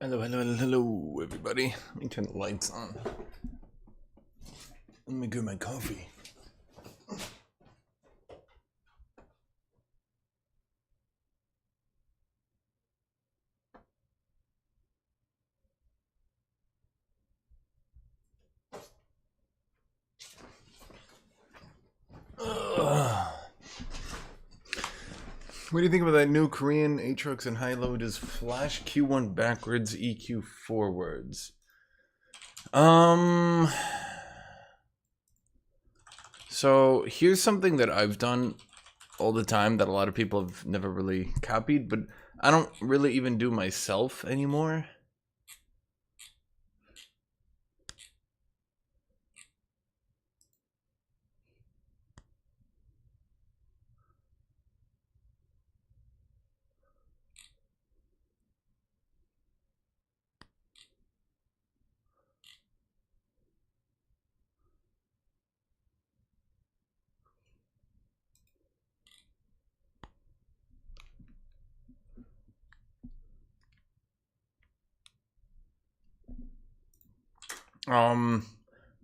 Hello, hello, hello, hello, everybody. Let me turn the lights on. Let me get my coffee. What do you think about that new Korean Aatrox and high low? Does flash Q1 backwards, EQ forwards? So here's something that I've done all the time that a lot of people have never really copied, but I don't really even do myself anymore.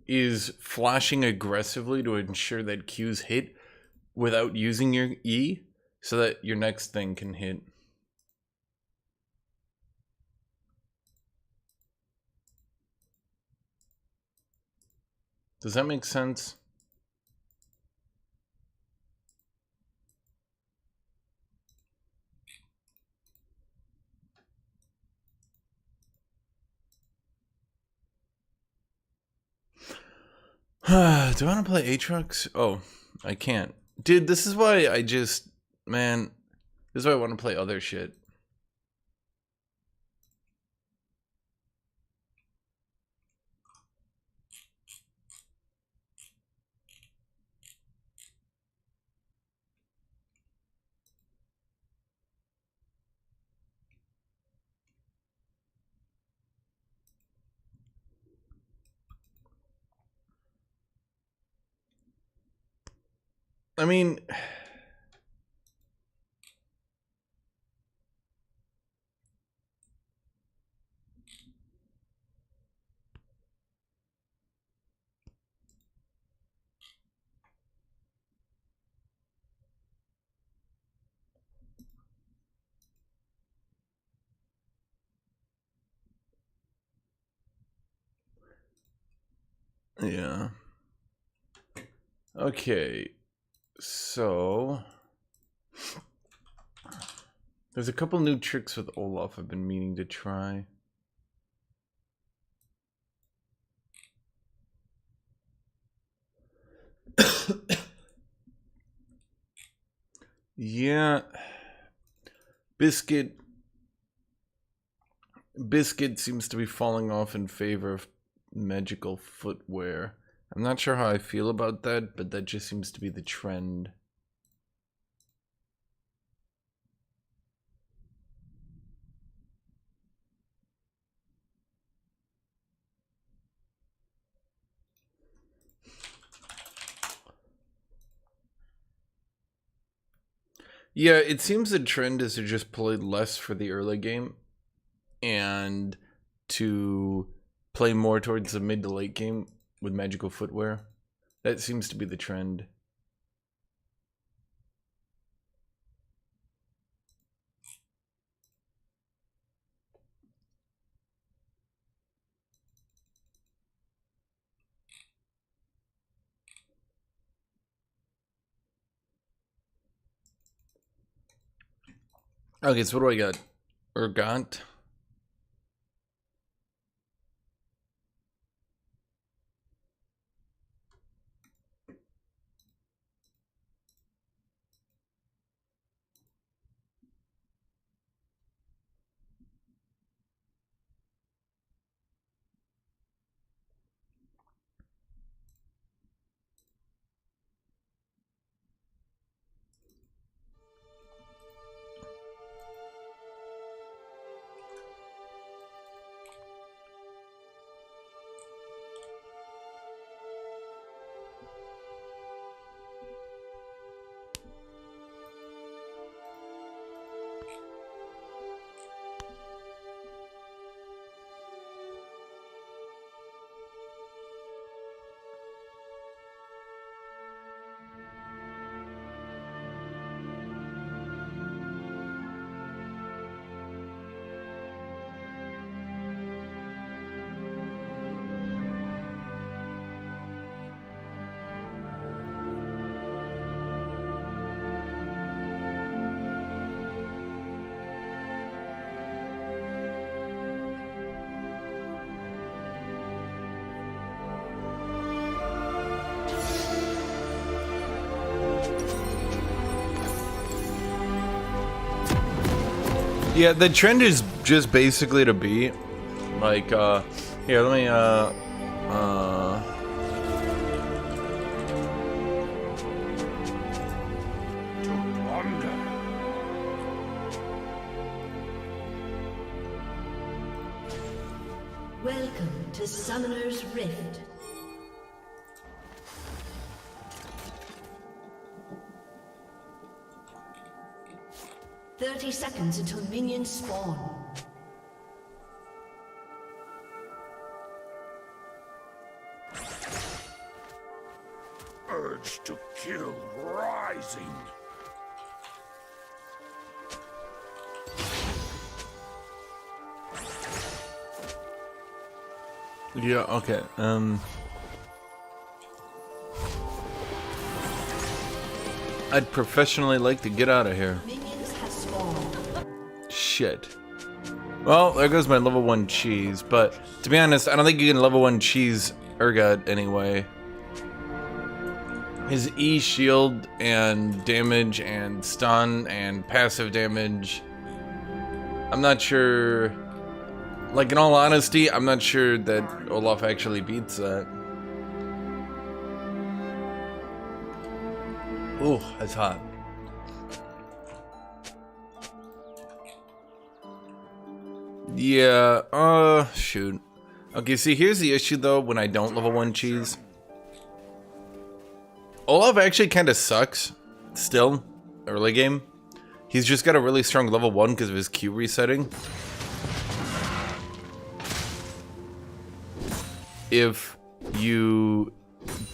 Is flashing aggressively to ensure that Q's hit without using your E so that your next thing can hit. Does that make sense? Do I want to play Aatrox? Oh, I can't. Dude, this is why I just... Man, this is why I want to play other shit. I mean... Yeah. Okay. So... There's a couple new tricks with Olaf I've been meaning to try. Yeah. Biscuit seems to be falling off in favor of magical footwear. I'm not sure how I feel about that, but that just seems to be the trend. Yeah, it seems the trend is to just play less for the early game and to play more towards the mid to late game with magical footwear. That seems to be the trend. Okay, so what do I got? Urgant. Yeah, the trend is just basically to be like, here, let me, Welcome to Summoner's Rift. "30 seconds until minions spawn. Urge to kill rising. yeah, okay, I'd professionally like to get out of here. Minions have spawned. Shit. Well, there goes my level 1 cheese, but to be honest, I don't think you can level 1 cheese Urgot anyway. His E shield and damage and stun and passive damage, I'm not sure, like in all honesty, I'm not sure that Olaf actually beats that. Ooh, that's hot. Yeah, shoot. Okay, see, here's the issue though when I don't level 1 cheese. Olaf actually kind of sucks, still, early game. He's just got a really strong level 1 because of his Q resetting. If you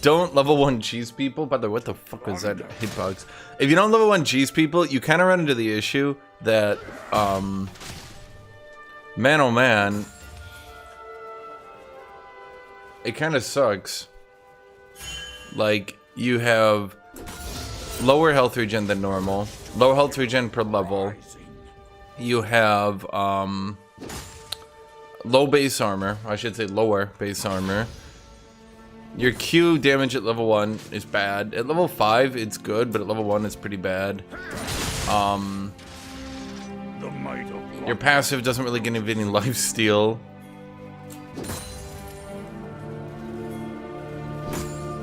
don't level 1 cheese people, by the way, what the fuck was that hitbox? If you don't level 1 cheese people, you kind of run into the issue that, man oh man, it kind of sucks. Like, you have lower health regen than normal, lower health regen per level. You have low base armor, I should say lower base armor. Your Q damage at level 1 is bad. At level 5 it's good, but at level 1 it's pretty bad. Your passive doesn't really give any lifesteal.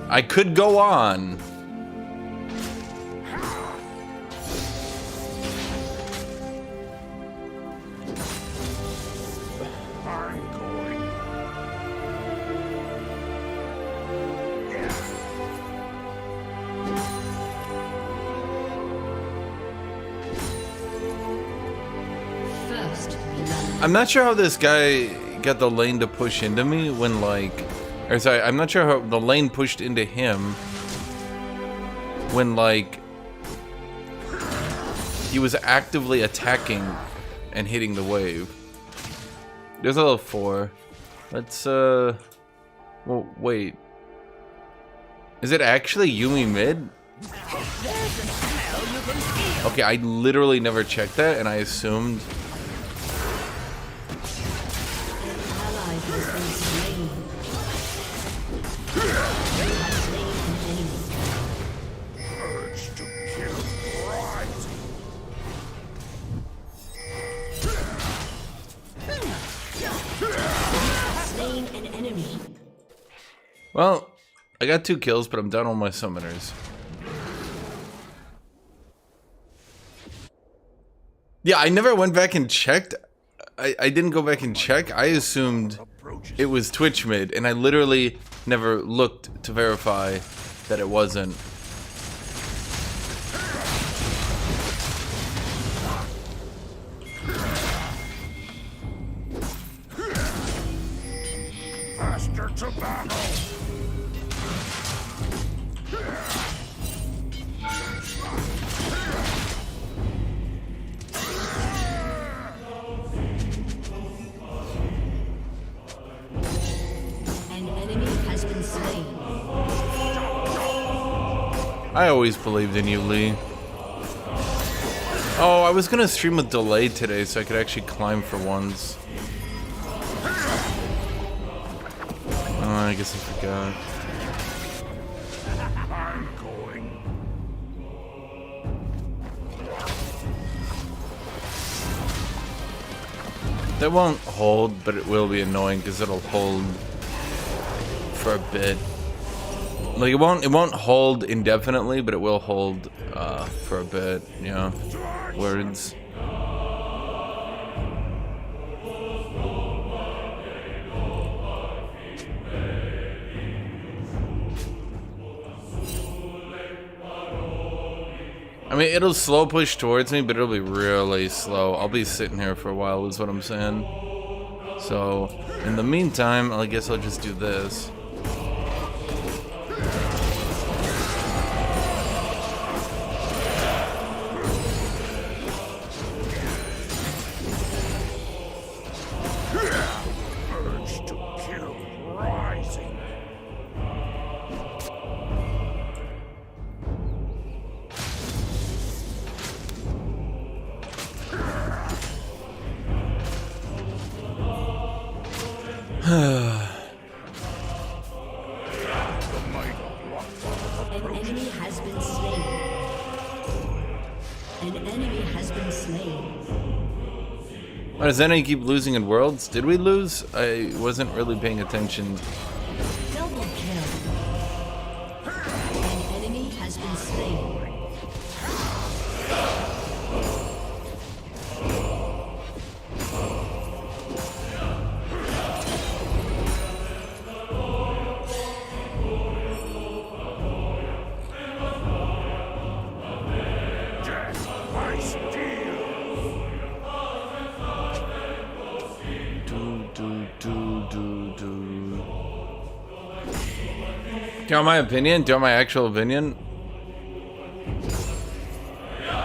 I could go on. I'm going. First blood. I'm not sure how this guy got the lane to push into me when, like, or sorry, I'm not sure how the lane pushed into him when, like, he was actively attacking and hitting the wave. There's a level 4. Let's, well, wait. Is it actually Yumi mid? Okay, I literally never checked that, and I assumed. Ally has been slain. Urge to kill rising. Slain an enemy. Well, I got 2 kills, but I'm done on my summoners. Yeah, I never went back and checked. I didn't go back and check. I assumed it was Twitch mid, and I literally never looked to verify that it wasn't. Faster to battle. An enemy has been slain. I always believed in you, Lee. Oh, I was gonna stream with delay today so I could actually climb for once. Oh, I guess I forgot. I'm going. That won't hold, but it will be annoying because it'll hold for a bit. Like it won't hold indefinitely, but it will hold for a bit. You know, words. I mean, it'll slow push towards me, but it'll be really slow. I'll be sitting here for a while, is what I'm saying. So, in the meantime, I guess I'll just do this. Urge to kill rising. An enemy has been slain. An enemy has been slain. Why does NA keep losing in Worlds? Did we lose? I wasn't really paying attention. Double kill. An enemy has been slain. Death by steel. Do you want my opinion? Do you want my actual opinion?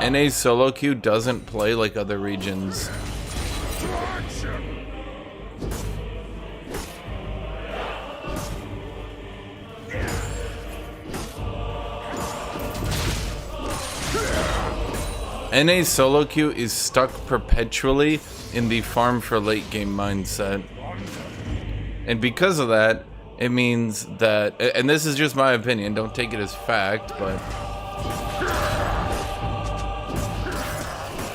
NA solo queue doesn't play like other regions. Traction. NA solo queue is stuck perpetually in the farm for late game mindset. And because of that, it means that, and this is just my opinion, don't take it as fact, but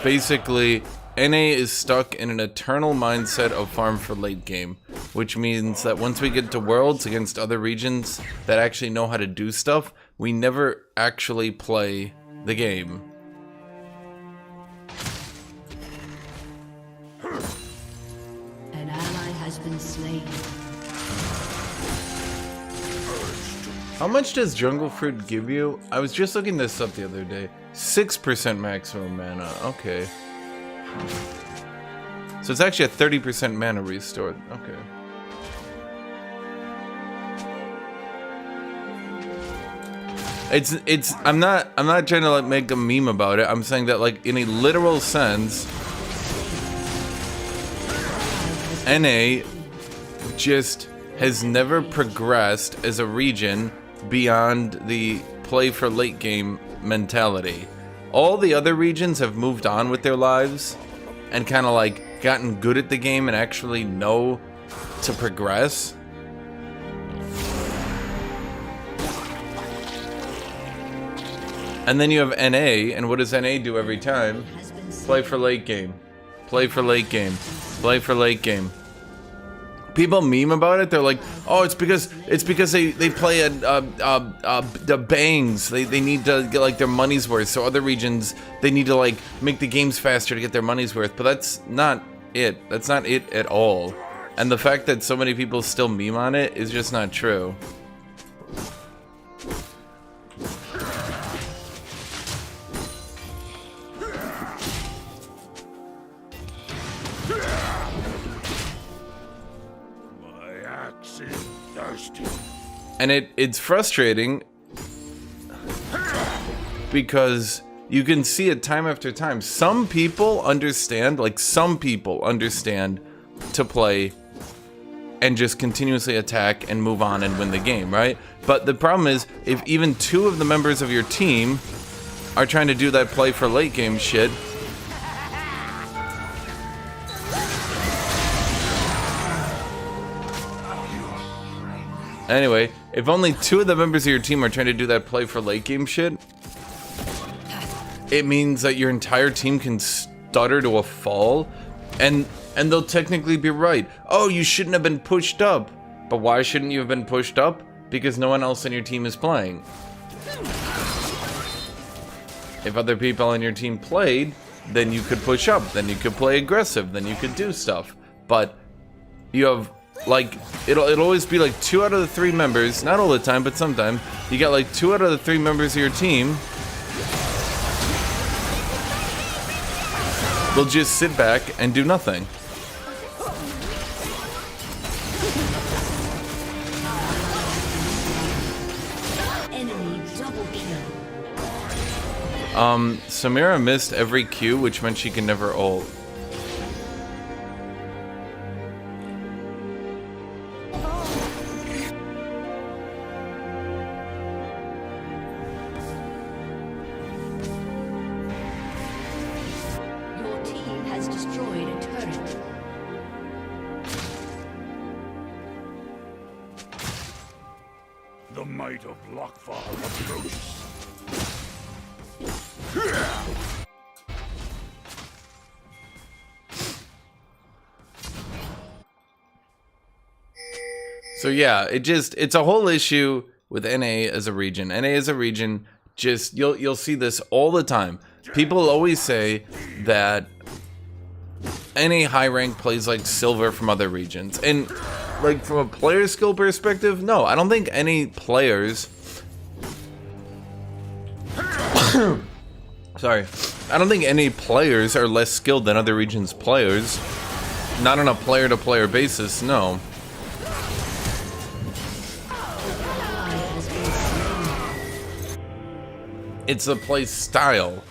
basically, NA is stuck in an eternal mindset of farm for late game, which means that once we get to Worlds against other regions that actually know how to do stuff, we never actually play the game. An ally has been slain. How much does jungle fruit give you? I was just looking this up the other day. 6% maximum mana. Okay. So it's actually a 30% mana restore. Okay. I'm not trying to like make a meme about it. I'm saying that like in a literal sense, NA just has never progressed as a region beyond the play for late game mentality. All the other regions have moved on with their lives and kind of like gotten good at the game and actually know to progress. And then you have NA, and what does NA do every time? Play for late game. Play for late game. Play for late game. People meme about it. They're like, "Oh, it's because they play the bangs. They need to get like their money's worth. So other regions they need to like make the games faster to get their money's worth." But that's not it. That's not it at all. And the fact that so many people still meme on it is just not true. And it's frustrating because you can see it time after time. Some people understand to play and just continuously attack and move on and win the game, right? But the problem is, if even two of the members of your team are trying to do that play for late game shit, anyway, if only two of the members of your team are trying to do that play for late game shit, it means that your entire team can stutter to a fall. And And they'll technically be right. Oh, you shouldn't have been pushed up. But why shouldn't you have been pushed up? Because no one else on your team is playing. If other people on your team played, then you could push up, then you could play aggressive, then you could do stuff. But you have, like, it'll always be like 2 out of the 3 members, not all the time, but sometimes, you got like 2 out of the 3 members of your team will just sit back and do nothing. Samira missed every Q, which meant she can never ult. Your team has destroyed a turret. The might of Lockfar approaches. So yeah, it's a whole issue with NA as a region. NA as a region, just you'll see this all the time. People always say that NA high rank plays like silver from other regions. And like from a player skill perspective, no, I don't think any players sorry. I don't think any players are less skilled than other regions' players. Not on a player-to-player basis, no. It's a play style.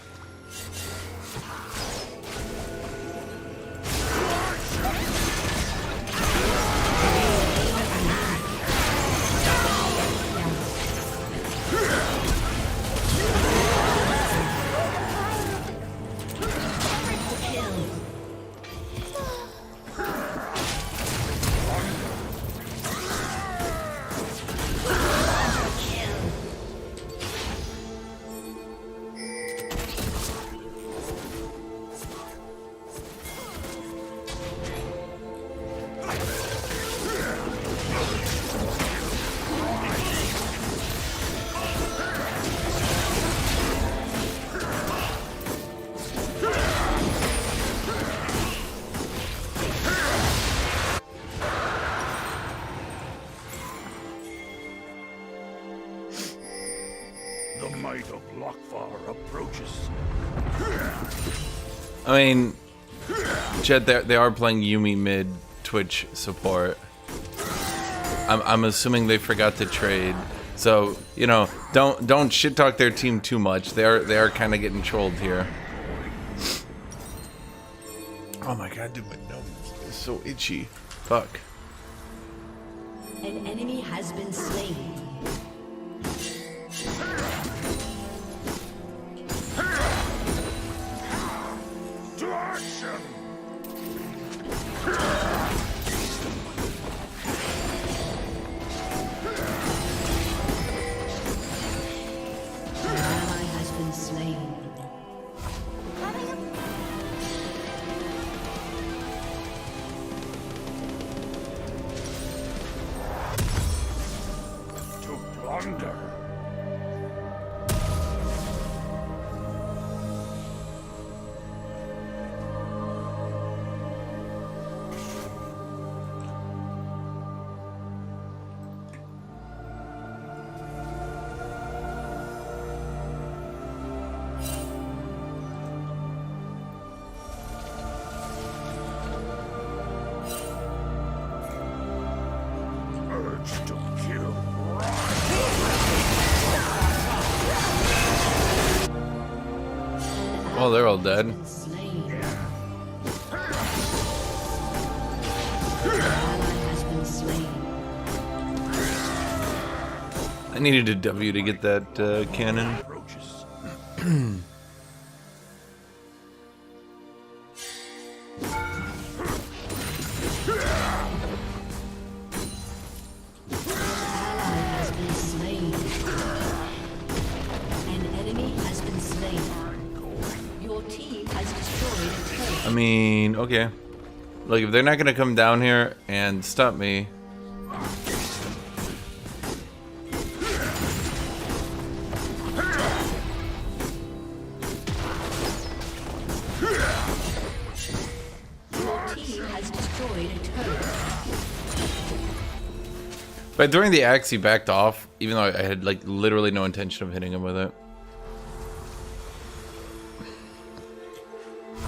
The might of Lockfar approaches. I mean, Chet, they are playing Yumi mid Twitch support. I'm assuming they forgot to trade. So, you know, don't shit talk their team too much. They are kind of getting trolled here. Oh my god, dude, my nose is so itchy. Fuck. An enemy has been slain. To action! An ally has been slain. To plunder! Urge to kill. Oh, they're all dead. Slain. An ally has been slain. I needed a W to get that cannon. Approaches. Ally has been slain. An enemy has been slain. Your team has destroyed a turret. I mean, okay. Like, if they're not gonna come down here and stop me. But during the axe, he backed off, even though I had, like, literally no intention of hitting him with it.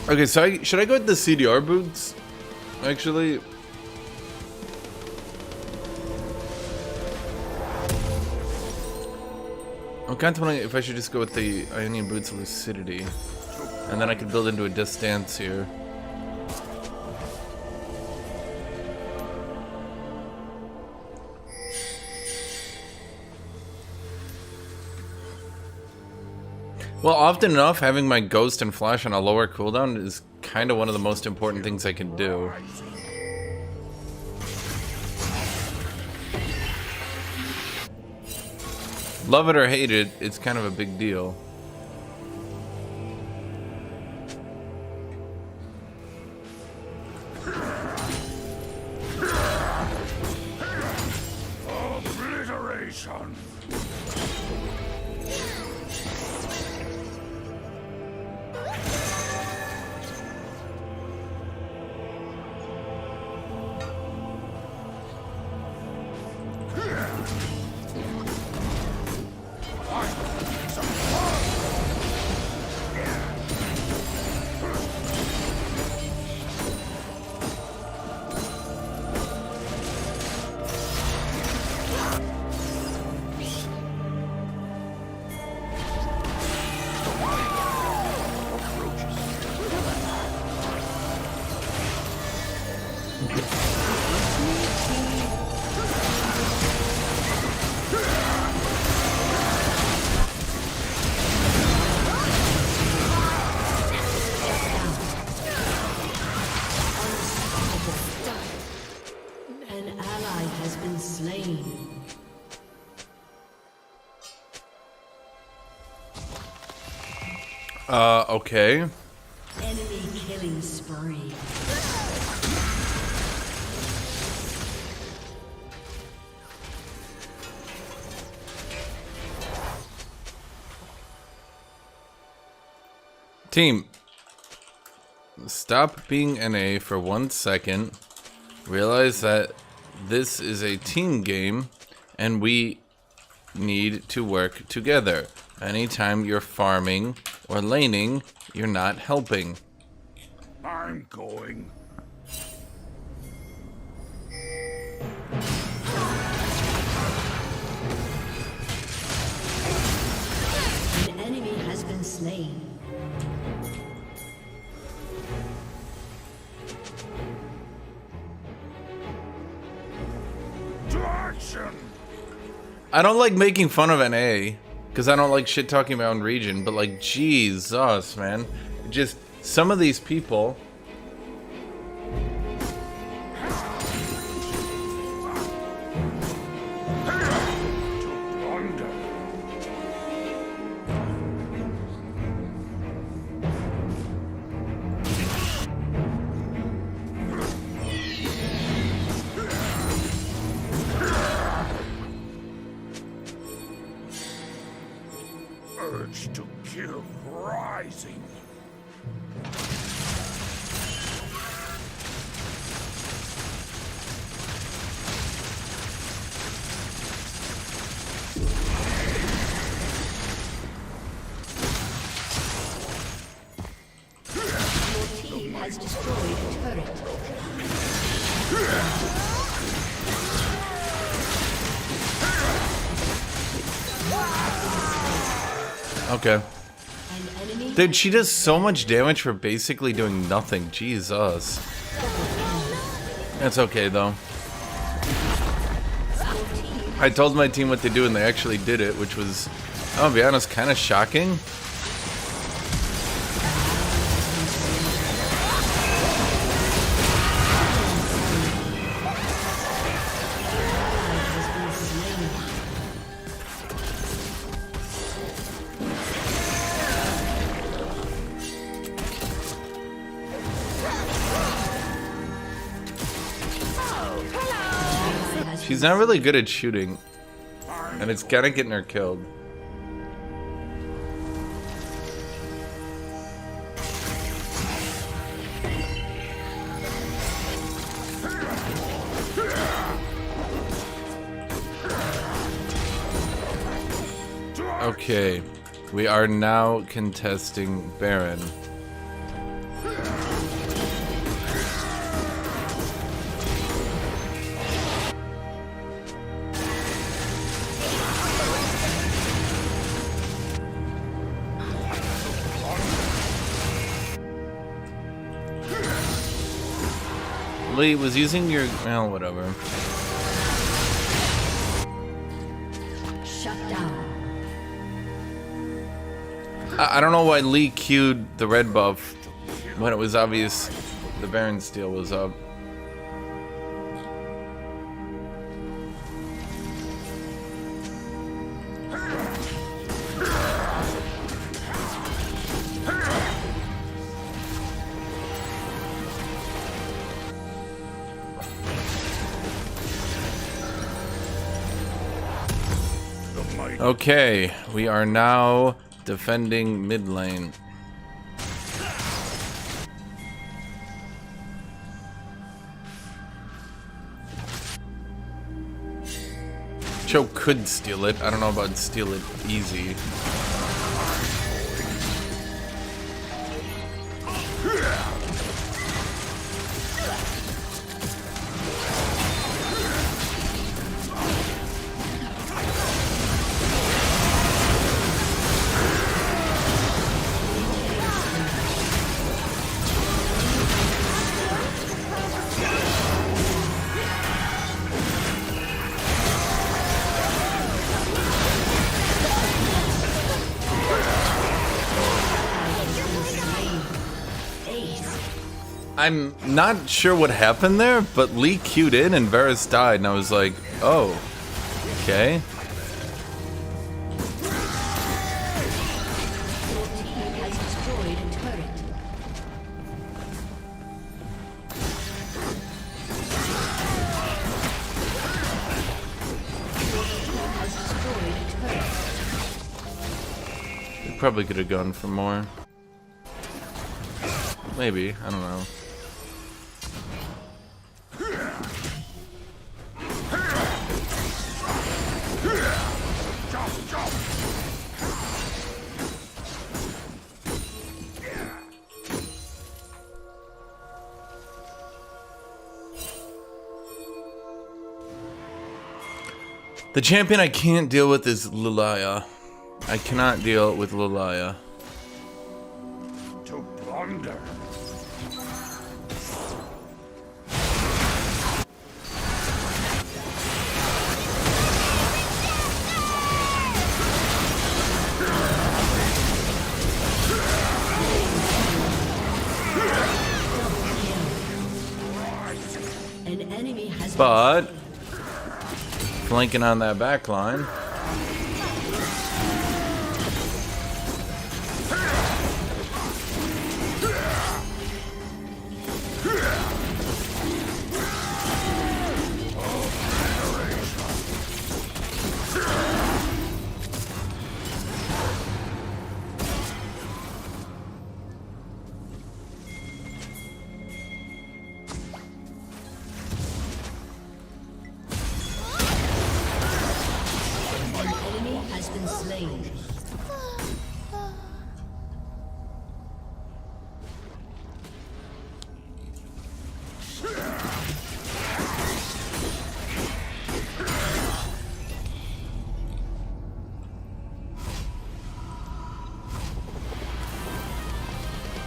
Okay, so should I go with the CDR boots? Actually... I'm contemplating if I should just go with the Ionian Boots Lucidity. And then I could build into a distance here. Well, often enough, having my Ghost and Flash on a lower cooldown is kind of one of the most important things I can do. Love it or hate it, it's kind of a big deal. Obliteration. Okay. Enemy killing spree. Team, stop being NA for 1 second. Realize that this is a team game and we need to work together. Anytime you're farming or laning, you're not helping. I'm going. An enemy has been slain. To action! I don't like making fun of NA, because I don't like shit talking my own region, but like, Jesus, man. Just, some of these people... Urge to kill rising. Your team has destroyed a turret. Okay. Dude, she does so much damage for basically doing nothing. Jesus. That's okay, though. I told my team what to do, and they actually did it, which was, I'll be honest, kind of shocking. She's not really good at shooting, and it's kind of getting her killed. Okay, we are now contesting Baron. Lee was using your... well, whatever. Shut down. I don't know why Lee queued the red buff when it was obvious the Baron steal was up. Okay, we are now defending mid lane. Cho could steal it. I don't know about steal it easy. I'm not sure what happened there, but Lee queued in and Varus died, and I was like, oh, okay. We probably could have gone for more. Maybe, I don't know. The champion I can't deal with is Lilaya. I cannot deal with Lilaya. To plunder. An enemy has But flanking on that back line.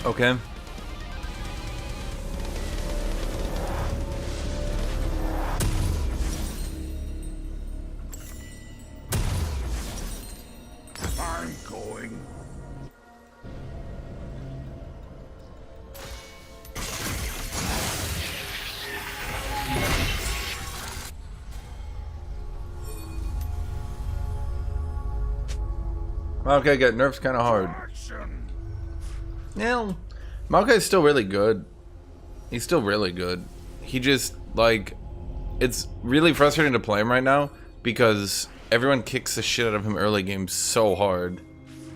Okay. I'm going. Okay, got nerfs kind of hard. Action. Yeah, Maokai's still really good. He's still really good. He just, like, it's really frustrating to play him right now because everyone kicks the shit out of him early game so hard.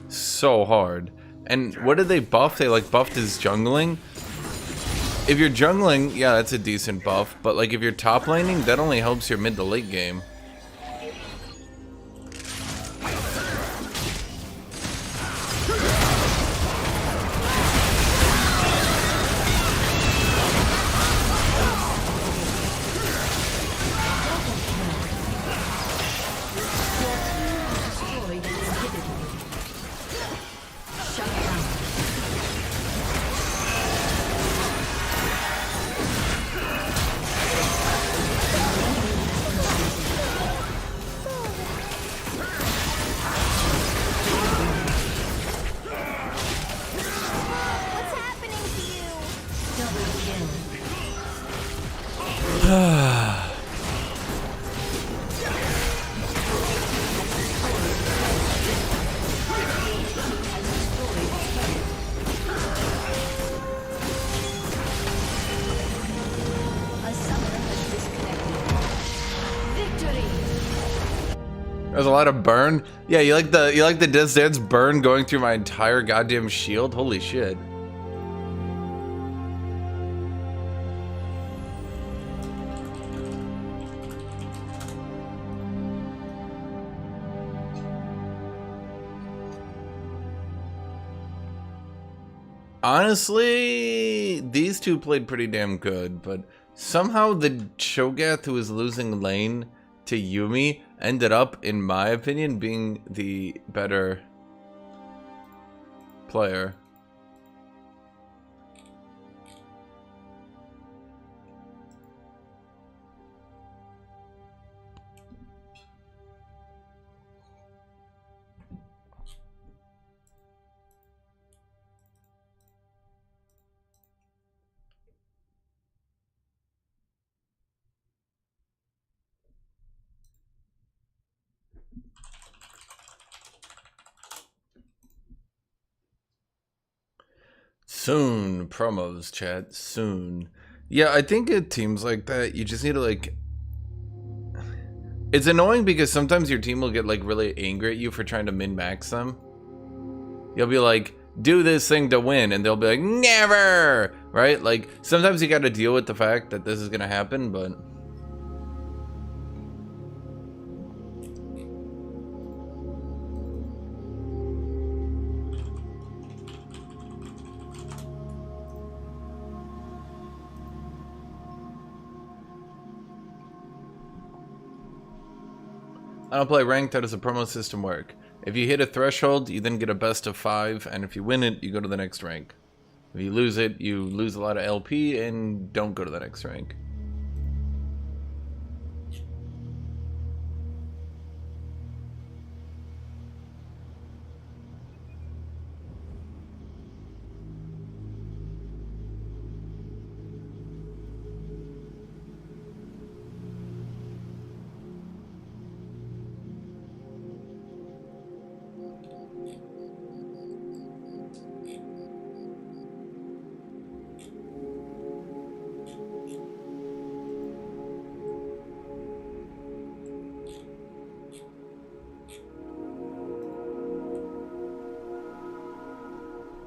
So hard. And what did they buff? They like buffed his jungling. If you're jungling, yeah, that's a decent buff. But like if you're top laning, that only helps your mid to late game. There's a lot of burn. Yeah, you like the Death's Dance burn going through my entire goddamn shield? Holy shit. Honestly, these two played pretty damn good, but somehow the Cho'Gath who was losing lane to Yuumi ended up, in my opinion, being the better player. Soon, promos, chat, soon. Yeah, I think at teams like that, you just need to, like... It's annoying because sometimes your team will get, like, really angry at you for trying to min-max them. You'll be like, do this thing to win, and they'll be like, never! Right? Like, sometimes you gotta deal with the fact that this is gonna happen, but... I don't play ranked. How does the promo system work? If you hit a threshold, you then get a best of 5, and if you win it, you go to the next rank. If you lose it, you lose a lot of LP and don't go to the next rank.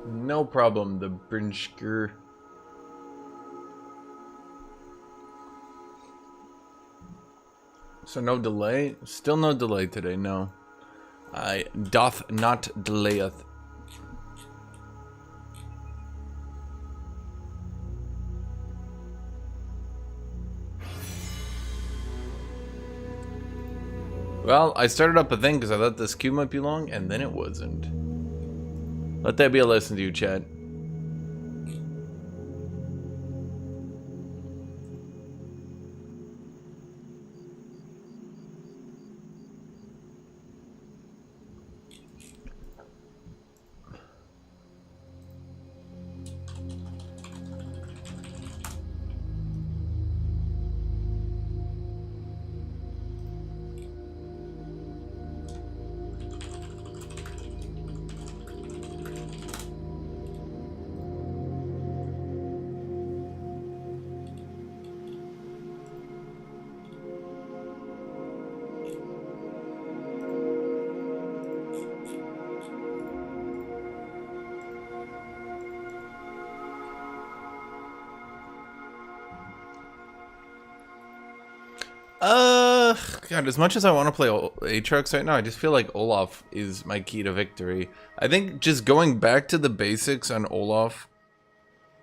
No problem, the Brinsker. So no delay? Still no delay today, no. I doth not delayeth. Well, I started up a thing because I thought this queue might be long, and then it wasn't. Let that be a lesson to you, chat. God, as much as I want to play Aatrox right now, I just feel like Olaf is my key to victory. I think just going back to the basics on Olaf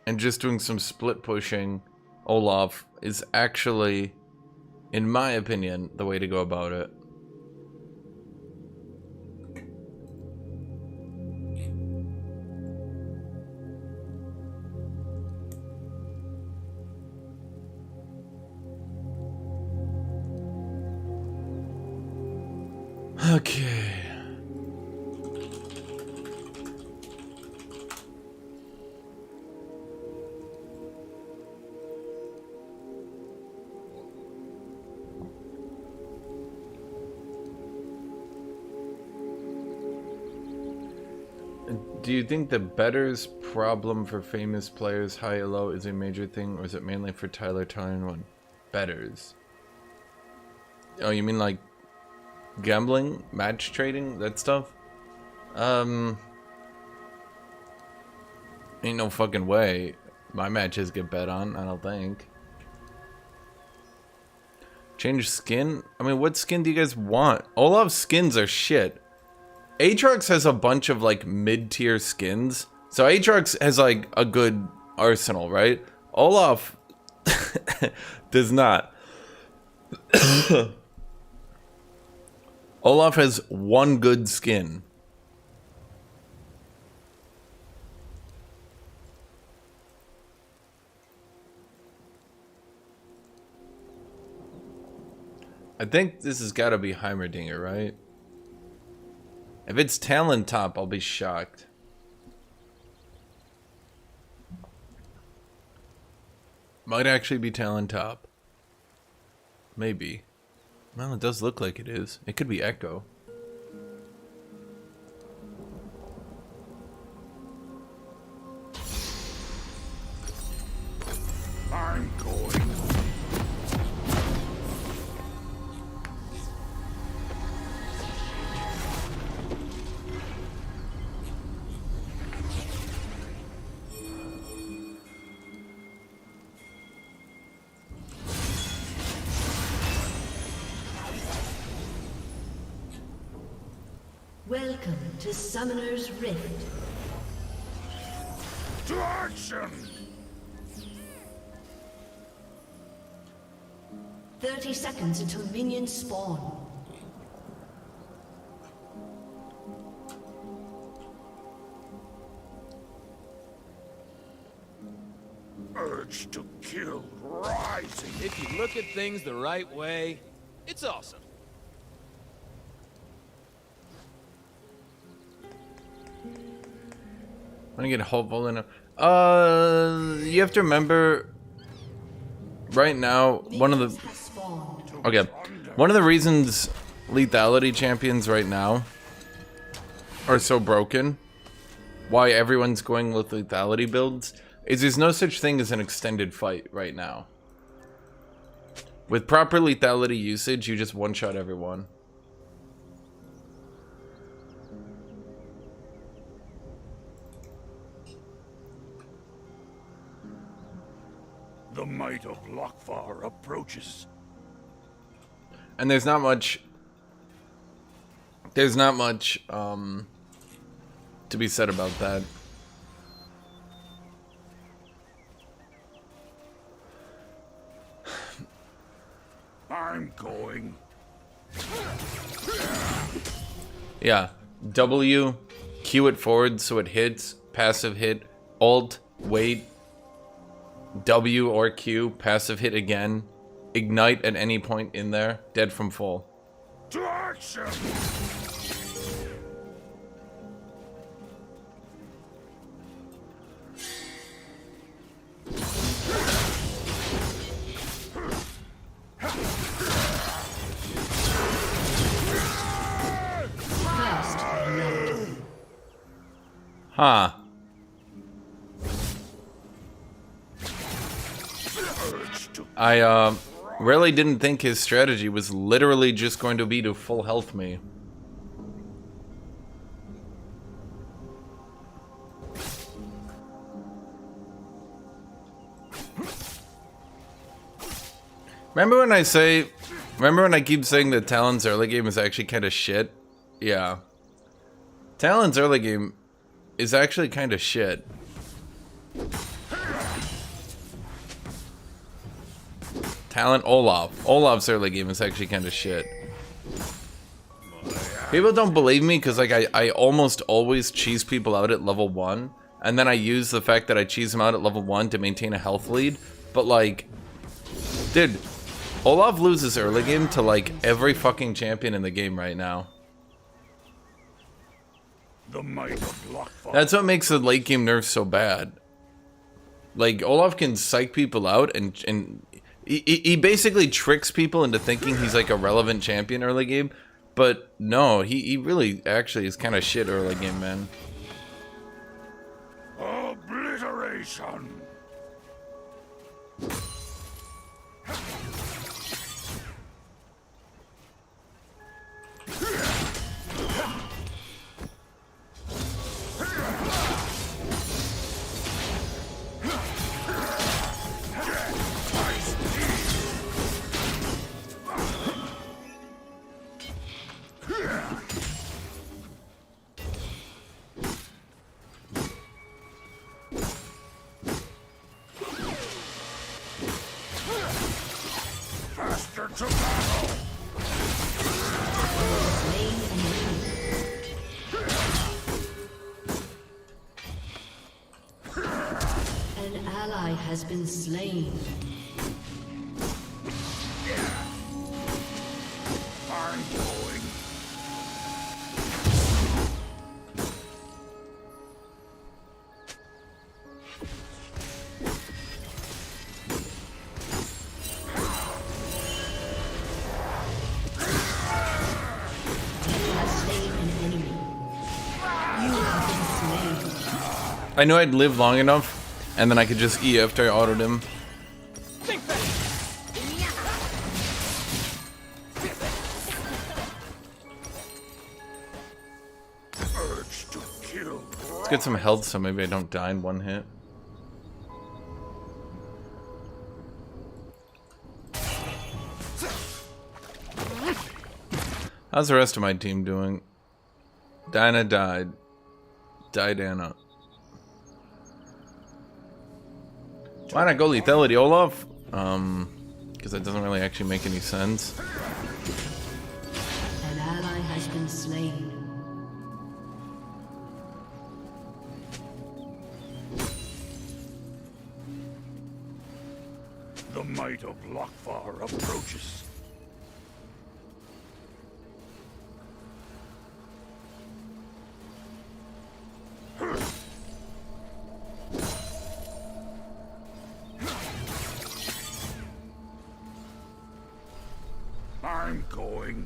and just doing some split pushing Olaf is actually, in my opinion, the way to go about it. Okay. Do you think the better's problem for famous players high or low is a major thing, or is it mainly for Tyler Tyne one? Betters. Oh, you mean like gambling, match trading, that stuff? Ain't no fucking way my matches get bet on, I don't think. Change skin? I mean, what skin do you guys want? Olaf's skins are shit. Aatrox has a bunch of like mid-tier skins. So Aatrox has like a good arsenal, right? Olaf does not. Olaf has one good skin. I think this has got to be Heimerdinger, right? If it's Talon top, I'll be shocked. Might actually be Talon top. Maybe. Well, it does look like it is. It could be Echo. I'm going. Welcome to Summoner's Rift. To action! 30 seconds until minions spawn. Urge to kill rising. If you look at things the right way, it's awesome. I'm gonna get hopeful in you have to remember right now one of the reasons lethality champions right now are so broken, why everyone's going with lethality builds, is there's no such thing as an extended fight right now. With proper lethality usage, you just one-shot everyone. The might of Lokfar approaches. And there's not much to be said about that. I'm going. Yeah, W, Q it forward so it hits, passive hit, Alt, wait, W or Q, passive hit again, ignite at any point in there, dead from full. To action! First blood. Huh. I really didn't think his strategy was literally just going to be to full health me. Remember when I say Remember when I keep saying that Talon's early game is actually kind of shit? Yeah. Talon's early game is actually kind of shit. Talon Olaf. Olaf's early game is actually kind of shit. People don't believe me because like I almost always cheese people out at level 1. And then I use the fact that I cheese them out at level 1 to maintain a health lead. But like, dude, Olaf loses early game to like every fucking champion in the game right now. The might of Lockfire. That's what makes the late game nerfs so bad. Like, Olaf can psych people out and he basically tricks people into thinking he's like a relevant champion early game. But no, he really actually is kind of shit early game, man. Obliteration. Faster to battle. An ally has been slain. I'm going. I knew I'd live long enough, and then I could just E after I autoed him. Urge to kill. Let's get some health so maybe I don't die in one hit. How's the rest of my team doing? Dinah died. Diana. Why not go lethality, Olaf? Because that doesn't really actually make any sense. An ally has been slain. The might of Lockfire approaches. I'm going.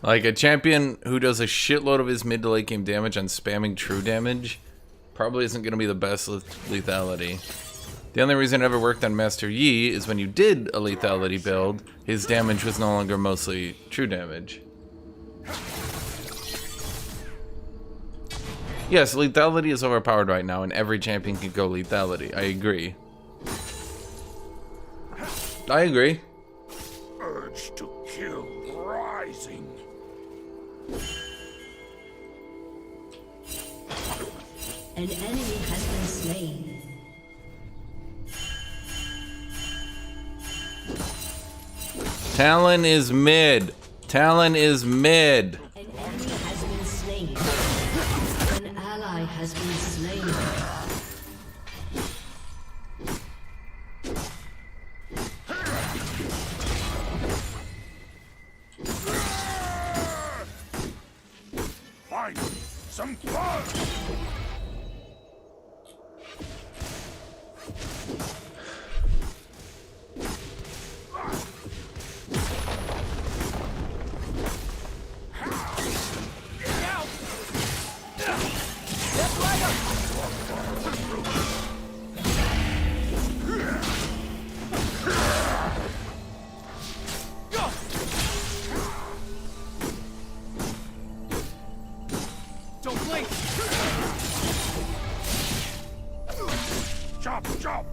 Like, a champion who does a shitload of his mid to late game damage on spamming true damage probably isn't going to be the best lethality. The only reason it ever worked on Master Yi is when you did a lethality build, his damage was no longer mostly true damage. Yes, lethality is overpowered right now, and every champion can go lethality. I agree. I agree. Urge to kill rising. An enemy has been slain. Talon is mid. Talon is mid. An enemy has been slain. An ally has been slain. Find some blood. Don't blink! Chop, chop.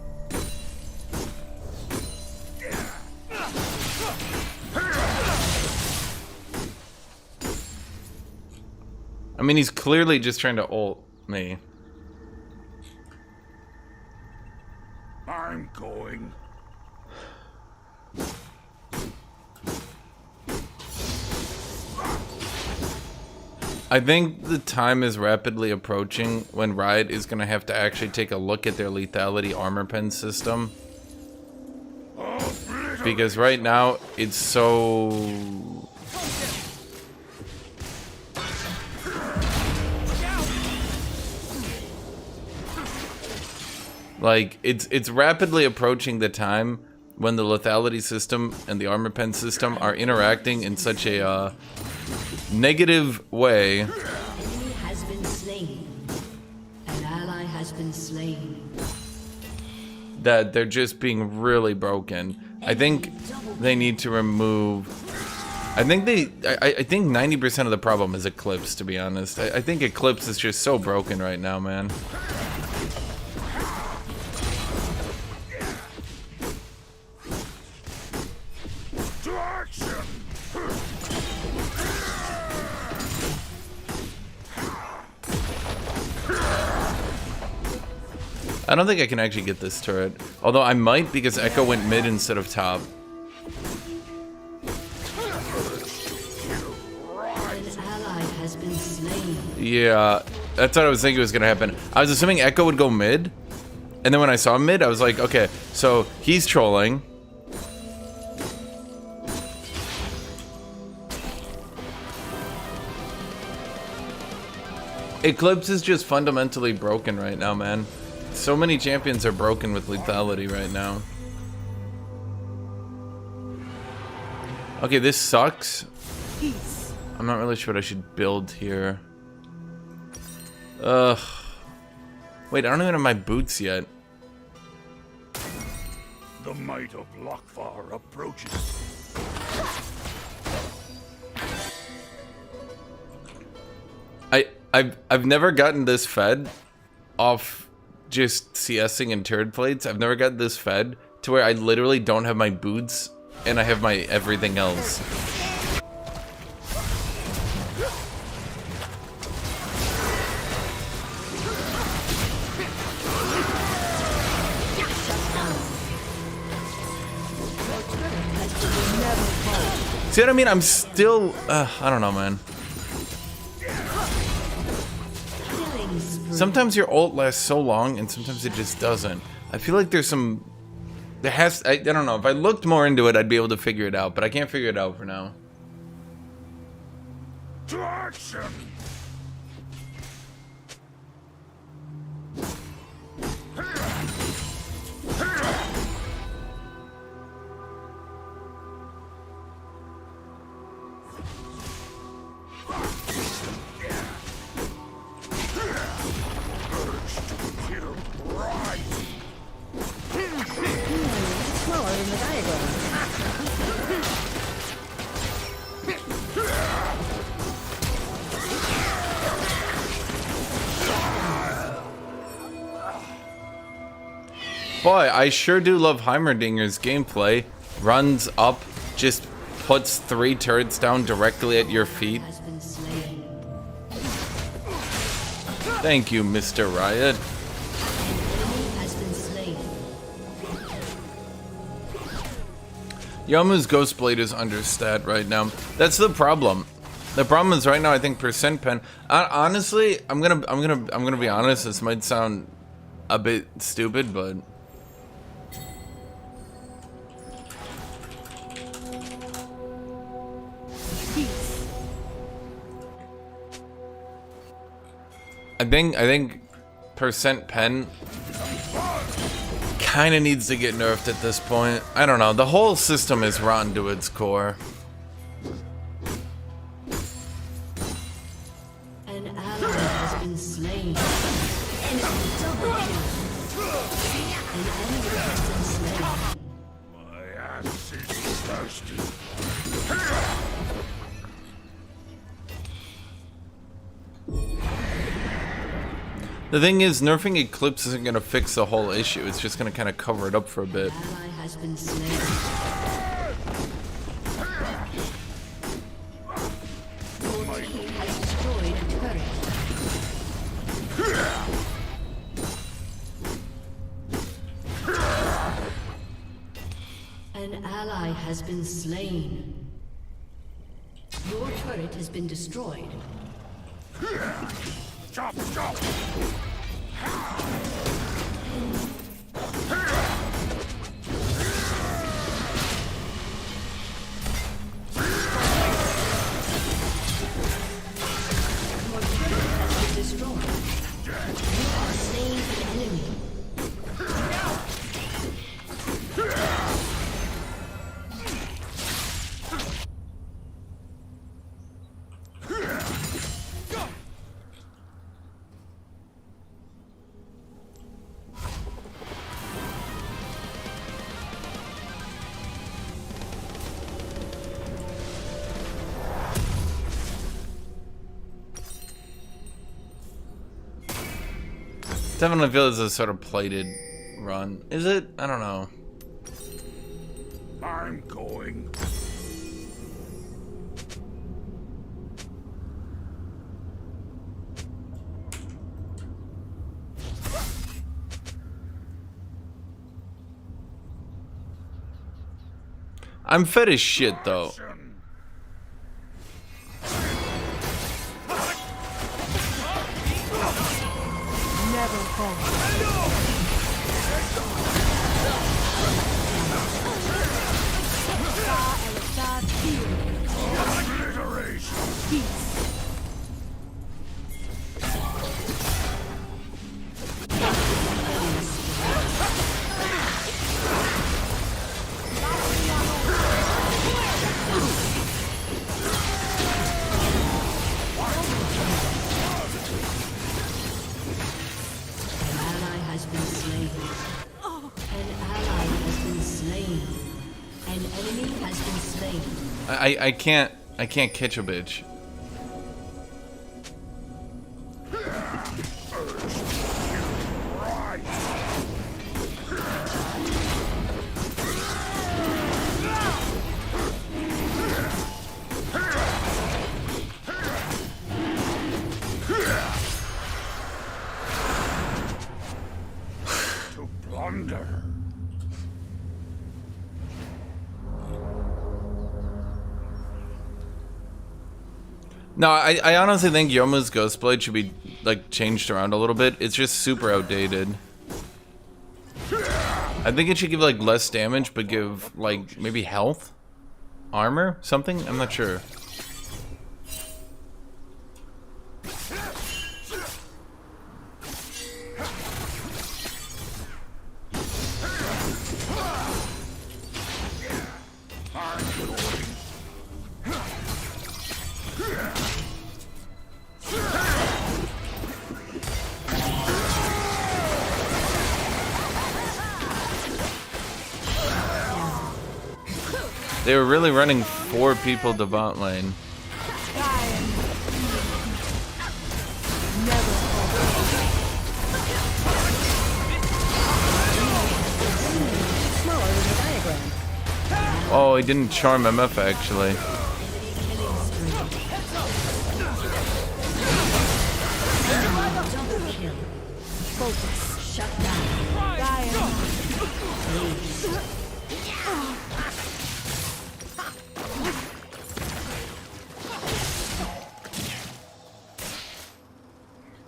I mean, he's clearly just trying to ult me. I'm going. I think the time is rapidly approaching when Riot is going to have to actually take a look at their lethality armor pen system. Because right now, it's so... Like, it's rapidly approaching the time when the lethality system and the armor pen system are interacting in such a negative way. An enemy has been slain. An ally has been slain. That they're just being really broken. I think they need to remove... I think 90% of the problem is Eclipse, to be honest. I think Eclipse is just so broken right now, man. To action! I don't think I can actually get this turret. Although I might, because Echo went mid instead of top. An ally has been slain. Yeah, that's what I was thinking was gonna happen. I was assuming Echo would go mid, and then when I saw mid, I was like, okay, so he's trolling. Eclipse is just fundamentally broken right now, man. So many champions are broken with lethality right now. Okay, this sucks. I'm not really sure what I should build here. Ugh. Wait, I don't even have my boots yet. The might of Lokvar approaches. I've never gotten this fed off just CSing and turret plates. I've never gotten this fed to where I literally don't have my boots and I have my everything else. See what I mean? I'm still, I don't know, man. Sometimes your ult lasts so long, and sometimes it just doesn't. I feel like there's some... I don't know. If I looked more into it, I'd be able to figure it out, but I can't figure it out for now. To action! Smaller than the diagram. Boy, I sure do love Heimerdinger's gameplay. Runs up, just puts 3 turrets down directly at your feet. Has been slain. Thank you, Mr. Riot. Has been slain. Yamu's Ghostblade is understat right now. That's the problem. The problem is right now I think percent pen. Honestly, I'm gonna be honest. This might sound a bit stupid, but I think percent pen kind of needs to get nerfed at this point. I don't know. The whole system is rotten to its core. An ally has been slain. Enemy double kill. An enemy has been slain. My ass is thirsty. The thing is, nerfing Eclipse isn't going to fix the whole issue. It's just going to kind of cover it up for a bit. Ally has been slain. Your team has destroyed a turret. An ally has been slain. Your turret has been destroyed. Chop, chop! Your turret has been destroyed. You are slain an enemy. Definitely feels a sort of plated run. Is it? I don't know. I'm going. I'm fed as shit though. Action. Obliteration. An ally has been slain. An ally has been slain. An enemy has been slain. I can't catch a bitch. To plunder. No, I honestly think Yomu's Ghostblade should be like changed around a little bit. It's just super outdated. I think it should give like less damage, but give like maybe health, armor, something. I'm not sure. They were really running 4 people to bot lane. Smaller than the diagram. Oh, he didn't charm MF actually. Double kill. Focus. Shut down.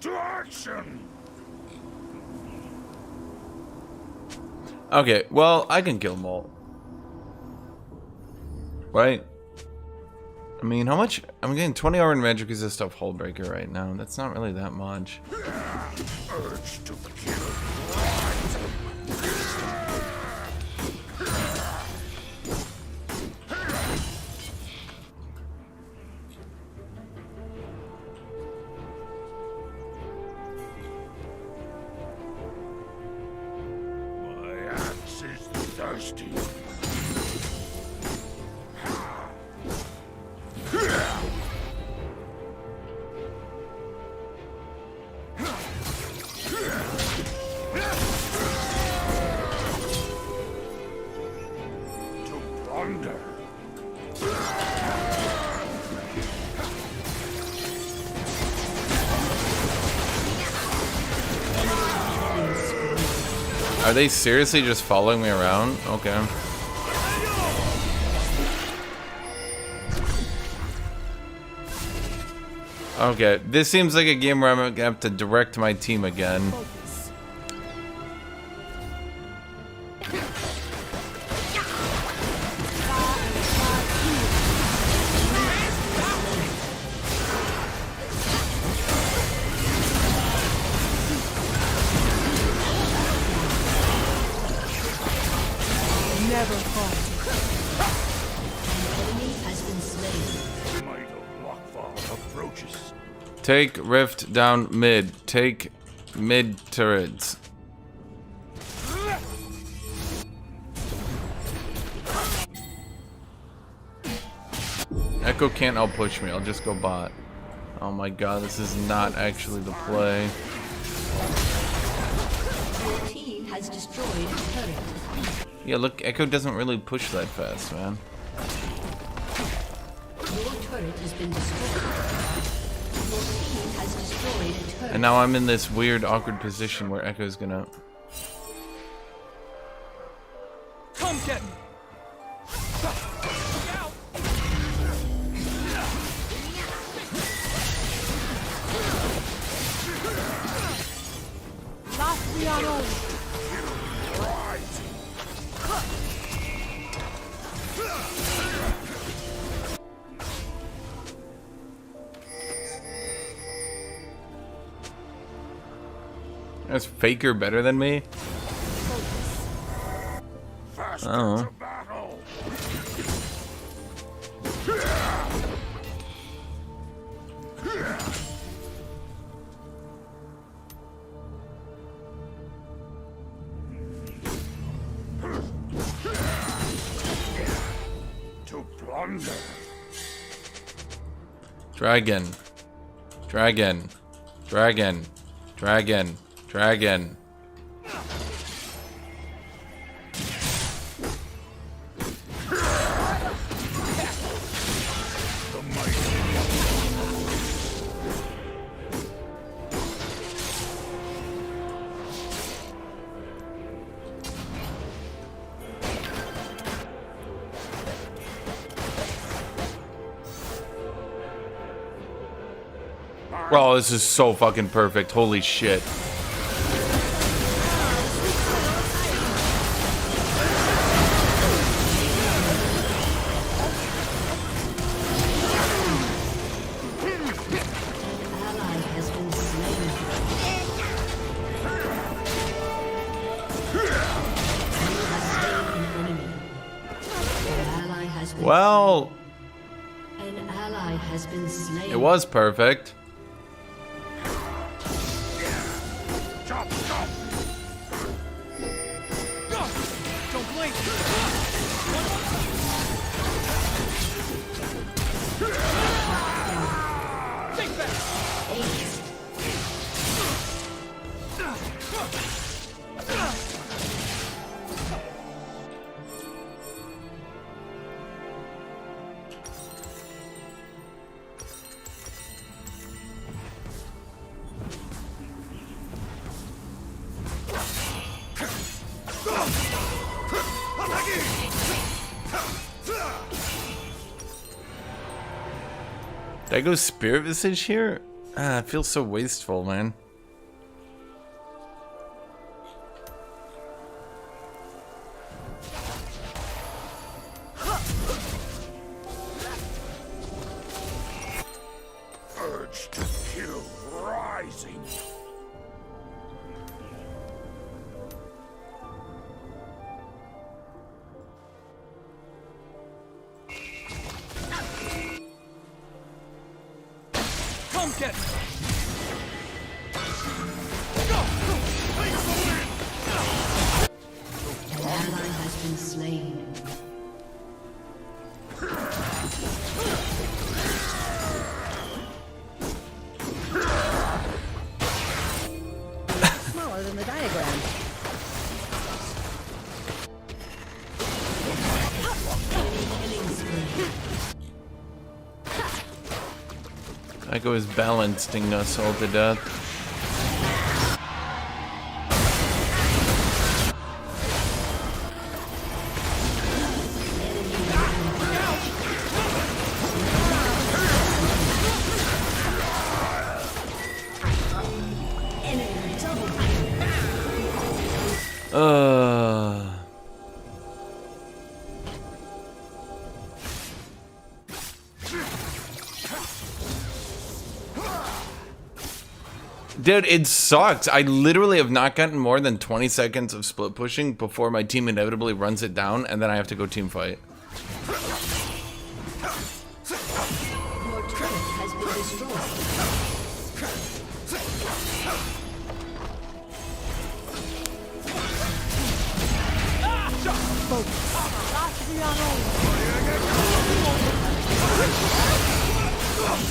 To action. Okay, well, I can kill them all. Right? I mean, how much? I'm getting 20 hour in magic resist off Hullbreaker right now. That's not really that much. Urge to kill. My axe is thirsty. To plunder. Are they seriously just following me around? Okay. Okay, this seems like a game where I'm gonna have to direct my team again. Never fall. Enemy has been slain. Might of Lockfall approaches. Take Rift down mid. Take mid turrets. Echo can't outpush me. I'll just go bot. Oh my god, this is not actually the play. Your team has destroyed a turret. Yeah, look, Echo doesn't really push that fast, man. Your turret has been destroyed. Your team has destroyed a turret. And now I'm in this weird, awkward position where Echo's gonna... Come get me. Is Faker better than me? Faster Oh. to battle. To plunder. Dragon. Dragon. Dragon. Dragon. Dragon. Bro, this is so fucking perfect. Holy shit. Ally has been slain. You have slain an enemy. An ally has been Well, slain. An ally has been slain. it was perfect. Chop, chop. Don't blink. Take that. Ace. Did I go Spirit Visage here? Ah, it feels so wasteful, man. Urge to kill rising. Come get me. An ally has been slain. Smaller than the diagram. Killing spree. Echo is balancing us all to death. Dude, it sucks. I literally have not gotten more than 20 seconds of split pushing before my team inevitably runs it down, and then I have to go team fight. Your turret has been destroyed.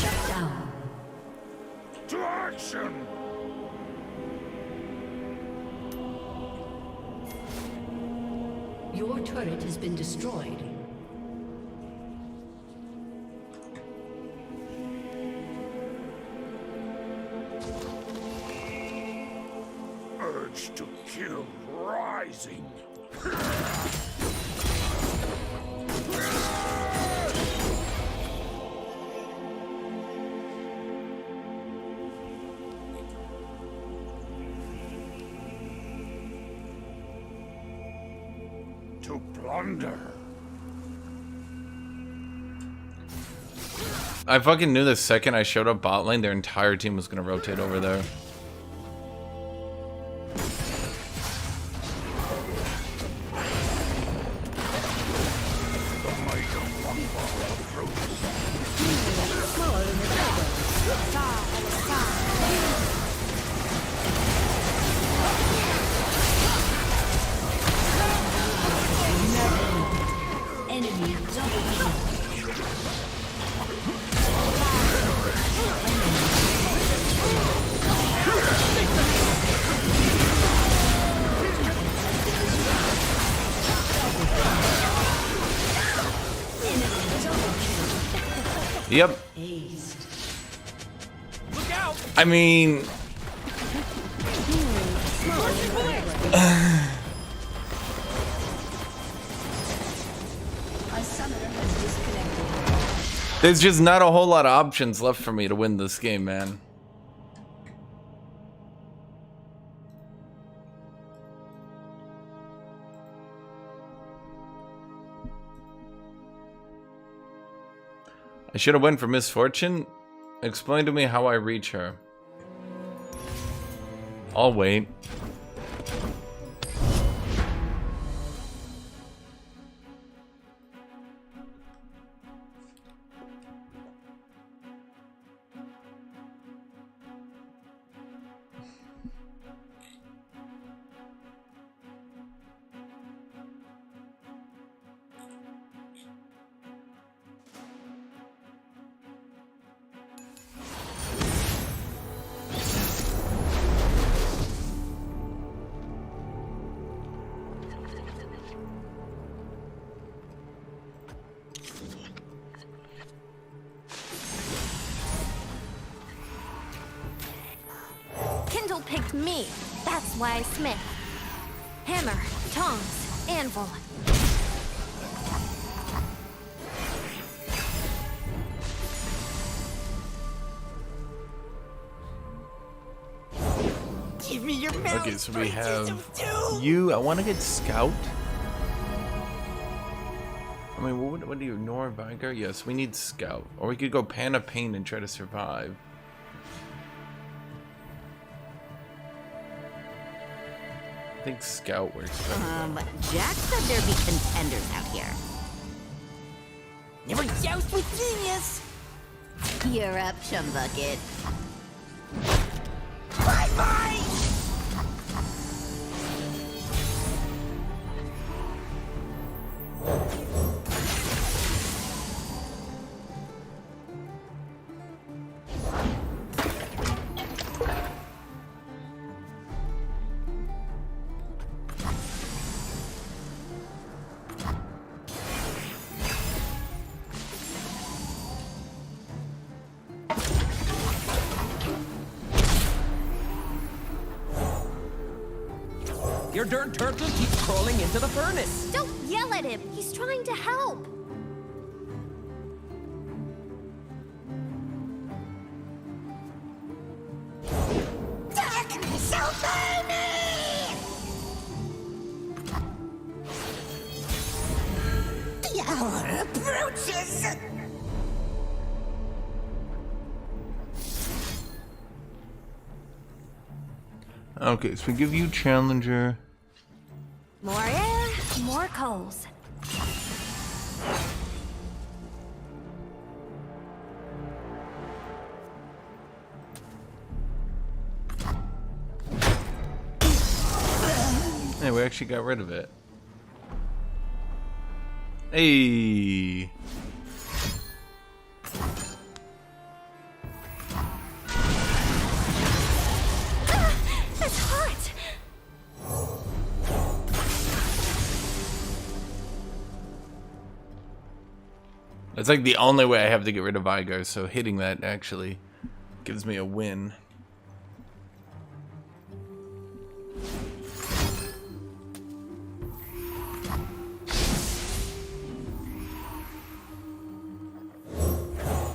Shut down. To action! Your turret has been destroyed. Urge to kill rising. To plunder. I fucking knew the second I showed up bot lane, their entire team was gonna rotate over there. The might of one ball approaches. Smaller than the diagram. Enemy double kill. Yep. Aced. Look out! I mean, Smaller than the diagram. A summoner has disconnected. there's just not a whole lot of options left for me to win this game, man. I should have went for Misfortune. Explain to me how I reach her. I'll wait. Kindle picked me. That's why I smith. Hammer, tongs, anvil. Give me your mouth. Okay, so we have you. I want to get Scout. I mean, what do you ignore Vigar? Yes, we need Scout. Or we could go Pan of Pain and try to survive. I think Scout works better. Jack said there'd be contenders out here. Never joust with genius! You're up, Chumbucket. Bye-bye! Your dirt turtle keeps crawling into the furnace. Don't yell at him. He's trying to help. The hour approaches! Okay, so we give you challenger. More air, more coals. Hey, we actually got rid of it. Hey. That's hot. That's like the only way I have to get rid of Igar, so hitting that actually gives me a win.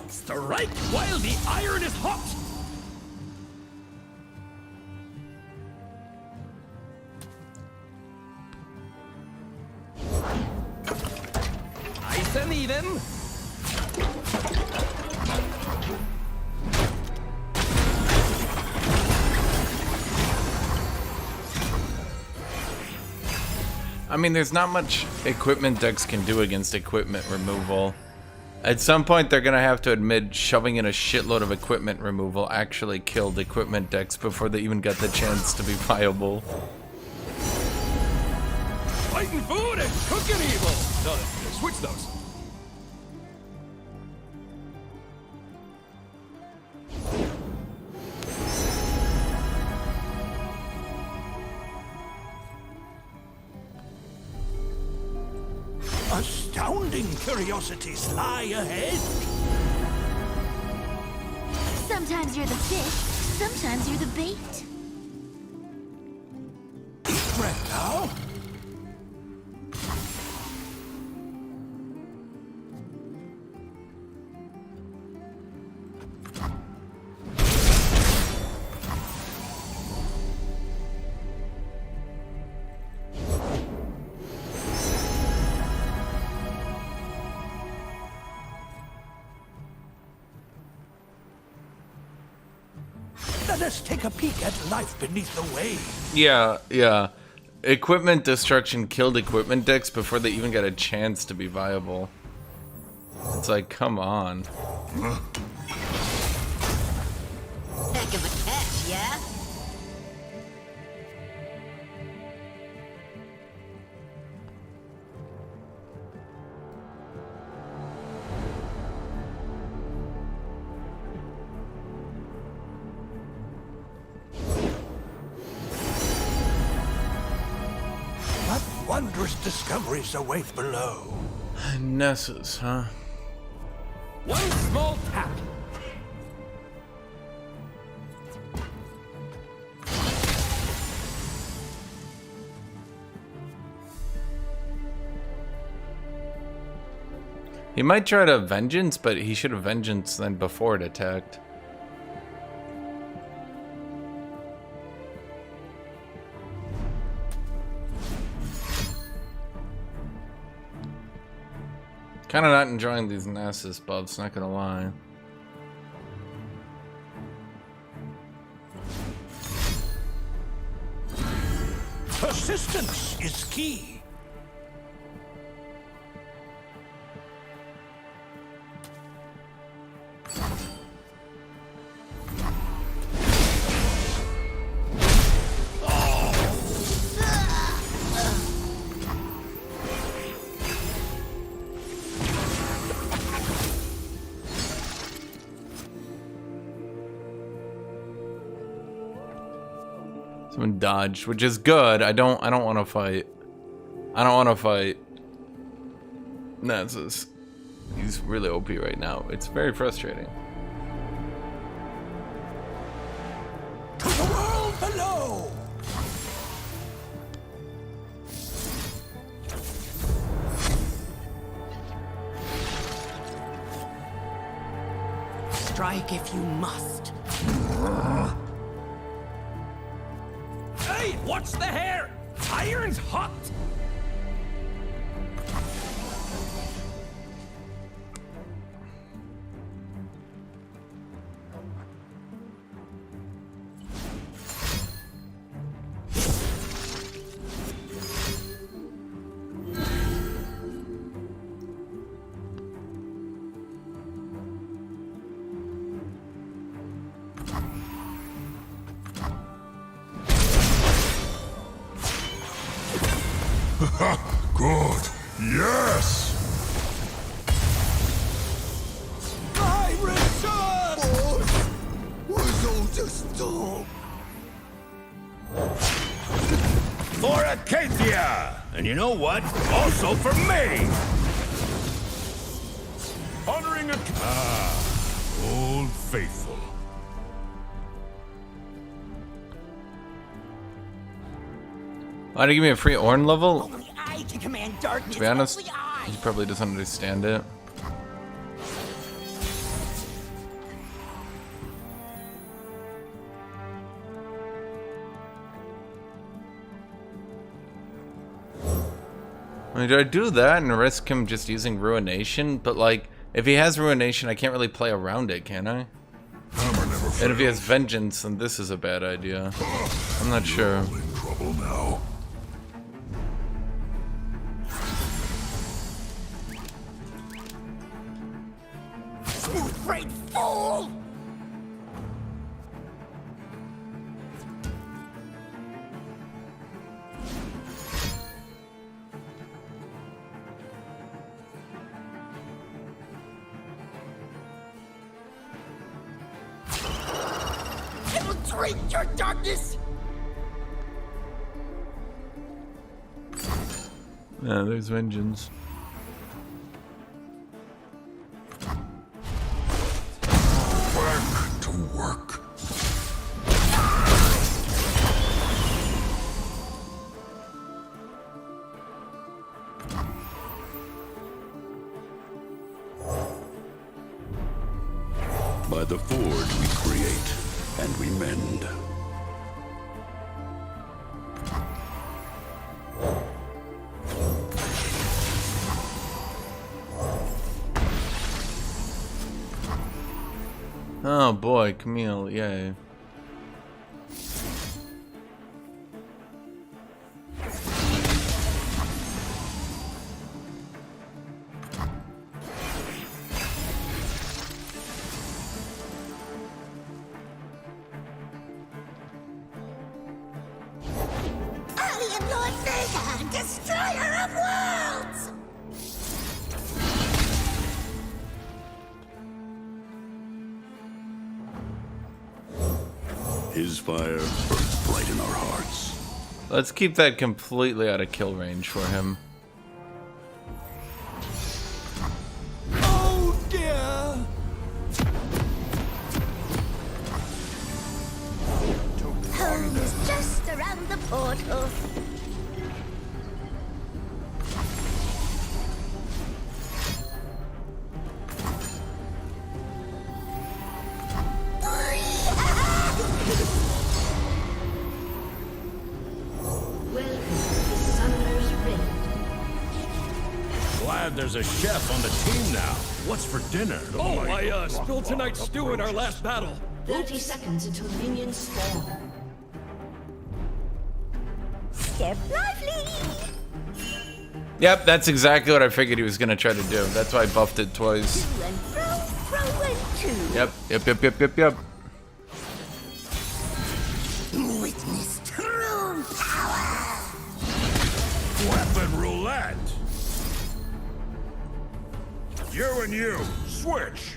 Strike while the iron is hot! Nice and even. I mean, there's not much equipment decks can do against equipment removal. At some point, they're gonna have to admit shoving in a shitload of equipment removal actually killed equipment decks before they even got the chance to be viable. Fighting food and cooking evil. No, switch those. Astounding curiosities lie ahead. Sometimes you're the fish, sometimes you're the bait. Deep breath now. Let us take a peek at life beneath the waves. Yeah. Equipment destruction killed equipment decks before they even got a chance to be viable. It's like, come on. Heck of a catch, yeah? What wondrous discoveries await below. Nessus, huh? One small tap. He might try to vengeance, but he should have vengeance then before it attacked. Kind of not enjoying these Nessus buffs, not gonna lie. Persistence is key. Someone dodged, which is good. I don't want to fight. I don't want to fight. Nessus. He's really OP right now. It's very frustrating. To the world below. Strike if you must. Hey, watch the hair! Iron's hot! Good. Yes! I return! Was all just talk? For Acacia! And you know what? Also for me! Honoring a... Old Faithful. Why'd he give me a free Ornn level? Only I can command darkness. To be honest, Only I. he probably doesn't understand it. I mean, do I do that and risk him just using Ruination? But like, if he has Ruination, I can't really play around it, can I? Hammer never fails. And if he has Vengeance, then this is a bad idea. I'm not sure. All in trouble now. Smooth brain fool! It'll drink your darkness! Yeah, there's Vengeance. Back to work. By the forge we create, and we mend. Oh boy, Camille, yay. I am Lord Vega, destroyer of worlds! His fire burns bright in our hearts. Let's keep that completely out of kill range for him. Oh dear! Home is just around the portal. Welcome to Summoner's Rift. Glad there's a chef on the team now. What's for dinner? Oh, I spilled tonight's stew in our last battle. 30 seconds until minions spawn. Step lively! Yep, that's exactly what I figured he was gonna try to do. That's why I buffed it twice. To and fro and to. Yep. Witness true power! Weapon roulette. You and you, switch.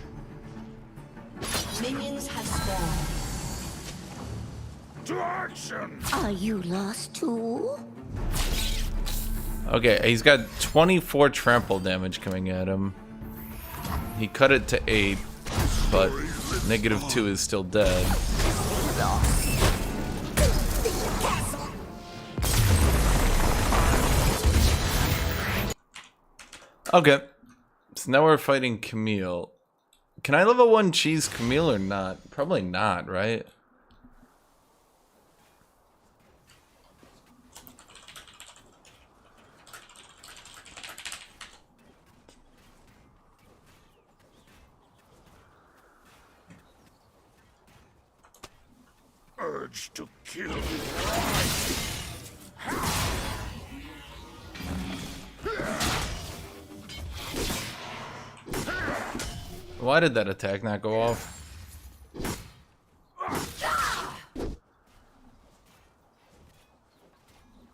Minions have spawned. To action. Are you lost too? Okay, he's got 24 trample damage coming at him. He cut it to 8, but -2 is still dead. Okay, so now we're fighting Camille. Can I level 1 cheese Camille or not? Probably not, right? Urge to kill. Why did that attack not go off?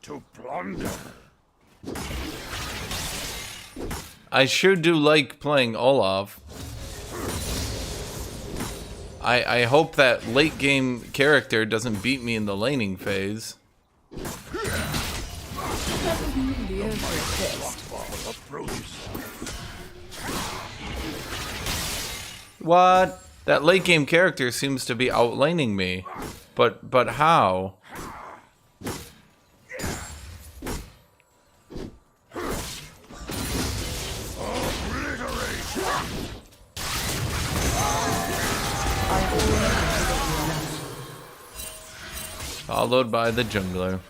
To plunder. I sure do like playing Olaf. I hope that late game character doesn't beat me in the laning phase. What? That late game character seems to be outlaning me. But how? Followed by the jungler.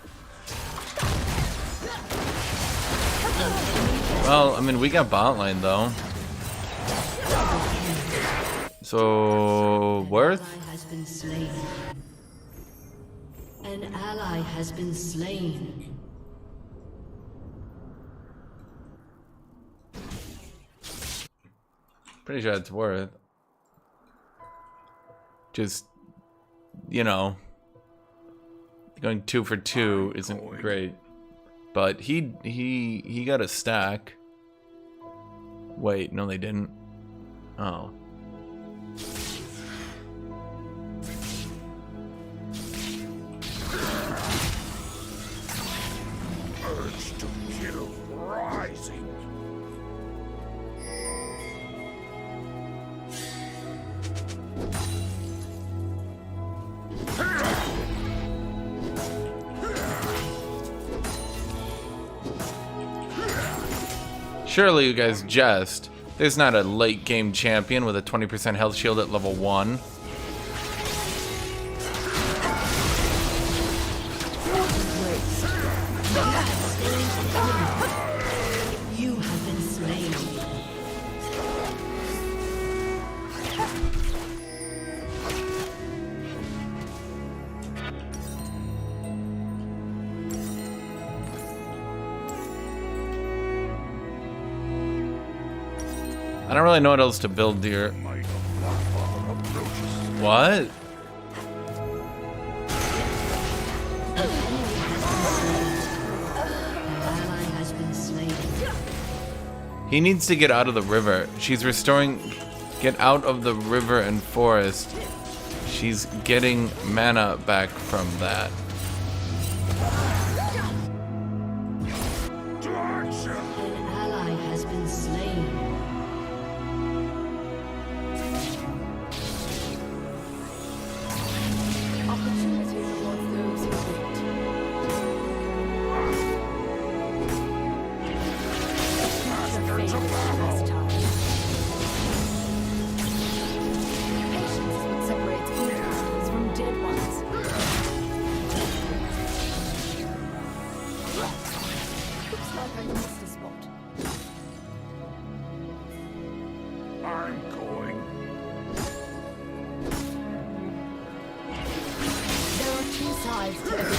Well, I mean, we got bot lane though. So, worth? Has been slain. An ally has been slain. Pretty sure it's worth. Just, you know, going 2 for 2 isn't great. But he got a stack. Wait, no they didn't. Oh. Urge to kill rising. Surely you guys jest. There's not a late game champion with a 20% health shield at level 1. You have been slain. I don't really know what else to build here. What? Ally has been slain. He needs to get out of the river. She's restoring... Get out of the river and forest. She's getting mana back from that. An ally has been slain. Opportunity rewards those who wait. Future fate is last time. Patience is what separates good ones from dead ones. Looks like I missed a spot. I'm going. There are two sides to every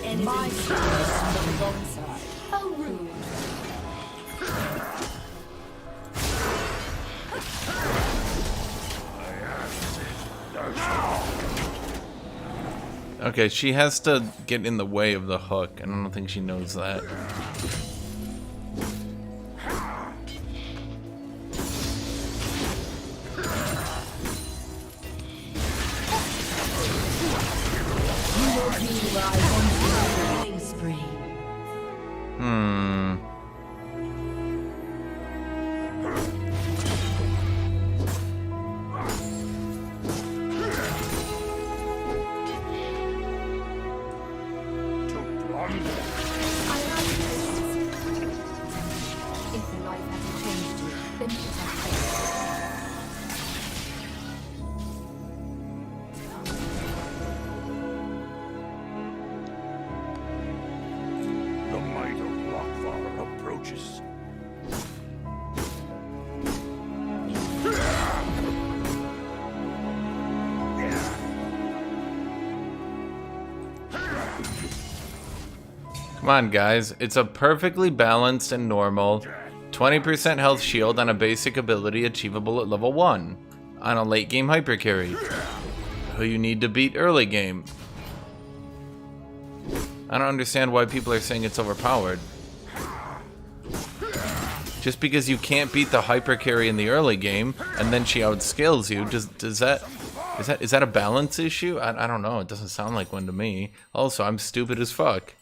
issue. My side is on the wrong side. How rude. Okay, she has to get in the way of the hook, and I don't think she knows that. Killing spree. To plunder. I like patience. If life hasn't changed you, then it has. The might of Lockfather approaches. Come on, guys. It's a perfectly balanced and normal 20% health shield on a basic ability achievable at level 1 on a late game hyper carry who you need to beat early game. I don't understand why people are saying it's overpowered. Just because you can't beat the hyper carry in the early game and then she outscales you, is that a balance issue? I don't know. It doesn't sound like one to me. Also, I'm stupid as fuck.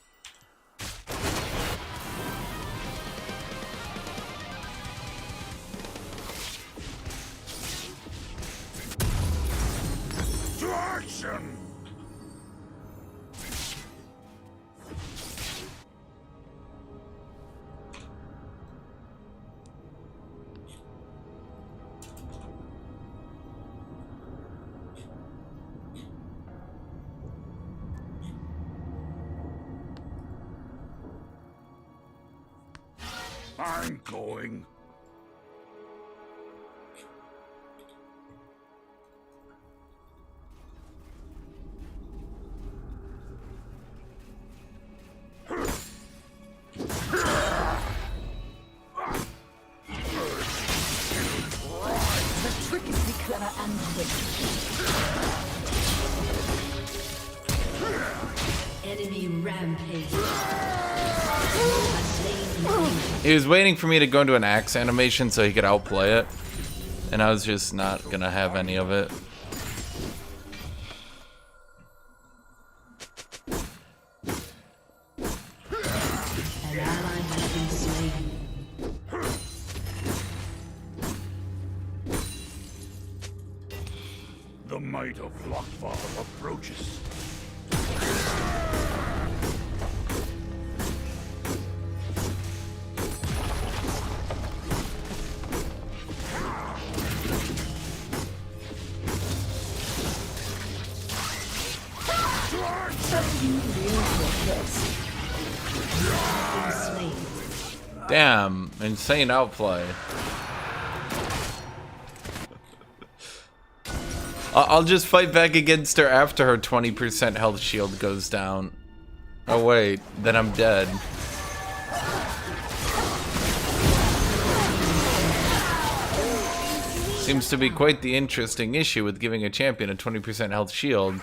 I'm going. The trick is to be clever and quick. Enemy rampage. He was waiting for me to go into an axe animation so he could outplay it, and I was just not gonna have any of it. An ally has been slain. The might of Lockfall approaches. Damn, insane outplay. I'll just fight back against her after her 20% health shield goes down. Oh wait, then I'm dead. Seems to be quite the interesting issue with giving a champion a 20% health shield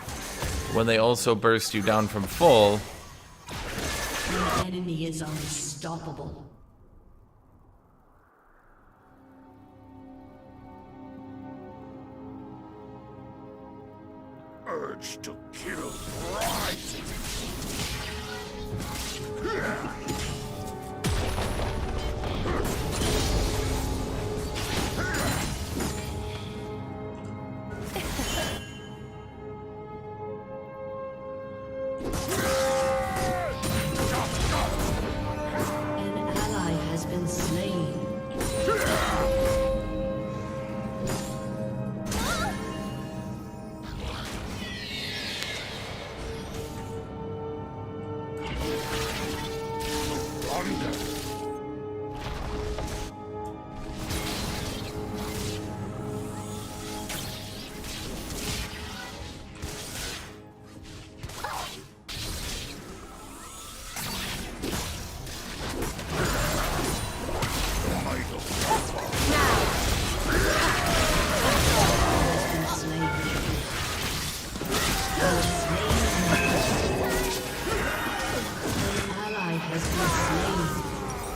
when they also burst you down from full. The enemy is unstoppable. Urge to kill rising. An ally has been slain.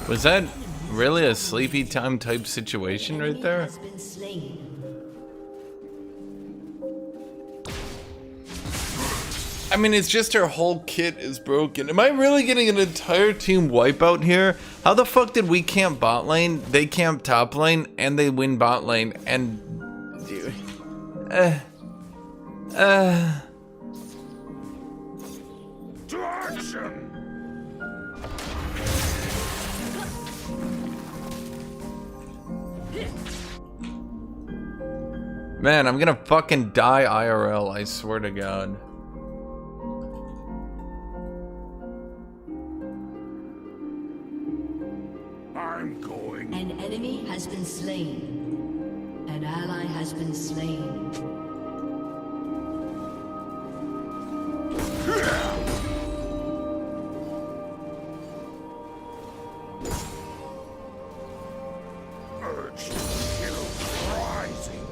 Was that really a sleepy time type situation right there? Has been slain. I mean, it's just her whole kit is broken. Am I really getting an entire team wipeout here? How the fuck did we camp bot lane, they camp top lane, and they win bot lane, and... To action! Man, I'm gonna fucking die IRL, I swear to God. I'm going. An enemy has been slain. An ally has been slain. Urge to kill rising.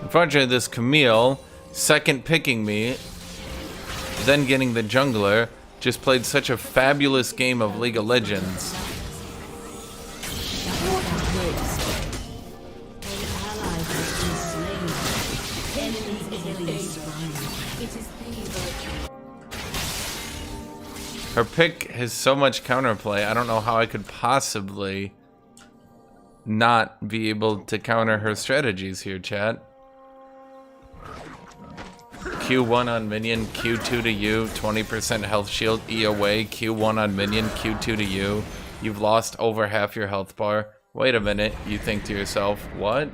Unfortunately, this Camille, second picking me, then getting the jungler, just played such a fabulous game of League of Legends. Her pick has so much counterplay. I don't know how I could possibly not be able to counter her strategies here, chat. Q1 on minion, Q2 to you, 20% health shield, E away, Q1 on minion, Q2 to you. You've lost over half your health bar. Wait a minute, you think to yourself, what?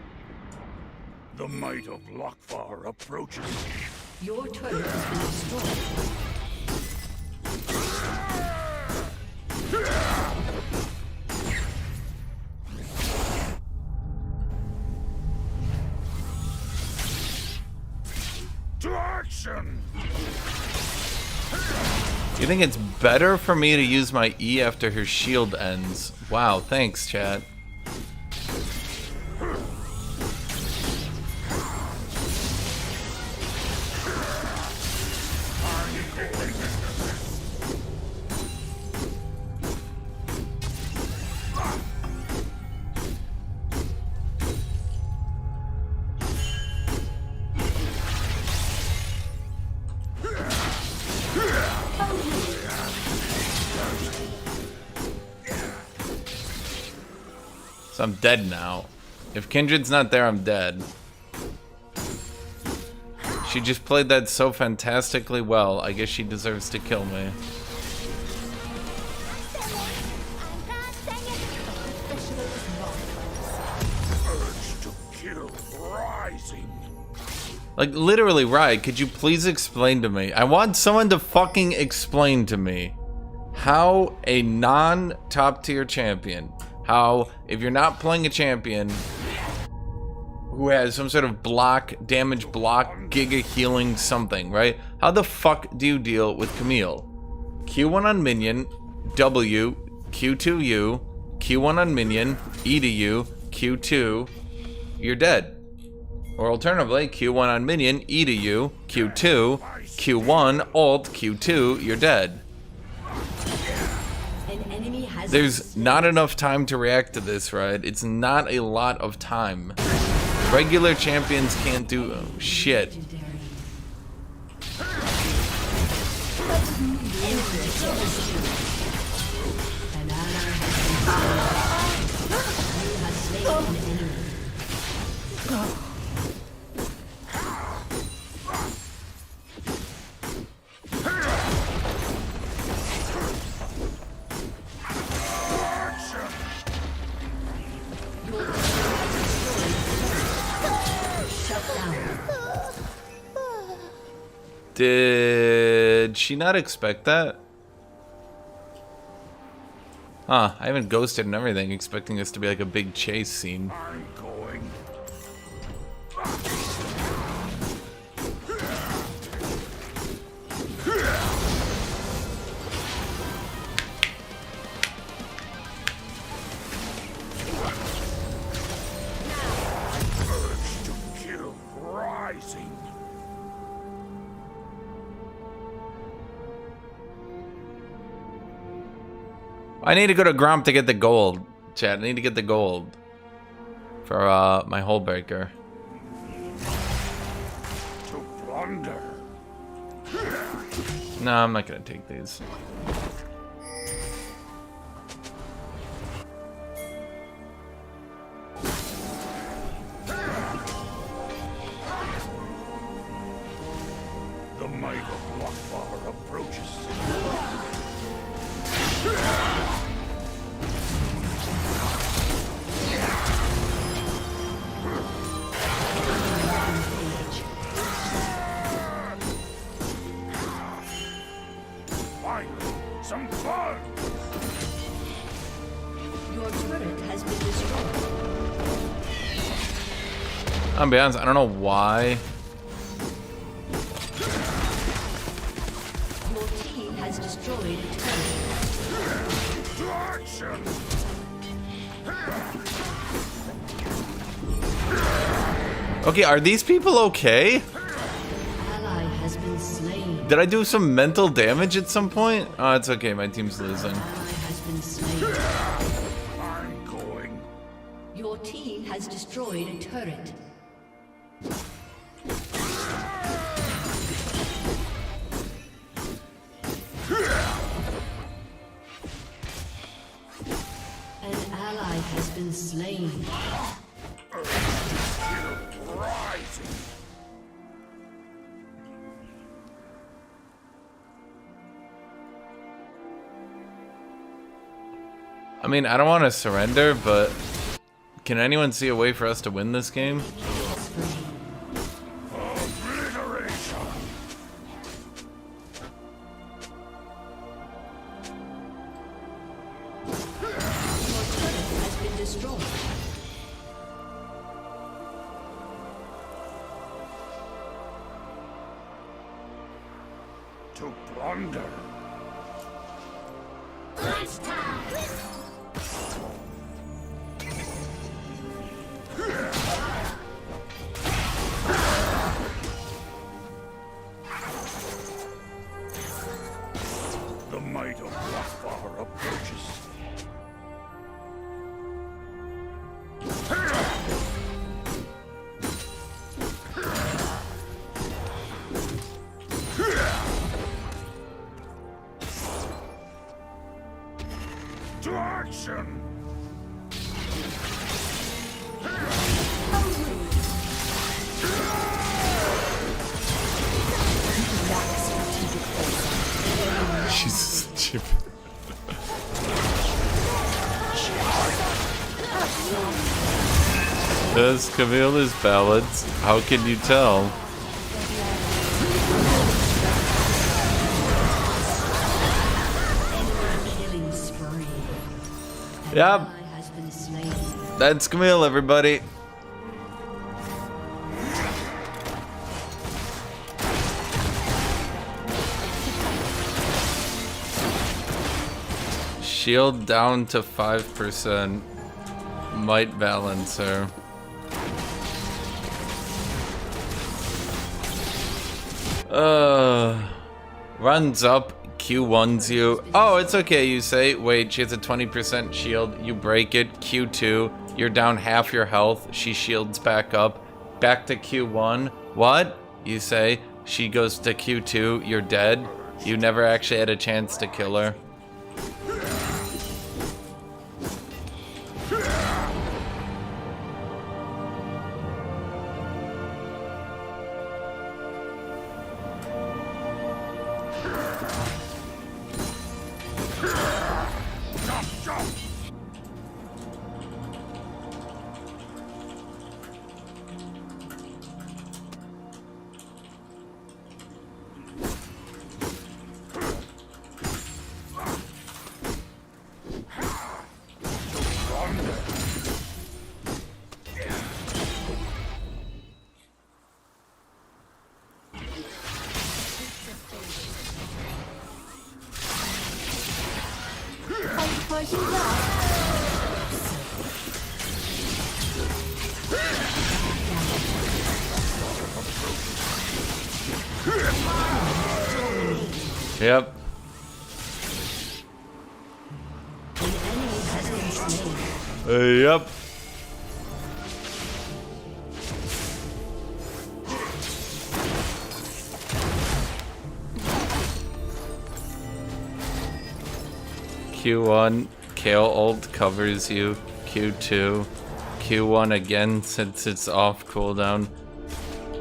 The might of Lokvar approaches. Your turret has been destroyed. To action! You think it's better for me to use my E after her shield ends? Wow, thanks, chat. So I'm dead now. If Kindred's not there, I'm dead. She just played that so fantastically well. I guess she deserves to kill me. Urge to kill rising. Like, literally, Riot, could you please explain to me? I want someone to fucking explain to me how a non-top tier champion, how if you're not playing a champion who has some sort of block, damage block, giga healing something, right? How the fuck do you deal with Camille? Q1 on minion, W, Q2 U, Q1 on minion, E to U, Q2, you're dead. Or alternatively, Q1 on minion, E to U, Q2, Q1, ult, Q2, you're dead. An enemy has There's not enough time to react to this, right? It's not a lot of time. Regular champions can't do shit. Did she not expect that? Huh, I haven't ghosted and everything, expecting this to be like a big chase scene. I'm going. Urge to kill rising. I need to go to Gromp to get the gold, chat. I need to get the gold for my hole breaker. To plunder. No, I'm not gonna take these. The might of Lokvar approaches. Finally, some fun! Your turret has been destroyed. I'll be honest, I don't know why. Your team has destroyed a turret. To action! Okay, are these people okay? Ally has been slain. Did I do some mental damage at some point? Oh, it's okay. My team's losing. Ally has been slain. I'm going. Your team has destroyed a turret. An ally has been slain. Rising. I mean, I don't want to surrender, but can anyone see a way for us to win this game? Obliteration. Has been destroyed. To plunder. The might of Rothfather approaches. To action! She's stupid. Does Camille is ballads? How can you tell? Killing spree. An Yep. ally has been slain. That's Camille, everybody. Shield down to 5%. Might balancer. Runs up, Q1s you. Oh, it's okay, you say. Wait, she has a 20% shield. You break it, Q2. You're down half your health. She shields back up. Back to Q1. What? You say. She goes to Q2. You're dead. You never actually had a chance to kill her. Before she does. Yep. Yep. Q1, Kale ult covers you. Q2, Q1 again since it's off cooldown.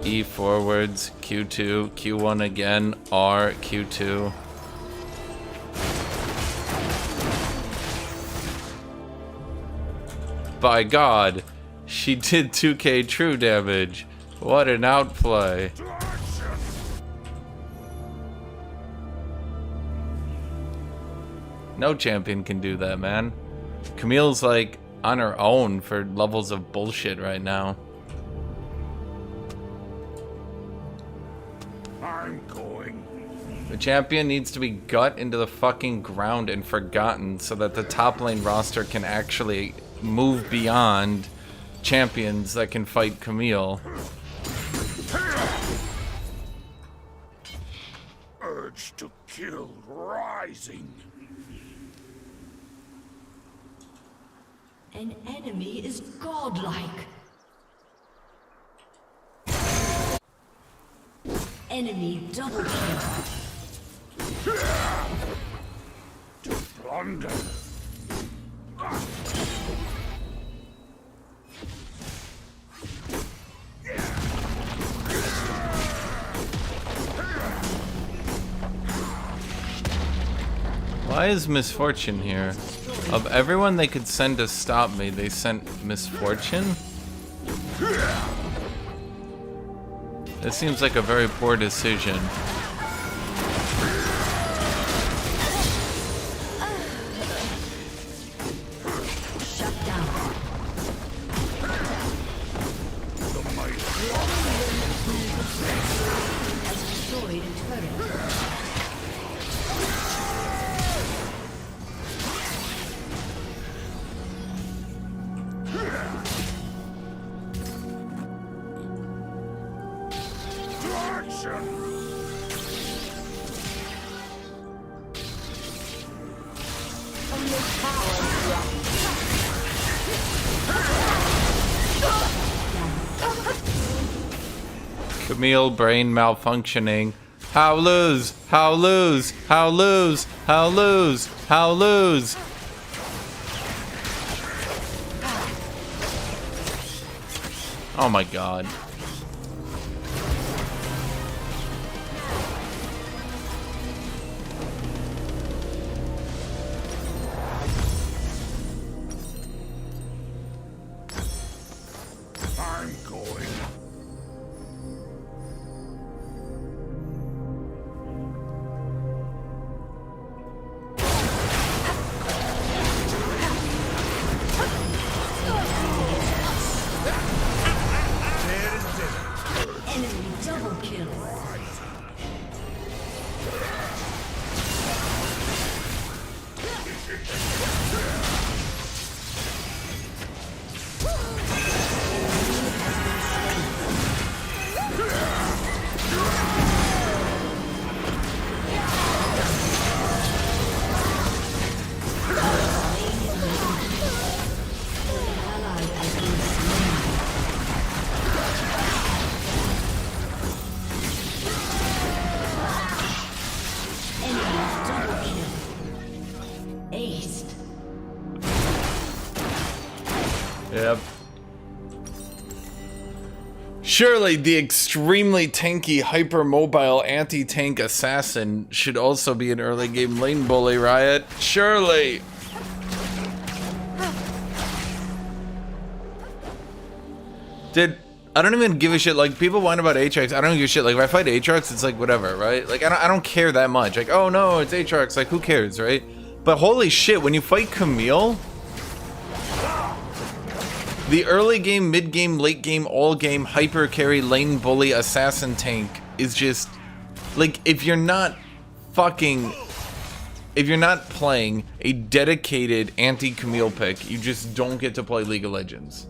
E forwards, Q2, Q1 again, R, Q2. By God, she did 2k true damage. What an outplay. No champion can do that, man. Camille's like on her own for levels of bullshit right now. I'm going. The champion needs to be gut into the fucking ground and forgotten so that the top lane roster can actually move beyond champions that can fight Camille. rising. An enemy is godlike. Enemy double kill. To plunder. Why is Misfortune here? Of everyone they could send to stop me, they sent Misfortune? This seems like a very poor decision. Shut down. Has destroyed a turret. Camille brain malfunctioning. How lose? How lose? How lose? How lose? How lose? Oh my god. I'm going. Enemy double kill. Yep. Surely the extremely tanky, hypermobile anti-tank assassin should also be an early game lane bully, Riot. Surely. I don't even give a shit. Like, people whine about Aatrox. I don't give a shit. Like, if I fight Aatrox, it's like, whatever, right? Like, I don't care that much. Like, oh no, it's Aatrox. Like, who cares, right? But holy shit, when you fight Camille, the early game, mid game, late game, all game, hyper carry, lane bully, assassin tank is just, like, if you're not playing a dedicated anti-Camille pick, you just don't get to play League of Legends.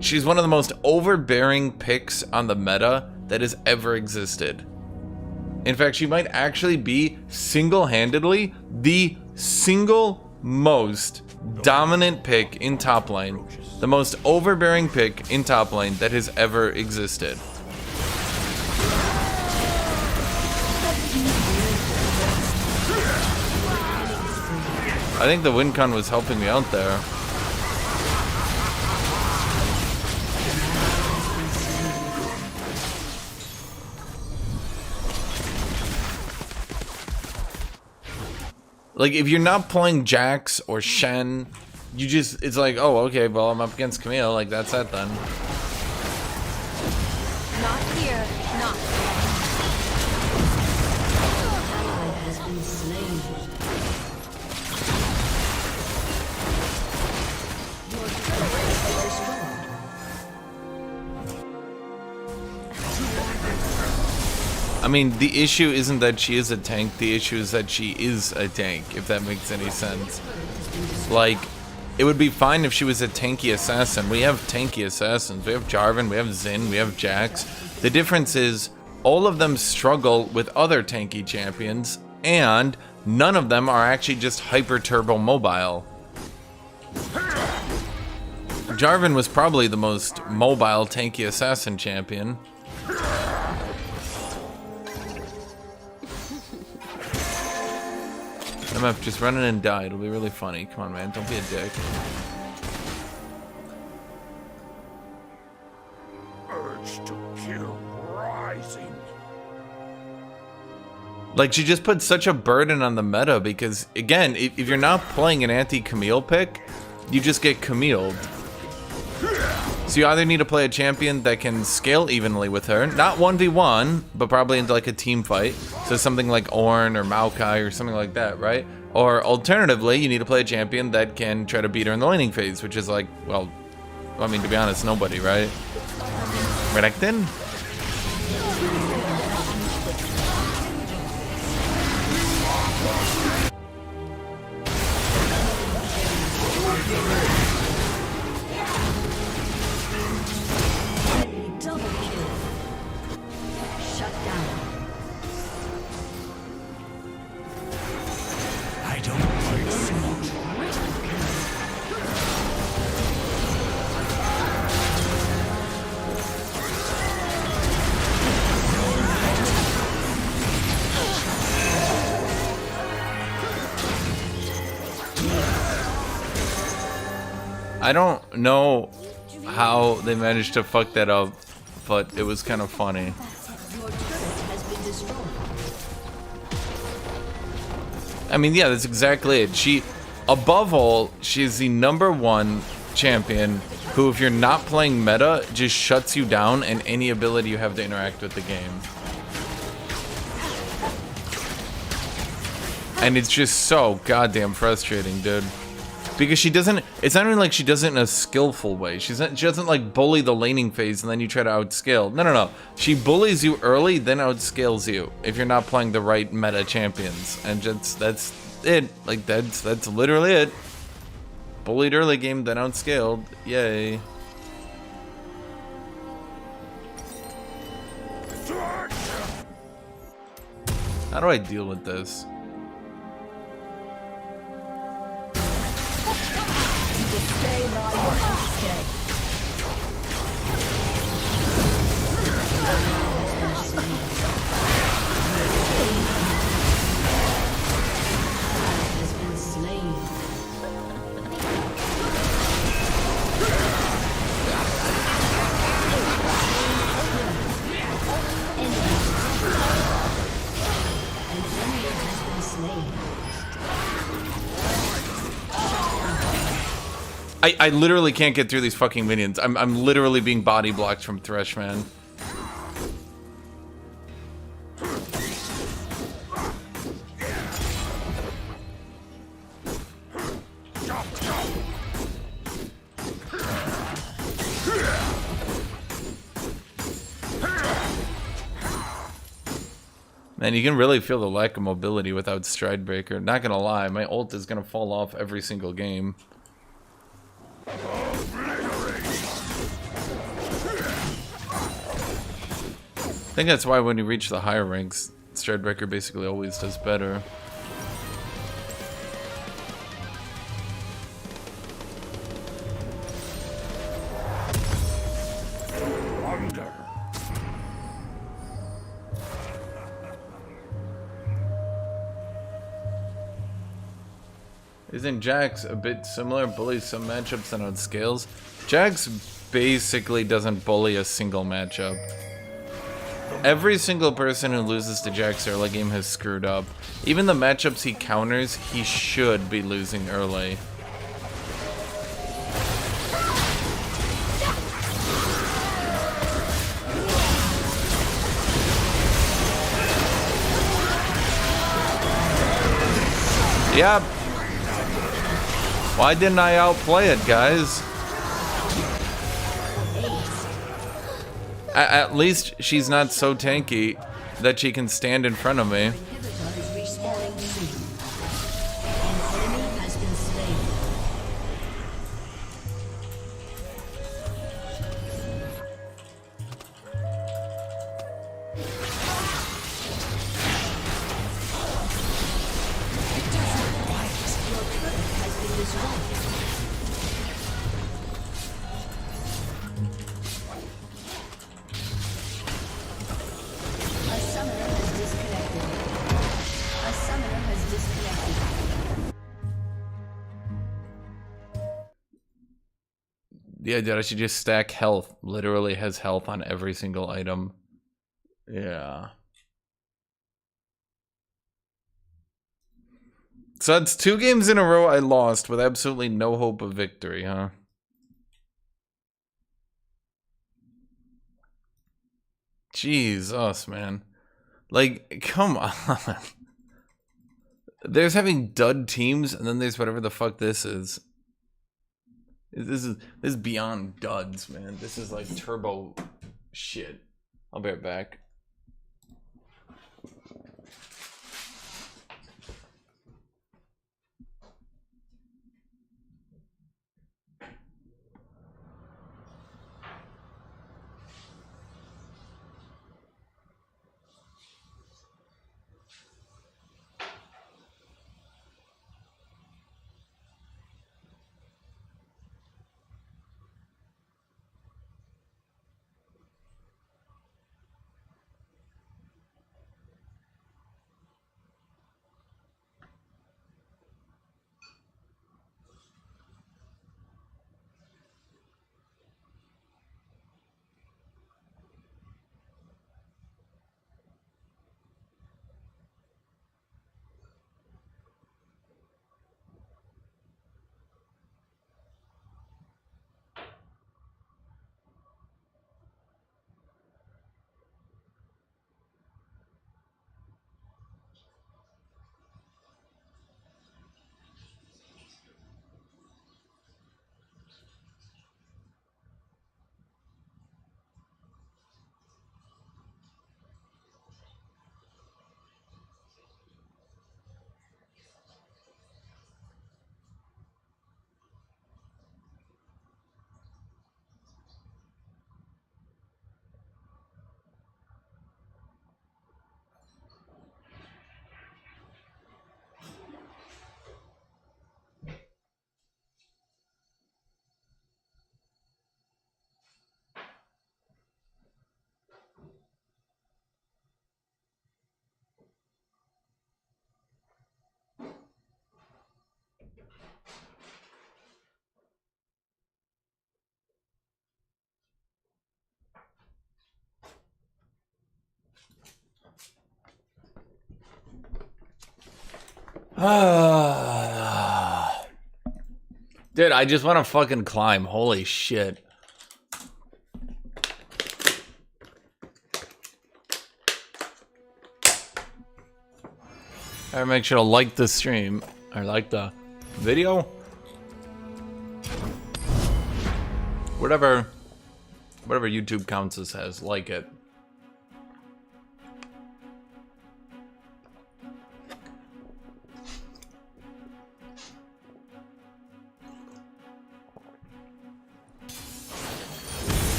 She's one of the most overbearing picks on the meta that has ever existed. In fact, she might actually be single-handedly the single most dominant pick in top lane, the most overbearing pick in top lane that has ever existed. I think the win con was helping me out there. Like, if you're not playing Jax or Shen, you just, it's like, oh, okay, well, I'm up against Camille, like, that's that then. Not here, not Ally has been slain. Your turret is destroyed. I mean, the issue isn't that she is a tank, the issue is that she is a tank, if that makes any sense. Like, it would be fine if she was a tanky assassin. We have tanky assassins. We have Jarvan, we have Xin, we have Jax. The difference is, all of them struggle with other tanky champions, and none of them are actually just hyper turbo mobile. Jarvan was probably the most mobile tanky assassin champion. MF, just run in and die. It'll be really funny. Come on, man. Don't be a dick. Urge to kill rising. Like, she just put such a burden on the meta because, again, if you're not playing an anti-Camille pick, you just get Camille'd. So you either need to play a champion that can scale evenly with her, not 1v1, but probably into like a team fight. So something like Ornn or Maokai or something like that, right? Or alternatively, you need to play a champion that can try to beat her in the laning phase, which is like, well, I mean, to be honest, nobody, right? Renekton? Double kill. Shut down. I don't like smoke. I don't know how they managed to fuck that up, but it was kind of funny. Your turret has been destroyed. I mean, yeah, that's exactly it. She, above all, she's the #1 champion who, if you're not playing meta, just shuts you down and any ability you have to interact with the game. And it's just so goddamn frustrating, dude. Because she doesn't, it's not even like she does it in a skillful way. She doesn't like bully the laning phase and then you try to outscale. No. She bullies you early, then outscales you if you're not playing the right meta champions. And just, that's it. Like, that's literally it. Bullied early game, then outscaled. Yay. How do I deal with this? Has been slain. An enemy has been slain. I literally can't get through these fucking minions. I'm literally being body blocked from Thresh, man. Man, you can really feel the lack of mobility without Stride Breaker. Not gonna lie, my ult is gonna fall off every single game. I think that's why when you reach the higher ranks, Stride Breaker basically always does better. Wonder. Isn't Jax a bit similar? Bullies some matchups and outscales? Jax basically doesn't bully a single matchup. Every single person who loses to Jax early game has screwed up. Even the matchups he counters, he should be losing early. Yep. Why didn't I outplay it, guys? At least she's not so tanky that she can stand in front of me. Inhibitor is respawning soon. An enemy has been slain. Yeah, dude, I should just stack health. Literally has health on every single item. Yeah. So that's 2 games in a row I lost with absolutely no hope of victory, huh? Jesus, man. Like, come on. There's having dud teams, and then there's whatever the fuck this is. This is beyond duds, man. This is like turbo shit. I'll be right back. Dude, I just want to fucking climb. Holy shit. Alright, make sure to like the stream. Or like the video. Whatever YouTube counts as has. Like it.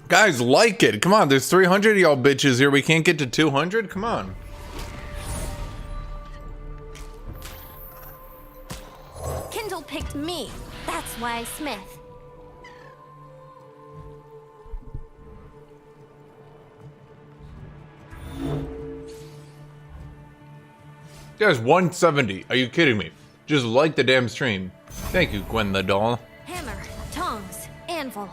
Guys, like it. Come on, there's 300 of y'all bitches here. We can't get to 200? Come on. Kindle picked me. That's why Smith. There's 170. Are you kidding me? Just like the damn stream. Thank you, Gwen the doll. Hammer, tongs, anvil.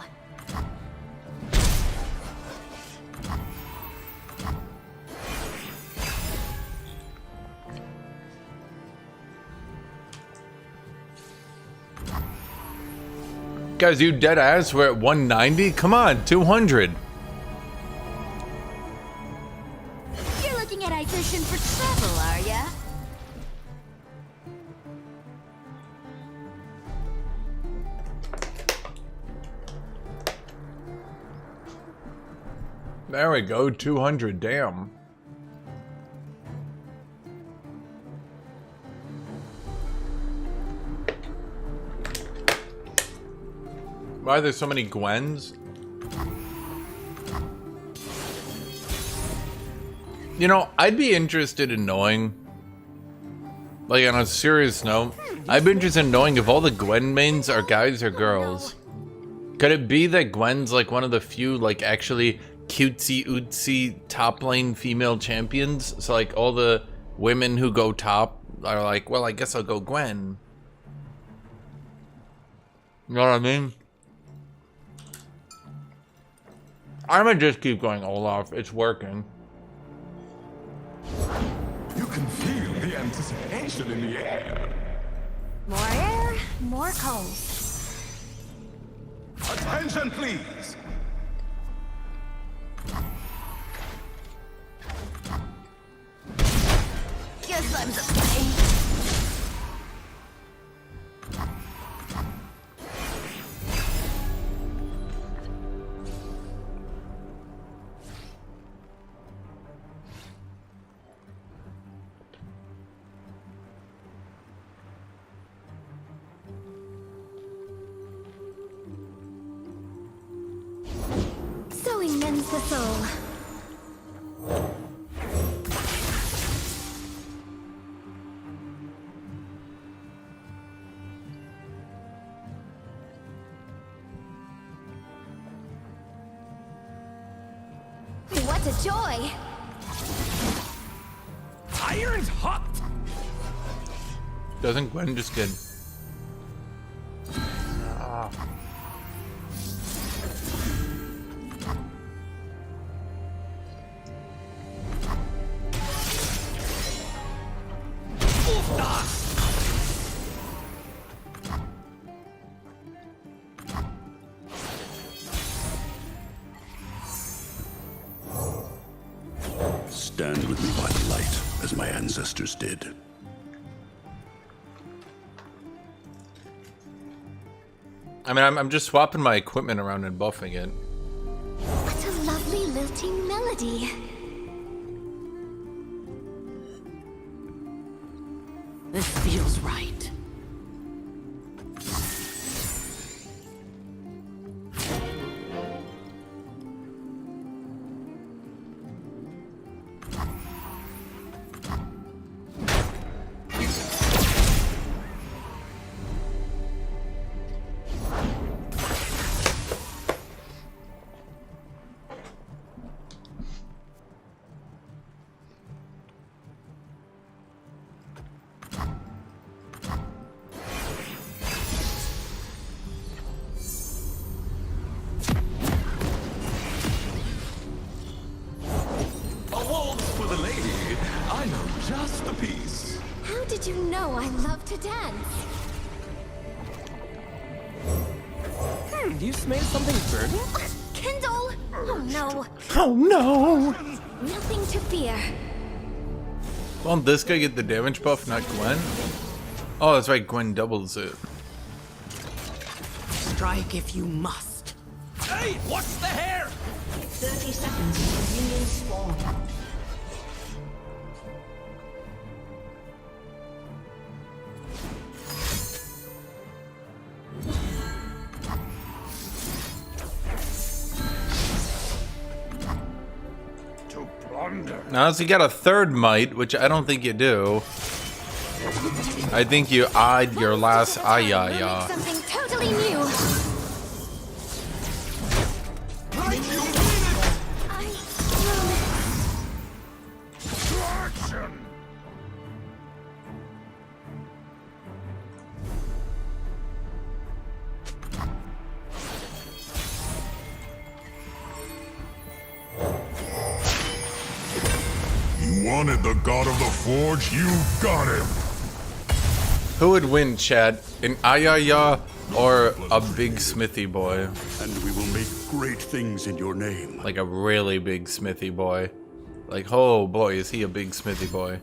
Guys, you dead ass? We're at 190? Come on, 200. You're looking at hydration for travel, are ya? There we go, 200, damn. Why are there so many Gwens? You know, I'd be interested in knowing, Like, on a serious note, I'd be interested in knowing if all the Gwen mains are guys or girls. Could it be that Gwen's like one of the few, like, actually cutesy-ootsy top lane female champions? So, like, all the women who go top are like, well, I guess I'll go Gwen. You know what I mean? I'm gonna just keep going Olaf. It's working. You can feel the anticipation in the air. More air, more cold. Attention, please. Guess I'm to play. Sewing mends the soul. What a joy! Iron's hot! Doesn't Gwen just get... Stand with me by the light, as my ancestors did. I mean, I'm just swapping my equipment around and buffing it. What a lovely lilting melody. This feels right. Just the piece. How did you know I love to dance? Do you smell something burning? Kindle! Oh no. Oh no! Nothing to fear. Won't this guy get the damage buff, not Gwen? Oh, that's right, Gwen doubles it. Strike if you must. Hey, what's the hair? 30 seconds until minions spawn. Now, unless you got a third might, which I don't think you do. I think you eyed your last ayaya. Something totally new. Wanted the god of the forge, you got him. Who would win, Chad? An ayaya or a big smithy boy? And we will make great things in your name. Like a really big smithy boy. Like, oh boy, is he a big smithy boy.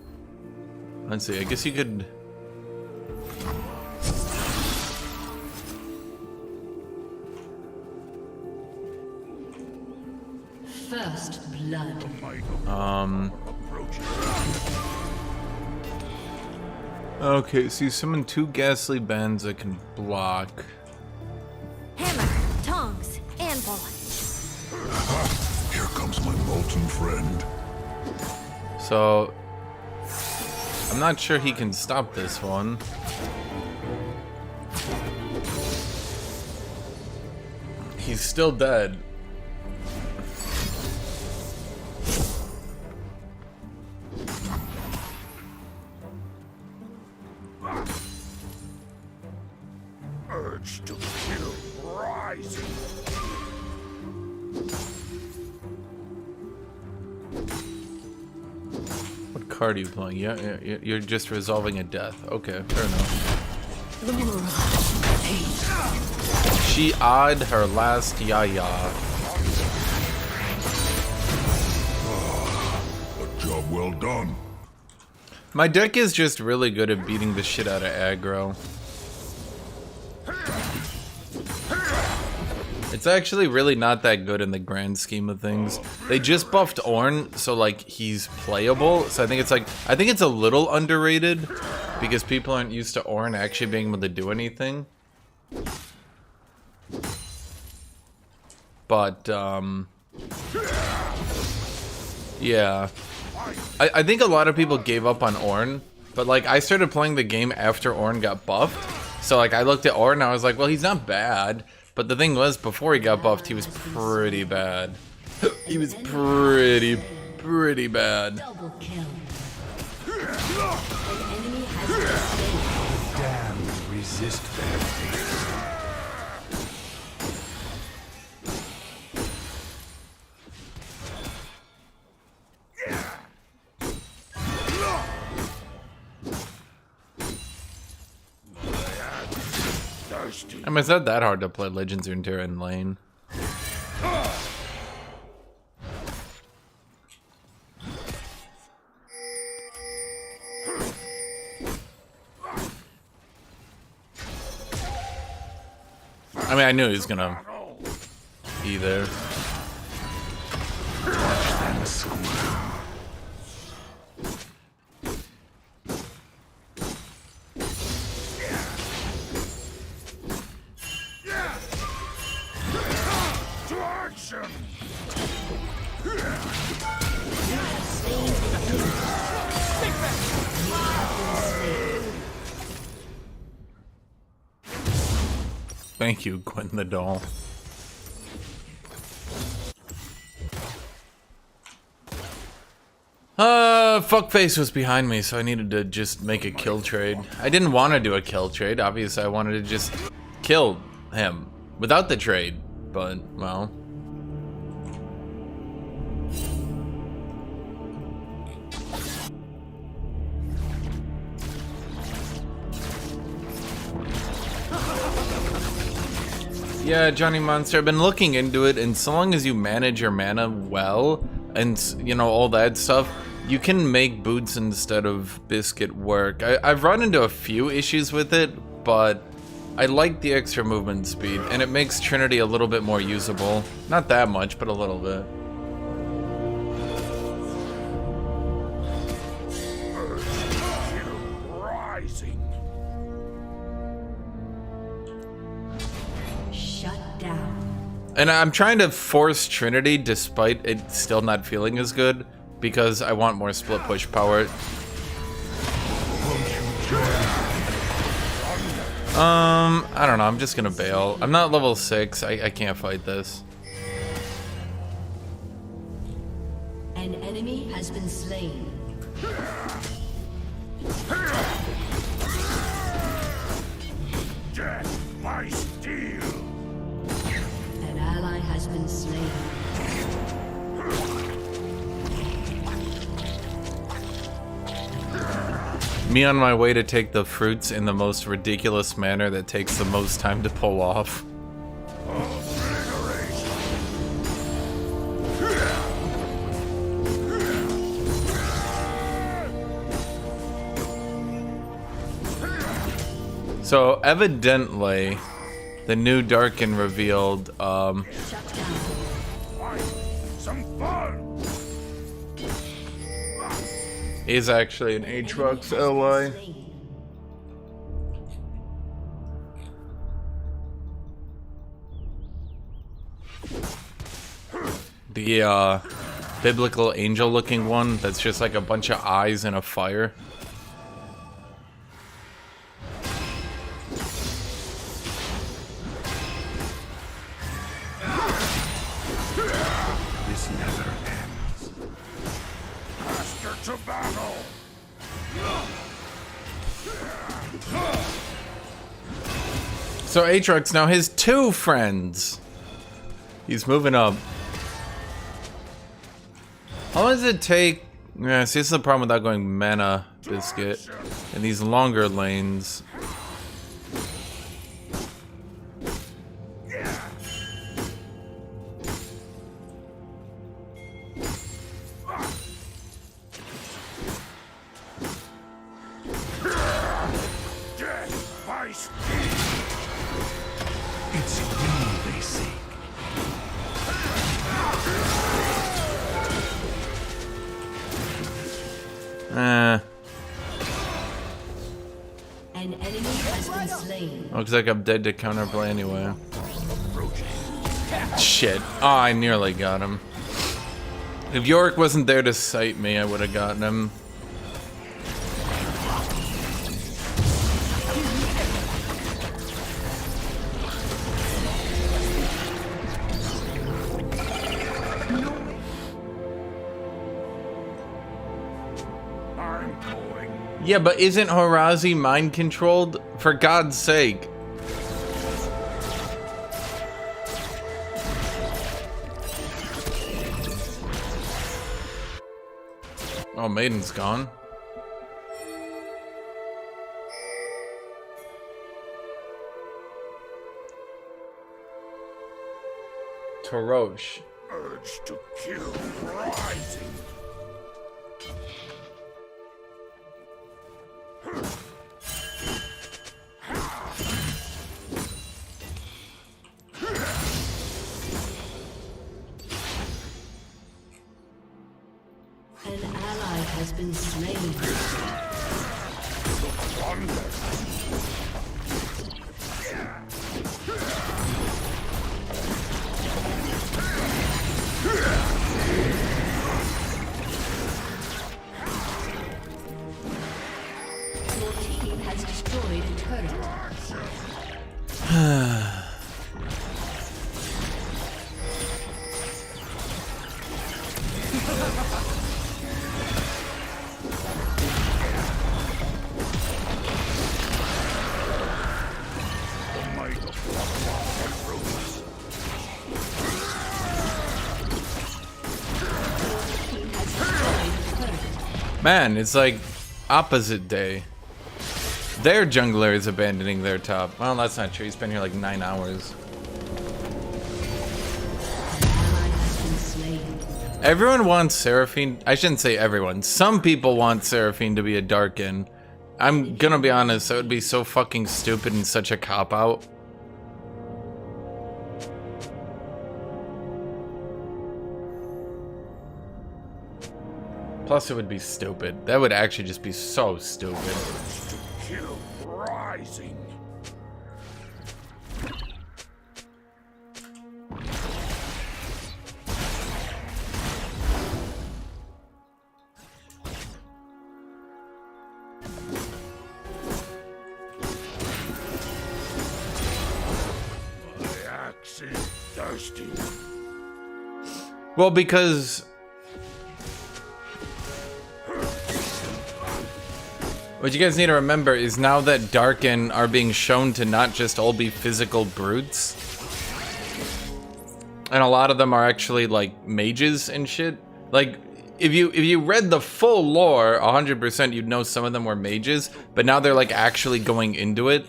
Let's see, I guess you could... First blood. Okay, so you summon 2 ghastly bands that can block. Hammer, tongs, anvil. Here comes my molten friend. So... I'm not sure he can stop this one. He's still dead. Urge to kill rising. What card are you playing? Yeah, you're just resolving a death. Okay, fair enough. She odd her last yaya. A job well done. My deck is just really good at beating the shit out of aggro. It's actually really not that good in the grand scheme of things. They just buffed Ornn, so like he's playable. So I think it's a little underrated because people aren't used to Ornn actually being able to do anything. But yeah. I think a lot of people gave up on Ornn, but like I started playing the game after Ornn got buffed. So like I looked at Ornn and I was like, well, he's not bad. But the thing was, before he got buffed, he was pretty bad. He was pretty bad. Double kill. An enemy has been slain. Damn, resist their fate. I mean, it's not that hard to play Legends of Runeterra in lane. I mean, I knew he was gonna be there. Thank you, Gwen the doll. Fuckface was behind me, so I needed to just make a kill trade. I didn't want to do a kill trade. Obviously, I wanted to just kill him without the trade, but, well. Yeah, Johnny Monster, I've been looking into it, and so long as you manage your mana well, and, you know, all that stuff, you can make Boots instead of Biscuit work. I've run into a few issues with it, but I like the extra movement speed, and it makes Trinity a little bit more usable. Not that much, but a little bit. Rising. And I'm trying to force Trinity despite it still not feeling as good because I want more split push power. I don't know, I'm just gonna bail. I'm not level 6, I can't fight this. An enemy has been slain. Death by steel. An ally has been slain. Me on my way to take the fruits in the most ridiculous manner that takes the most time to pull off. So evidently, the new Darkin revealed Some fun. is actually an Aatrox ally. The biblical angel looking one that's just like a bunch of eyes in a fire. to battle! So Aatrox now has 2 friends. He's moving up. How long does it take? Yeah, see, this is the problem without going mana biscuit in these longer lanes. Death by speed! It's you they seek. An enemy has been slain. Looks like I'm dead to counterplay anyway. Shit. Oh, I nearly got him. If Yorick wasn't there to sight me, I would have gotten him. I'm going. Yeah, but isn't Horazi mind controlled? For God's sake. Oh, Maiden's gone. Torosh. Urge to kill rising. An ally has been slain. Your team has destroyed a turret. Man, it's like opposite day. Their jungler is abandoning their top. Well, that's not true. He's been here like 9 hours. Everyone wants Seraphine. I shouldn't say everyone. Some people want Seraphine to be a Darkin. I'm gonna be honest, that would be so fucking stupid and such a cop-out. Plus, it would be stupid. That would actually just be so stupid. Kill rising. My axe is thirsty. Well, because what you guys need to remember is now that Darkin are being shown to not just all be physical brutes, and a lot of them are actually like mages and shit. Like, if you read the full lore 100%, you'd know some of them were mages, but now they're like actually going into it.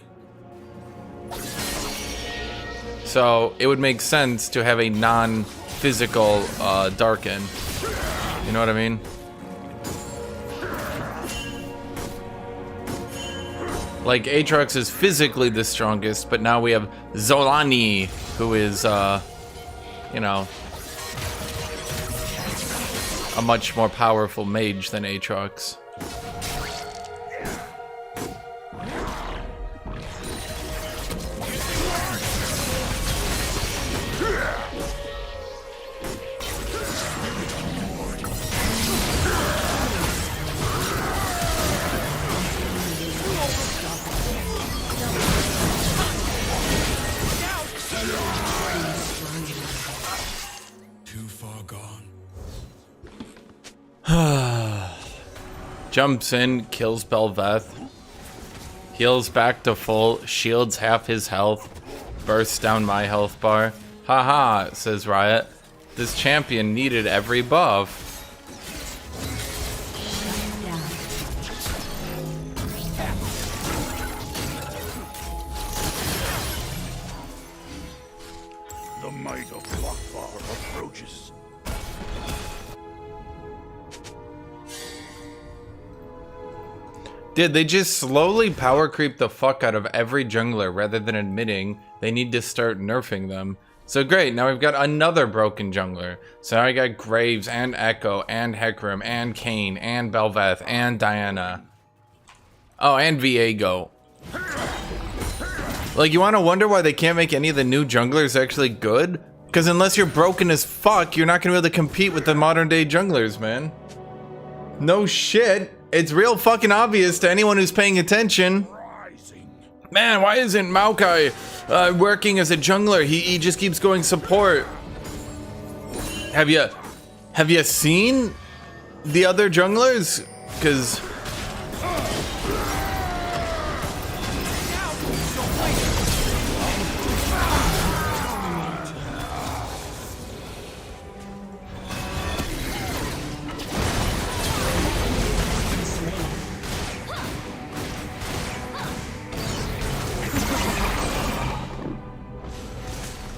So it would make sense to have a non-physical Darkin. You know what I mean? Like, Aatrox is physically the strongest, but now we have Zolani, who is, you know, a much more powerful mage than Aatrox. Jumps in, kills Belveth. Heals back to full, shields half his health, bursts down my health bar. Haha, says Riot. This champion needed every buff. The might of Lockbar approaches. Dude, they just slowly power creep the fuck out of every jungler rather than admitting they need to start nerfing them. So great, now we've got another broken jungler. So now I got Graves and Echo and Hecarim and Kayn and Belveth and Diana. Oh, and Viego. Like, you want to wonder why they can't make any of the new junglers actually good? Because unless you're broken as fuck, you're not going to be able to compete with the modern day junglers, man. No shit. It's real fucking obvious to anyone who's paying attention. Man, why isn't Maokai working as a jungler? He just keeps going support. Have you seen the other junglers? Because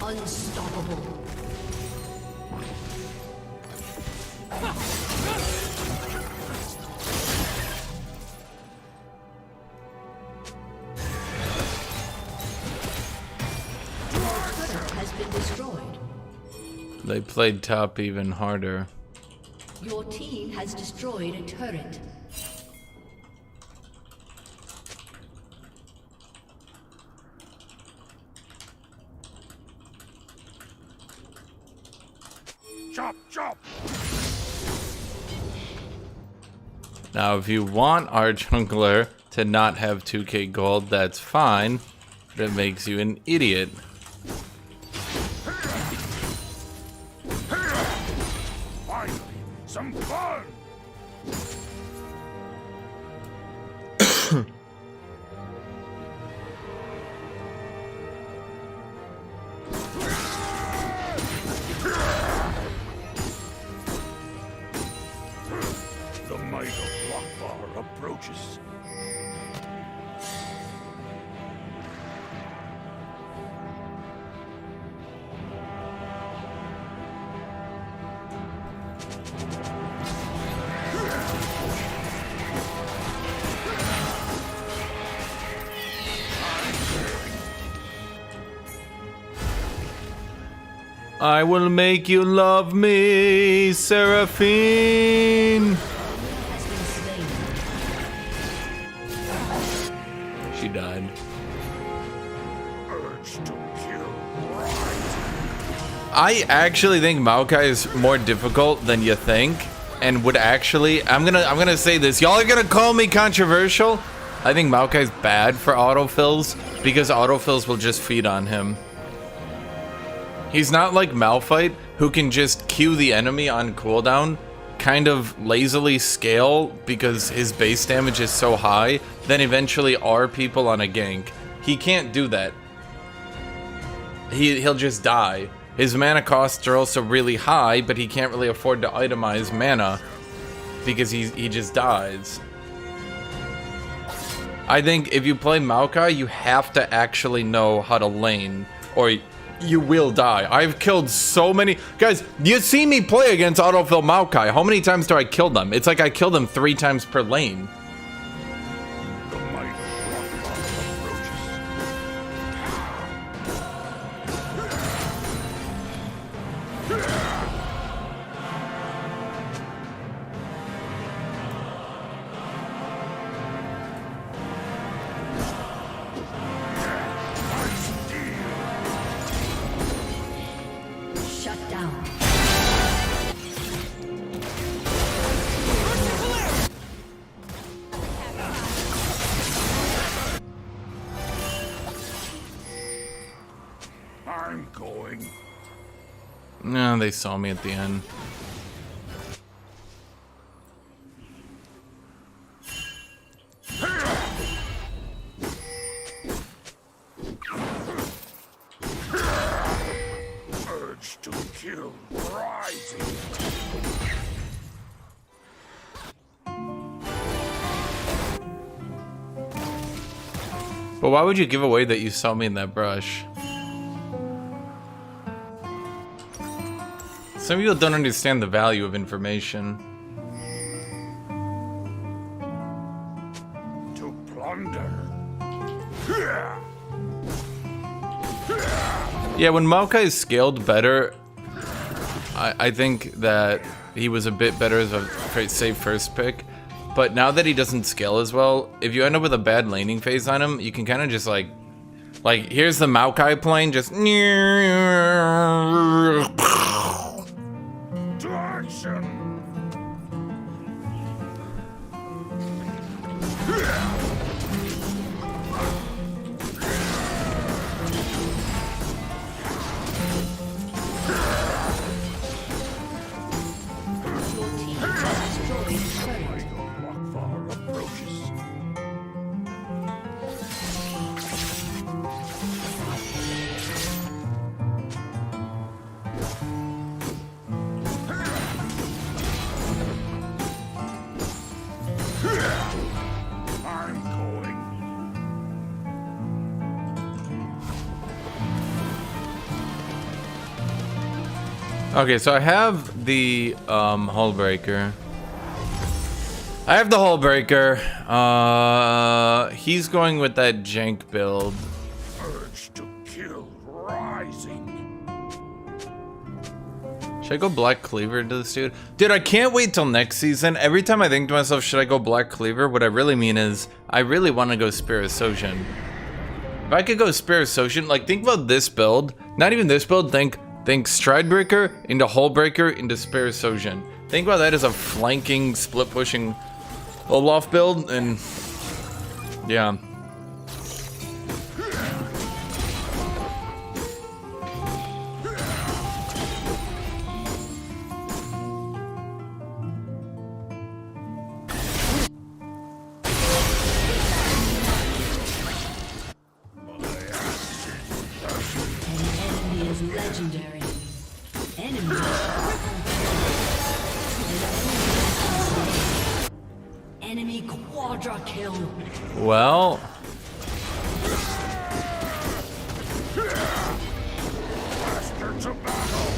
Unstoppable. Turret has been destroyed. they played top even harder. Your team has destroyed a turret. Chop, chop. Now, if you want our jungler to not have 2k gold, that's fine. That makes you an idiot. Finally, some fun. The might of Lockbar approaches. I will make you love me, Seraphine. Has been slain. She died. Urge to kill. I actually think Maokai is more difficult than you think, and would actually. I'm gonna say this. Y'all are gonna call me controversial. I think Maokai's bad for autofills because autofills will just feed on him. He's not like Malphite, who can just Q the enemy on cooldown, kind of lazily scale because his base damage is so high, then eventually R people on a gank. He can't do that. He'll just die. His mana costs are also really high, but he can't really afford to itemize mana because he just dies. I think if you play Maokai, you have to actually know how to lane, or you will die. I've killed so many guys. You see me play against autofill Maokai. How many times do I kill them? It's like I kill them 3 times per lane. The might of Lockbar Shut down. I'm going. No, they saw me at the end. kill rising. But why would you give away that you saw me in that brush? Some people don't understand the value of information. To plunder. Yeah, when Maokai scaled better, I think that he was a bit better as a safe first pick. But now that he doesn't scale as well, if you end up with a bad laning phase on him, you can kind of just like here's the Maokai plane, just To action. Your team has destroyed a turret. Rockfar approaches. I'm going. Okay, so I have the hull breaker. I have the hull breaker. He's going with that jank build. Urge to kill rising. Should I go Black Cleaver to this dude? Dude, I can't wait till next season. Every time I think to myself, should I go Black Cleaver? What I really mean is, I really want to go Spirit Sojin. If I could go Spirit Sojin, like think about this build. Not even this build, think Stridebreaker into Hullbreaker into Spirit Sojin. Think about that as a flanking, split pushing Olaf build, and yeah. An enemy is legendary. Enemy. Enemy quadra kill. Well, Faster to battle.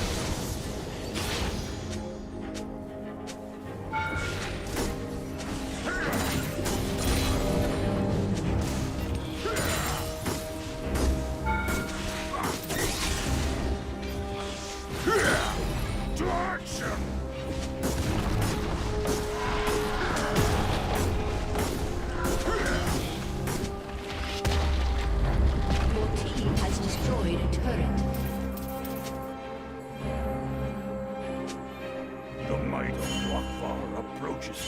To action. Your team has destroyed a turret. The might of Rockfar approaches.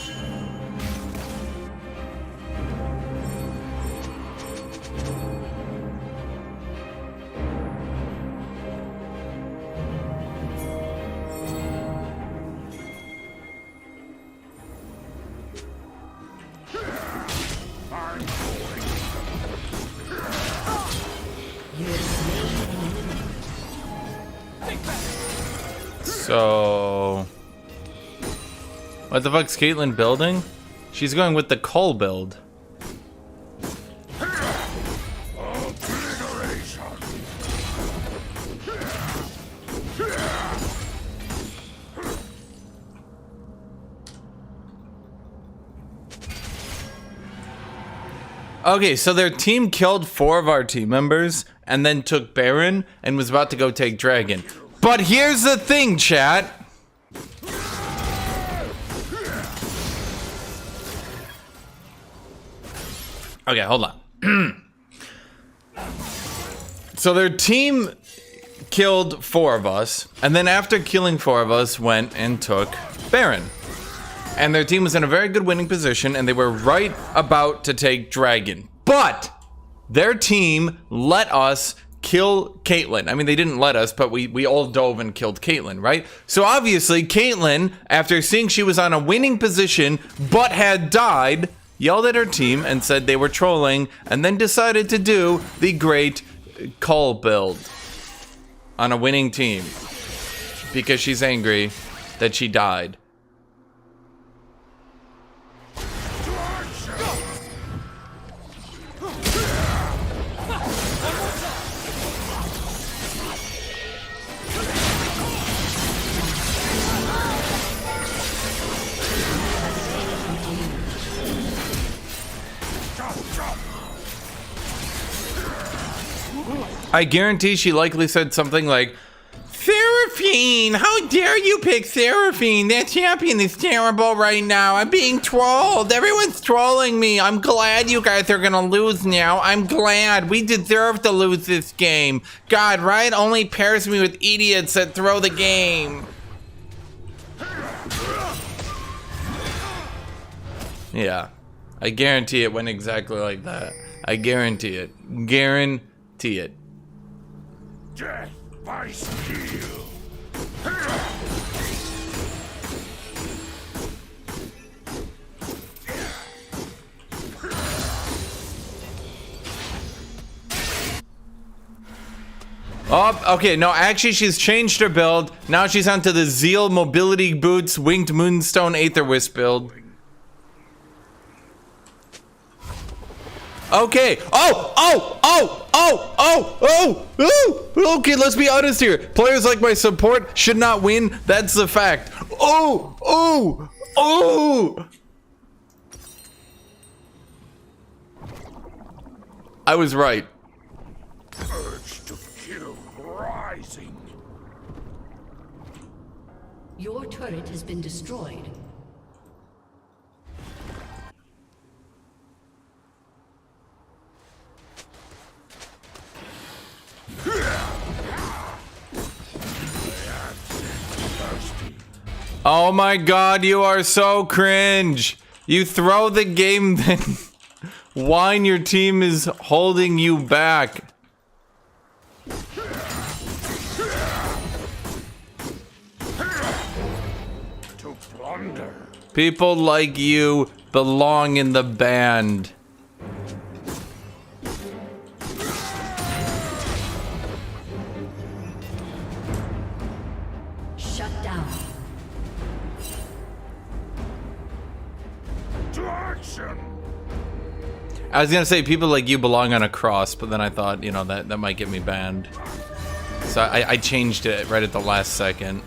I'm going. You have slain an enemy. so what the fuck's Caitlyn building? She's going with the Cull build. Obliteration. Okay, so their team killed 4 of our team members and then took Baron and was about to go take Dragon. But here's the thing, chat. Okay, hold on. So their team killed 4 of us, and then after killing 4 of us, went and took Baron. And their team was in a very good winning position, and they were right about to take Dragon. But their team let us kill Caitlyn. I mean, they didn't let us, but we all dove and killed Caitlyn, right? So obviously, Caitlyn, after seeing she was on a winning position, but had died, yelled at her team and said they were trolling, and then decided to do the great Cull build on a winning team. because she's angry that she died. I guarantee she likely said something like, Seraphine, how dare you pick Seraphine? That champion is terrible right now. I'm being trolled. Everyone's trolling me. I'm glad you guys are gonna lose now. I'm glad. We deserve to lose this game. God, Riot only pairs me with idiots that throw the game. Yeah, I guarantee it went exactly like that. I guarantee it. Guarantee it. Death by steel. Oh, okay, no, actually she's changed her build. Now she's onto the Zeal Mobility Boots Winged Moonstone Aether Wisp build. Okay. Okay, let's be honest here. Players like my support should not win. That's the fact. I was right. Urge to kill rising. Your turret has been destroyed. Oh my god, you are so cringe. You throw the game, then whine your team is holding you back. To plunder. People like you belong in the band. Shut down. To action. I was gonna say people like you belong on a cross, but then I thought, you know, that might get me banned. So I changed it right at the last second.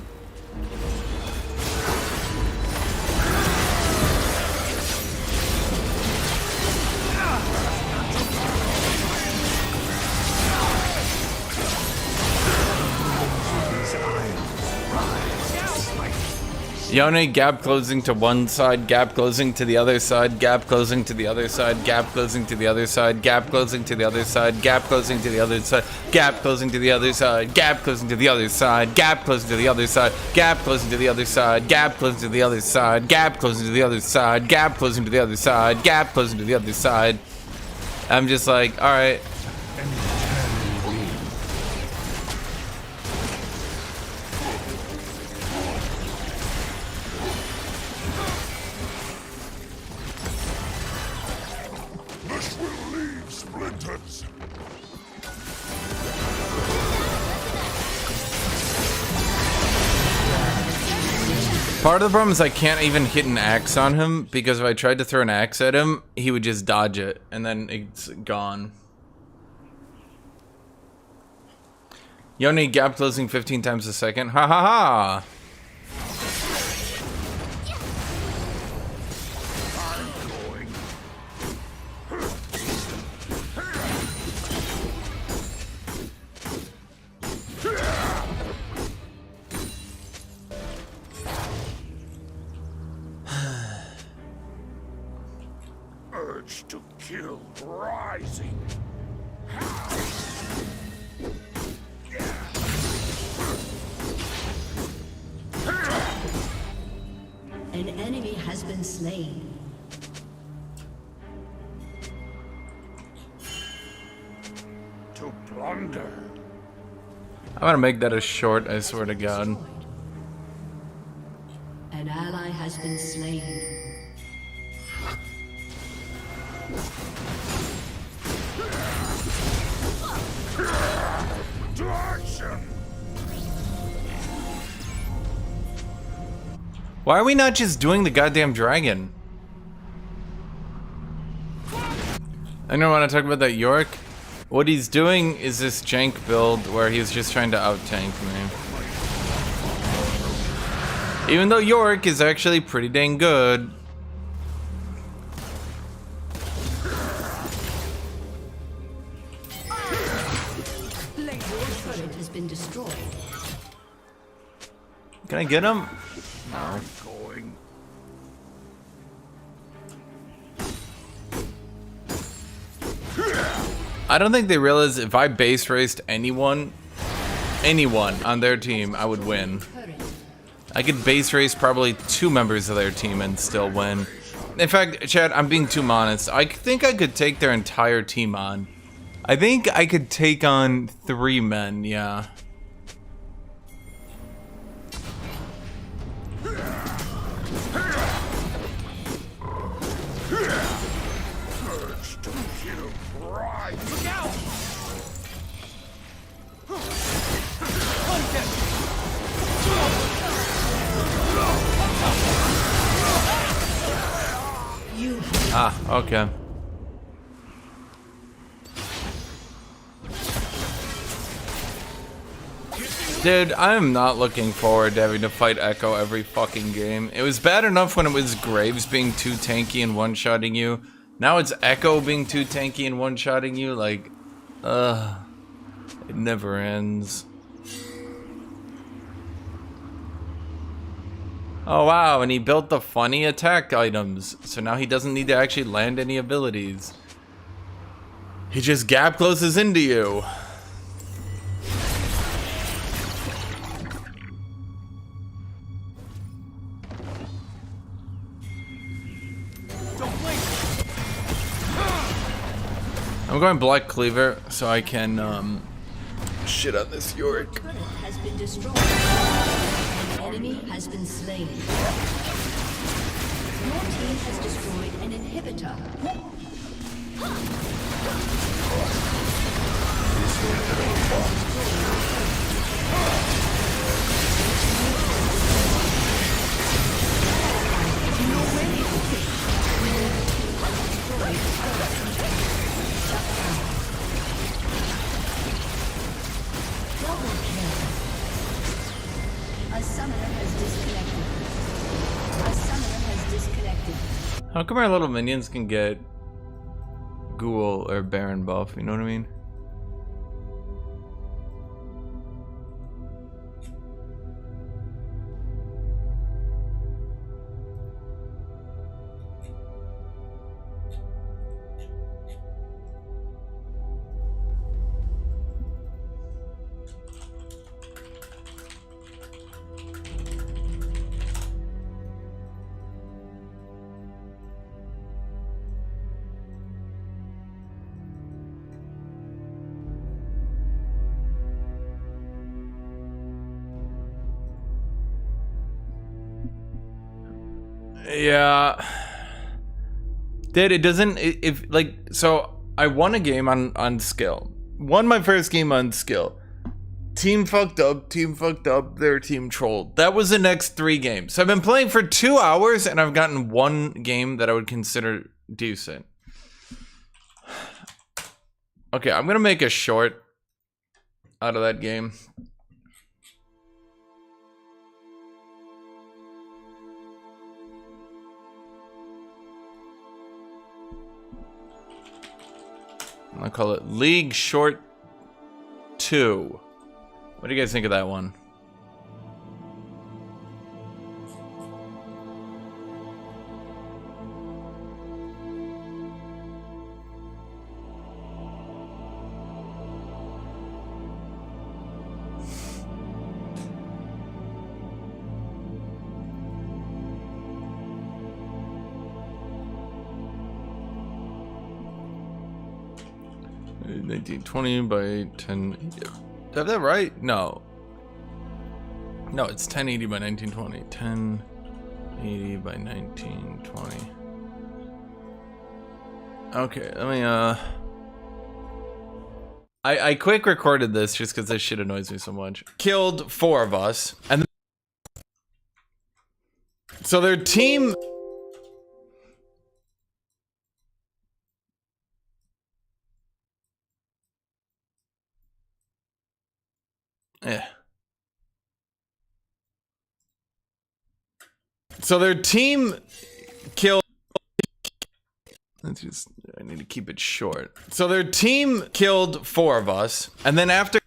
Yone, gap closing to one side, gap closing to the other side, gap closing to the other side, gap closing to the other side, gap closing to the other side, gap closing to the other side, gap closing to the other side, gap closing to the other side, gap closing to the other side, gap closing to the other side, gap closing to the other side, gap closing to the other side, gap closing to the other side, gap closing to the other side. I'm just like, all right. This will leave splinters. Part of the problem is I can't even hit an axe on him, because if I tried to throw an axe at him, he would just dodge it, and then it's gone. Yone, gap closing 15 times a second. Ha ha ha! Urge to kill rising. An enemy has been slain. To plunder. I'm gonna make that a short, I swear to God. An ally has been slain. To action. Why are we not just doing the goddamn dragon? I don't want to talk about that York. What he's doing is this jank build where he's just trying to out-tank me. Even though York is actually pretty dang good. Turret has been destroyed. Can I get him? I'm going. I don't think they realize if I base raced anyone on their team, I would win. I could base race probably 2 members of their team and still win. In fact, Chad, I'm being too honest. I think I could take their entire team on. I think I could take on 3 men, yeah. Look out! Ah, okay. Dude, I am not looking forward to having to fight Echo every fucking game. It was bad enough when it was Graves being too tanky and one-shotting you. Now it's Echo being too tanky and one-shotting you. Like, it never ends. Oh wow, and he built the funny attack items, so now he doesn't need to actually land any abilities. He just gap closes into you. I'm going Black Cleaver so I can shit on this York. Turret has been destroyed. An enemy has been slain. Your team has destroyed an inhibitor. A summoner has disconnected. A summoner has disconnected. How come our little minions can get Ghoul or Baron buff, you know what I mean? Yeah. Dude, it doesn't, if like, so I won a game on skill. Won my first game on skill. Team fucked up, their team trolled. That was the next 3 games. So I've been playing for 2 hours and I've gotten 1 game that I would consider decent. Okay, I'm gonna make a short out of that game. I'll call it League Short 2. What do you guys think of that one? Uh, 1920 by 10. Did I have that right? No. No, it's 1080 by 1920. 1080 by 1920. Okay, let me I quick recorded this just because this shit annoys me so much. Killed 4 of us, and So their team... So their team killed... I need to keep it short. So their team killed 4 of us, and then after...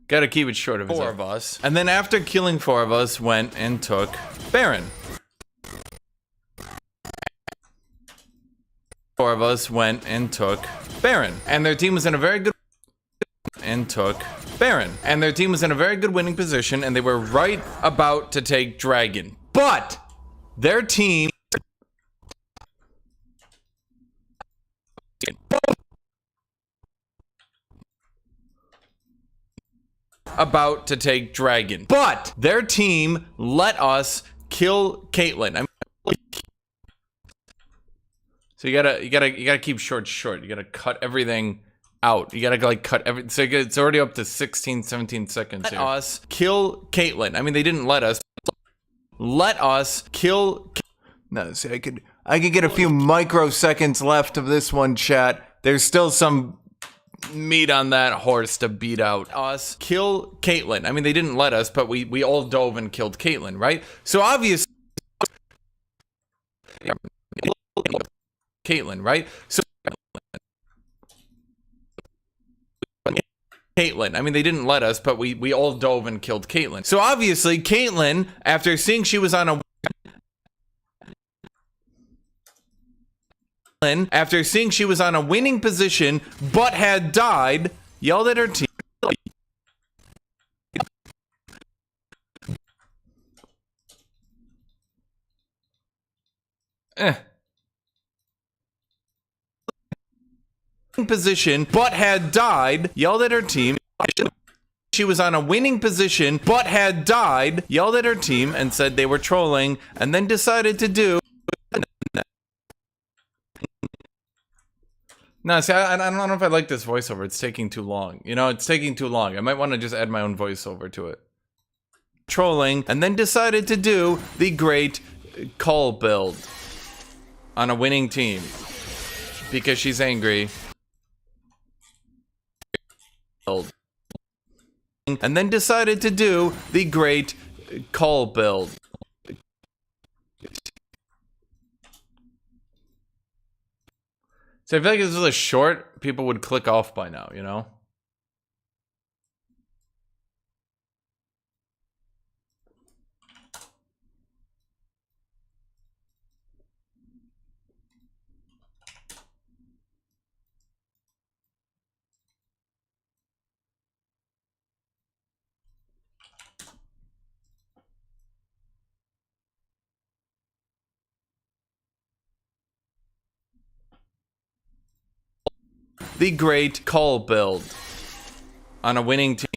Gotta keep it short of 4 of us. And then after killing 4 of us, went and took Baron. 4 of us went and took Baron. And their team was in a very good... And took Baron. And their team was in a very good winning position, and they were right about to take Dragon. But their team... about to take Dragon. But their team let us kill Caitlyn. So you gotta keep short. You gotta cut everything out. You gotta like cut everything. So it's already up to 16, 17 seconds here. Let us kill Caitlyn. I mean, they didn't let us. Let us kill. No, see, I could get a few microseconds left of this one, chat. There's still some meat on that horse to beat out. Us kill Caitlyn. I mean, they didn't let us, but we all dove and killed Caitlyn, right? So obviously, Caitlyn, right? So Caitlyn. I mean, they didn't let us, but we all dove and killed Caitlyn. So obviously, Caitlyn, after seeing she was on a winning position, but had died, yelled at her team. Position, but had died, yelled at her team. She was on a winning position, but had died, yelled at her team, and said they were trolling, and then decided to do. No, see, I don't know if I like this voiceover. It's taking too long. You know, it's taking too long. I might want to just add my own voiceover to it. Trolling, and then decided to do the great call build on a winning team because she's angry. And then decided to do the great call build. So I feel like if this was a short, people would click off by now, you know? The great call build on a winning team.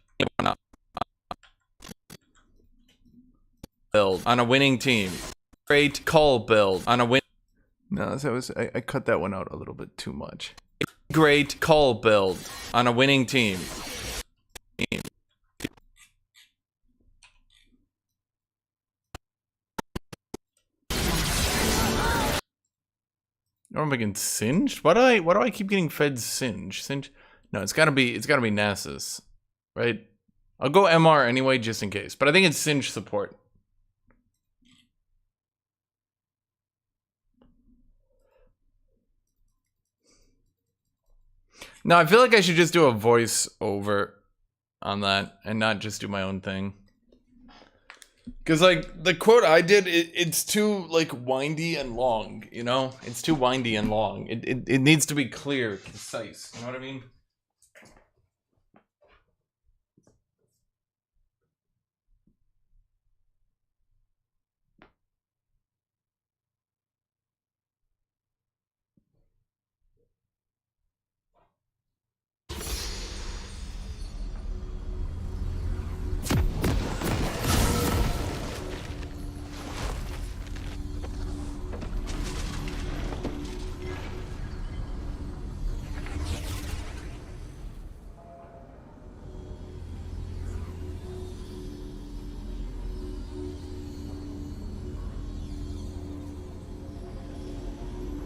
Build on a winning team. Great call build on a win. No, that was I cut that one out a little bit too much. Great call build on a winning team. Or am I getting singed? Why do I keep getting fed singe? Singe? No, it's gotta be Nasus, right? I'll go MR anyway, just in case. But I think it's singe support. No, I feel like I should just do a voice over on that and not just do my own thing. Because, like, the quote I did, it's too, like, windy and long, you know? It's too windy and long. It needs to be clear, concise, you know what I mean?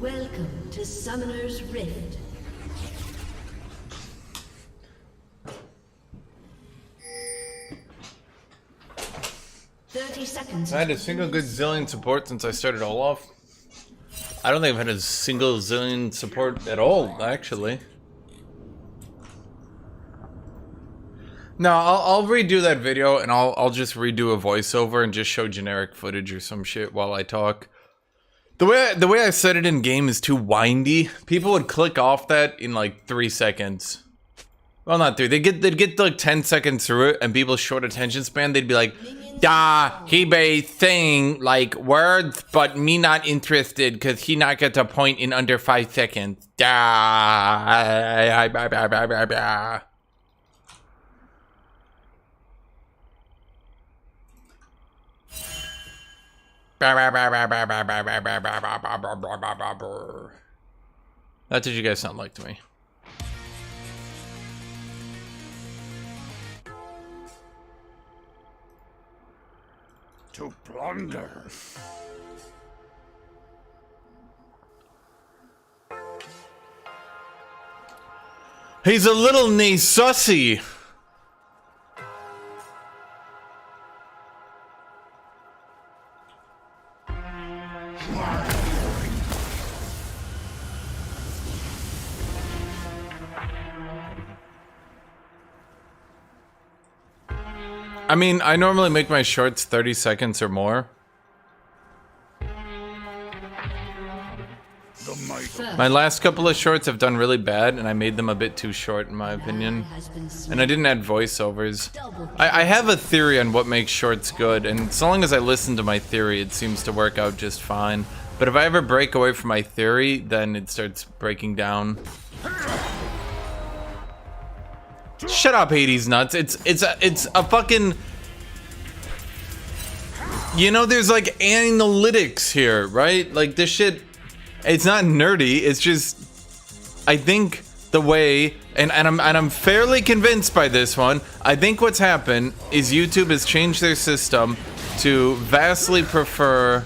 Welcome to Summoner's Rift. I had a single good zillion support since I started Olaf. I don't think I've had a single zillion support at all, actually. No, I'll redo that video and I'll just redo a voiceover and just show generic footage or some shit while I talk. The way I said it in game is too windy. People would click off that in like 3 seconds. Well, not 3. They'd get like 10 seconds through it, and people's short attention span, they'd be like, he be saying like words, but me not interested because he not get a point in under 5 seconds. That's what you guys sound like to me. To plunder. He's a little knee sussy. I mean, I normally make my shorts 30 seconds or more. My last couple of shorts have done really bad, and I made them a bit too short, in my opinion. And I didn't add voiceovers. I have a theory on what makes shorts good, and so long as I listen to my theory, it seems to work out just fine. But if I ever break away from my theory, then it starts breaking down. Shut up, Hades nuts. It's a fucking... You know, there's like analytics here, right? Like this shit, it's not nerdy. It's just, I think the way, and I'm fairly convinced by this one. I think what's happened is YouTube has changed their system to vastly prefer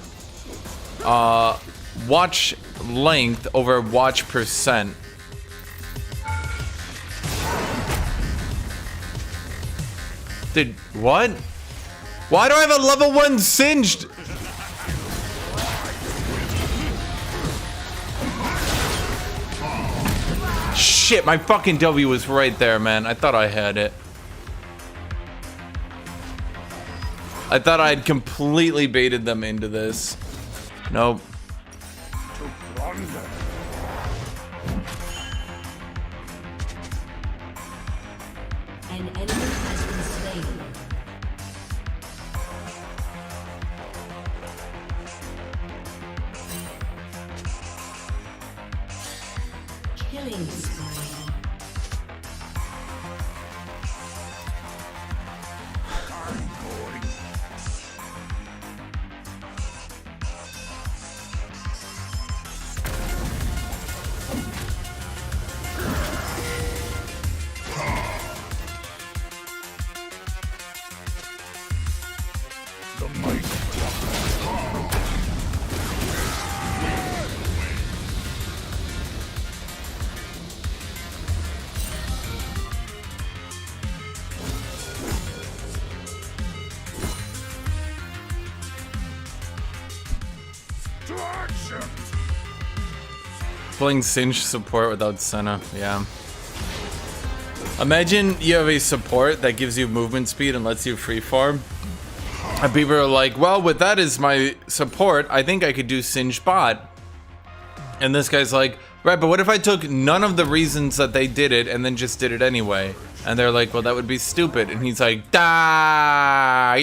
watch length over watch percent. Dude, what? Why do I have a level 1 singed? Shit, my fucking W was right there, man. I thought I had it. I thought I had completely baited them into this. Nope. An enemy has been slain. Killing spree. Playing Singe support without Senna, yeah. Imagine you have a support that gives you movement speed and lets you freeform. And people are like, well, with that as my support, I think I could do Singe bot. And this guy's like, right, but what if I took none of the reasons that they did it and then just did it anyway? And they're like, well, that would be stupid. And he's like, yeah.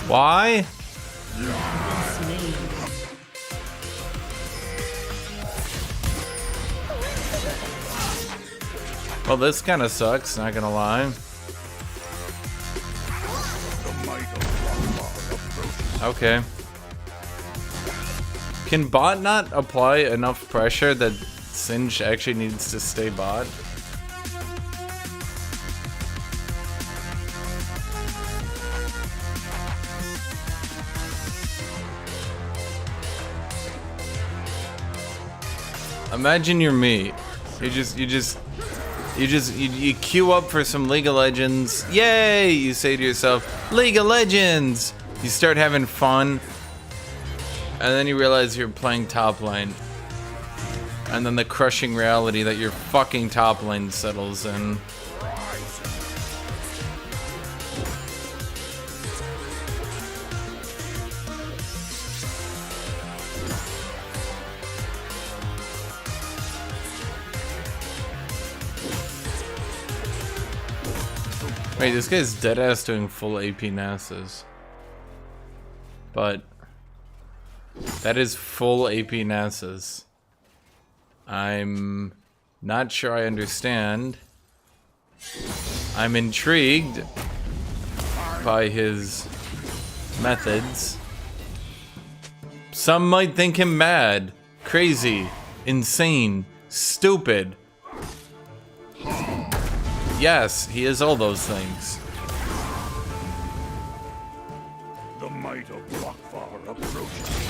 Why? Slain. Well, this kind of sucks, not gonna lie. Okay. Can bot not apply enough pressure that Singe actually needs to stay bot? Imagine you're me. You queue up for some League of Legends. Yay! You say to yourself, League of Legends! You start having fun. And then you realize you're playing top lane. And then the crushing reality that your fucking top lane settles in. Wait, this guy's deadass doing full AP Nasus. But that is full AP Nasus. I'm not sure I understand. I'm intrigued by his methods. Some might think him mad, crazy, insane, stupid. Yes, he is all those things. The might of Rockfar approaches.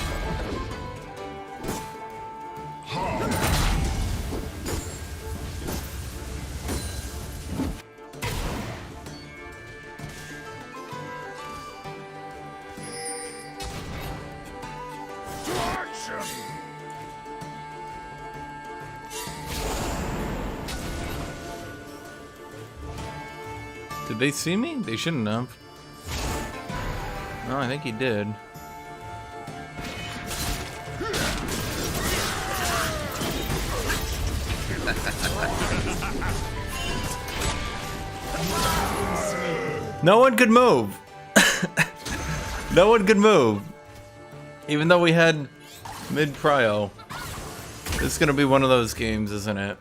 Did they see me? They shouldn't have. No, I think he did. No one could move. No one could move. Even though we had mid-prio. This is gonna be one of those games, isn't it?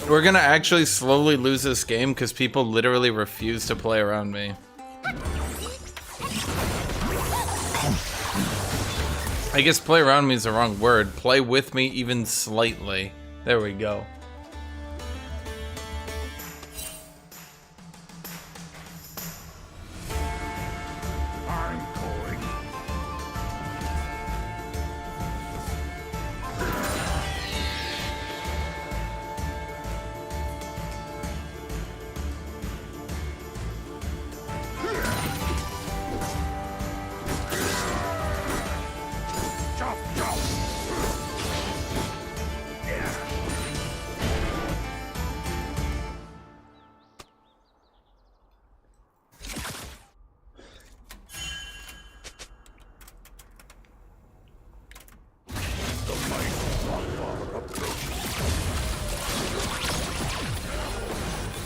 We're gonna actually slowly lose this game because people literally refuse to play around me. I guess play around me is the wrong word. Play with me even slightly. There we go.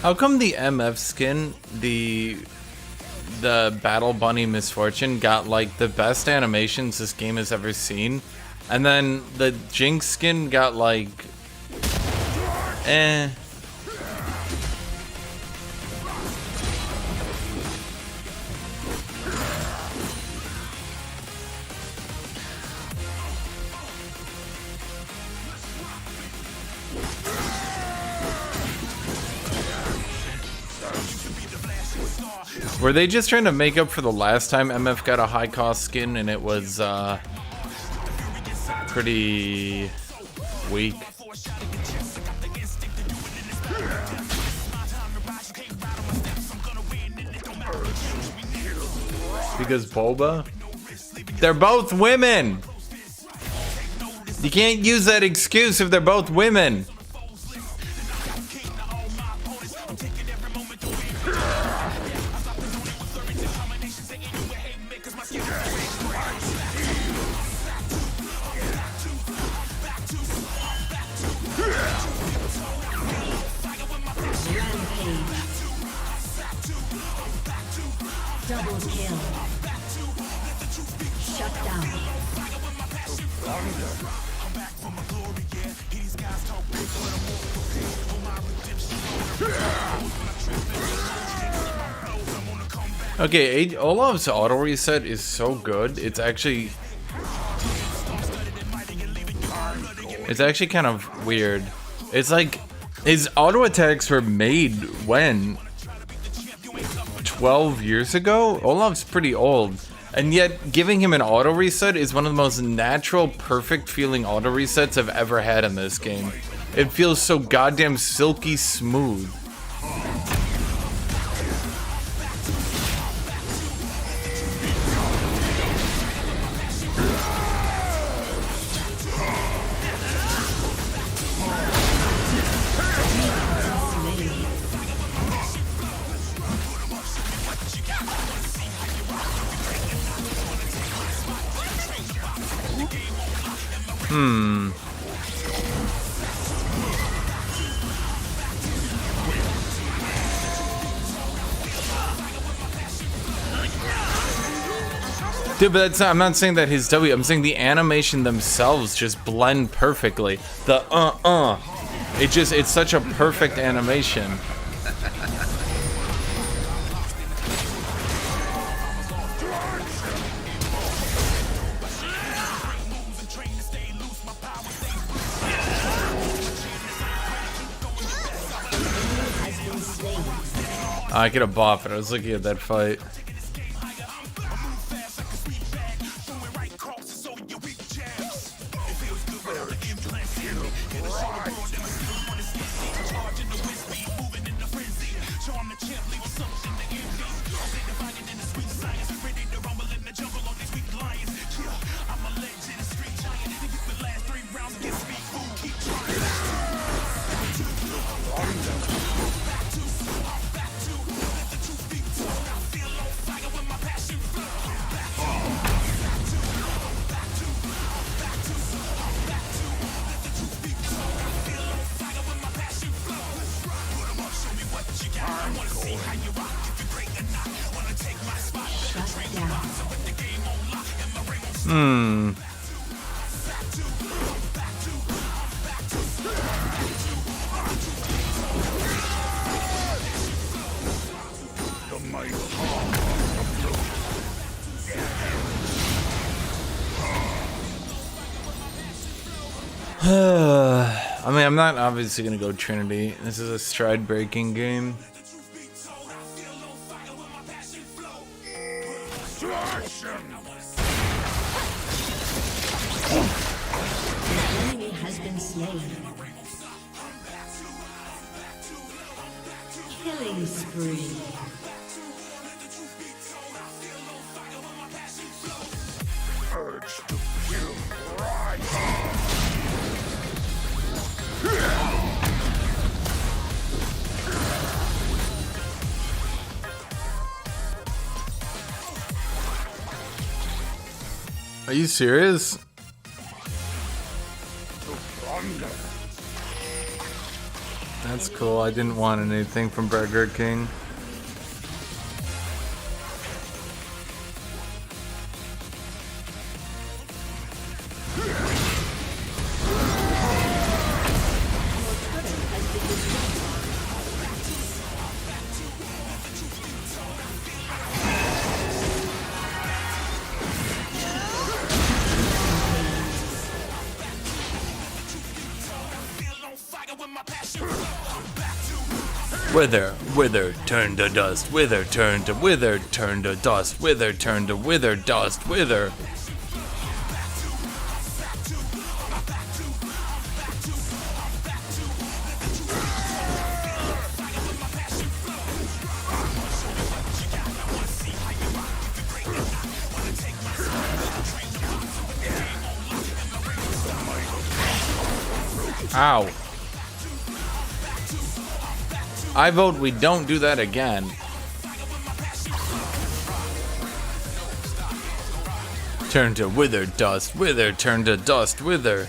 How come the MF skin, the Battle Bunny Misfortune, got like the best animations this game has ever seen, and then the Jinx skin got like, eh. Were they just trying to make up for the last time MF got a high cost skin and it was pretty weak? Because Boba? They're both women! You can't use that excuse if they're both women! Double kill. Shut down. Okay, Olaf's auto reset is so good. It's actually kind of weird. It's like his auto attacks were made when 12 years ago? Olaf's pretty old. And yet giving him an auto reset is one of the most natural, perfect feeling auto resets I've ever had in this game. It feels so goddamn silky smooth. Dude, but that's not, I'm not saying that his W, I'm saying the animation themselves just blend perfectly. The it's such a perfect animation. I could have bought it. I was looking at that fight. I mean, I'm not obviously gonna go Trinity. This is a stride-breaking game. Enemy has been slain. Killing spree. Are you serious? That's cool. I didn't want anything from Burger King. Wither, turn to dust, wither, turn to wither, turn to dust, wither, turn to wither, dust, wither. Ow. I vote we don't do that again. Turn to wither, dust, wither, turn to dust, wither.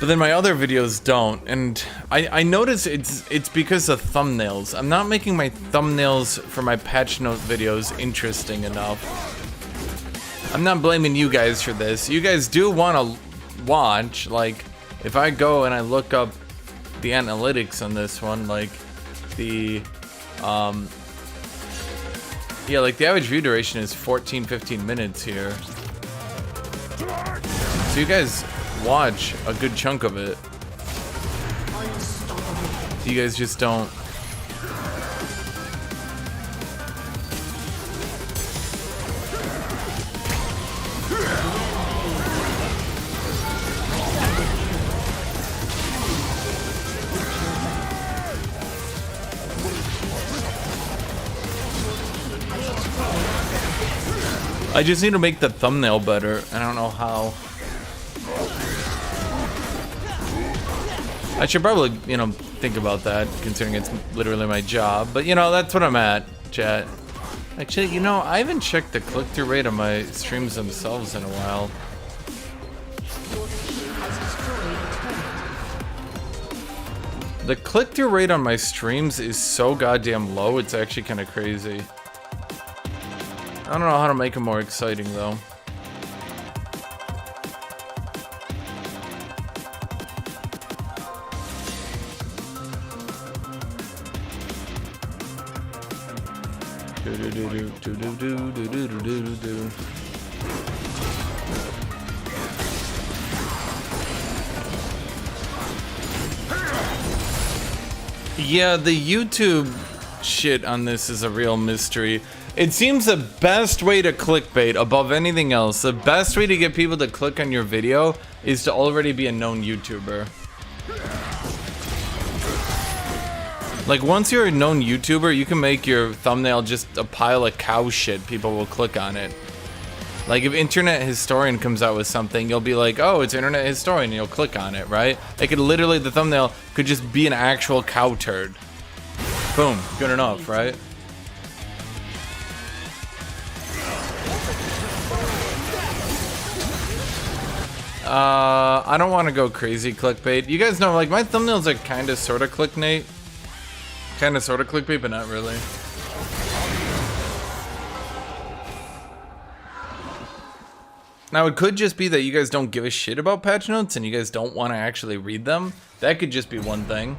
But then my other videos don't, and I notice it's because of thumbnails. I'm not making my thumbnails for my patch note videos interesting enough. I'm not blaming you guys for this. You guys do want to watch, like, if I go and I look up the analytics on this one, like, the, yeah, like, the average view duration is 14-15 minutes here. So you guys watch a good chunk of it. You guys just don't. I just need to make the thumbnail better. I don't know how. I should probably, you know, think about that, considering it's literally my job. But, you know, that's what I'm at, chat. Actually, you know, I haven't checked the click-through rate on my streams themselves in a while. The click-through rate on my streams is so goddamn low, it's actually kind of crazy. I don't know how to make them more exciting, though. Yeah, the YouTube shit on this is a real mystery. It seems the best way to clickbait above anything else, the best way to get people to click on your video is to already be a known YouTuber. Like, once you're a known YouTuber, you can make your thumbnail just a pile of cow shit. People will click on it. Like, if Internet Historian comes out with something, you'll be like, oh, it's Internet Historian, and you'll click on it, right? It could literally, the thumbnail could just be an actual cow turd. Boom, good enough, right? I don't want to go crazy clickbait. You guys know, like, my thumbnails are kind of sort of clickbait. Kind of sort of clickbait, but not really. Now, it could just be that you guys don't give a shit about patch notes and you guys don't want to actually read them. That could just be one thing.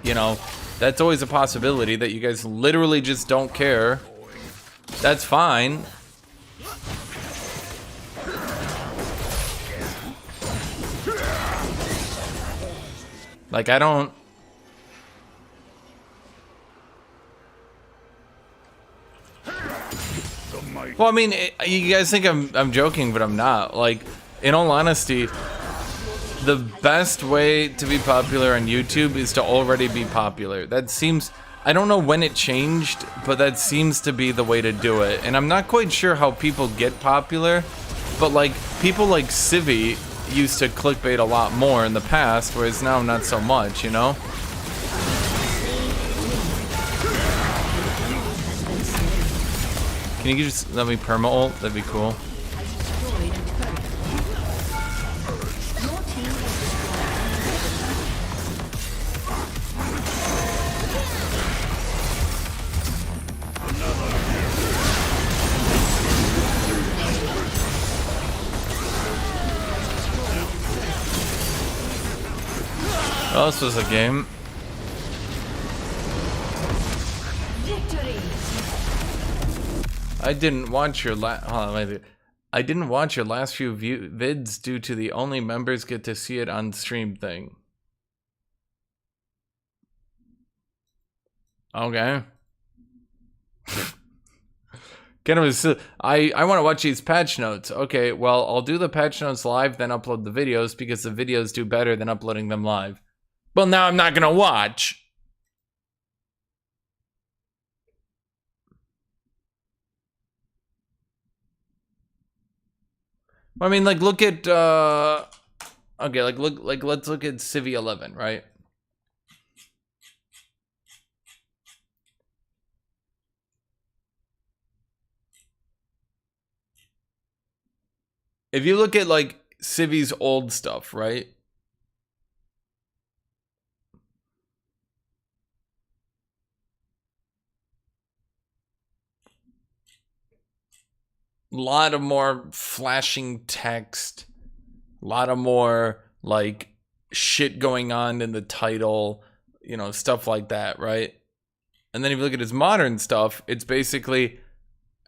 You know, that's always a possibility, that you guys literally just don't care. That's fine. Like, I don't... Well, I mean, you guys think I'm joking, but I'm not. Like, in all honesty, the best way to be popular on YouTube is to already be popular. That seems... I don't know when it changed, but that seems to be the way to do it. And I'm not quite sure how people get popular, but, like, people like Civi used to clickbait a lot more in the past, whereas now not so much, you know? Can you just let me perma ult? That'd be cool. Oh, this was a game. I didn't watch your I didn't watch your last few vids due to the only members get to see it on stream thing. Okay. Kind of I want to watch these patch notes. Okay, well, I'll do the patch notes live, then upload the videos because the videos do better than uploading them live. Well, now I'm not gonna watch. I mean, like, look at okay, let's look at Civi 11, right? If you look at, like, Civi's old stuff, right? A lot of more flashing text, a lot of more like shit going on in the title, you know, stuff like that, right? And then if you look at his modern stuff, it's basically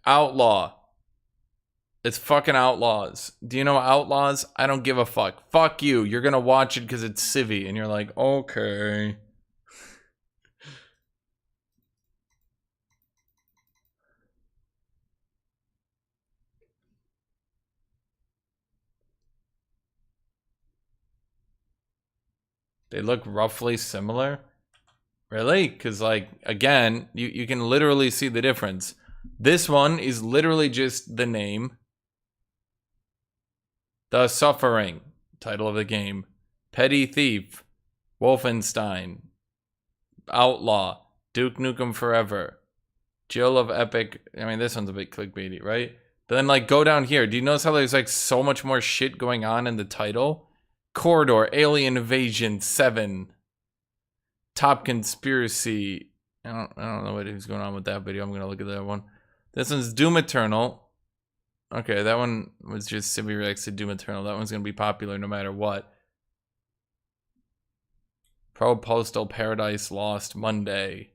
outlaw. It's fucking Outlaws. Do you know Outlaws? I don't give a fuck. Fuck you. You're gonna watch it because it's Civi. And you're like, okay. They look roughly similar. Really? Because, like, again, you can literally see the difference. This one is literally just the name. The Suffering, title of the game. Petty Thief, Wolfenstein, Outlaw, Duke Nukem Forever, Jill of Epic. I mean, this one's a bit clickbaity, right? But then, like, go down here. Do you notice how there's, like, so much more shit going on in the title? Corridor, Alien Invasion 7, Top Conspiracy. I don't know who's going on with that video. I'm going to look at that one. This one's Doom Eternal. Okay, that one was just Civi Reacts to Doom Eternal. That one's going to be popular no matter what. Pro Postal Paradise Lost Monday.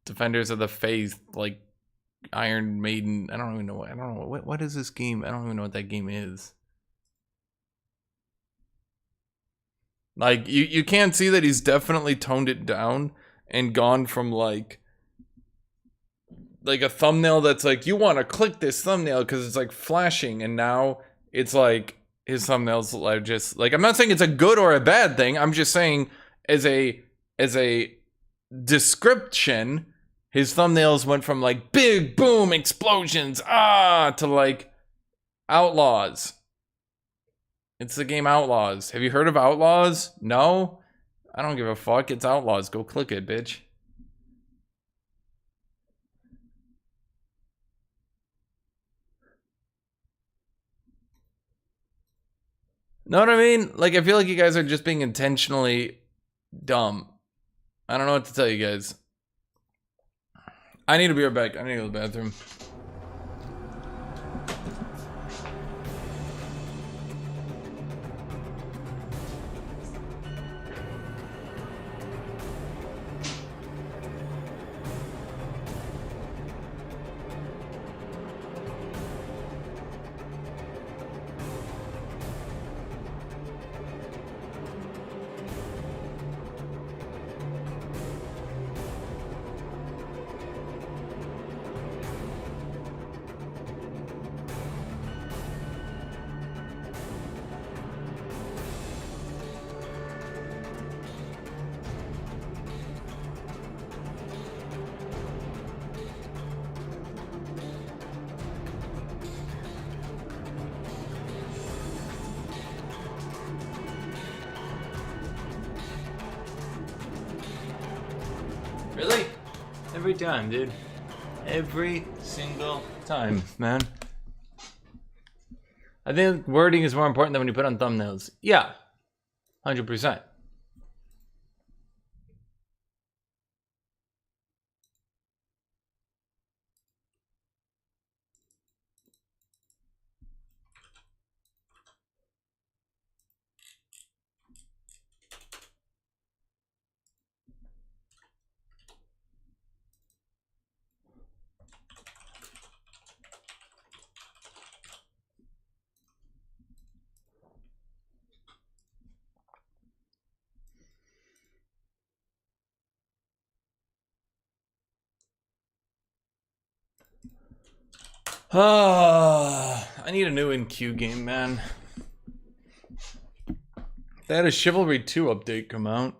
Defenders of the Faith, like Iron Maiden. I don't even know. I don't know. What is this game? I don't even know what that game is. Like, you can't see that he's definitely toned it down and gone from like a thumbnail that's like, you want to click this thumbnail because it's like flashing, and now it's like his thumbnails are just like, I'm not saying it's a good or a bad thing. I'm just saying as a description, his thumbnails went from like big boom explosions to like Outlaws. It's the game Outlaws. Have you heard of Outlaws? No? I don't give a fuck. It's Outlaws. Go click it, bitch. Know what I mean? Like, I feel like you guys are just being intentionally dumb. I don't know what to tell you guys. I need to be right back. I need to go to the bathroom. Really? Every time, dude. Every single time, man. I think wording is more important than when you put on thumbnails. Yeah. 100%. I need a new NQ game, man. They had a Chivalry 2 update come out.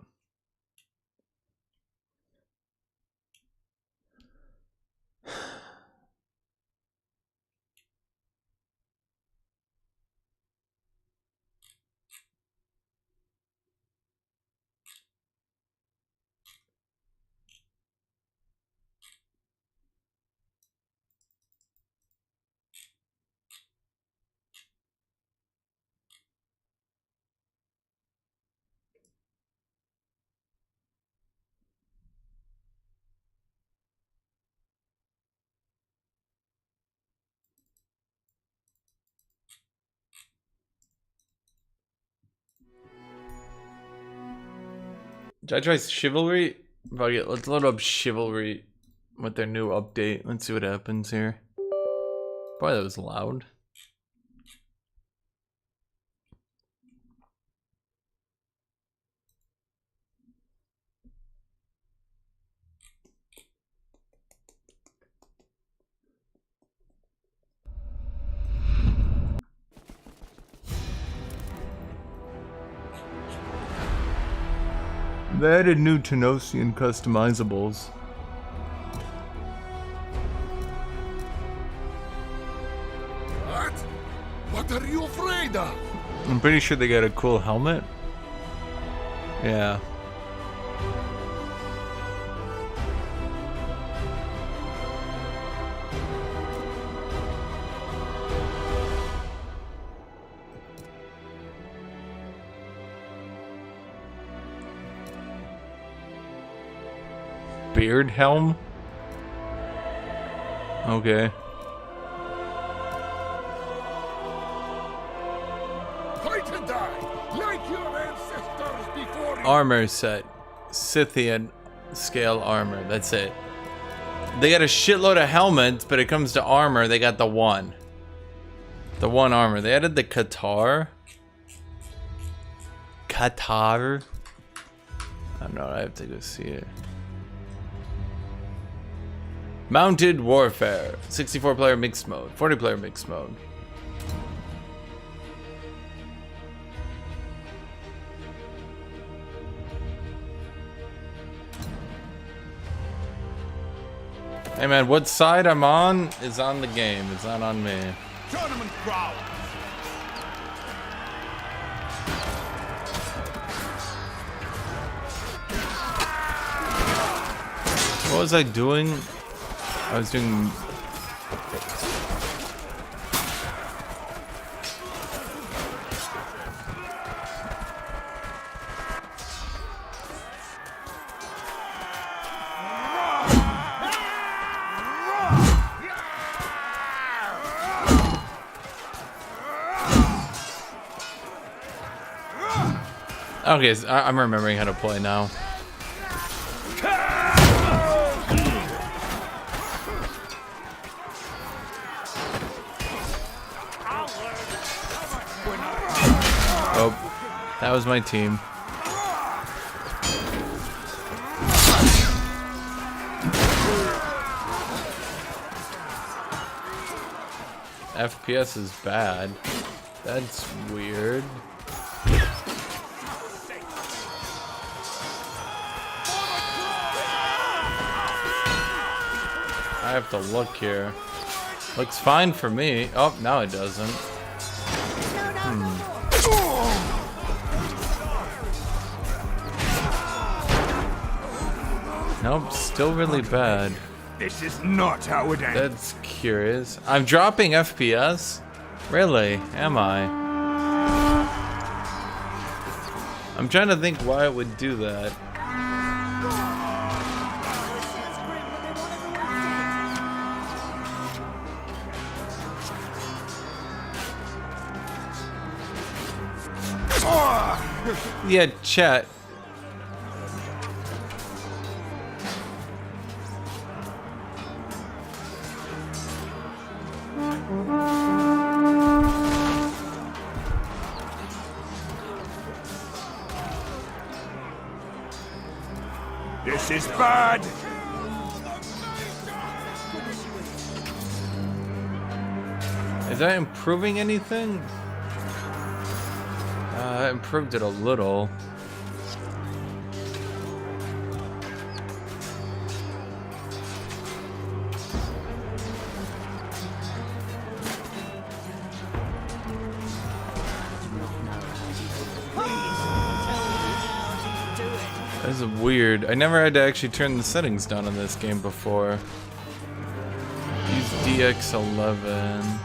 Did I try Chivalry? Fuck it, let's load up Chivalry with their new update. Let's see what happens here. Boy, that was loud. They added new Tenosian customizables. What? What are you afraid of? I'm pretty sure they got a cool helmet. Yeah. Beard helm? Okay. Fight and die, like your ancestors before you. Armor set. Scythian scale armor. That's it. They got a shitload of helmets, but it comes to armor, they got the one. The one armor. They added the Qatar. Qatar. I don't know, I have to go see it. Mounted Warfare. 64 player mixed mode. 40 player mixed mode. Hey man, what side I'm on is on the game. It's not on me. Tournament crowd. What was I doing? I was doing... Okay, so I'm remembering how to play now. Oh, that was my team. FPS is bad. That's weird. I have to look here. Looks fine for me. Oh, now it doesn't. Nope, still really bad. This is not how it ends. That's curious. I'm dropping FPS? Really? Am I? I'm trying to think why it would do that. Yeah, chat. This is bad. Is that improving anything? I improved it a little. This is weird. I never had to actually turn the settings down on this game before. Use DX11.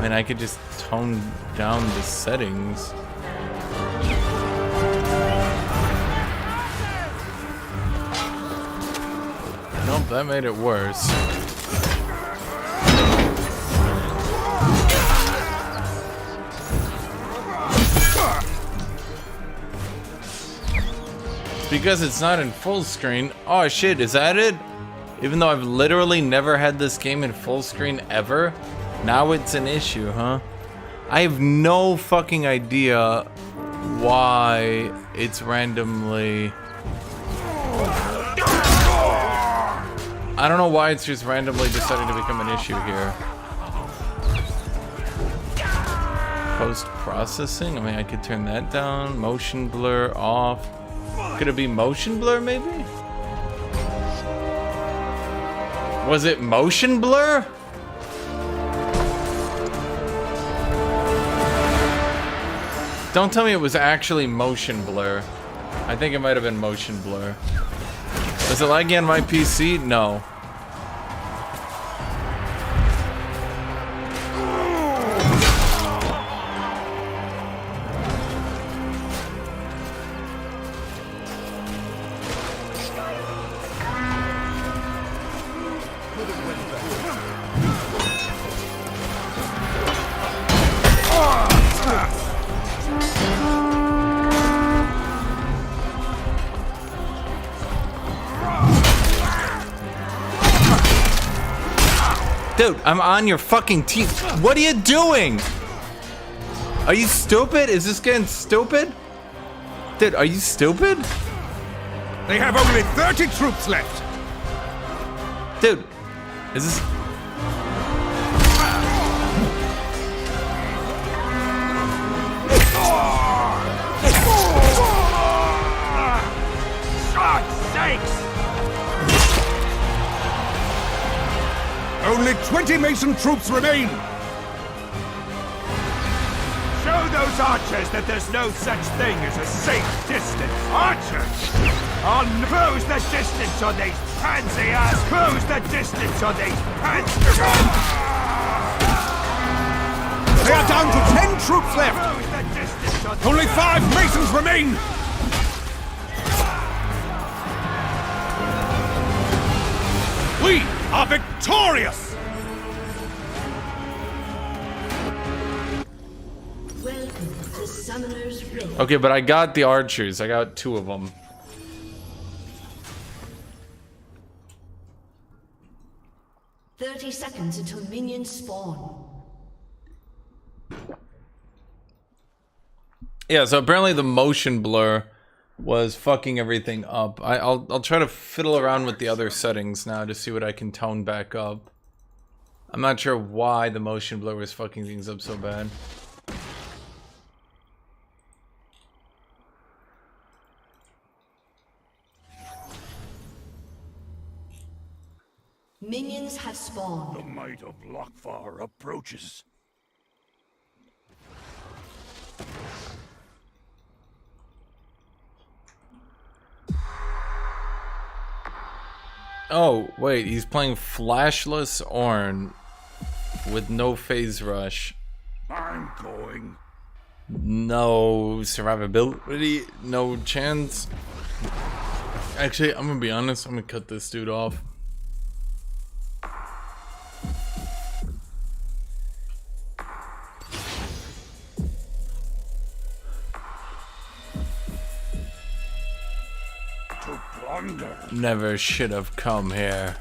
And I could just tone down the settings. Nope, that made it worse. Because it's not in full screen. Oh shit, is that it? Even though I've literally never had this game in full screen ever, now it's an issue, huh? I have no fucking idea why it's randomly... I don't know why it's just randomly deciding to become an issue here. Post-processing? I mean, I could turn that down. Motion blur off. Could it be motion blur, maybe? Was it motion blur? Don't tell me it was actually motion blur. I think it might have been motion blur. Was it laggy on my PC? No. Dude, I'm on your fucking team. What are you doing? Are you stupid? Is this getting stupid? Dude, are you stupid? They have only 30 troops left. Dude, is this... God's sakes! Only 20 Mason troops remain! Show those archers that there's no such thing as a safe distance. Archers! I'll close the distance on these pansy ass! Close the distance on these pansy... They are down to 10 troops left! Only 5 Masons remain! We are victorious! Welcome to Summoner's Rift. Okay, but I got the archers. I got 2 of them. Seconds until minions spawn. Yeah, so apparently the motion blur was fucking everything up. I'll try to fiddle around with the other settings now to see what I can tone back up. I'm not sure why the motion blur was fucking things up so bad. Minions have spawned. The might of Lokvar approaches. Oh, wait, he's playing Flashless Ornn with no phase rush. I'm going. No survivability, no chance. Actually, I'm gonna be honest, I'm gonna cut this dude off. Never should have come here.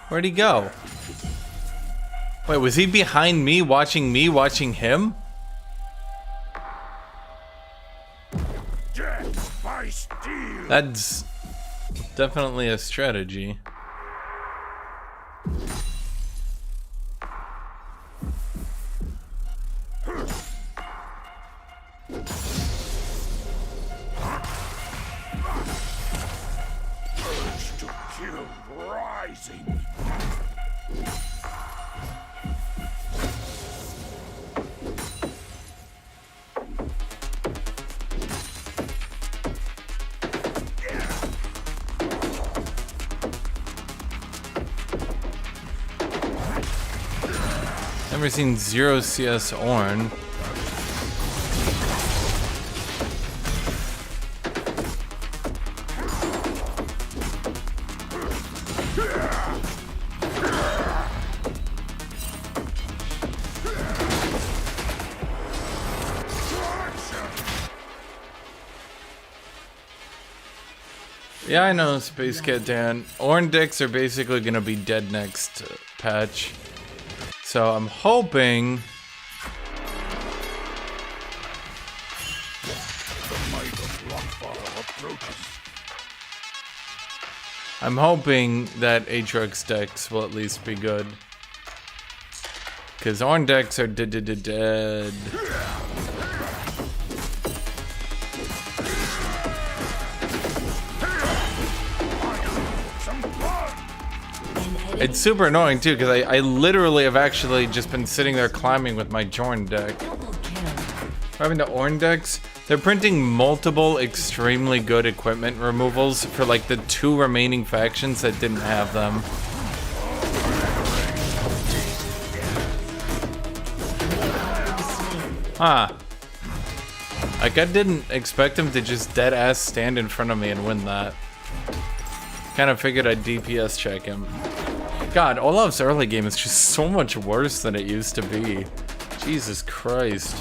Where'd he go? Wait, was he behind me, watching him? Death by steel. That's definitely a strategy. Never seen 0 CS Ornn. Yeah, I know, Space Cat Dan. Orange decks are basically gonna be dead next patch. So I'm hoping... I'm hoping that Aatrox decks will at least be good. Because Orange decks are dead. It's super annoying too, because I literally have actually just been sitting there climbing with my Jorn deck. Having the Ornn decks, they're printing multiple extremely good equipment removals for like the 2 remaining factions that didn't have them. Huh. Like, I didn't expect him to just dead ass stand in front of me and win that. Kind of figured I'd DPS check him. God, Olaf's early game is just so much worse than it used to be. Jesus Christ.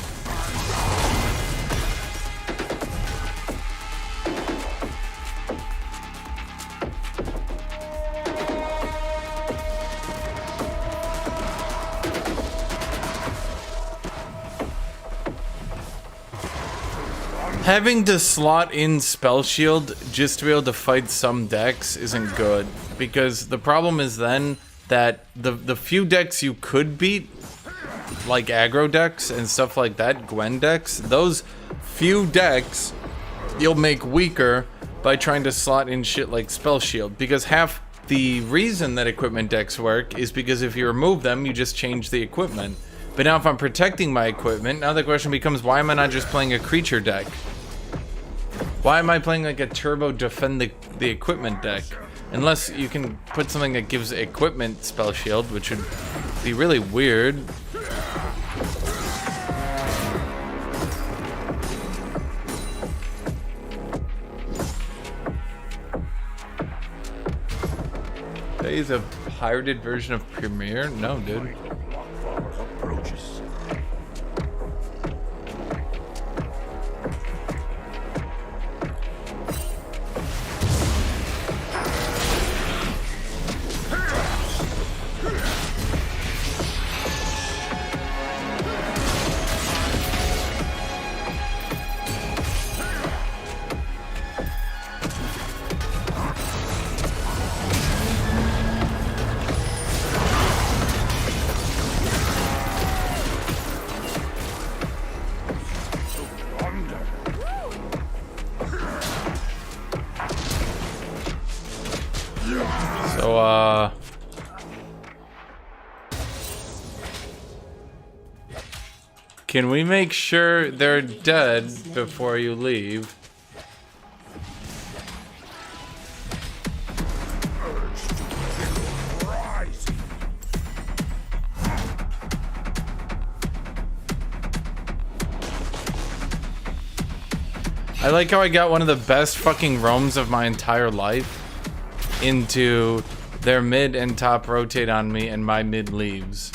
Having to slot in Spell Shield just to be able to fight some decks isn't good, because the problem is then that the few decks you could beat, like aggro decks and stuff like that, Gwen decks, those few decks you'll make weaker by trying to slot in shit like Spell Shield, because half the reason that equipment decks work is because if you remove them, you just change the equipment. But now if I'm protecting my equipment, now the question becomes, why am I not just playing a creature deck? Why am I playing like a turbo defend the equipment deck? Unless you can put something that gives equipment spell shield, which would be really weird. That is a pirated version of Premiere? No, dude. Can we make sure they're dead before you leave? I like how I got one of the best fucking roams of my entire life into their mid and top rotate on me and my mid leaves.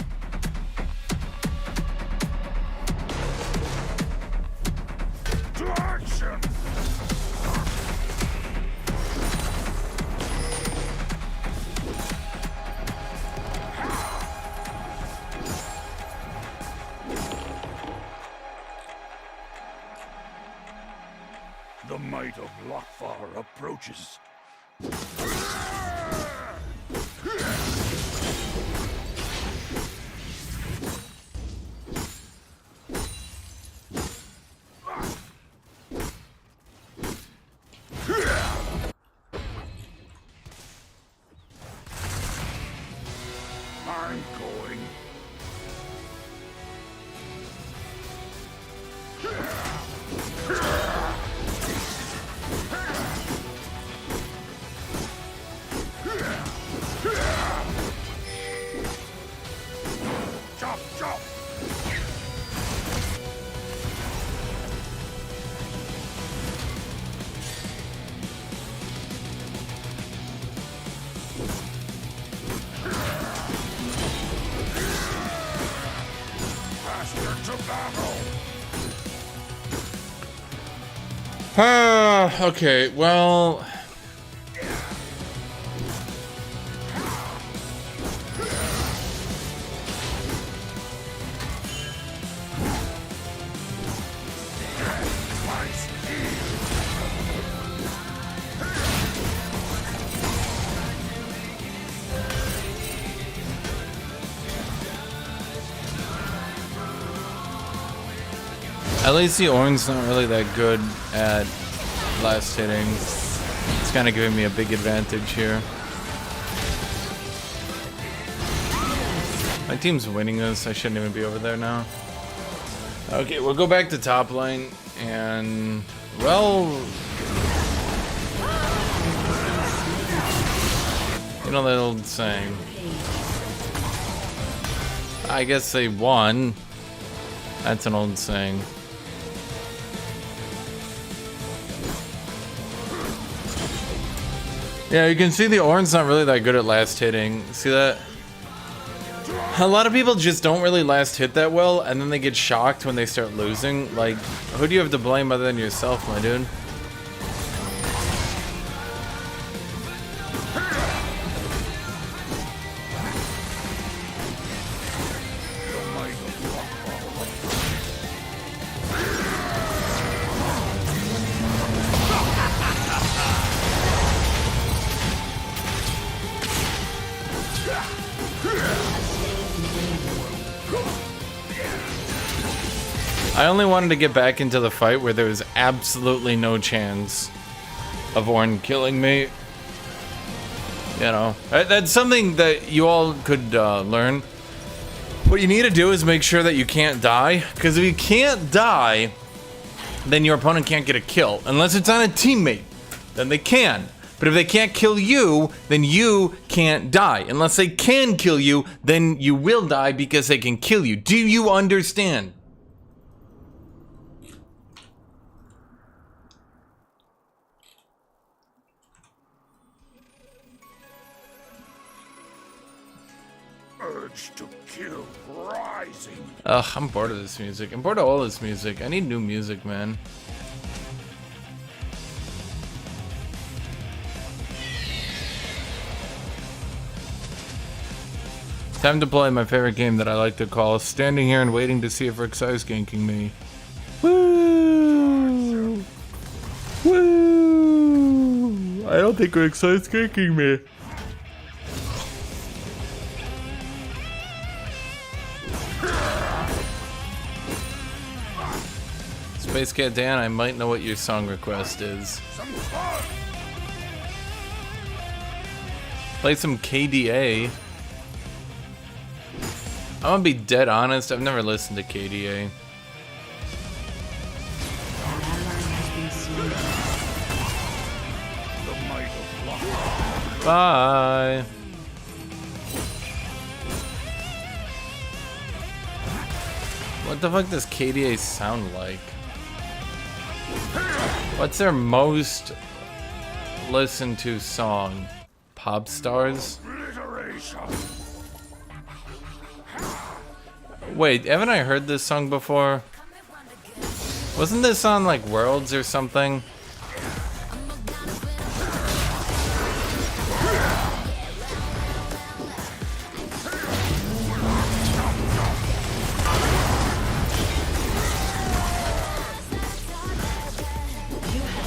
The might of Lockfar approaches. I'm going. Chop, chop. Faster to battle. Okay, well, At least the orange's not really that good at last hitting. It's kind of giving me a big advantage here. My team's winning this. I shouldn't even be over there now. Okay, we'll go back to top lane and, well, you know that old saying. I guess they won. That's an old saying. Yeah, you can see the orange's not really that good at last hitting. See that? A lot of people just don't really last hit that well, and then they get shocked when they start losing. Like, who do you have to blame other than yourself, my dude? I only wanted to get back into the fight where there was absolutely no chance of Ornn killing me. You know, that's something that you all could learn. What you need to do is make sure that you can't die, because if you can't die, then your opponent can't get a kill. Unless it's on a teammate, then they can. But if they can't kill you, then you can't die. Unless they can kill you, then you will die because they can kill you. Do you understand? Urge to kill rising. Ugh, I'm bored of this music. I'm bored of all this music. I need new music, man. Time to play my favorite game that I like to call standing here and waiting to see if Rek'Sai's ganking me. Woo! Woo! I don't think Rek'Sai's ganking me. Space Cat Dan, I might know what your song request is. Play some KDA. I'm gonna be dead honest, I've never listened to KDA. Bye. What the fuck does KDA sound like? What's their most listened to song? Pop Stars? Wait, haven't I heard this song before? Wasn't this on like Worlds or something?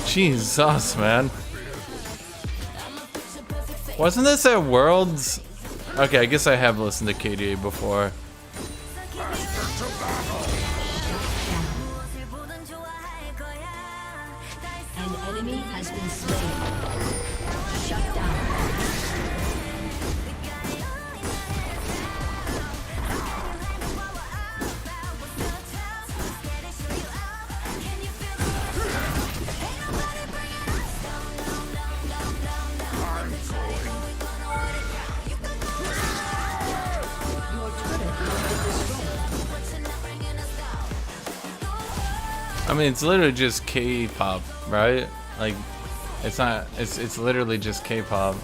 Jesus, man. Wasn't this at Worlds? Okay, I guess I have listened to KDA before. An enemy has been slain. Shut down. I mean, it's literally just K-pop, right? Like, it's not, it's literally just K-pop.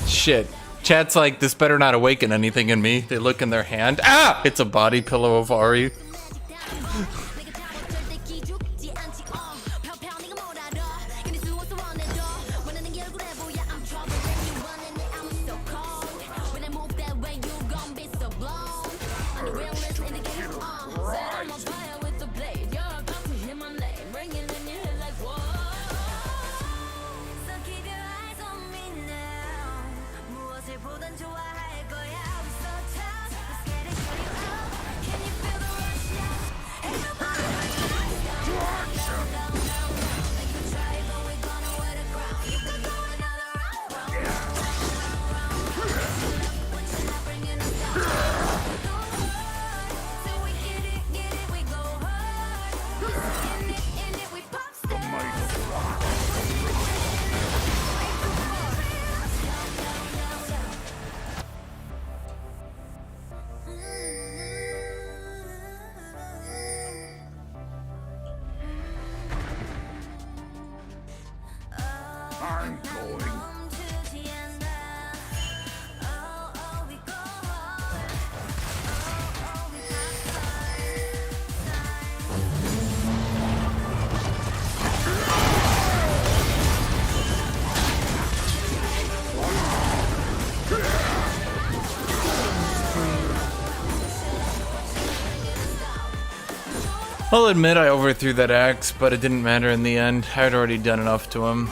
Shit. Chat's like, this better not awaken anything in me. They look in their hand. Ah! It's a body pillow of Ari. I'll admit I overthrew that axe, but it didn't matter in the end. I had already done enough to him.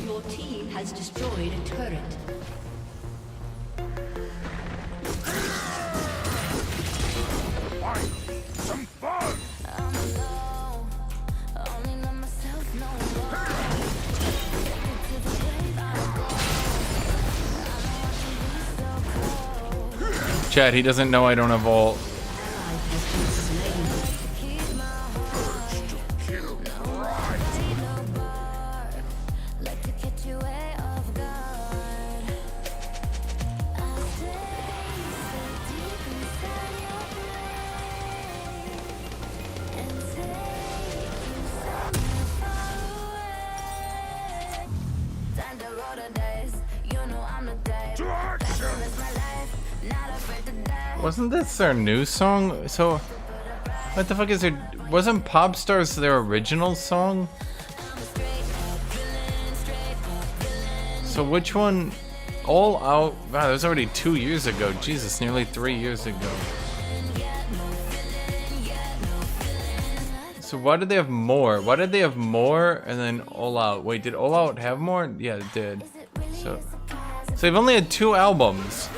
Your team has destroyed a turret. Some fun! Chad, he doesn't know I don't have ult. Wasn't this their new song? So, what the fuck is their... Wasn't Pop Stars their original song? So which one? All Out... Wow, that was already 2 years ago. Jesus, nearly 3 years ago. So why did they have more? Why did they have more and then All Out? Wait, did All Out have more? Yeah, it did. So they've only had 2 albums.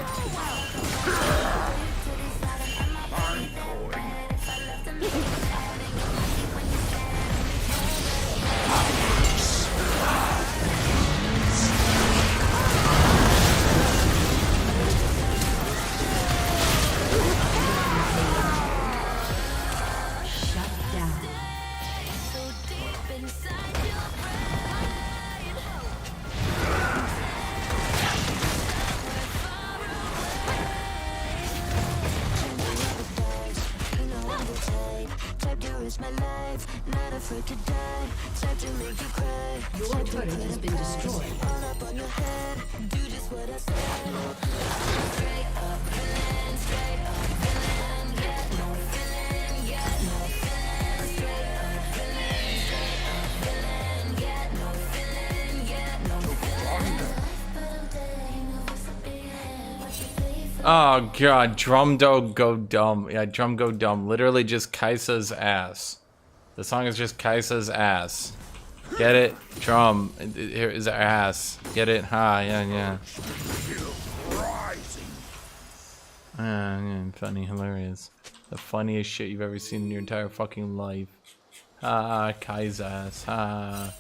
Your turret has been destroyed. Oh god, Drum Go Dumb. Yeah, Drum Go Dumb. Literally just Kaisa's ass. The song is just Kaisa's ass. Get it? Drum. Here is her ass. Get it? Ha, yeah. Yeah, funny, hilarious. The funniest shit you've ever seen in your entire fucking life. Ha, Kai's ass. Ha.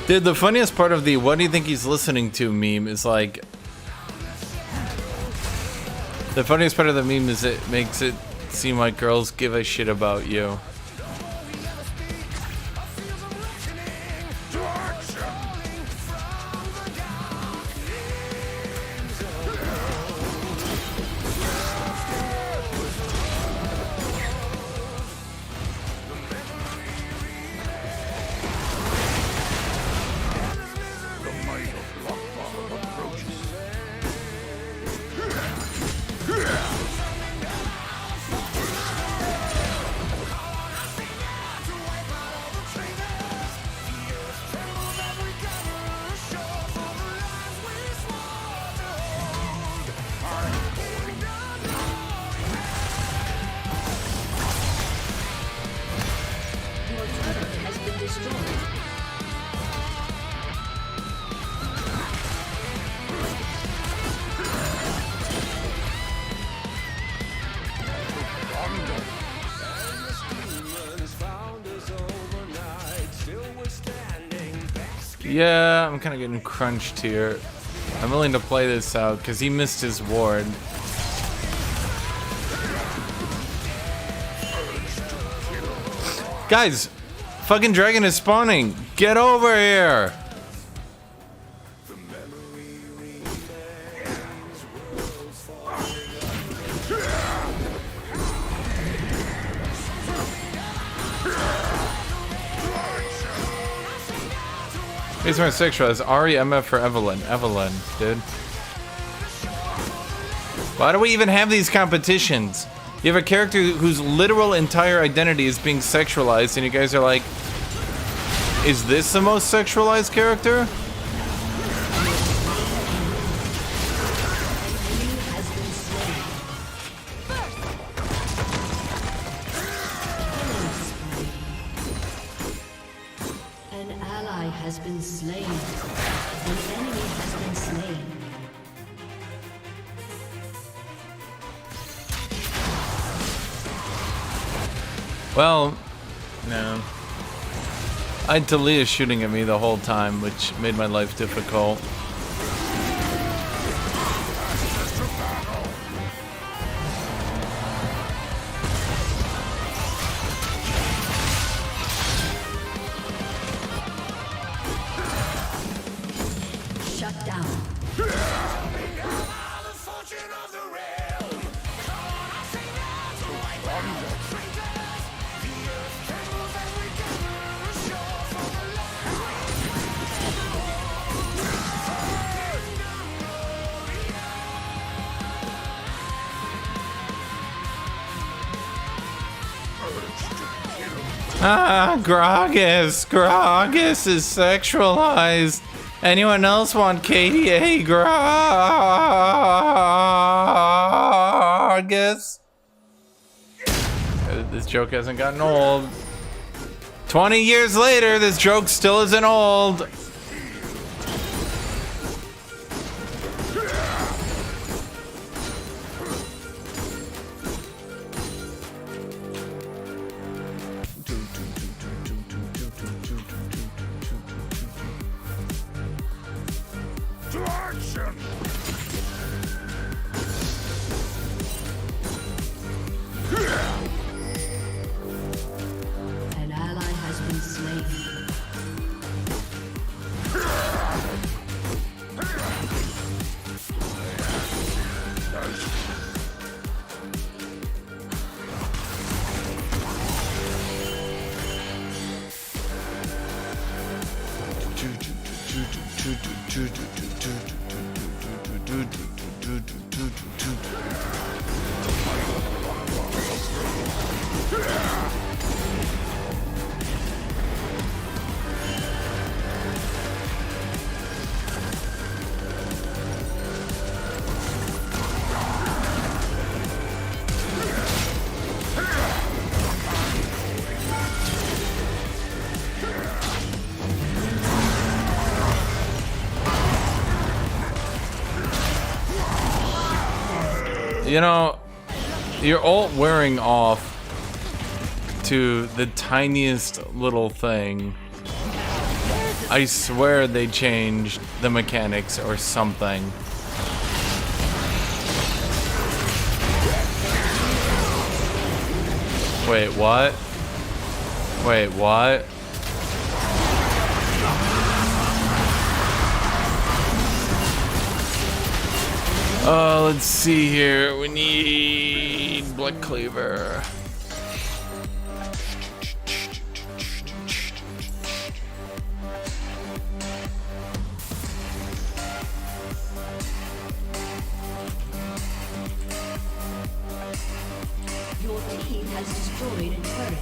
Dude, the funniest part of the "what do you think he's listening to" meme is like... The funniest part of the meme is it makes it seem like girls give a shit about you. Yeah, I'm kind of getting crunched here. I'm willing to play this out because he missed his ward. Guys, fucking dragon is spawning. Get over here. He's more sexualized. Ari, MF, or Evelyn? Evelyn, dude. Why do we even have these competitions? You have a character whose literal entire identity is being sexualized, and you guys are like, is this the most sexualized character? An ally has been slain. An enemy has been slain. Well, no. I had Talia shooting at me the whole time, which made my life difficult. Shut down. Ah, Gragas. Gragas is sexualized. Anyone else want KDA Gragas? This joke hasn't gotten old. 20 years later, this joke still isn't old. An ally has been slain. You know, your ult wearing off to the tiniest little thing. I swear they changed the mechanics or something. Wait, what? Wait, what? Let's see here. We need Blood Cleaver. Your team has destroyed a turret.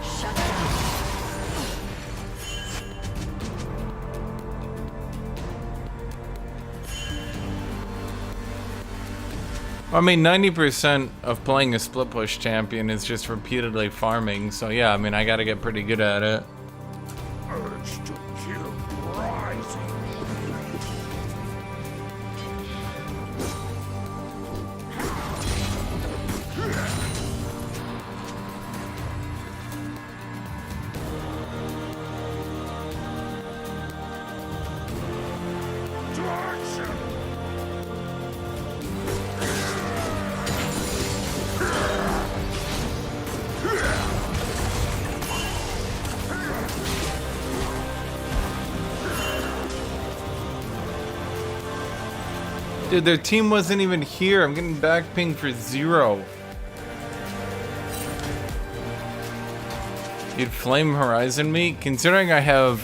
Shut down. I mean, 90% of playing a split push champion is just repeatedly farming, so yeah, I mean, I gotta get pretty good at it. Urge to kill rising. To action! Dude, their team wasn't even here. I'm getting back ping for 0. You'd Flame Horizon me? Considering I have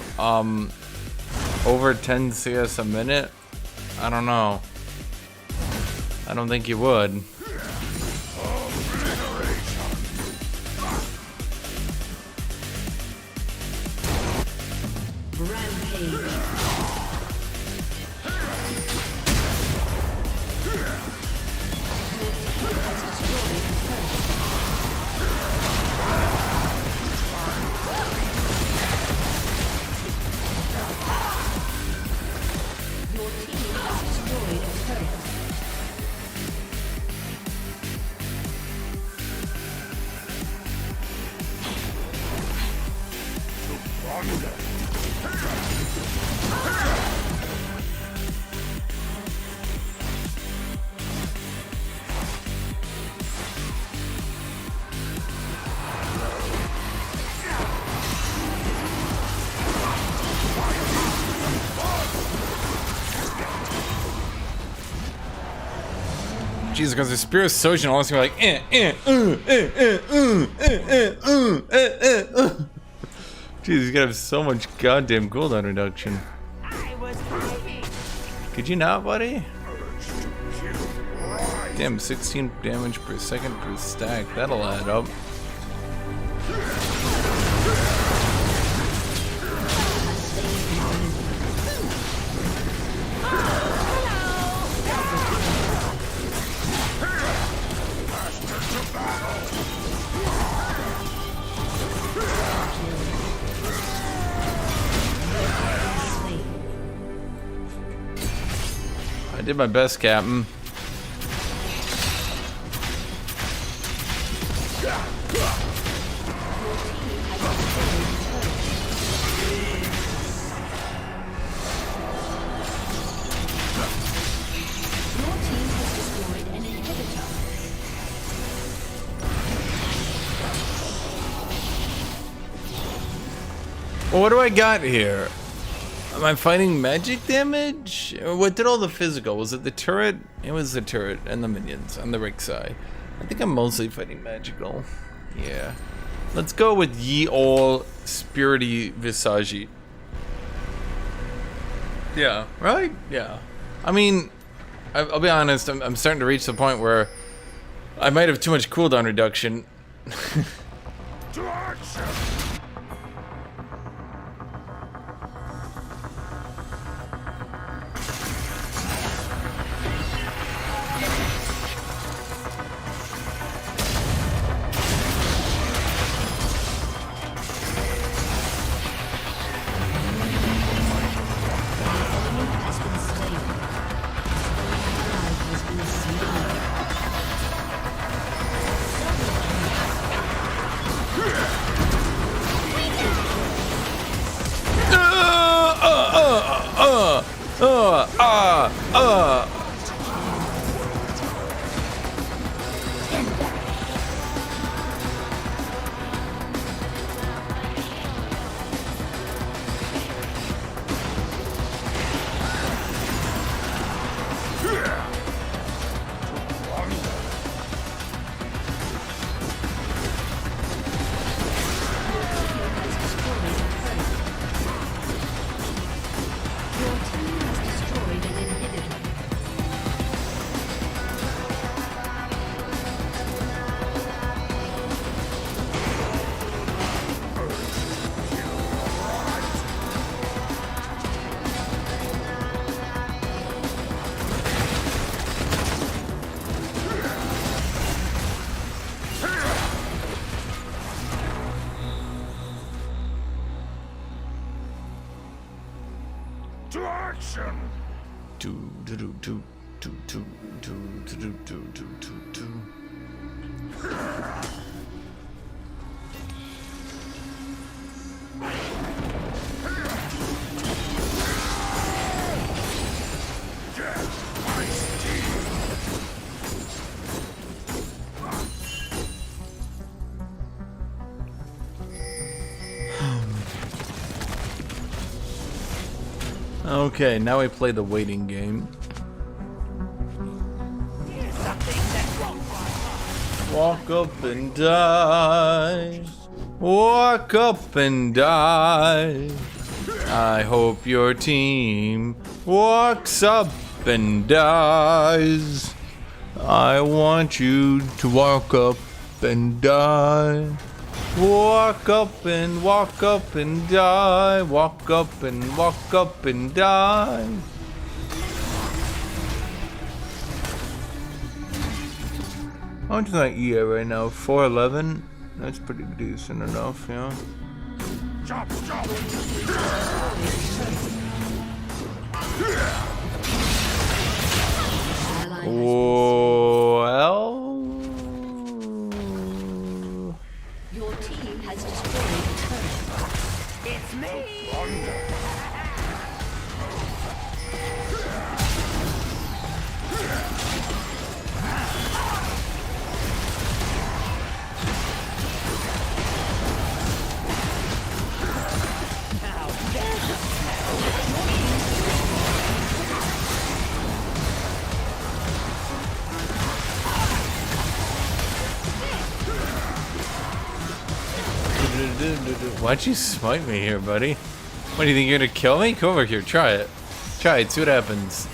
over 10 CS a minute, I don't know. I don't think you would. Rampage. Jesus, because the Spirit Sojourn, and all this gonna be like, Jeez, he's gonna have so much goddamn cooldown reduction. Could you not, buddy? Damn, 16 damage per second per stack. That'll add up. I did my best, Captain. Well, what do I got here? Am I fighting magic damage? What did all the physical? Was it the turret? It was the turret and the minions on the right side. I think I'm mostly fighting magical. Yeah. Let's go with ye ol' spirity visagi. Yeah, right? Yeah. I mean, I'll be honest, I'm starting to reach the point where I might have too much cooldown reduction. To action! To action! Do do do do do do do do do do do do. Okay, now we play the waiting game. Walk up and die. Walk up and die. I hope your team walks up and dies. I want you to walk up and die. Walk up and die. Walk up and die. How much is my EA right now? 411? That's pretty decent enough, yeah. Chop, chop. Well, Your team has destroyed a turret. It's me! why'd you smite me here, buddy? What do you think, you're gonna kill me? Come over here, try it. Try it, see what happens.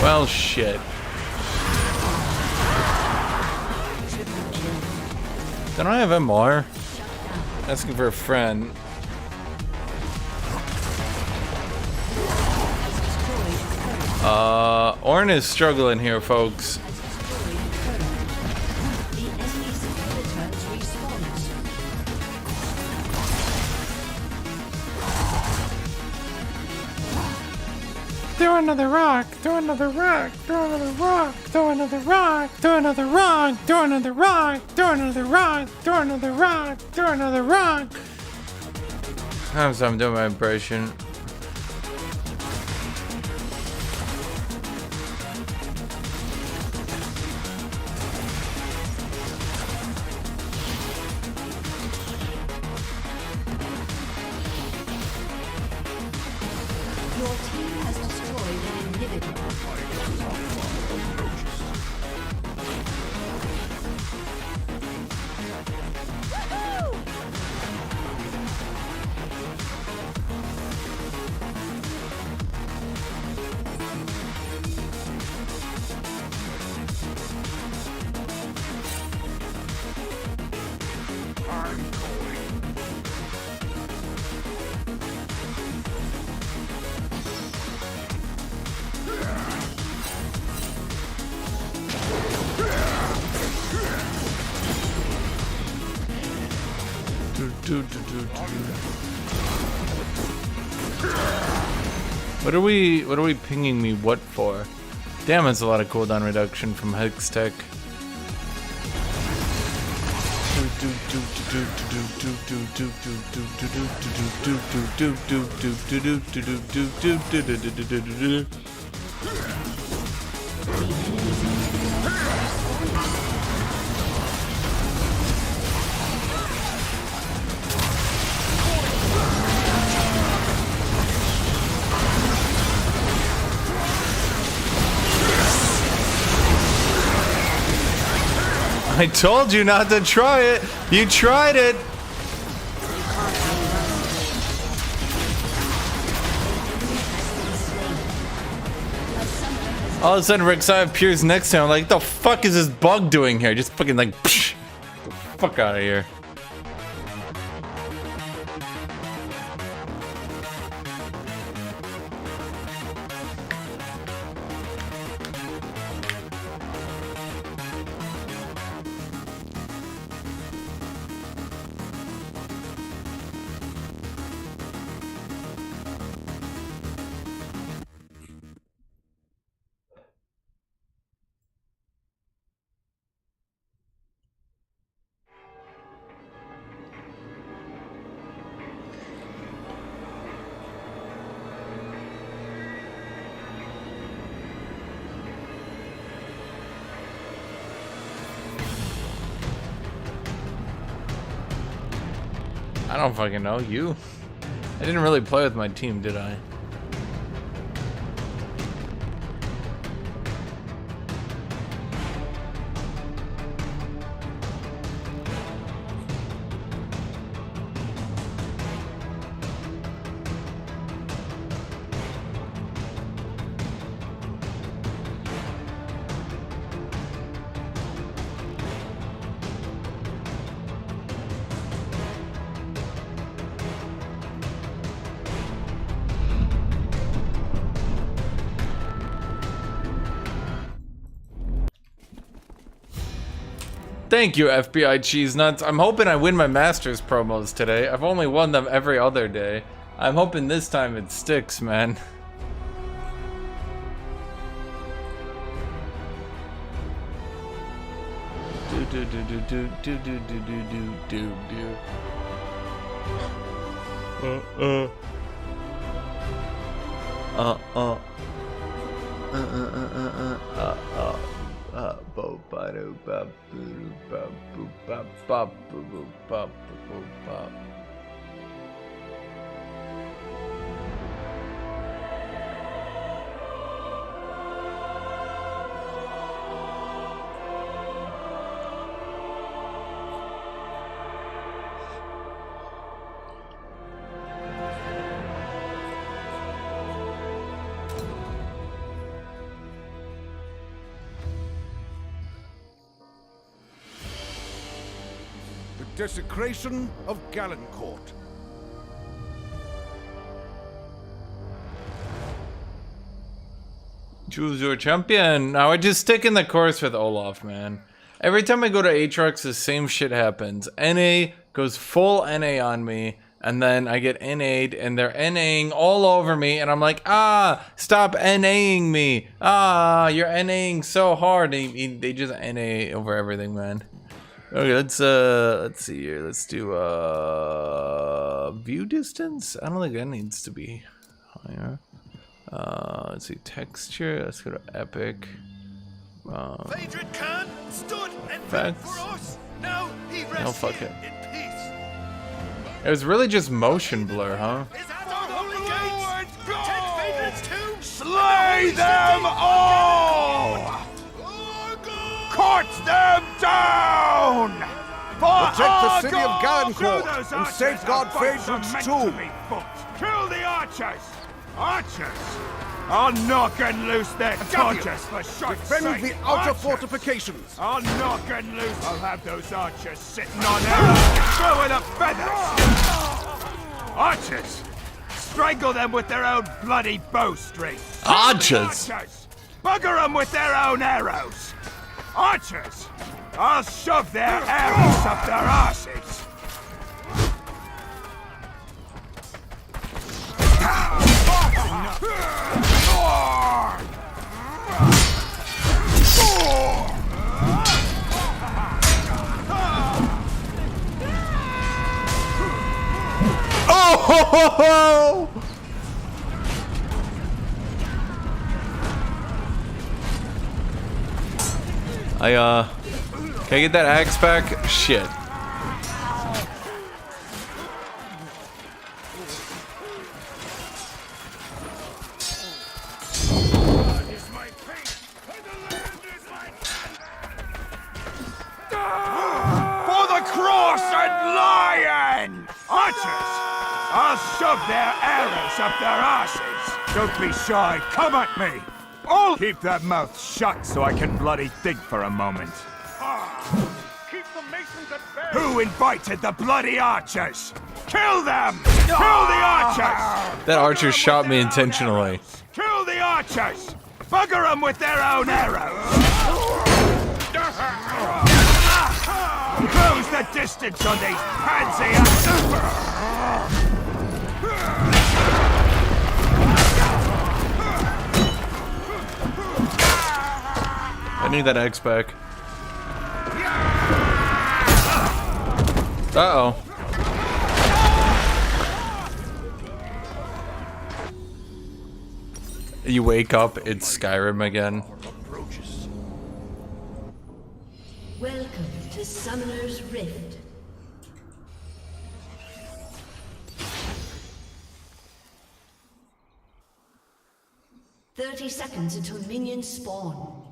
Well, shit. Don't I have MR? Asking for a friend. Orn is struggling here, folks. Throw another rock, throw another rock, throw another rock, throw another rock, throw another rock, throw another rock, throw another rock, throw another rock, throw another rock. I'm doing my impression. Your team has destroyed an inhibitor. What are we pinging me what for? Damn, that's a lot of cooldown reduction from Hex Tech. I told you not to try it. You tried it. All of a sudden, Rek'Sai appears next to him. I'm like, the fuck is this bug doing here? Just fucking like, psh, get the fuck out of here. I don't fucking know. You. I didn't really play with my team, did I? Thank you, FBI Cheese Nuts. I'm hoping I win my Masters promos today. I've only won them every other day. I'm hoping this time it sticks, man. Desecration of Gallencourt. Choose your champion. Now I just stick in the course with Olaf, man. Every time I go to Aatrox, the same shit happens. NA goes full NA on me, and then I get NA'd, and they're NAing all over me, and I'm like, stop NAing me. You're NAing so hard. And they just NA over everything, man. Okay, let's see here. Let's do view distance. I don't think that needs to be higher. Let's see texture. Let's go to epic. Phaedron Khan stood and Facts. for us. Now he rests No, fuck here it. in peace. It was really just motion blur, huh? Is that the holy gates? Protect Phaedron's tomb. Slay them all! Cut them down! Protect the city of Gallencourt and safeguard Phaedron's tomb. Kill the archers! Archers! I'll knock and loose their torches for shite's Defend sake! the outer Archers! fortifications. I'll knock and loose. I'll have those archers sitting on arrows, throwing up feathers. Archers, strangle them with their own bloody bowstrings. Archers? Archers, bugger them with their own arrows. Archers, I'll shove their arrows up their arses. Oh ho ho ho! Can I get that axe back? Shit. For the cross and lion! Archers, I'll shove their arrows up their asses. Don't be shy, come at me. Oh! Keep that mouth shut so I can bloody think for a moment. Keep the masons at bay. Who invited the bloody archers? Kill them! Kill the archers! That archer shot me intentionally. Kill the archers! Bugger them with their own arrows! Close the distance on these pansy I need that axe back. Uh-oh. You wake up, it's Skyrim again. Welcome to Summoner's Rift. 30 seconds until minions spawn.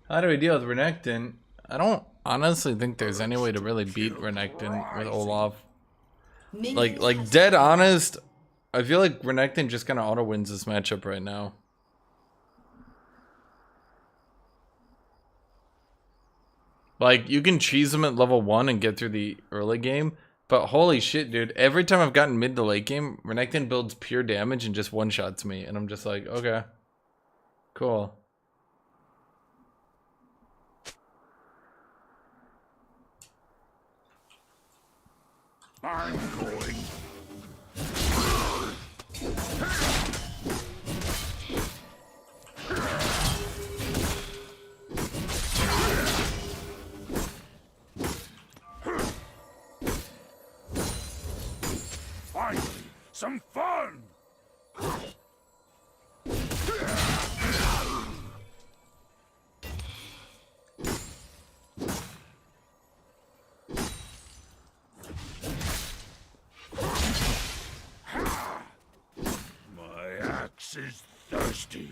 How do we deal with Renekton? I don't honestly think there's any way to really beat Renekton with Olaf. Like dead honest, I feel like Renekton just kind of auto wins this matchup right now. Like, you can cheese him at level 1 and get through the early game, but holy shit, dude. Every time I've gotten mid to late game, Renekton builds pure damage and just one-shots me, and I'm just like, okay. Cool. I'm going. Finally, some fun! My axe is thirsty.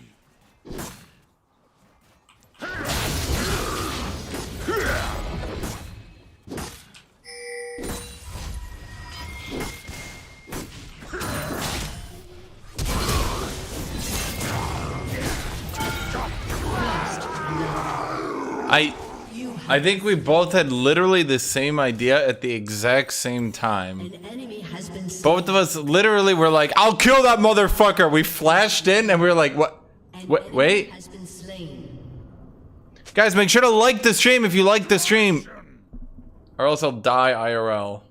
I think we both had literally the same idea at the exact same time. An enemy has been slain. Both of us literally were like, I'll kill that motherfucker. We flashed in and we were like, what? Wait. Has been slain. Guys, make sure to like the stream if you like the stream. Or else I'll die IRL.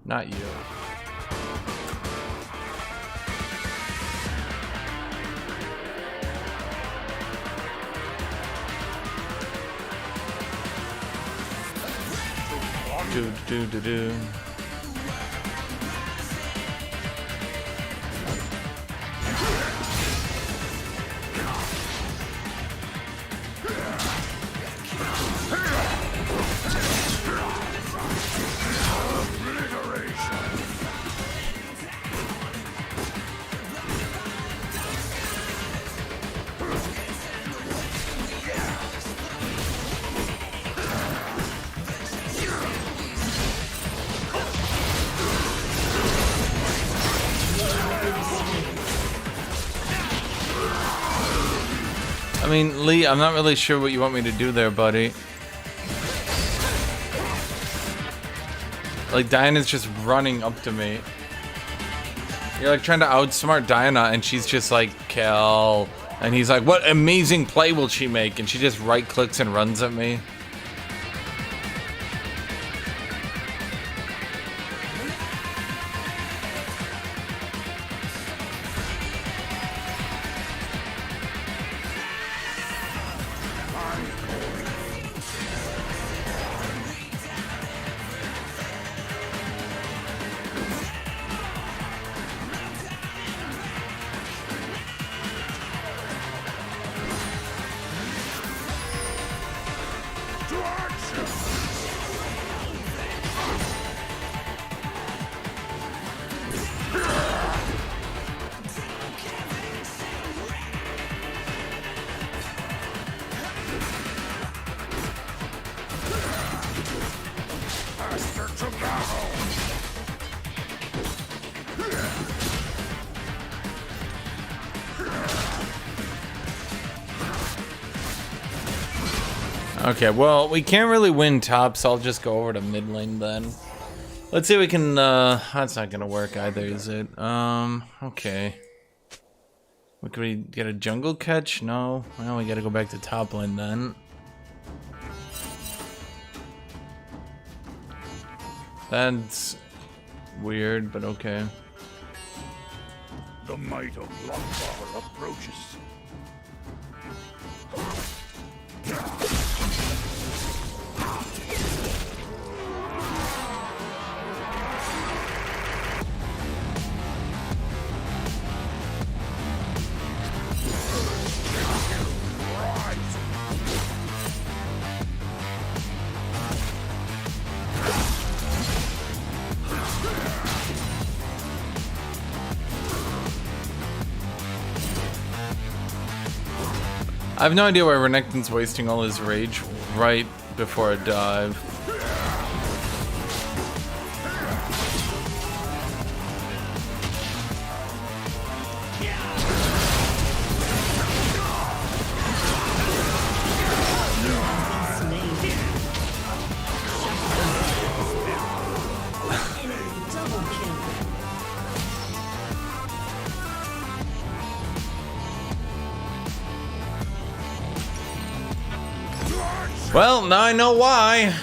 Not you. Do. I mean, Lee, I'm not really sure what you want me to do there, buddy. Like, Diana's just running up to me. You're like trying to outsmart Diana, and she's just like, kill. And he's like, what amazing play will she make? And she just right clicks and runs at me. Okay, well, we can't really win top, so I'll just go over to mid lane then. Let's see if we can, that's not gonna work either, is it? Okay. What, can we get a jungle catch? No. Well, we gotta go back to top lane then. That's weird, but okay. The might of Lockbar approaches. I have no idea why Renekton's wasting all his rage right before a dive. Well, now I know why.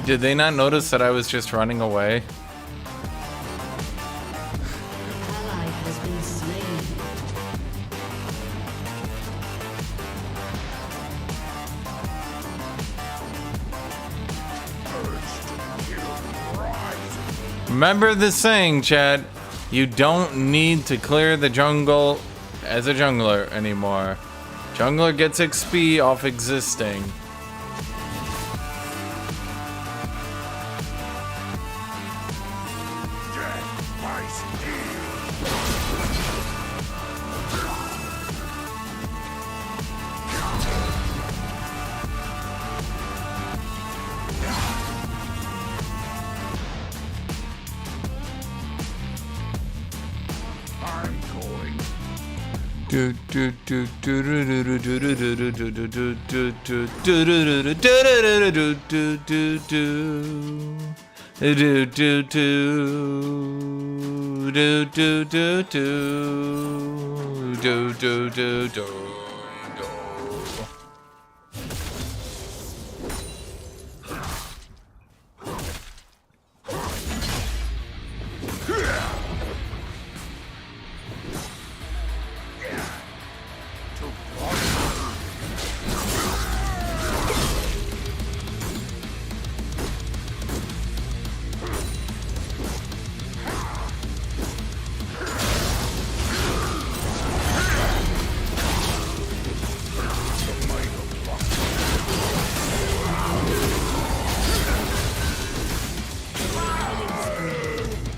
Did they not notice that I was just running away? Ally has been slain. Remember the saying, Chad. You don't need to clear the jungle as a jungler anymore. Jungler gets XP off existing.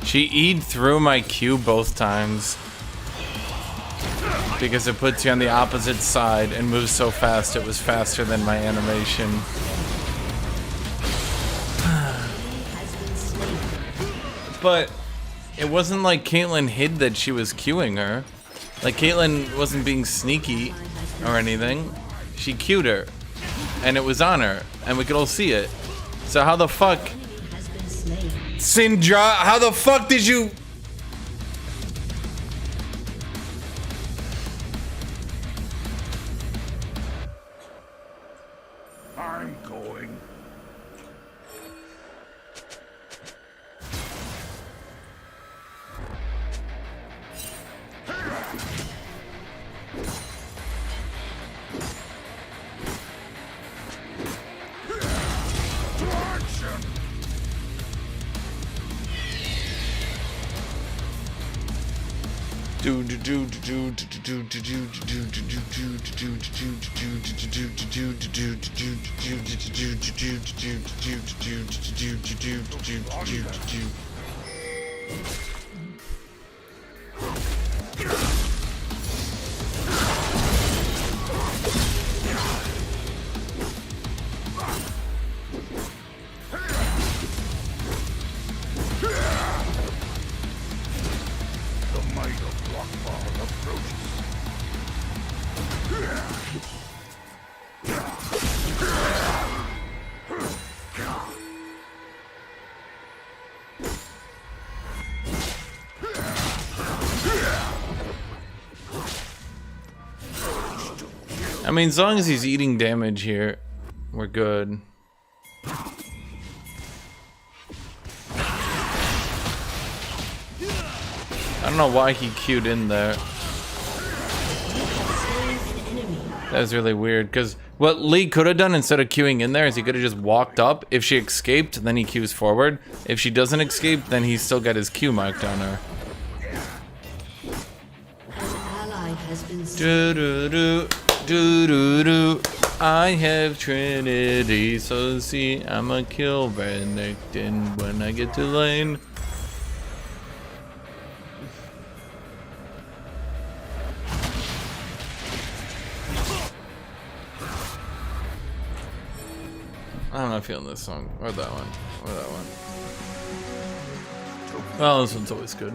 She E'd through my Q both times. Because it puts you on the opposite side and moves so fast it was faster than my animation. But it wasn't like Caitlyn hid that she was Qing her. Like, Caitlyn wasn't being sneaky or anything. She Q'd her. And it was on her. And we could all see it. So how the fuck... Syndra, how the fuck did you... I'm going. I mean, as long as he's eating damage here, we're good. I don't know why he queued in there. That was really weird, because what Lee could have done instead of queuing in there is he could have just walked up. If she escaped, then he queues forward. If she doesn't escape, then he's still got his queue marked on her. Do-do-do, do-do-do. I have Trinity, so see, I'ma kill Benedictine when I get to lane. I'm not feeling this song, or that one, or that one. Well, this one's always good.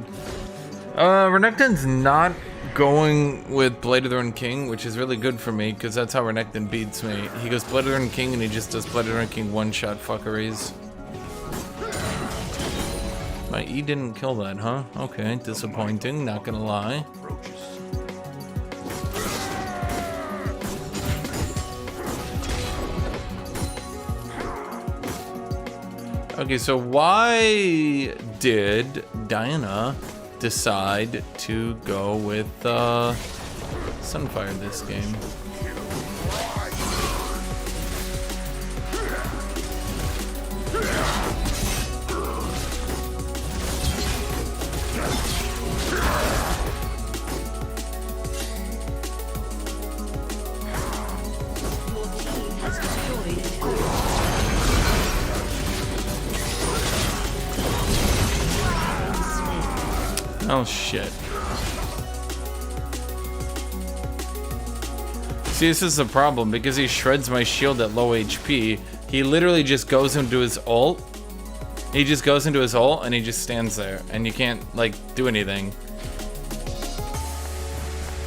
Renekton's not going with Blade of the Rune King, which is really good for me, because that's how Renekton beats me. He goes Blade of the Rune King, and he just does Blade of the Rune King one-shot fuckeries. My E didn't kill that, huh? Okay, disappointing, not gonna lie. Okay, so why did Diana decide to go with Sunfire this game? Oh shit. See, this is the problem, because he shreds my shield at low HP, he literally just goes into his ult. He just goes into his ult and he just stands there, and you can't, like, do anything.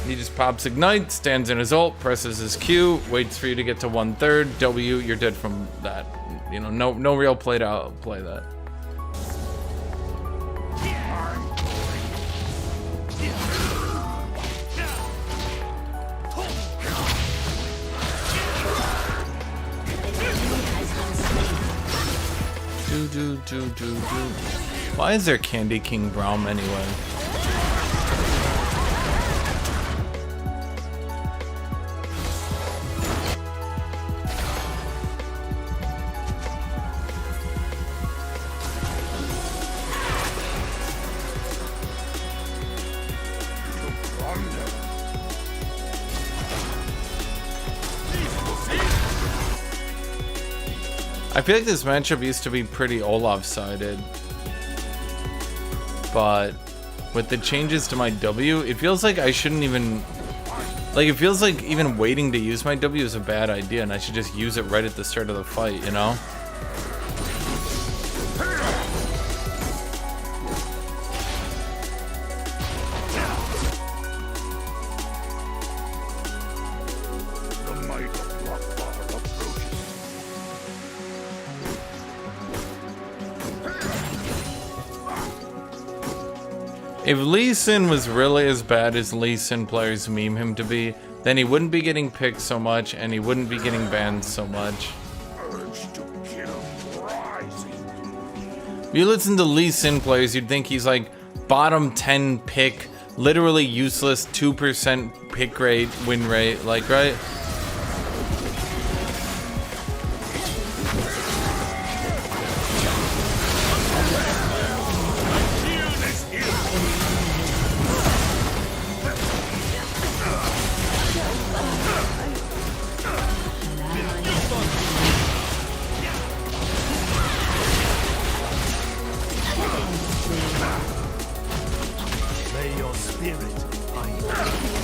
He just pops Ignite, stands in his ult, presses his Q, waits for you to get to 1/3, W, you're dead from that. You know, no real play to outplay that. Why is there Candy King Braum anyway? I feel like this matchup used to be pretty Olaf-sided, but with the changes to my W, it feels like I shouldn't even, like, it feels like even waiting to use my W is a bad idea, and I should just use it right at the start of the fight, you know? If Lee Sin was really as bad as Lee Sin players meme him to be, then he wouldn't be getting picked so much, and he wouldn't be getting banned so much. If you listen to Lee Sin players, you'd think he's like bottom 10 pick, literally useless 2% pick rate, win rate, like, right? May your spirit find Archer!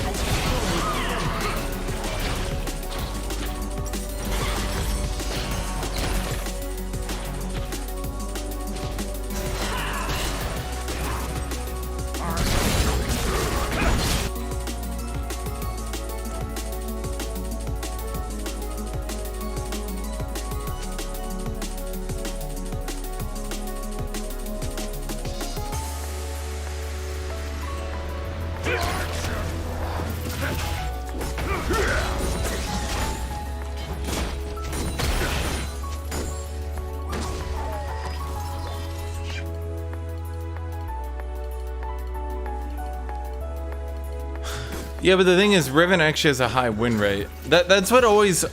Yeah, but the thing is, Riven actually has a high win rate. That's what always,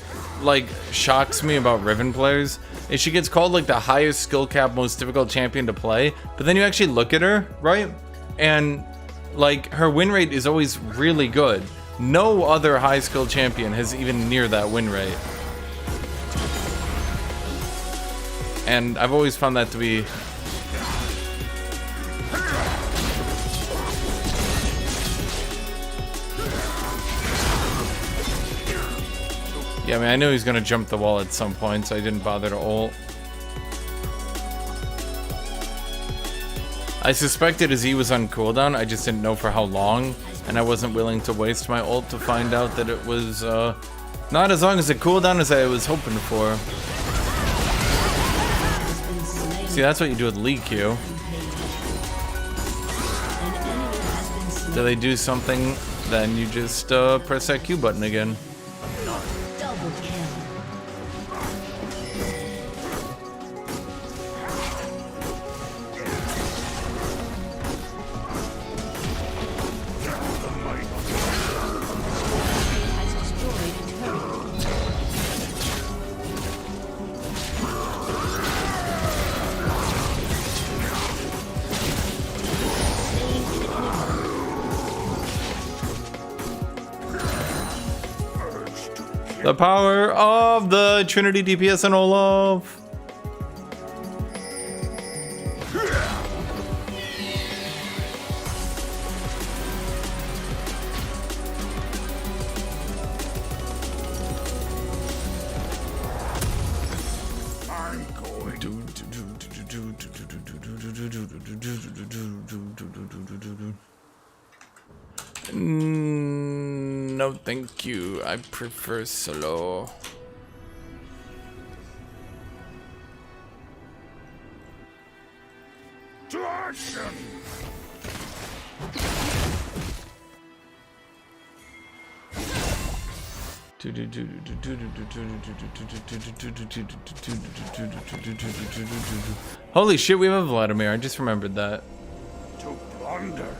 like, shocks me about Riven players, is she gets called, like, the highest skill cap, most difficult champion to play, but then you actually look at her, right? And, like, her win rate is always really good. No other high skill champion has even near that win rate. And I've always found that to be... Yeah, I mean, I knew he was gonna jump the wall at some point, so I didn't bother to ult. I suspected his E was on cooldown, I just didn't know for how long, and I wasn't willing to waste my ult to find out that it was not as long as a cooldown as I was hoping for. See, that's what you do with Lee Q. Do they do something, then you just press that Q button again. Double kill. Has destroyed a turret. The power of the Trinity DPS and Olaf. No, thank you. I prefer solo. To action! Holy shit, we have a Vladimir. I just remembered that. To plunder.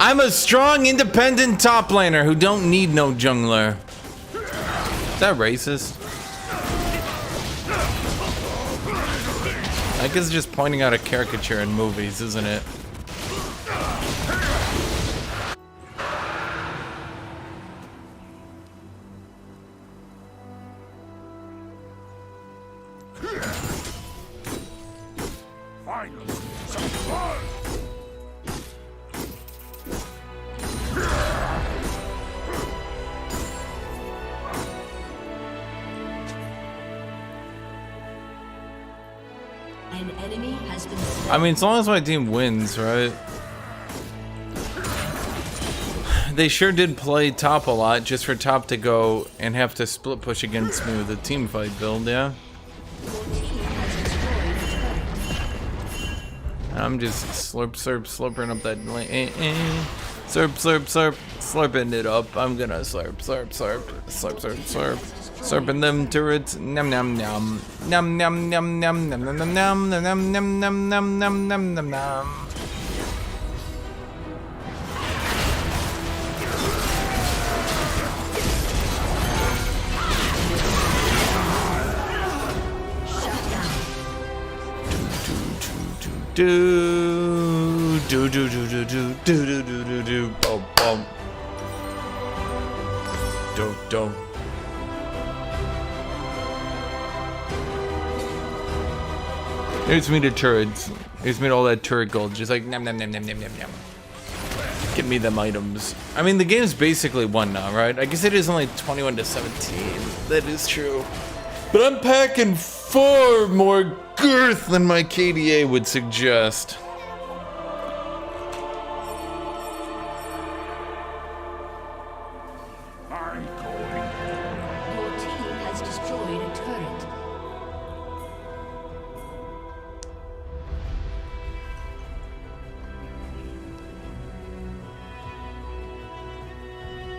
I'm a strong, independent top laner who don't need no jungler. Is that racist? I guess it's just pointing out a caricature in movies, isn't it? Finally, some blood! An enemy has been slain. I mean, as long as my team wins, right? They sure did play top a lot just for top to go and have to split push against me with a team fight build, yeah? I'm just slurping up that slurping it up. I'm gonna slurping them turrets. Nom nom nom nom nom nom nom nom nom nom nom nom nom nom nom nom nom nom. Do do do do do do do do do do do boom boom do do. Here's me to turrets. Here's me to all that turret gold. Just like nom nom nom nom nom nom nom. Give me them items. I mean, the game's basically won now, right? I guess it is only 21-17. That is true. But I'm packing far more girth than my KDA would suggest. I'm going. Your team has destroyed a turret.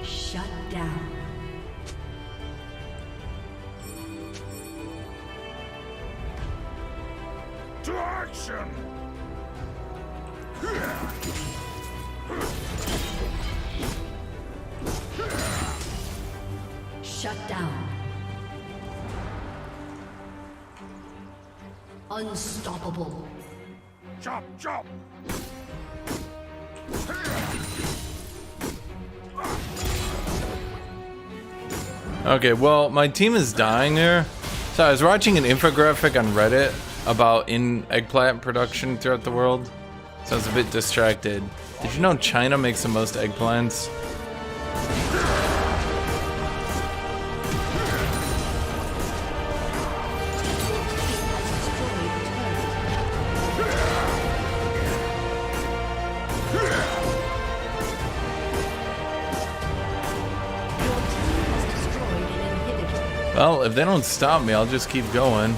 Shut down. To action! Shut down. Unstoppable. Chop, chop! Okay, well, my team is dying here. So I was watching an infographic on Reddit about eggplant production throughout the world. So I was a bit distracted. Did you know China makes the most eggplants? Well, if they don't stop me, I'll just keep going.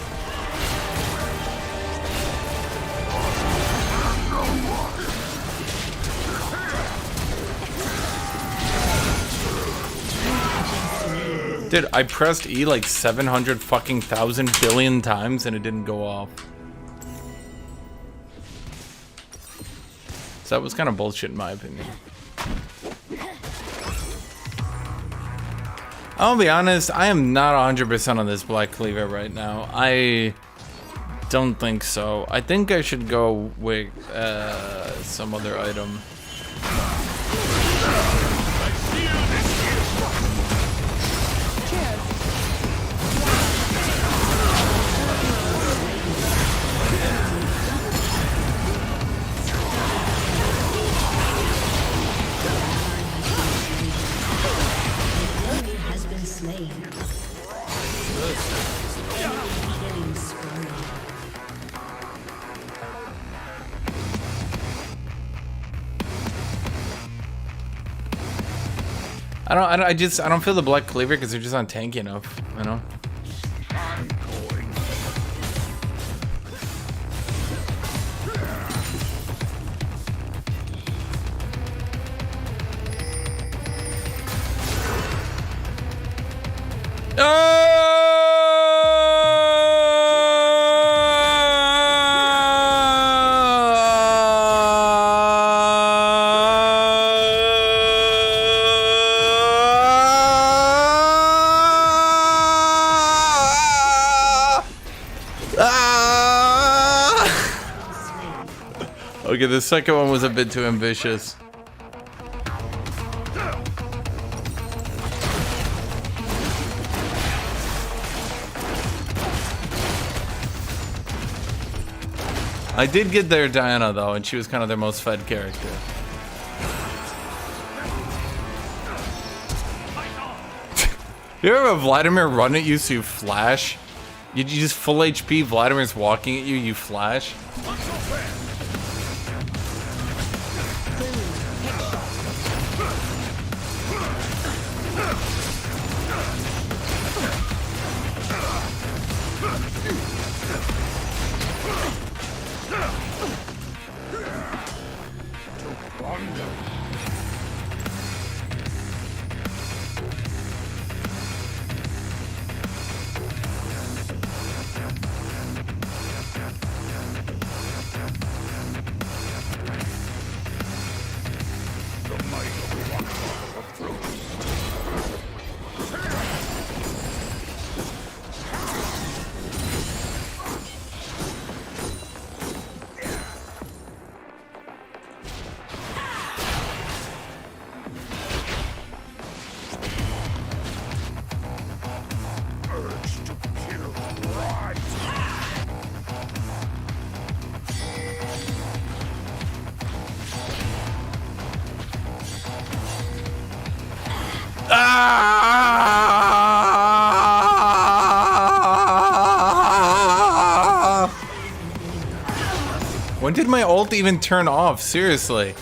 Dude, I pressed E like 700 fucking thousand billion times and it didn't go off. So that was kind of bullshit in my opinion. I'll be honest, I am not 100% on this Black Cleaver right now. I don't think so. I think I should go with some other item. I don't feel the Black Cleaver because they're just not tanky enough, you know? I'm going. Okay, the second one was a bit too ambitious. I did get their Diana though, and she was kind of their most fed character. You ever have Vladimir run at you so you flash? You just full HP, Vladimir's walking at you, you flash? When did my ult even turn off? Seriously.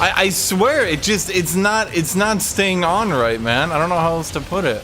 I swear it's not staying on right, man. I don't know how else to put it.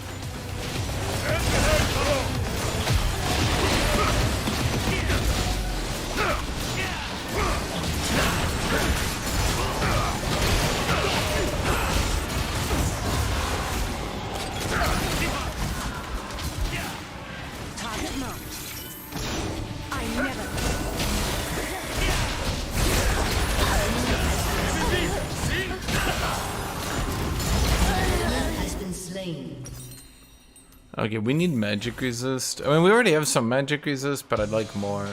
Okay, we need magic resist. I mean, we already have some magic resist, but I'd like more.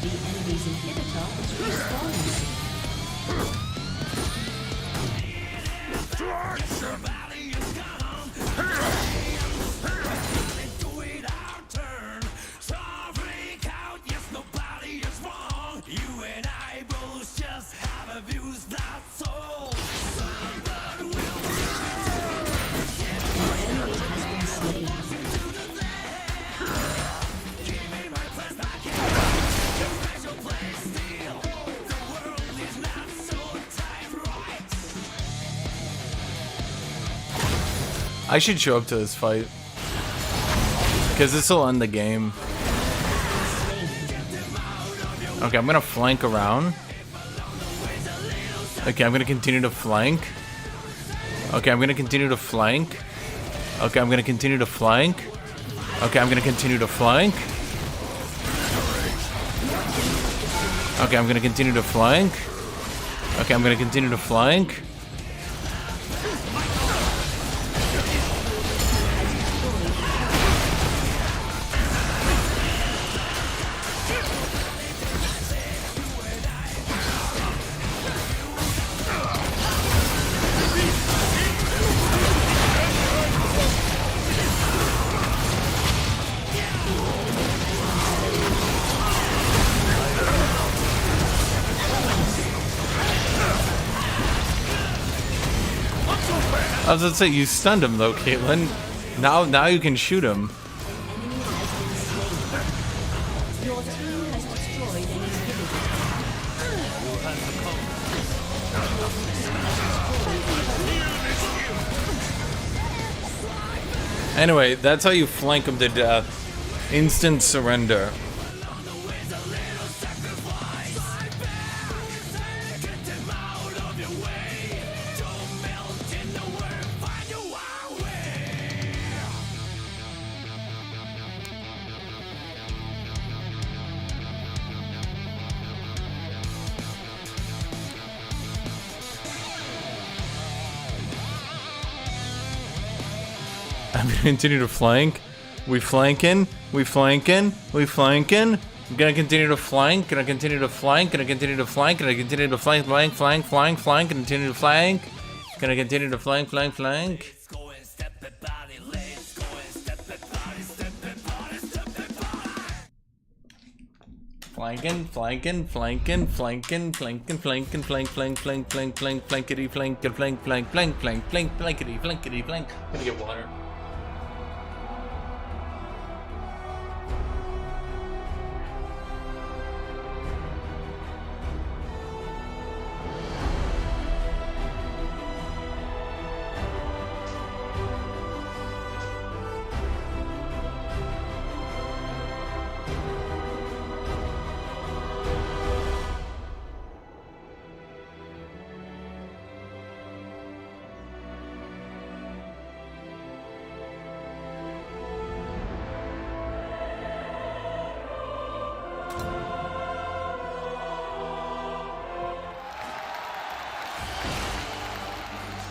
The enemy's inhibitor is respawning. I should show up to this fight. Because this will end the game. Okay, I'm gonna flank around. Okay, I'm gonna continue to flank. Okay, I'm gonna continue to flank. Okay, I'm gonna continue to flank. Okay, I'm gonna continue to flank. Okay, I'm gonna continue to flank. Okay, I'm gonna continue to flank. I was gonna say, you stunned him though, Caitlyn. Now you can shoot him. Your team has destroyed an inhibitor. Anyway, that's how you flank him to death. Instant surrender. I'm gonna continue to flank. We flanking. We flanking. We flanking. I'm gonna continue to flank. Gonna continue to flank. Gonna continue to flank. Gonna continue to flank. Flank. Flank. Flank. Flank. Continue to flank. Gonna continue to flank. Flank. Flank. Flanking, flanking, flanking, flanking, flanking, flanking, flank, flank, flank, flank, flank, flankity, flank, flank, flank, flank, flank, flank, flankity, flankity, flank. I'm gonna get water.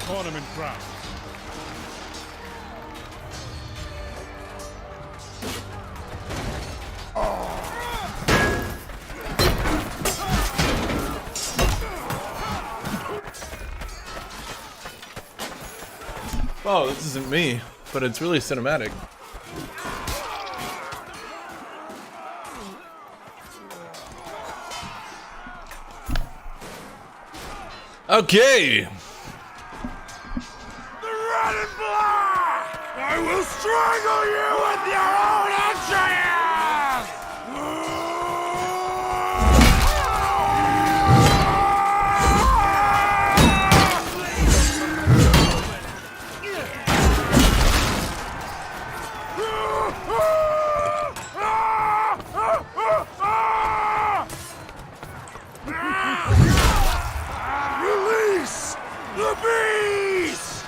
Tournament ground. Oh, this isn't me, but it's really cinematic. Okay. Red and black! I will strangle you with your own Release the beast!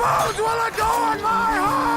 bones will adorn my home!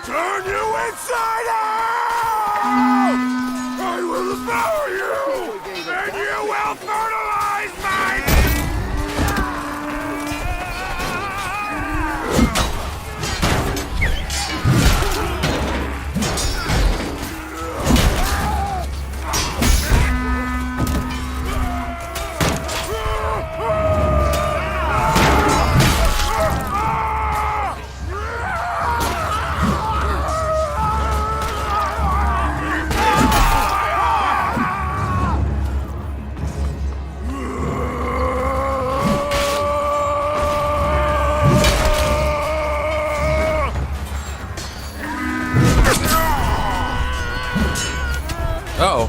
Turn you inside out! I will devour you! And you will fertilize me! Uh-oh.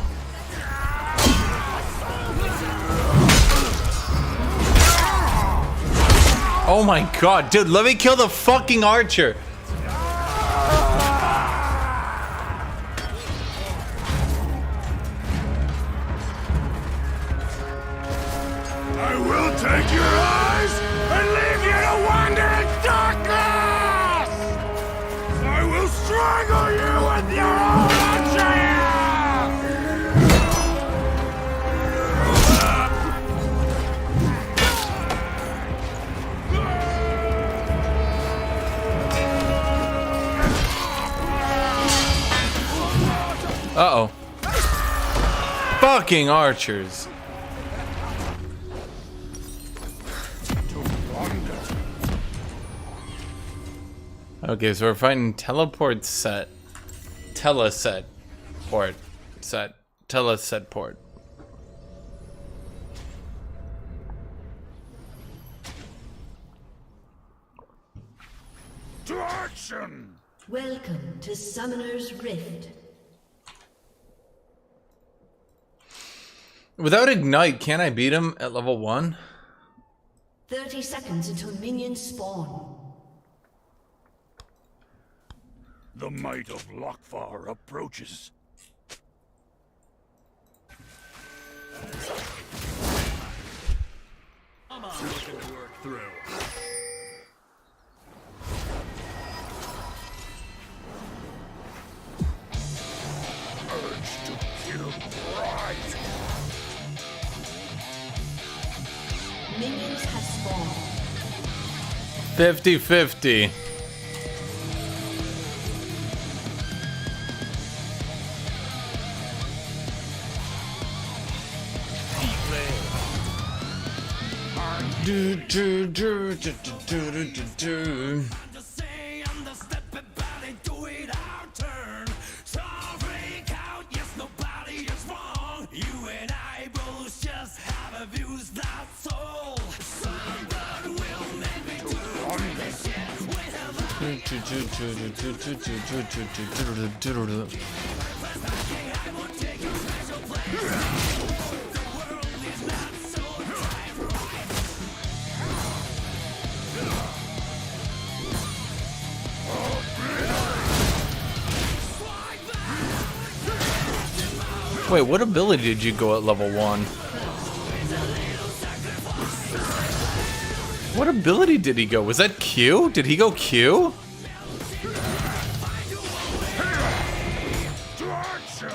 Oh my god, dude, let me kill the fucking archer. I will take your eyes and leave you to wander in darkness! I will strangle you with your own archer! Uh-oh. Fucking archers. Okay, so we're fighting teleport set. Teleset port. Set. Teleset port. To action! Welcome to Summoner's Rift. Without Ignite, can I beat him at level 1? 30 seconds until minions spawn. The might of Lokfar approaches. Come on, looking to work through. Urge to kill right. Minions have spawned. 50-50. Do, do, do, do, do, do, do, do. Wait, what ability did you go at level 1? What ability did he go? Was that Q? Did he go Q? To action!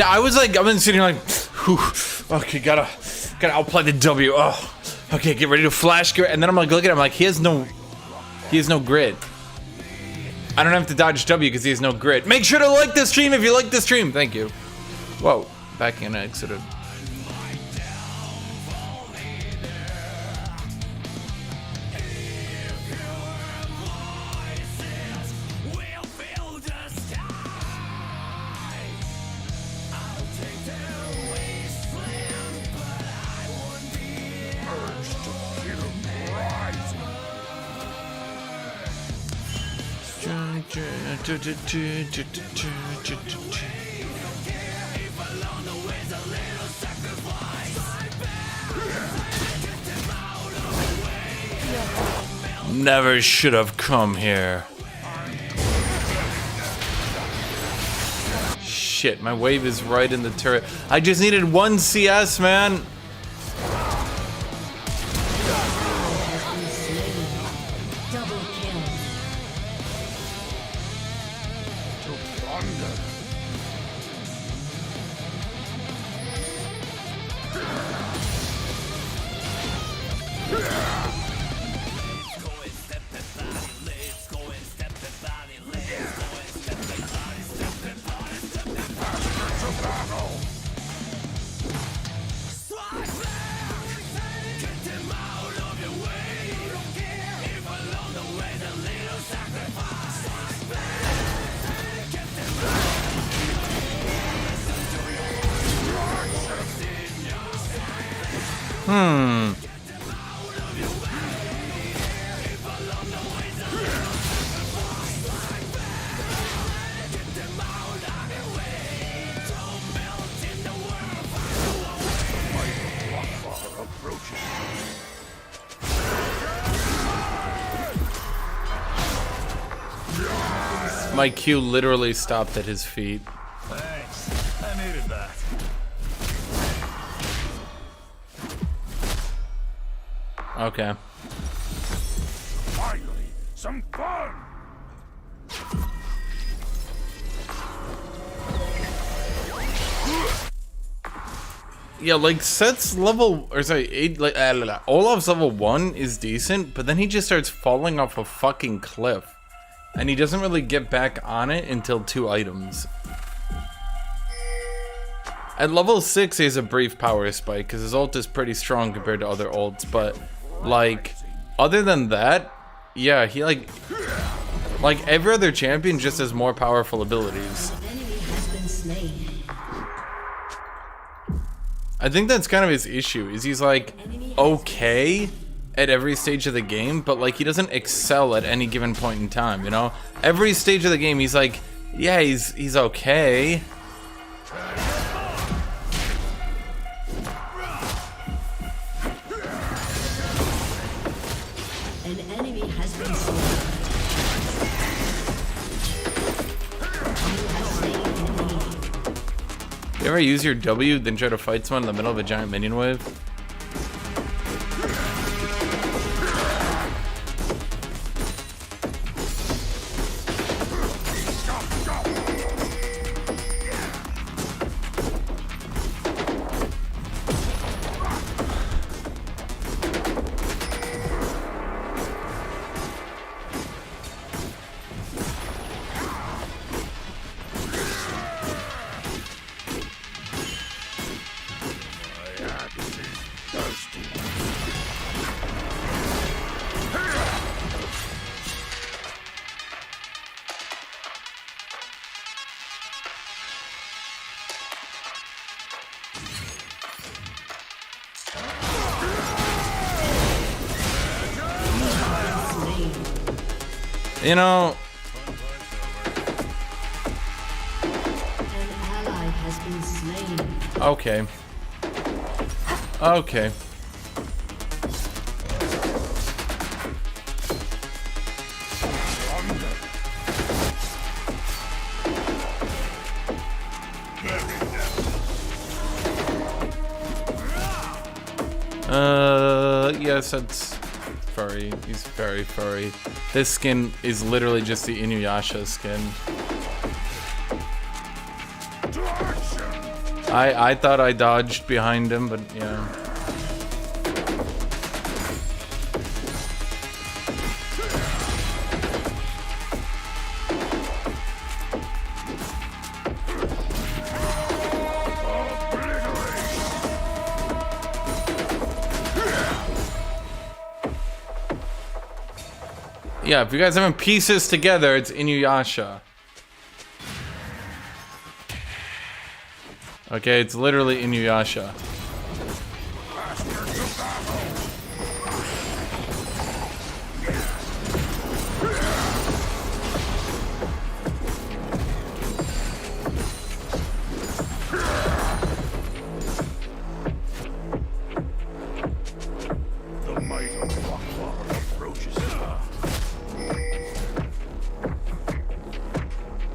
I was like, I've been sitting here like, whew, okay, gotta outplay the W. Oh, okay, get ready to flash, and then I'm like, look at him, like he has no grid. I don't have to dodge W because he has no grid. Make sure to like this stream if you like this stream. Thank you. Whoa, backing and exited. Never should have come here. Shit, my wave is right in the turret. I just needed 1 CS, man. Double kill. My Q literally stopped at his feet. Thanks. I needed that. Okay. Finally, some fun. Yeah, like Set's level, or sorry, 8, like Olaf's level 1 is decent, but then he just starts falling off a fucking cliff. And he doesn't really get back on it until 2 items. At level 6, he has a brief power spike, because his ult is pretty strong compared to other ults, but, like, other than that, yeah, he, like every other champion just has more powerful abilities. An enemy has been slain. I think that's kind of his issue, is he's, like, okay at every stage of the game, but like he doesn't excel at any given point in time, you know? Every stage of the game he's like, yeah, he's okay. An enemy has been slain. You have slain an enemy. You ever use your W then try to fight someone in the middle of a giant minion wave? You know, An ally has been slain. okay. Okay. Yes, that's furry. He's very furry. This skin is literally just the Inuyasha skin. To action! I thought I dodged behind him, but yeah. Yeah, if you guys haven't pieces together, it's Inuyasha. Okay, it's literally Inuyasha. The might of Wakwa approaches.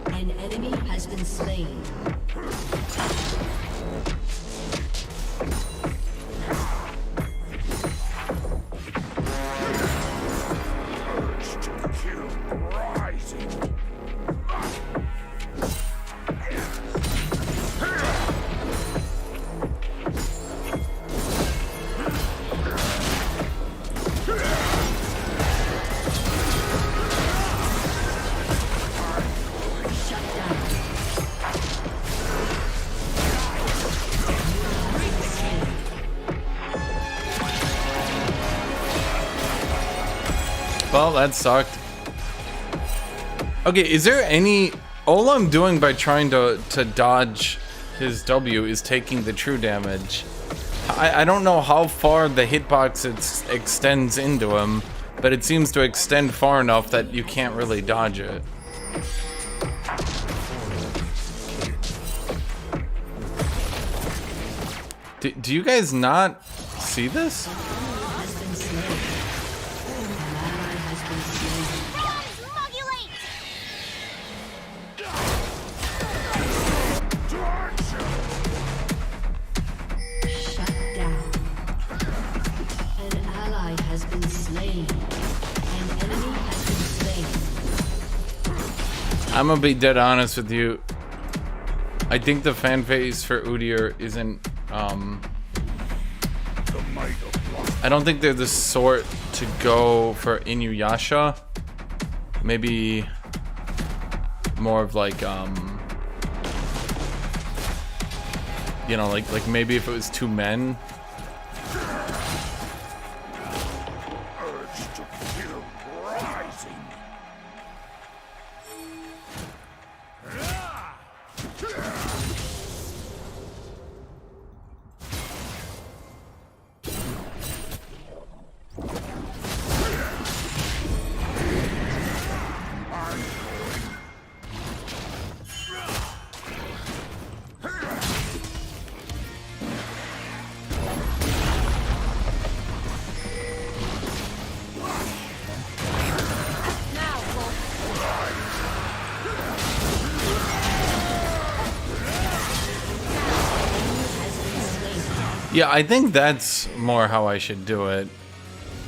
An enemy has been slain. Urge to kill rising. Well, that sucked. Okay, is there any... All I'm doing by trying to dodge his W is taking the true damage. I don't know how far the hitbox extends into him, but it seems to extend far enough that you can't really dodge it. Do you guys not see this? I'm gonna be dead honest with you. I think the fan base for Udyr isn't, I don't think they're the sort to go for Inuyasha. Maybe more of like, you know, like maybe if it was two men. Yeah, I think that's more how I should do it.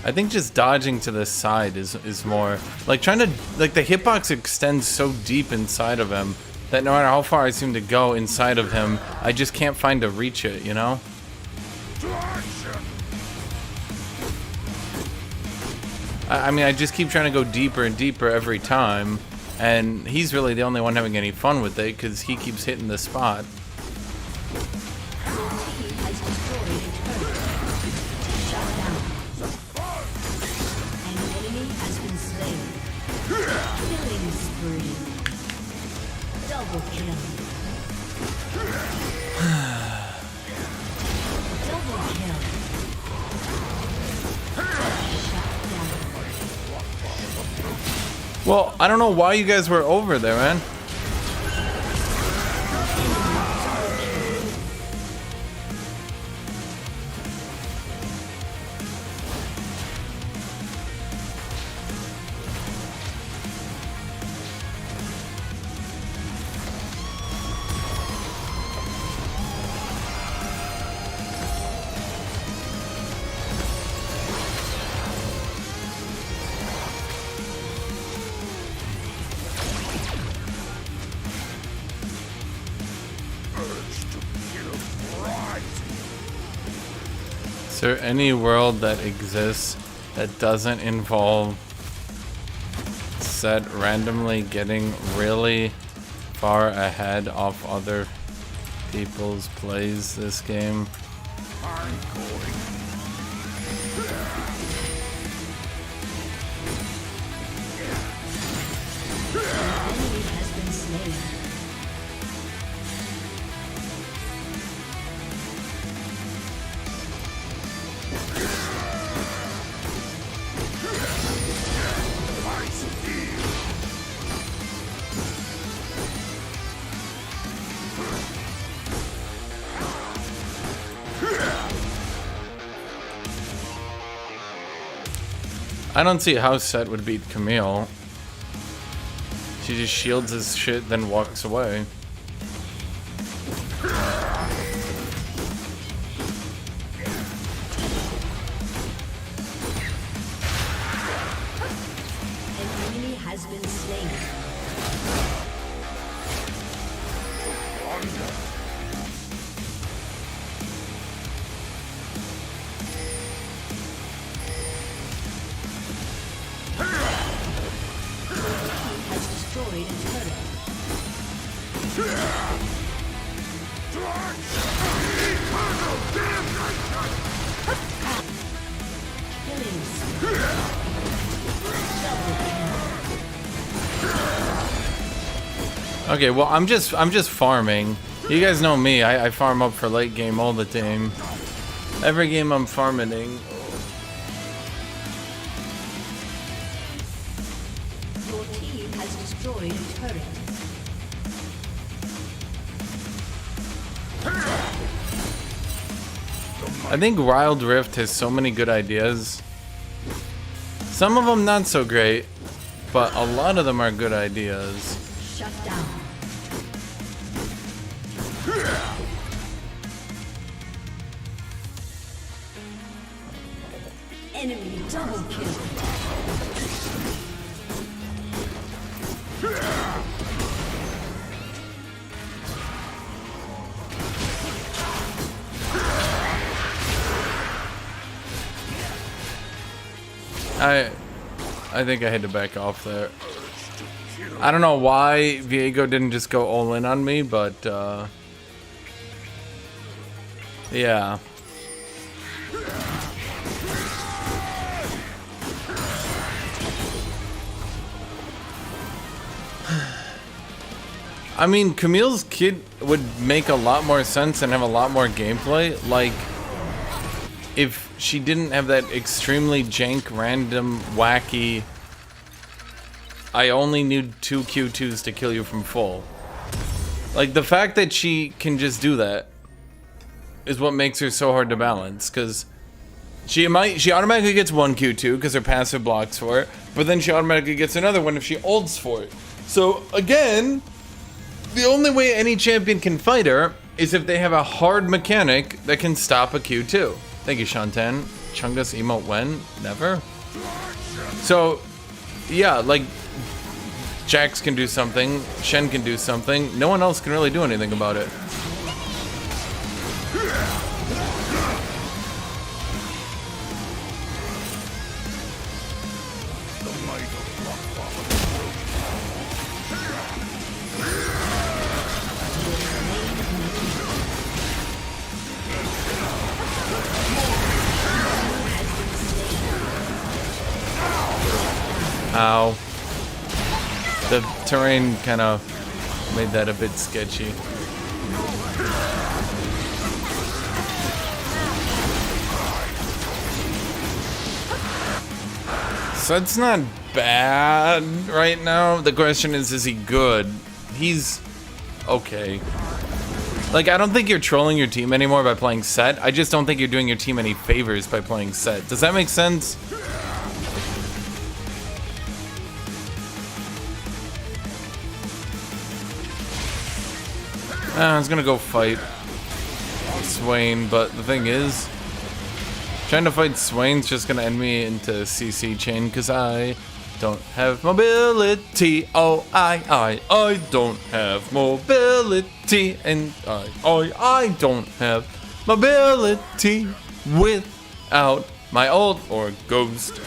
I think just dodging to the side is more like trying to, like, the hitbox extends so deep inside of him that no matter how far I seem to go inside of him, I just can't find to reach it, you know? I mean, I just keep trying to go deeper and deeper every time, and he's really the only one having any fun with it because he keeps hitting the spot. Well, I don't know why you guys were over there, man. Is there any world that exists that doesn't involve Set randomly getting really far ahead of other people's plays this game? I'm going. Enemy has been slain. I don't see how Set would beat Camille. She just shields his shit, then walks away. An enemy has been slain. Has destroyed a turret. Killing spree. Double kill. Okay, well I'm just farming. You guys know me. I farm up for late game all the time. Every game I'm farming. Your team has destroyed a turret. I think Wild Rift has so many good ideas. Some of them not so great, but a lot of them are good ideas. Shut down. Enemy double kill. I think I had to back off there. I don't know why Viego didn't just go all in on me, but yeah. I mean, Camille's kid would make a lot more sense and have a lot more gameplay. Like, if she didn't have that extremely jank, random, wacky, I only need 2 Q2s to kill you from full. Like, the fact that she can just do that is what makes her so hard to balance, because she automatically gets 1 Q2 because her passive blocks for it, but then she automatically gets another one if she ults for it. So, again, the only way any champion can fight her is if they have a hard mechanic that can stop a Q2. Thank you, Shantan. Chungus emote when? Never? So, yeah, like, Jax can do something, Shen can do something, no one else can really do anything about it. Ow. The terrain kind of made that a bit sketchy. So it's not bad right now. The question is he good? He's okay. Like, I don't think you're trolling your team anymore by playing Set. I just don't think you're doing your team any favors by playing Set. Does that make sense? I was gonna go fight Swain, but the thing is, trying to fight Swain's just gonna end me into CC chain because I don't have mobility. Oh, I don't have mobility, and I don't have mobility with out my ult or ghost.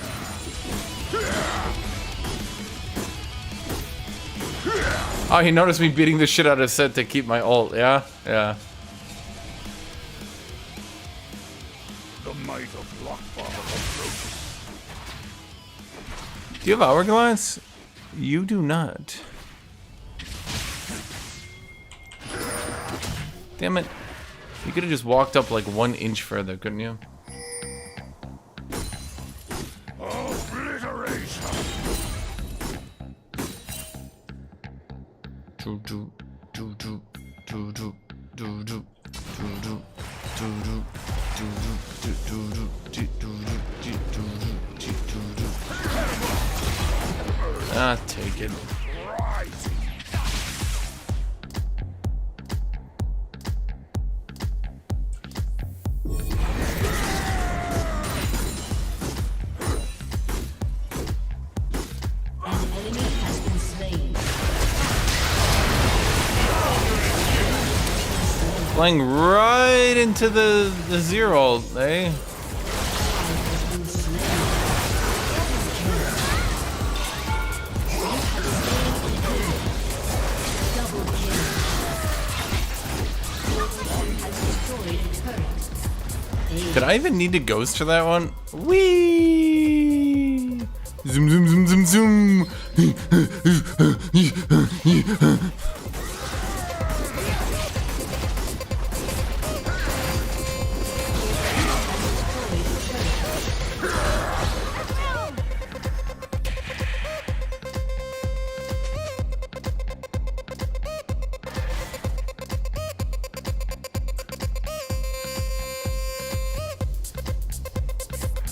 Oh, he noticed me beating the shit out of Set to keep my ult, yeah? Yeah. The might of Lockfather. Do you have Hourglass? You do not. Damn it. You could have just walked up like 1 inch further, couldn't you? Obliteration. Ah, take it. Flying right into the zero, eh? Did I even need to ghost for that one? Whee! Zoom, zoom, zoom, zoom, zoom.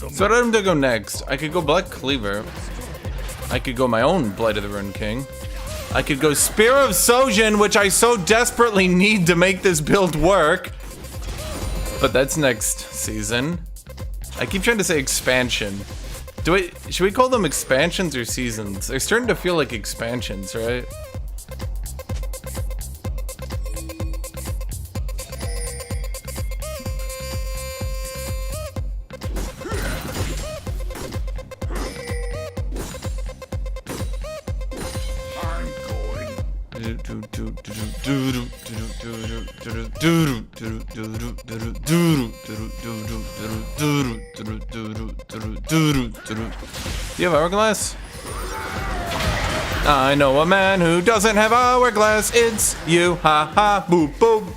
So what item to go next? I could go Black Cleaver. I could go my own Blight of the Ruined King. I could go Spear of Sojin, which I so desperately need to make this build work. But that's next season. I keep trying to say expansion. Should we call them expansions or seasons? They're starting to feel like expansions, right? Do you have Hourglass? I know a man who doesn't have Hourglass. It's you. Ha ha. Boop boop.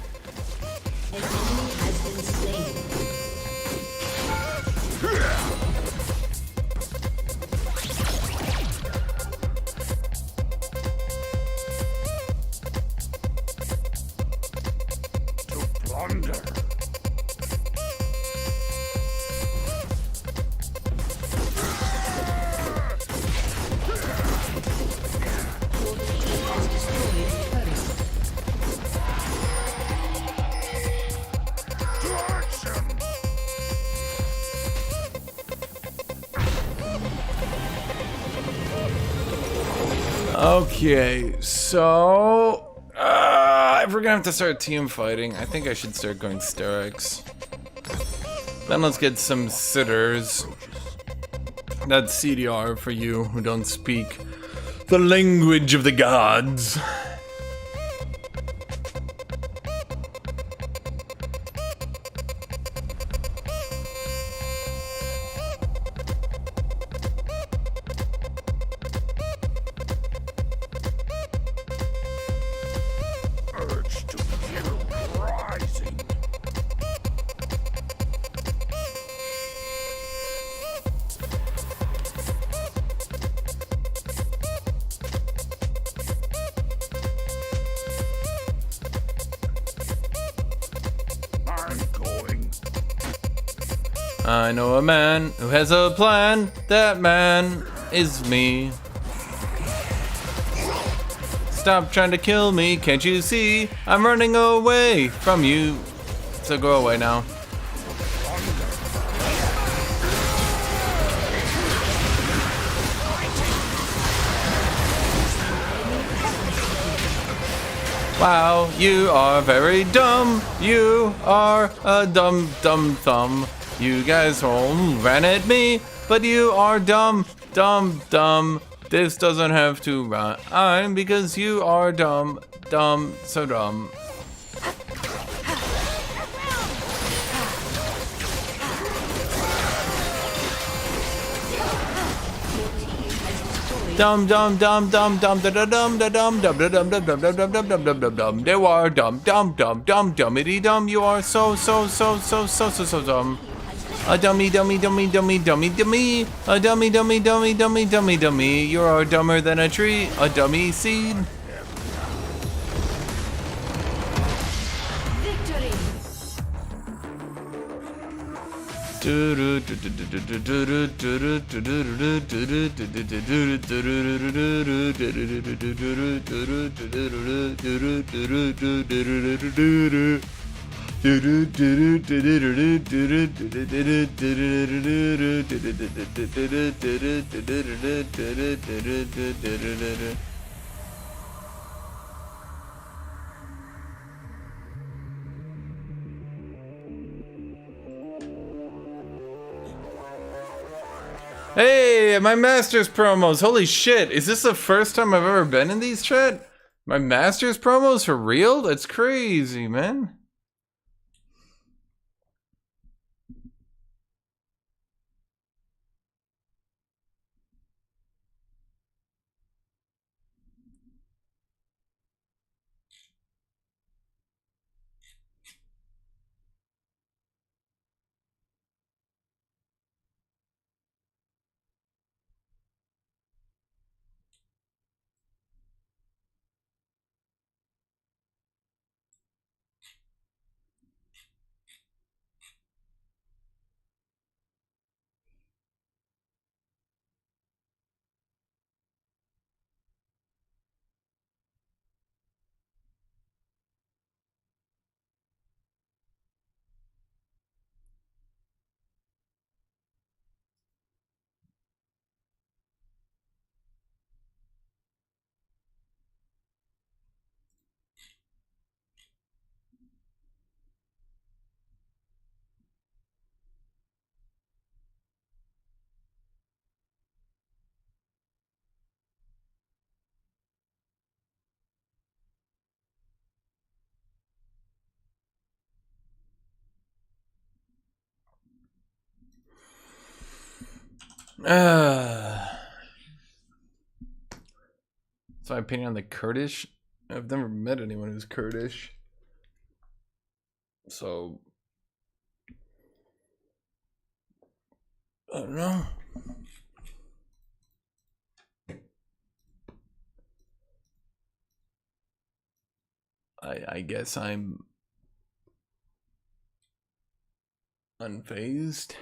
Okay, so if we're gonna have to start team fighting, I think I should start going Sterex. Then let's get some sitters. That's CDR for you who don't speak the language of the gods. I know a man who has a plan. That man is me. Stop trying to kill me, can't you see? I'm running away from you. So go away now. Wow, you are very dumb. You are a dumb thumb. You guys all ran at me, but you are dumb, dumb, dumb. This doesn't have to rhyme because you are dumb, dumb, so dumb. Dum dum dum dum dum da da dum da dum dum da dum dum dum dum dum dum dum dum dum dum. You are dumb dum dum dum dummity dum. You are so dumb. A dummy dummy dummy dummy dummy dummy. A dummy dummy dummy dummy dummy dummy. You are dumber than a tree. A dummy seed. Hey, my Masters promos. Holy shit. Is this the first time I've ever been in these, chat? My Masters promos for real? That's crazy, man. That's my opinion on the Kurdish. I've never met anyone who's Kurdish. So I don't know. I guess I'm unfazed.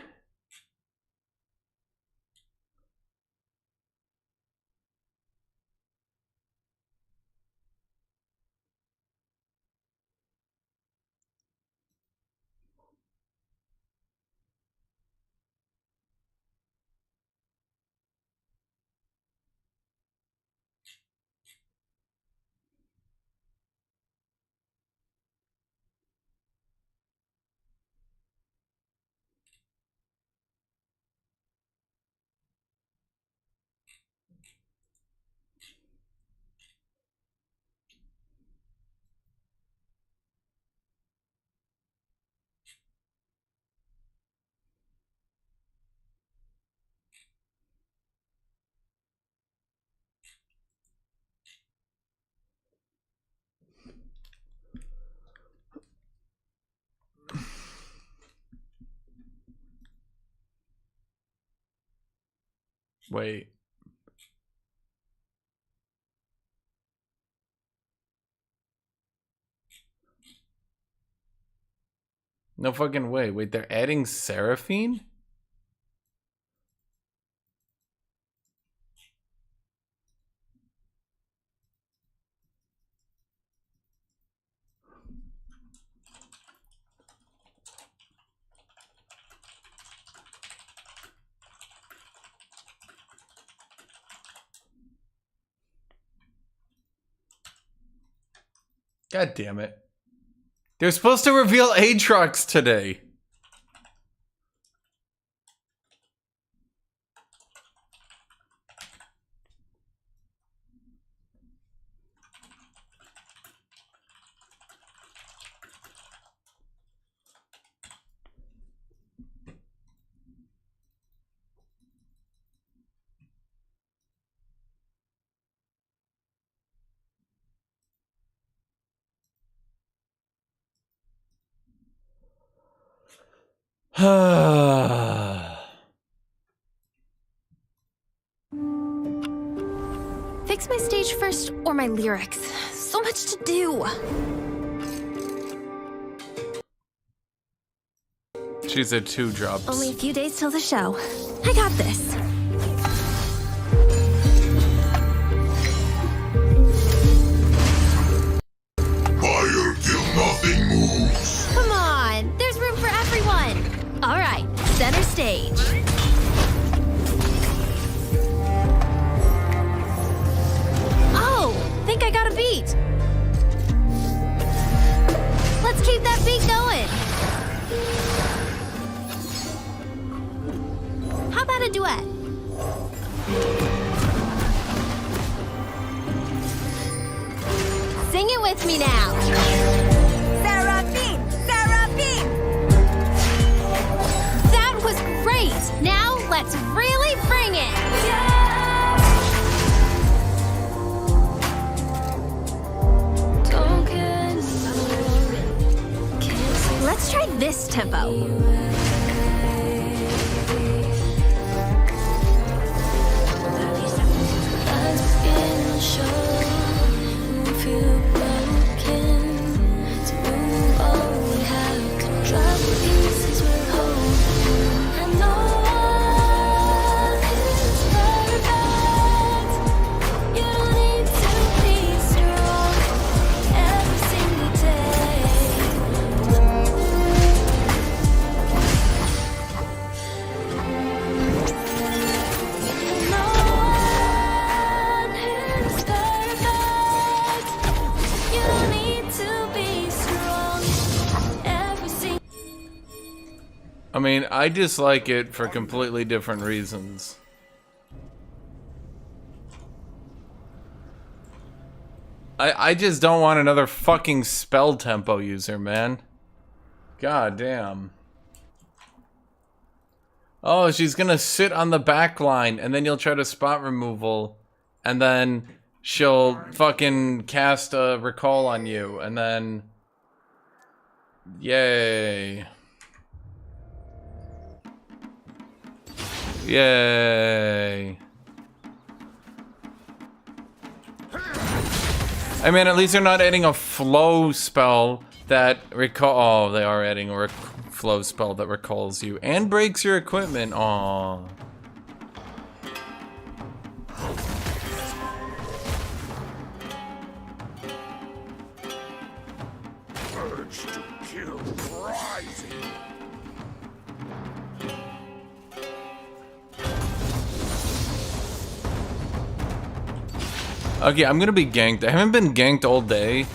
Wait. No fucking way. Wait, they're adding Seraphine? God damn it. They're supposed to reveal Aatrox today. Fix my stage first or my lyrics. So much to do. She's at 2 drops. Only a few days till the show. I got this. Fire till nothing moves. Come on, there's room for everyone. All right, center stage. Oh, think I got a beat. Let's keep that beat going. How about a duet? Sing it with me now. Seraphine! Seraphine! That was great. Now let's really bring it. Let's try this tempo. I mean, I dislike it for completely different reasons. I just don't want another fucking spell tempo user, man. God damn. Oh, she's gonna sit on the back line, and then you'll try to spot removal, and then she'll fucking cast a recall on you, and then... Yay. Yay. I mean, at least they're not adding a flow spell that recall. Oh, they are adding a flow spell that recalls you and breaks your equipment. Aw. Urge to kill rising. Okay, I'm gonna be ganked. I haven't been ganked all day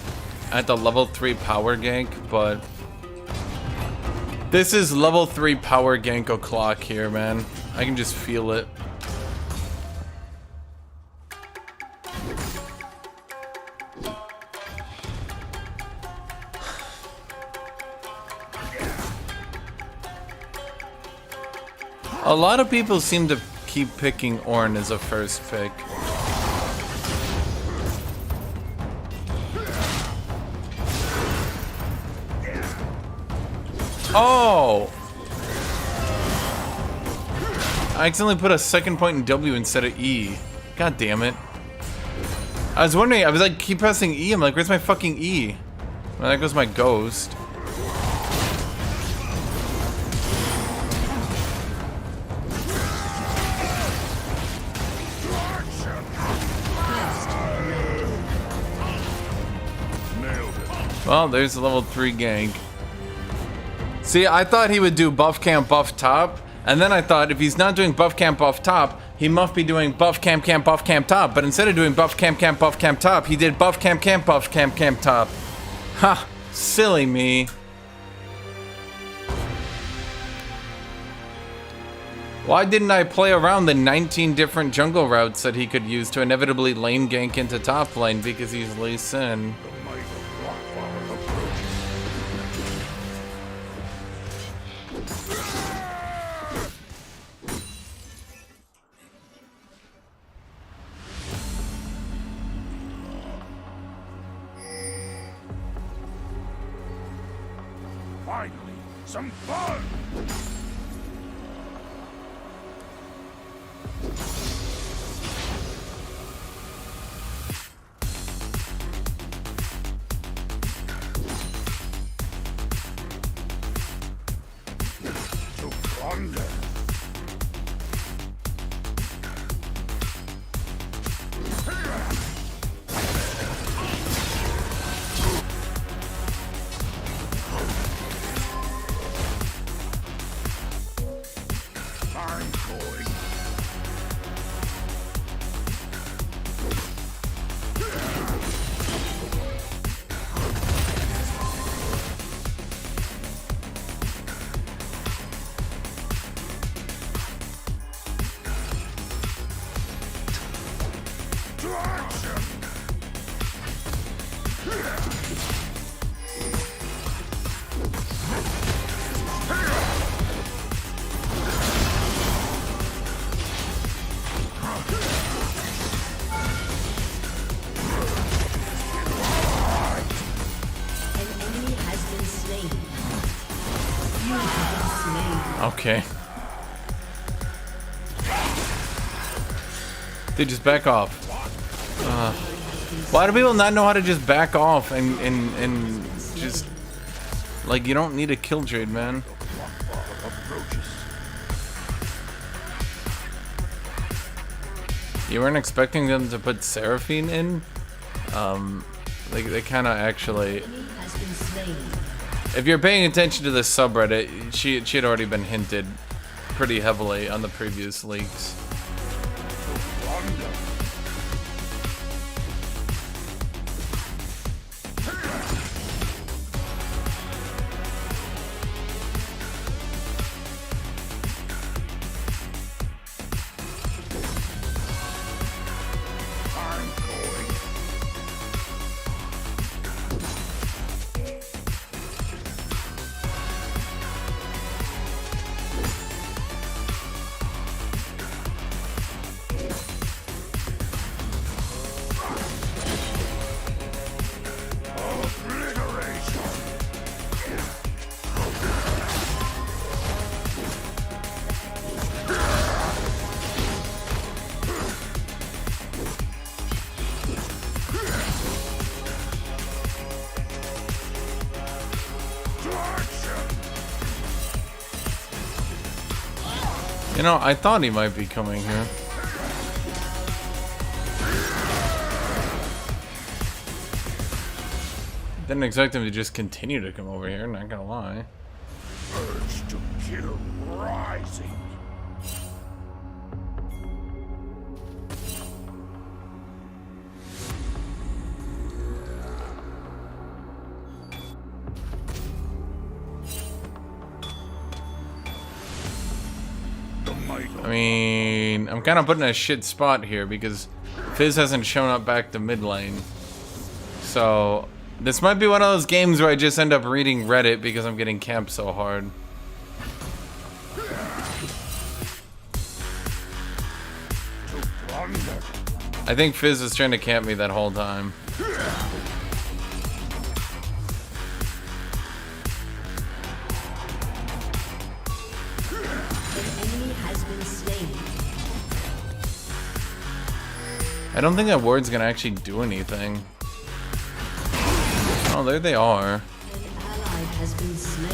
at the level 3 power gank, but this is level 3 power gank o'clock here, man. I can just feel it. A lot of people seem to keep picking Ornn as a first pick. Oh! I accidentally put a second point in W instead of E. God damn it. I was wondering, I was like, keep pressing E. I'm like, where's my fucking E? Well, there goes my ghost. Well, there's the level 3 gank. See, I thought he would do buff camp, buff top, and then I thought if he's not doing buff camp, buff top, he must be doing buff camp, buff camp top. But instead of doing buff camp, buff camp top, he did buff camp, buff camp top. Ha! Silly me. Why didn't I play around the 19 different jungle routes that he could use to inevitably lane gank into top lane because he's Lee Sin? some fun! To plunder. I'm going. To action! An enemy has been slain. You have been slain. Okay. Dude, just back off. Why do people not know how to just back off and just like you don't need a kill trade, man? You weren't expecting them to put Seraphine in? Like they kind of actually. Enemy has been slain. If you're paying attention to this subreddit, she had already been hinted pretty heavily on the previous leaks. I'm going. Obliteration. To action. You know, I thought he might be coming here. Didn't expect him to just continue to come over here, not gonna lie. Urge to kill rising. The might of I mean, I'm kind of putting a shit spot here because Fizz hasn't shown up back to mid lane. So, this might be one of those games where I just end up reading Reddit because I'm getting camped so hard. to plunder. I think Fizz is trying to camp me that whole time. An enemy has been slain. I don't think that ward's gonna actually do anything. Oh, there they are. An ally has been slain.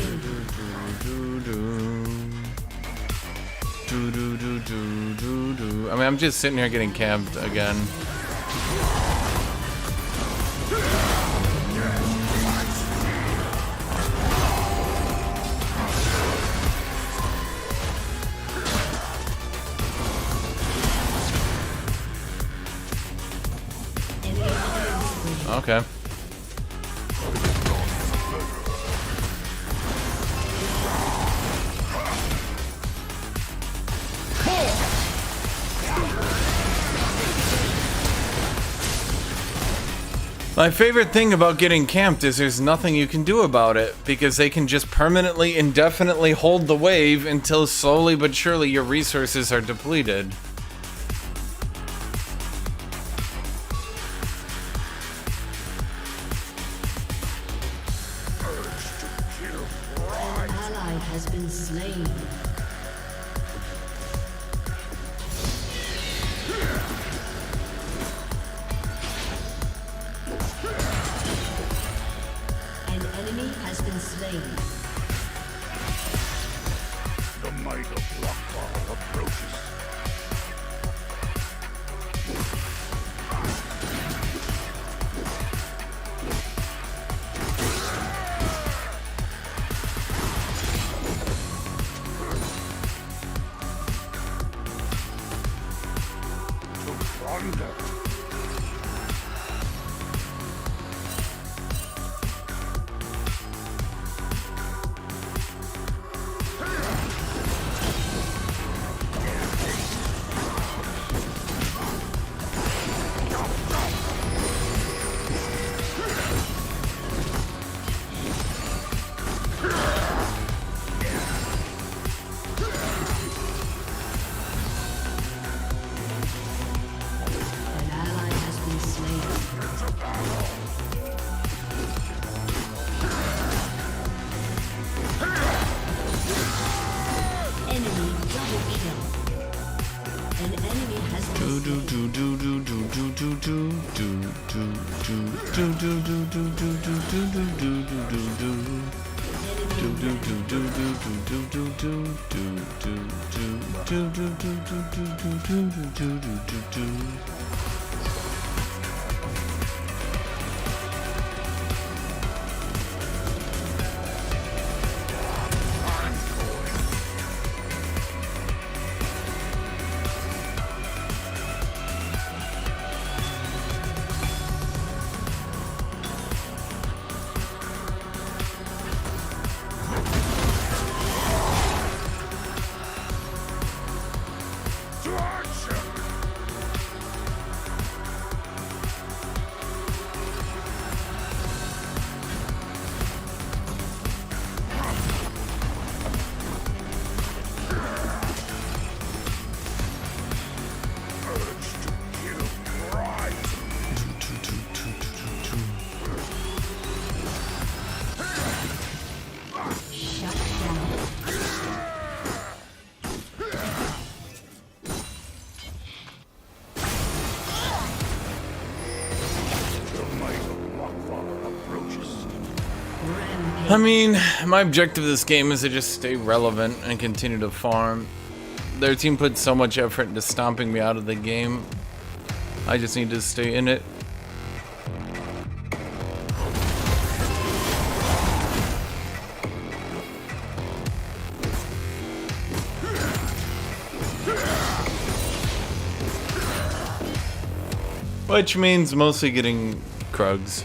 I mean, I'm just sitting here getting camped again. Okay. My favorite thing about getting camped is there's nothing you can do about it, because they can just permanently, indefinitely hold the wave until slowly but surely your resources are depleted. An ally has been slain. An enemy has been slain. The might of Blackfire approaches. I mean, my objective of this game is to just stay relevant and continue to farm. Their team put so much effort into stomping me out of the game. I just need to stay in it. Which means mostly getting Krugs.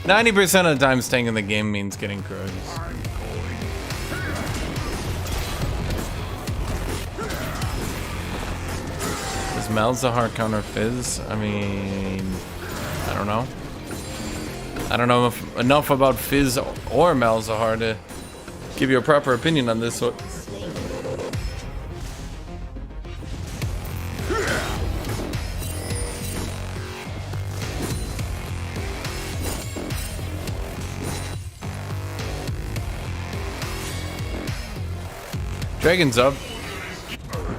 90% of the time staying in the game means getting Krugs. Does Malzahar counter Fizz? I mean, I don't know. I don't know enough about Fizz or Malzahar to give you a proper opinion on this one. Dragon's up,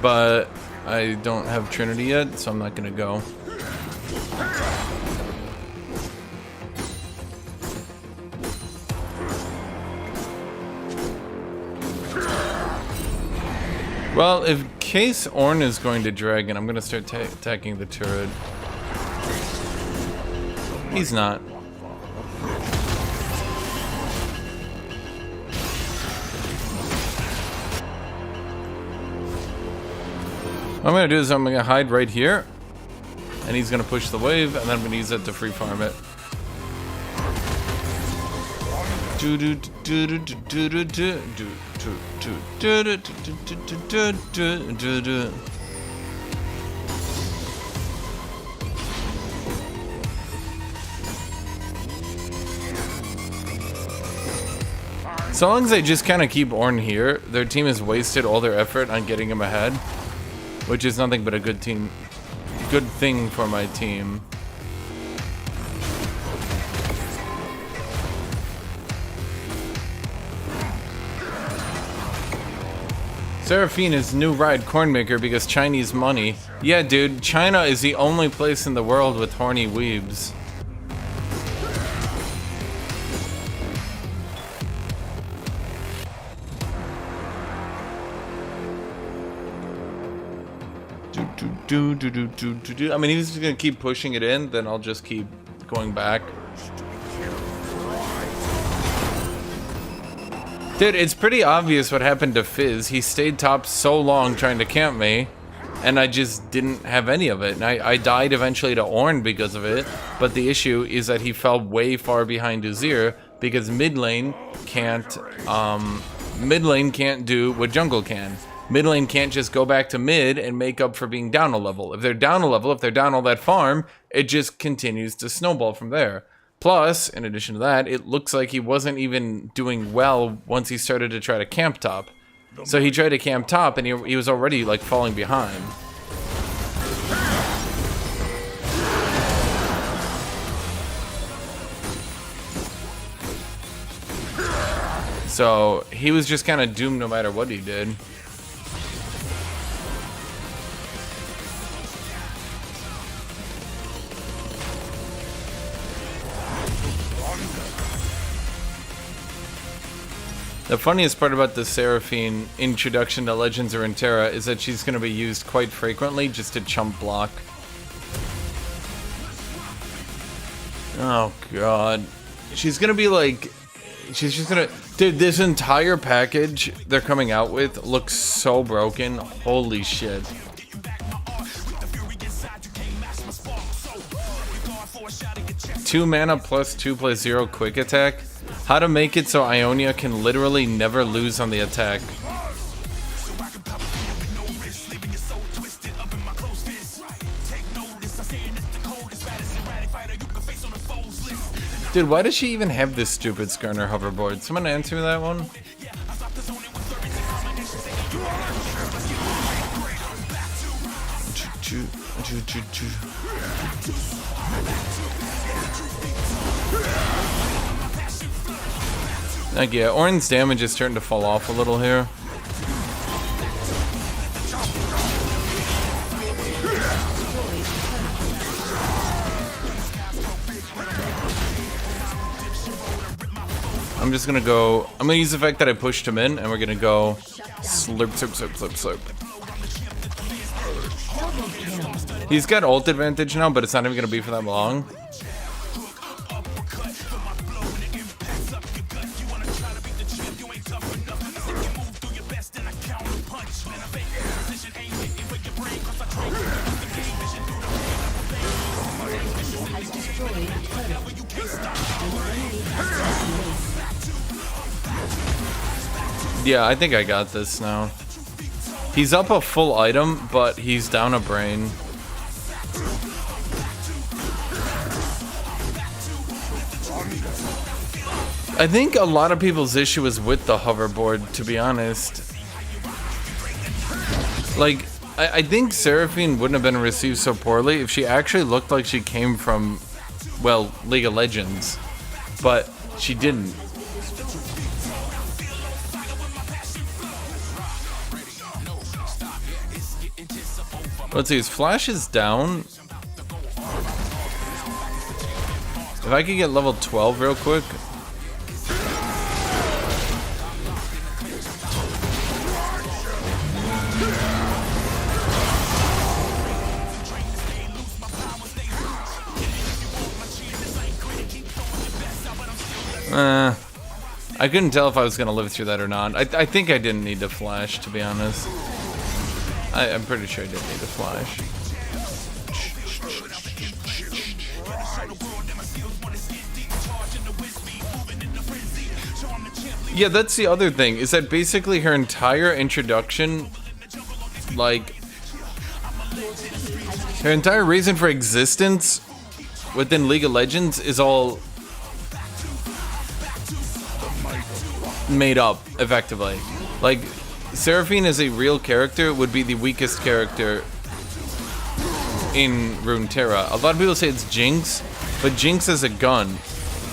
but I don't have Trinity yet, so I'm not gonna go. Well, in case Ornn is going to Dragon, I'm gonna start attacking the turret. He's not. What I'm gonna do is I'm gonna hide right here, and he's gonna push the wave, and then I'm gonna use it to free farm it. So long as they just kind of keep Ornn here, their team has wasted all their effort on getting him ahead. Which is nothing but a good thing for my team. Seraphine is new ride cornmaker because Chinese money. Yeah, dude, China is the only place in the world with horny weebs. I mean, he's just gonna keep pushing it in, then I'll just keep going back. Dude, it's pretty obvious what happened to Fizz. He stayed top so long trying to camp me, and I just didn't have any of it. And I died eventually to Ornn because of it, but the issue is that he fell way far behind Uzir because mid lane can't do what jungle can. Mid lane can't just go back to mid and make up for being down a level. If they're down a level, if they're down all that farm, it just continues to snowball from there. Plus, in addition to that, it looks like he wasn't even doing well once he started to try to camp top. So he tried to camp top and he was already like falling behind. So he was just kind of doomed no matter what he did. The funniest part about the Seraphine introduction to Legends of Runeterra is that she's going to be used quite frequently just to chump block. Oh god. She's going to be like... She's just going to... Dude, this entire package they're coming out with looks so broken. Holy shit. Two mana plus 2/0 quick attack. How to make it so Ionia can literally never lose on the attack. Dude, why does she even have this stupid Skarner hoverboard? Someone answer me that one? Like, yeah, Ornn's damage is starting to fall off a little here. I'm just gonna go... I'm gonna use the fact that I pushed him in, and we're gonna go slurp, slurp, slurp, slurp, slurp. He's got ult advantage now, but it's not even gonna be for that long. Yeah, I think I got this now. He's up a full item, but he's down a brain. I think a lot of people's issue is with the hoverboard, to be honest. Like, I think Seraphine wouldn't have been received so poorly if she actually looked like she came from, well, League of Legends. But she didn't. Let's see, his flash is down. If I could get level 12 real quick. I couldn't tell if I was going to live through that or not. I think I didn't need to flash, to be honest. I'm pretty sure I didn't need to flash. Yeah, that's the other thing, is that basically her entire introduction, like, her entire reason for existence within League of Legends is all made up, effectively. Like, Seraphine as a real character would be the weakest character in Runeterra. A lot of people say it's Jinx, but Jinx has a gun.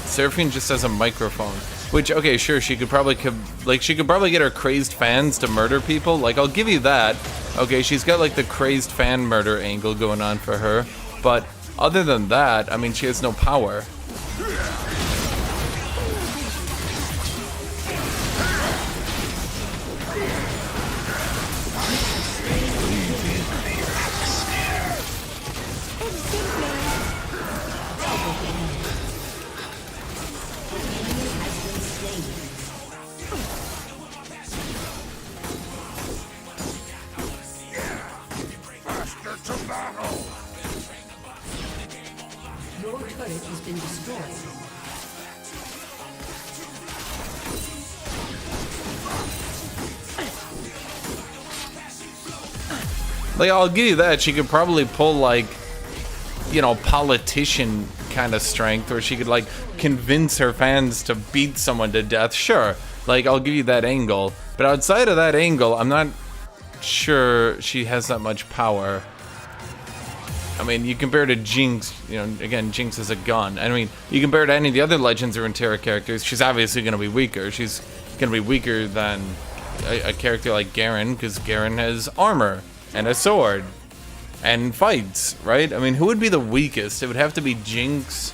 Seraphine just has a microphone. Which, okay, sure, she could probably get her crazed fans to murder people. Like, I'll give you that. Okay, she's got like the crazed fan murder angle going on for her. But other than that, I mean, she has no power. Your turret has been destroyed. Like, I'll give you that. She could probably pull, like, you know, politician kind of strength, where she could, like, convince her fans to beat someone to death. Sure. Like, I'll give you that angle. But outside of that angle, I'm not sure she has that much power. I mean, you compare her to Jinx, you know, again, Jinx is a gun. I mean, you compare her to any of the other Legends of Runeterra characters, she's obviously going to be weaker. She's going to be weaker than a character like Garen, because Garen has armor and a sword and fights, right? I mean, who would be the weakest? It would have to be Jinx.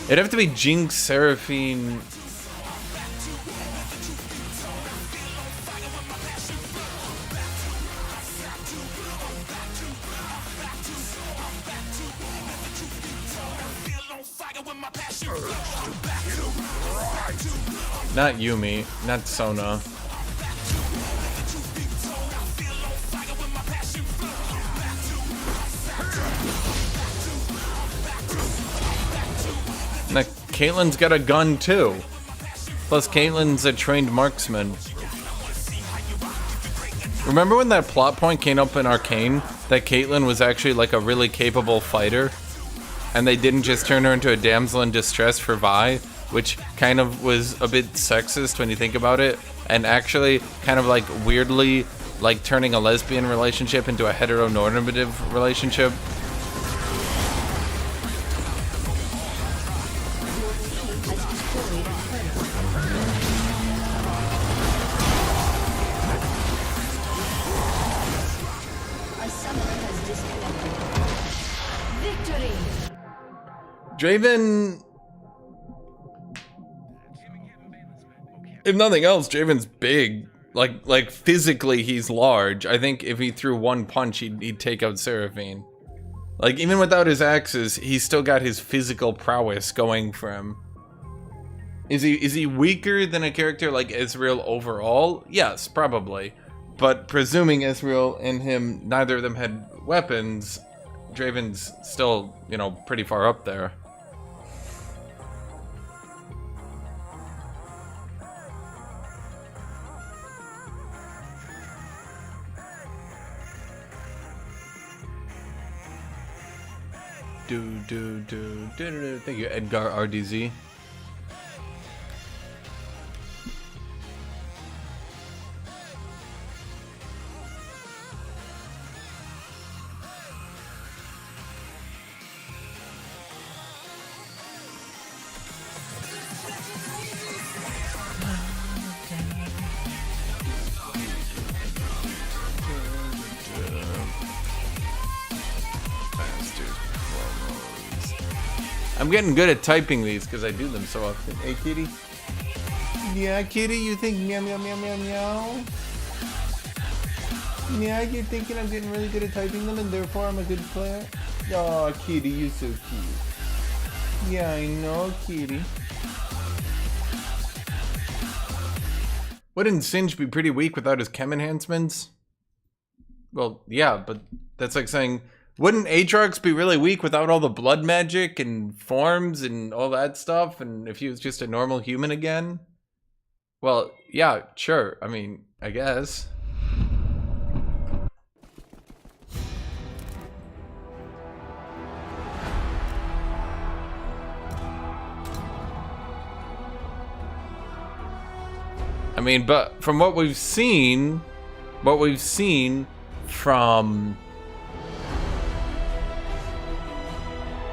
It'd have to be Jinx, Seraphine. Not Yumi, not Sona. Now, Caitlyn's got a gun too. Plus, Caitlyn's a trained marksman. Remember when that plot point came up in Arcane? That Caitlyn was actually like a really capable fighter? And they didn't just turn her into a damsel in distress for Vi? Which kind of was a bit sexist when you think about it. And actually kind of like weirdly like turning a lesbian relationship into a heteronormative relationship. Draven, if nothing else, Draven's big. Like physically, he's large. I think if he threw one punch, he'd take out Seraphine. Like, even without his axes, he's still got his physical prowess going for him. Is he weaker than a character like Ezreal overall? Yes, probably. But presuming Ezreal and him, neither of them had weapons, Draven's still, you know, pretty far up there. Thank you, Edgar RDZ. I'm getting good at typing these because I do them so often. Hey, kitty. Yeah, kitty, you think meow, meow, meow, meow, meow? Yeah, you're thinking I'm getting really good at typing them and therefore I'm a good player? Oh, kitty, you're so cute. Yeah, I know, kitty. Wouldn't Singe be pretty weak without his chem enhancements? Well, yeah, but that's like saying... Wouldn't Aatrox be really weak without all the blood magic and forms and all that stuff? And if he was just a normal human again? Well, yeah, sure. I mean, I guess. I mean, but from what we've seen from...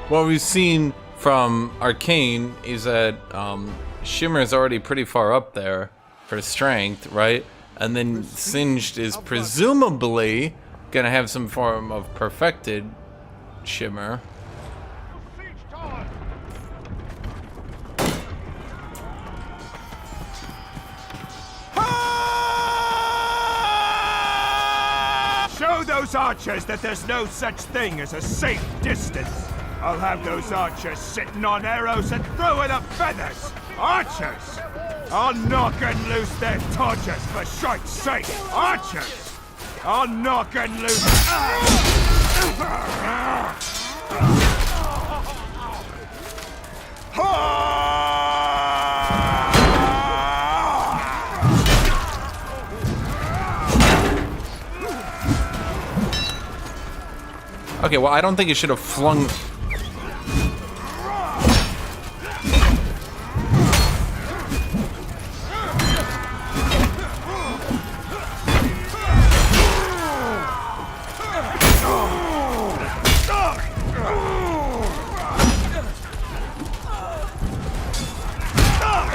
What we've seen from Arcane is that Shimmer is already pretty far up there for strength, right? And then Singed is presumably gonna have some form of perfected Shimmer. Show those archers that there's no such thing as a safe distance. I'll have those archers sitting on arrows and throwing up feathers. Archers! I'll knock and loose their torches for shite's sake. Archers! I'll knock and loose... Okay, well, I don't think it should have flung...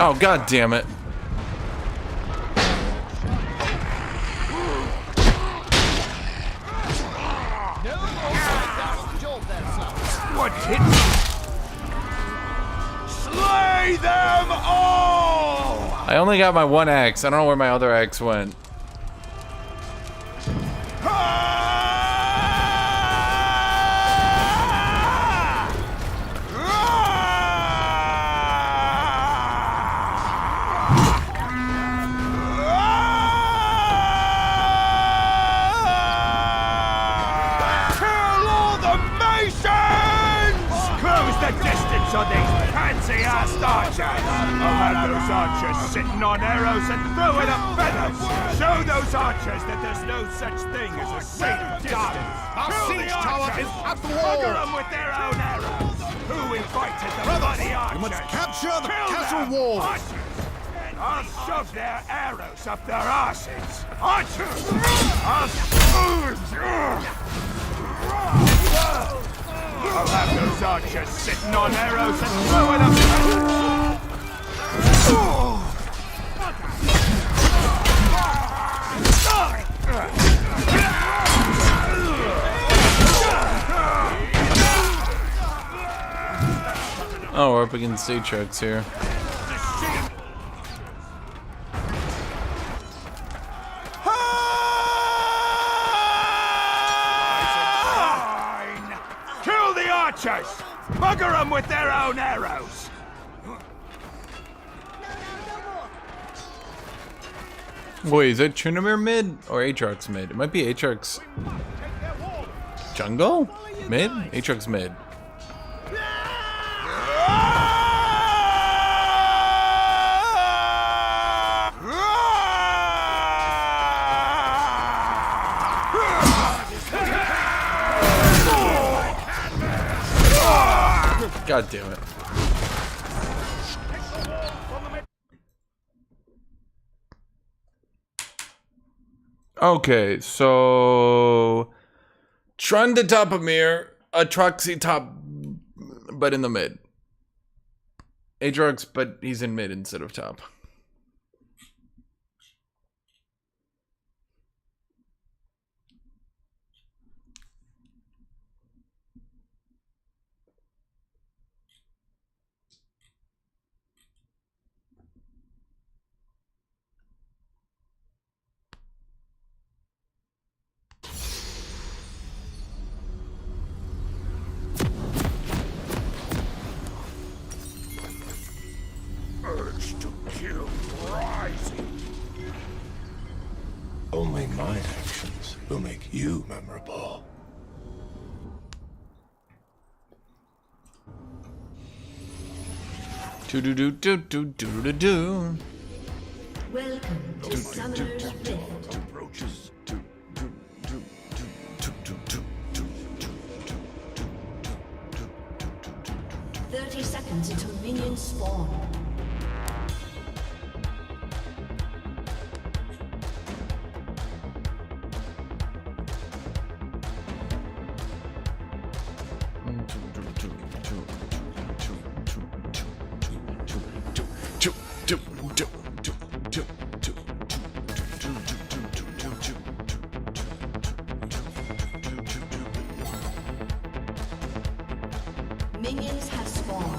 Oh, god damn it. What hit me? Slay them all! I only got my one axe. I don't know where my other axe went. On these fancy-ass archers! I'll have those archers sitting on arrows and throwing up feathers! Show those archers that there's no such thing as a safe distance! Our siege tower is at the Bugger wall! them with their own arrows! Who invited the bloody archers? We must capture the Kill castle them, walls! Archers! I'll shove their arrows up their arses! Archers! I'll have those archers sitting on arrows and throwing up. Oh, we're up against Aatrox here. Kill the archers! Bugger them with their own arrows! Wait, is that Trinamir mid or Aatrox mid? It might be Aatrox jungle? Mid? Aatrox mid. God damn it. Okay, so Trunda top Amir, Atroxy top, but in the mid. Aatrox, but he's in mid instead of top. Urge to kill rising. Only my actions will make you memorable. Do-do-do-do-do-do-do-do. Welcome to Summer's Rift. Approaches. 30 seconds until minions spawn. Minions have spawned.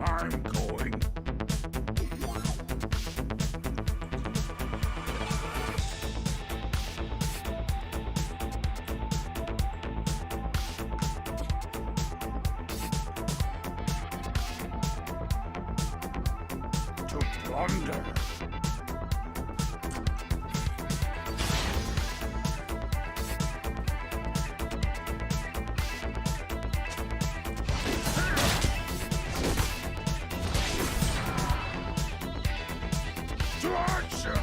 I'm going. To plunder. To action!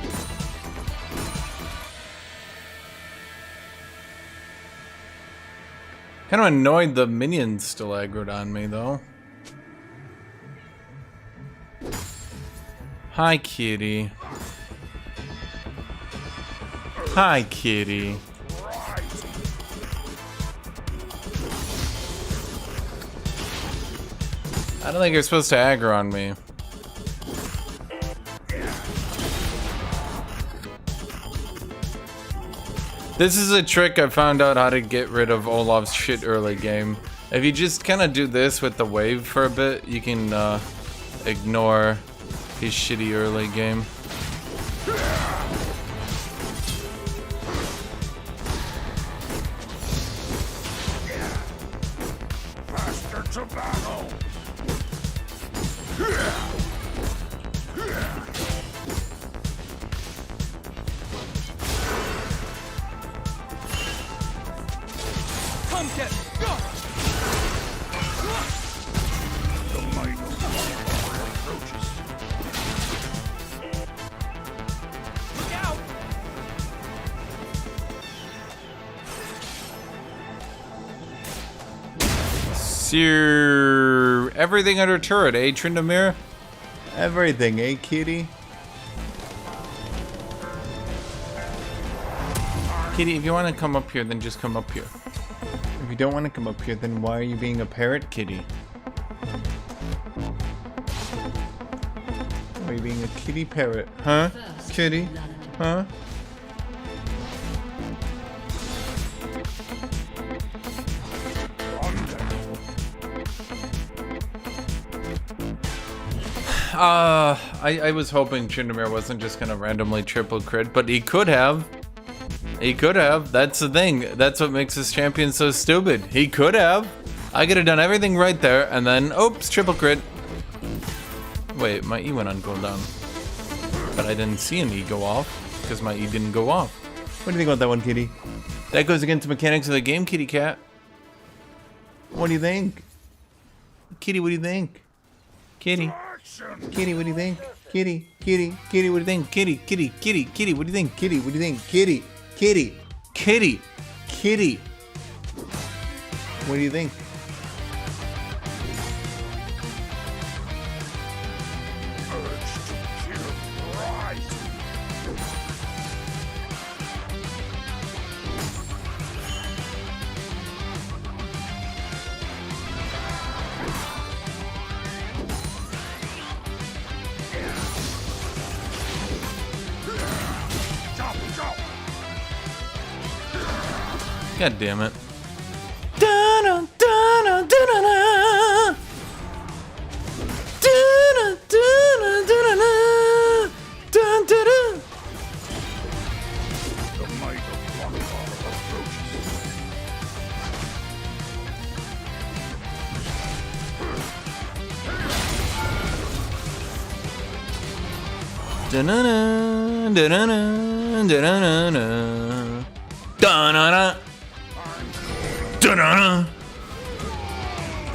Kind of annoyed the minions still aggroed on me though. Hi, kitty. Hi, kitty. I don't think you're supposed to aggro on me. This is a trick I found out how to get rid of Olaf's shit early game. If you just kind of do this with the wave for a bit, you can ignore his shitty early game. Faster to battle! Come get me. Go. The might of war approaches. Look out. Sear everything under turret, eh, Tryndamere? Everything, eh, kitty? Kitty, if you want to come up here, then just come up here. If you don't want to come up here, then why are you being a parrot, kitty? Why are you being a kitty parrot? Huh? Kitty? Huh? I was hoping Tryndamere wasn't just gonna randomly triple crit, but he could have. He could have. That's the thing. That's what makes this champion so stupid. He could have. I could have done everything right there, and then, oops, triple crit. Wait, my E went on cooldown. But I didn't see an E go off, because my E didn't go off. What do you think about that one, kitty? That goes against the mechanics of the game, kitty cat. What do you think? Kitty, what do you think? Kitty. Kitty, what do you think? Kitty, kitty, kitty, what do you think? Kitty, kitty, kitty, kitty, what do you think? Kitty, what do you think? Kitty, kitty, kitty, kitty. What do you think? Urge to kill right. God damn it. Da-na, da-na, da-na-na. Da-na, da-na, da-na-na. Dun-da-da. The might of Lockbar approaches. Da-na-na, da-na-na, da-na-na-na. Da-na-na. Da-na-na.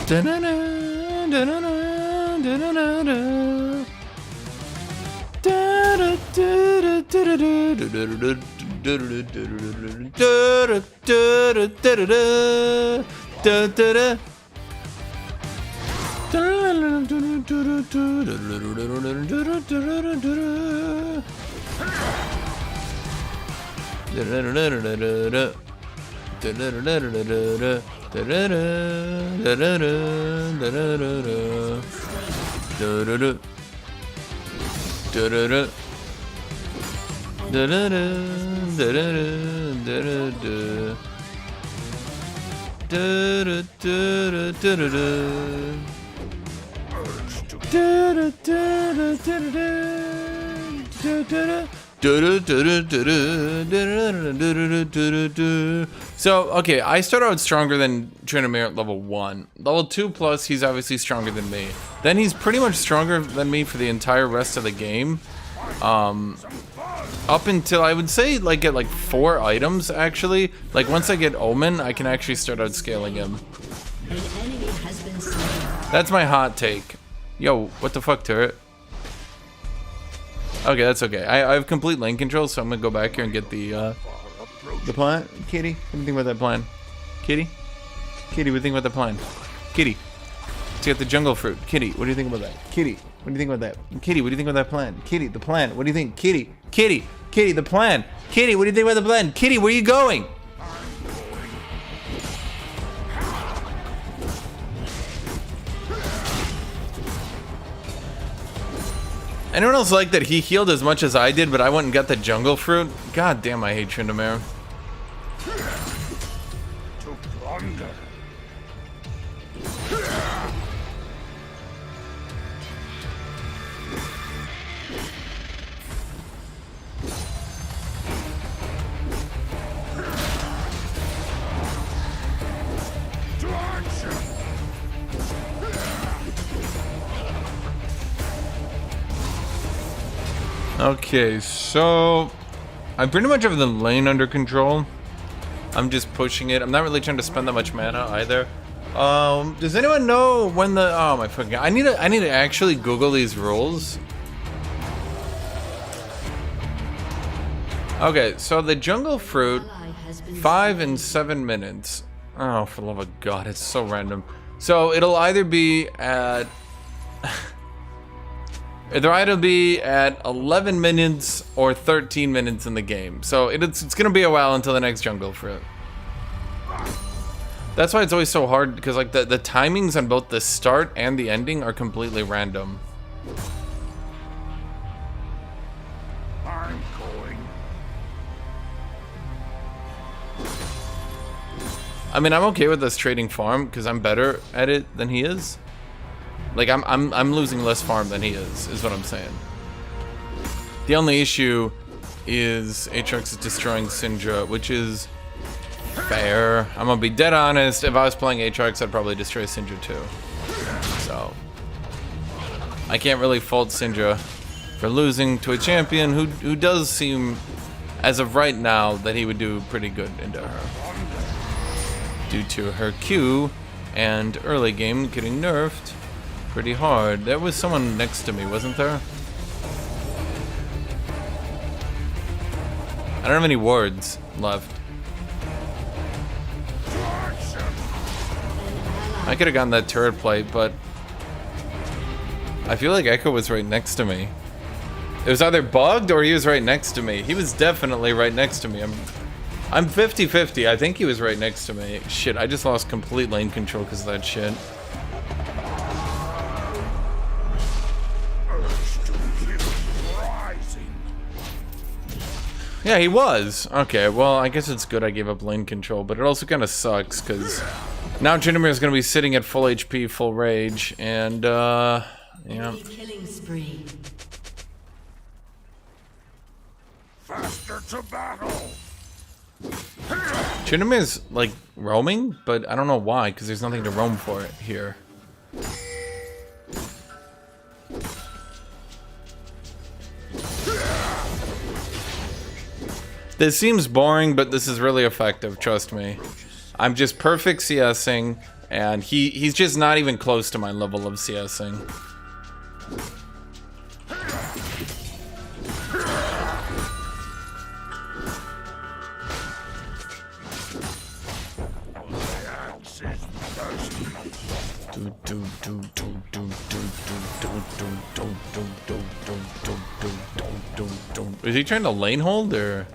Da-na-na, da-na-na, da-na-na-na. Da-da-da. Da-da-da. Da-da-da. So, okay, I start out stronger than Tryndamere at level 1. Level 2 plus, he's obviously stronger than me. Then he's pretty much stronger than me for the entire rest of the game. Up until, I would say, like, get like 4 items, actually. Like, once I get Omen, I can actually start out scaling him. An enemy has been slain. That's my hot take. Yo, what the fuck, turret? Okay, that's okay. I have complete lane control, so I'm gonna go back here and get the plant. Kitty, what do you think about that plan? Kitty? Kitty, what do you think about the plan? Kitty. Let's get the jungle fruit. Kitty, what do you think about that? Kitty, what do you think about that? Kitty, what do you think about that plan? Kitty, the plan. What do you think? Kitty, Kitty, Kitty, the plan. Kitty, what do you think about the plan? Kitty, where are you going? Anyone else like that he healed as much as I did, but I went and got the jungle fruit? God damn, I hate Tryndamere. To plunder. To action. Okay, so I pretty much have the lane under control. I'm just pushing it. I'm not really trying to spend that much mana either. Does anyone know when the my fucking I need to actually Google these rules. Okay, so the jungle fruit 5 and 7 minutes. Oh, for the love of God, it's so random. So it'll either be at It'll either be at 11 minutes or 13 minutes in the game. So it's gonna be a while until the next jungle fruit. That's why it's always so hard, because like the timings on both the start and the ending are completely random. I'm going. I mean, I'm okay with us trading farm because I'm better at it than he is. Like I'm losing less farm than he is what I'm saying. The only issue is Aatrox is destroying Syndra, which is fair. I'm gonna be dead honest. If I was playing Aatrox, I'd probably destroy Syndra too. So I can't really fault Syndra for losing to a champion who does seem, as of right now, that he would do pretty good into her. Due to her Q and early game getting nerfed pretty hard. There was someone next to me, wasn't there? I don't have any words left. I could have gotten that turret plate, but I feel like Echo was right next to me. It was either bugged or he was right next to me. He was definitely right next to me. I'm 50-50. I think he was right next to me. Shit, I just lost complete lane control because of that shit. Yeah, he was. Okay, well, I guess it's good I gave up lane control, but it also kind of sucks, because now Tryndamere is going to be sitting at full HP, full rage, and, yeah. Killing spree. Faster to battle. Tryndamere's, like, roaming, but I don't know why, because there's nothing to roam for it here. This seems boring, but this is really effective, trust me. I'm just perfect CSing, and he's just not even close to my level of CSing. Is he trying to lane hold, or?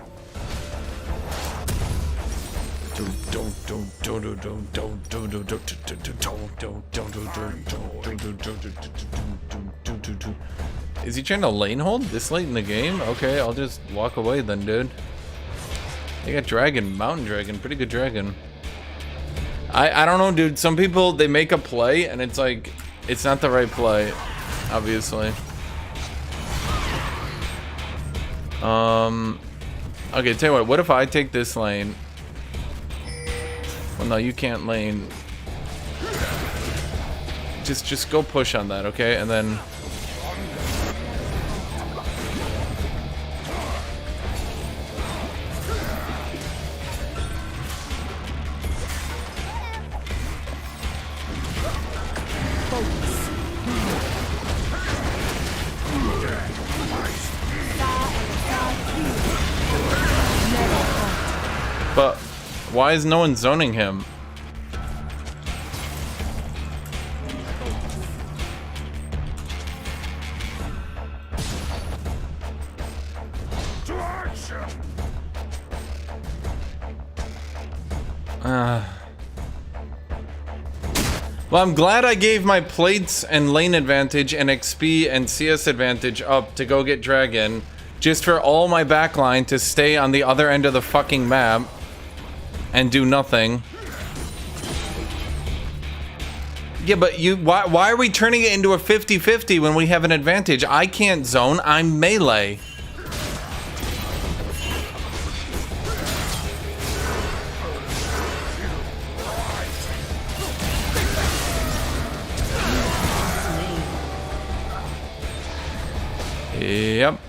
Is he trying to lane hold this late in the game? Okay, I'll just walk away then, dude. They got dragon, mountain dragon, pretty good dragon. I don't know, dude. Some people, they make a play and it's like, it's not the right play, obviously. Okay, tell you what if I take this lane? Well, no, you can't lane. Just go push on that, okay? And then... But why is no one zoning him? Well, I'm glad I gave my plates and lane advantage and XP and CS advantage up to go get dragon, just for all my backline to stay on the other end of the fucking map and do nothing. Yeah, but why are we turning it into a 50-50 when we have an advantage? I can't zone, I'm melee. Yep.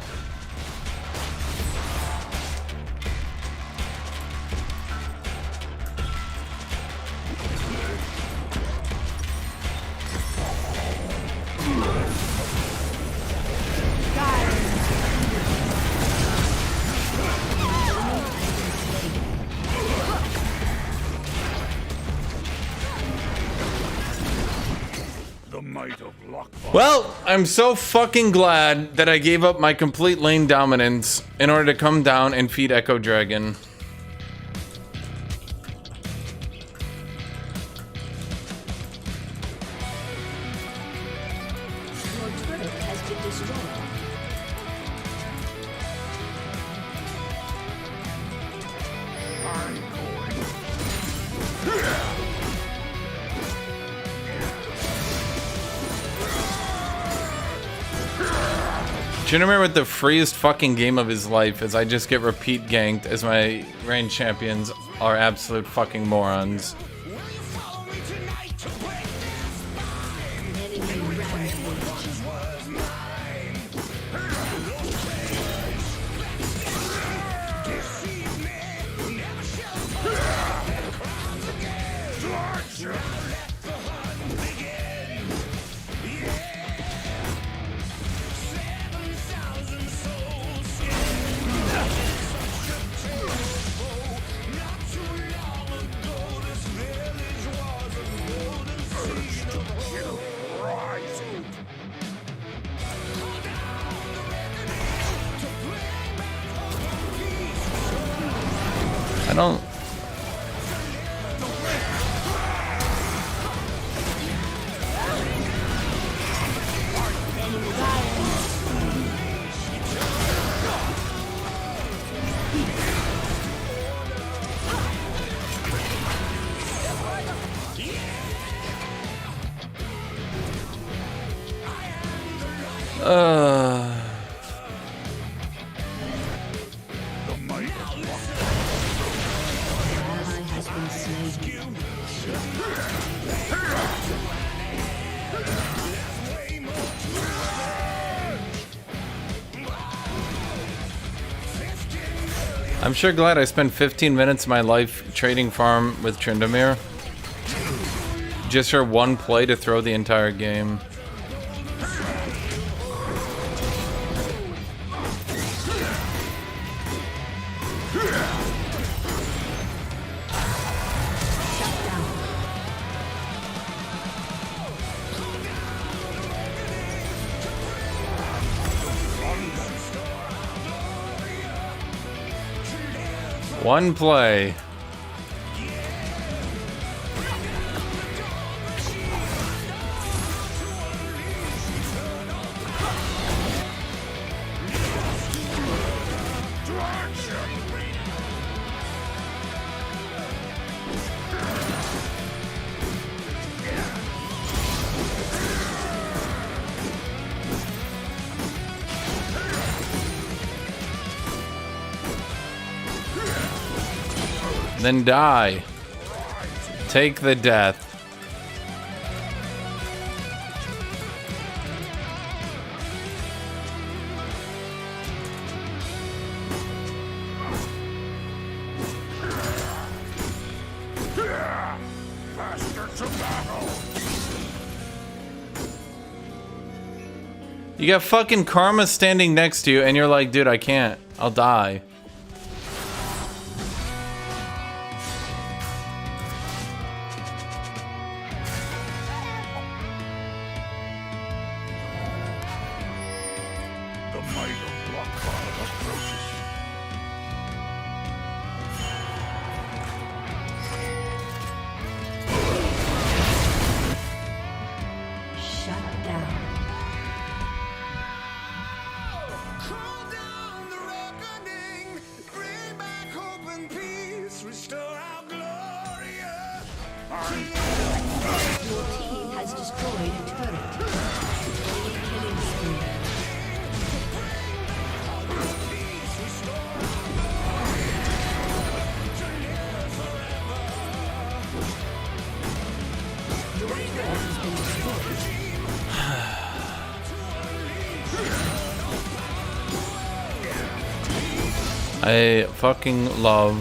Well, I'm so fucking glad that I gave up my complete lane dominance in order to come down and feed Echo Dragon. Your turret has been destroyed. Jinnamer with the freest fucking game of his life as I just get repeat ganked as my range champions are absolute fucking morons. I don't... I'm sure glad I spent 15 minutes of my life trading farm with Tryndamere. Just for one play to throw the entire game. One play. Then die. Take the death. You got fucking Karma standing next to you, and you're like, dude, I can't. I'll die. The might of Blockfire approaches. Shut down. Your team has destroyed a turret. Killing spree. Your turret has been destroyed. I fucking love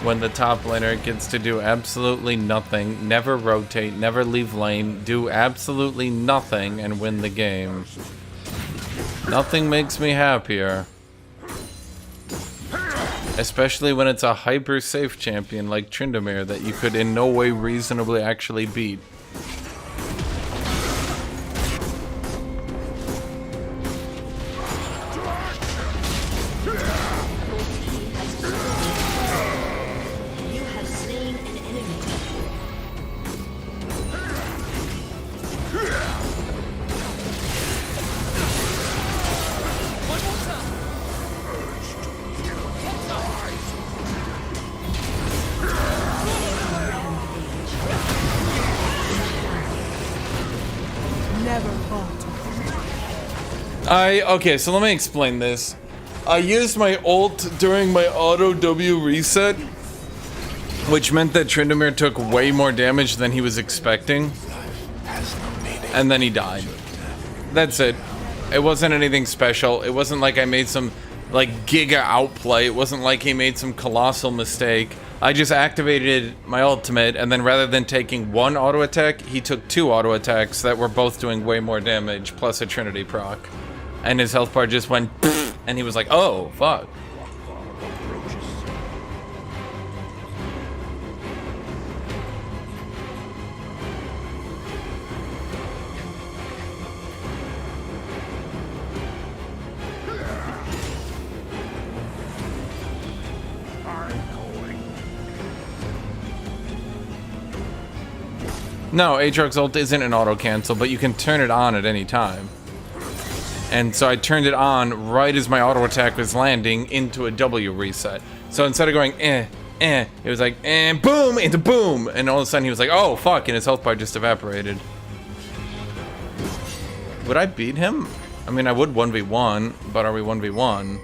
when the top laner gets to do absolutely nothing, never rotate, never leave lane, do absolutely nothing and win the game. Nothing makes me happier. Especially when it's a hyper safe champion like Tryndamere that you could in no way reasonably actually beat. You have slain an enemy. Okay, so let me explain this. I used my ult during my auto W reset, which meant that Tryndamere took way more damage than he was expecting. And then he died. That's it. It wasn't anything special. It wasn't like I made some like giga outplay. It wasn't like he made some colossal mistake. I just activated my ultimate, and then rather than taking one auto attack, he took two auto attacks that were both doing way more damage, plus a Trinity proc. And his health bar just went, and he was like, oh, fuck. No, Aatrox ult isn't an auto cancel, but you can turn it on at any time. And so I turned it on right as my auto attack was landing into a W reset. So instead of going it was like boom into boom, and all of a sudden he was like, oh fuck, and his health bar just evaporated. Would I beat him? I mean, I would 1v1, but are we 1v1?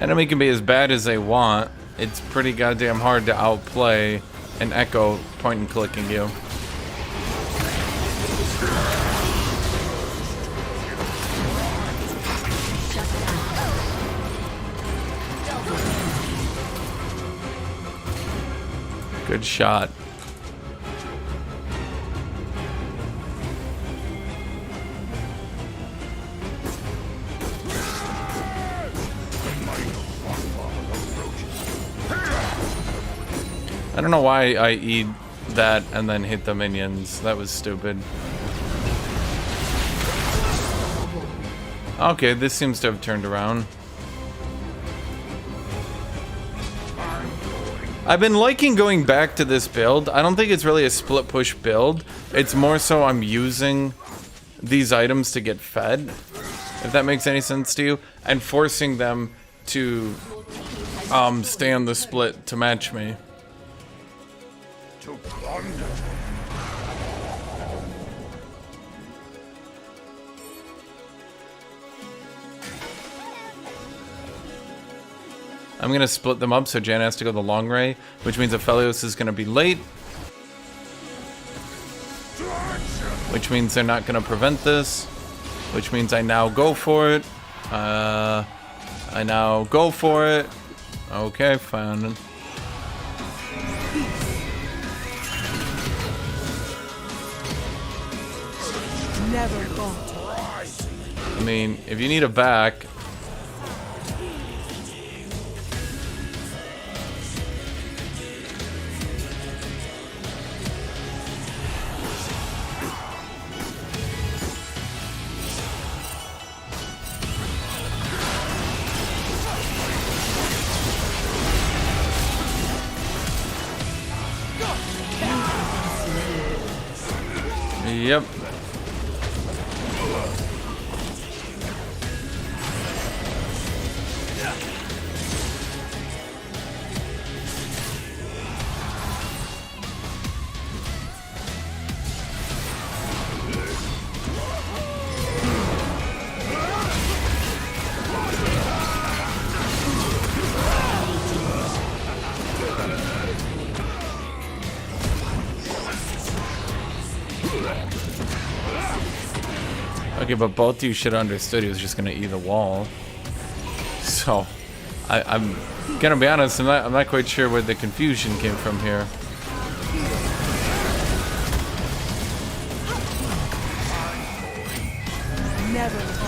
Enemy can be as bad as they want. It's pretty goddamn hard to outplay an Echo point and clicking you. Good shot. I don't know why I eat that and then hit the minions. That was stupid. Okay, this seems to have turned around. I've been liking going back to this build. I don't think it's really a split push build. It's more so I'm using these items to get fed, if that makes any sense to you, and forcing them to stay on the split to match me. To plunder. I'm gonna split them up so Jan has to go the long way, which means Aphelios is gonna be late. Which means they're not gonna prevent this. Which means I now go for it. I now go for it. Okay, fine. Never go. I mean, if you need a back. Yep. Okay, but both of you should have understood he was just gonna eat the wall. So, I'm gonna be honest, I'm not quite sure where the confusion came from here. Never go.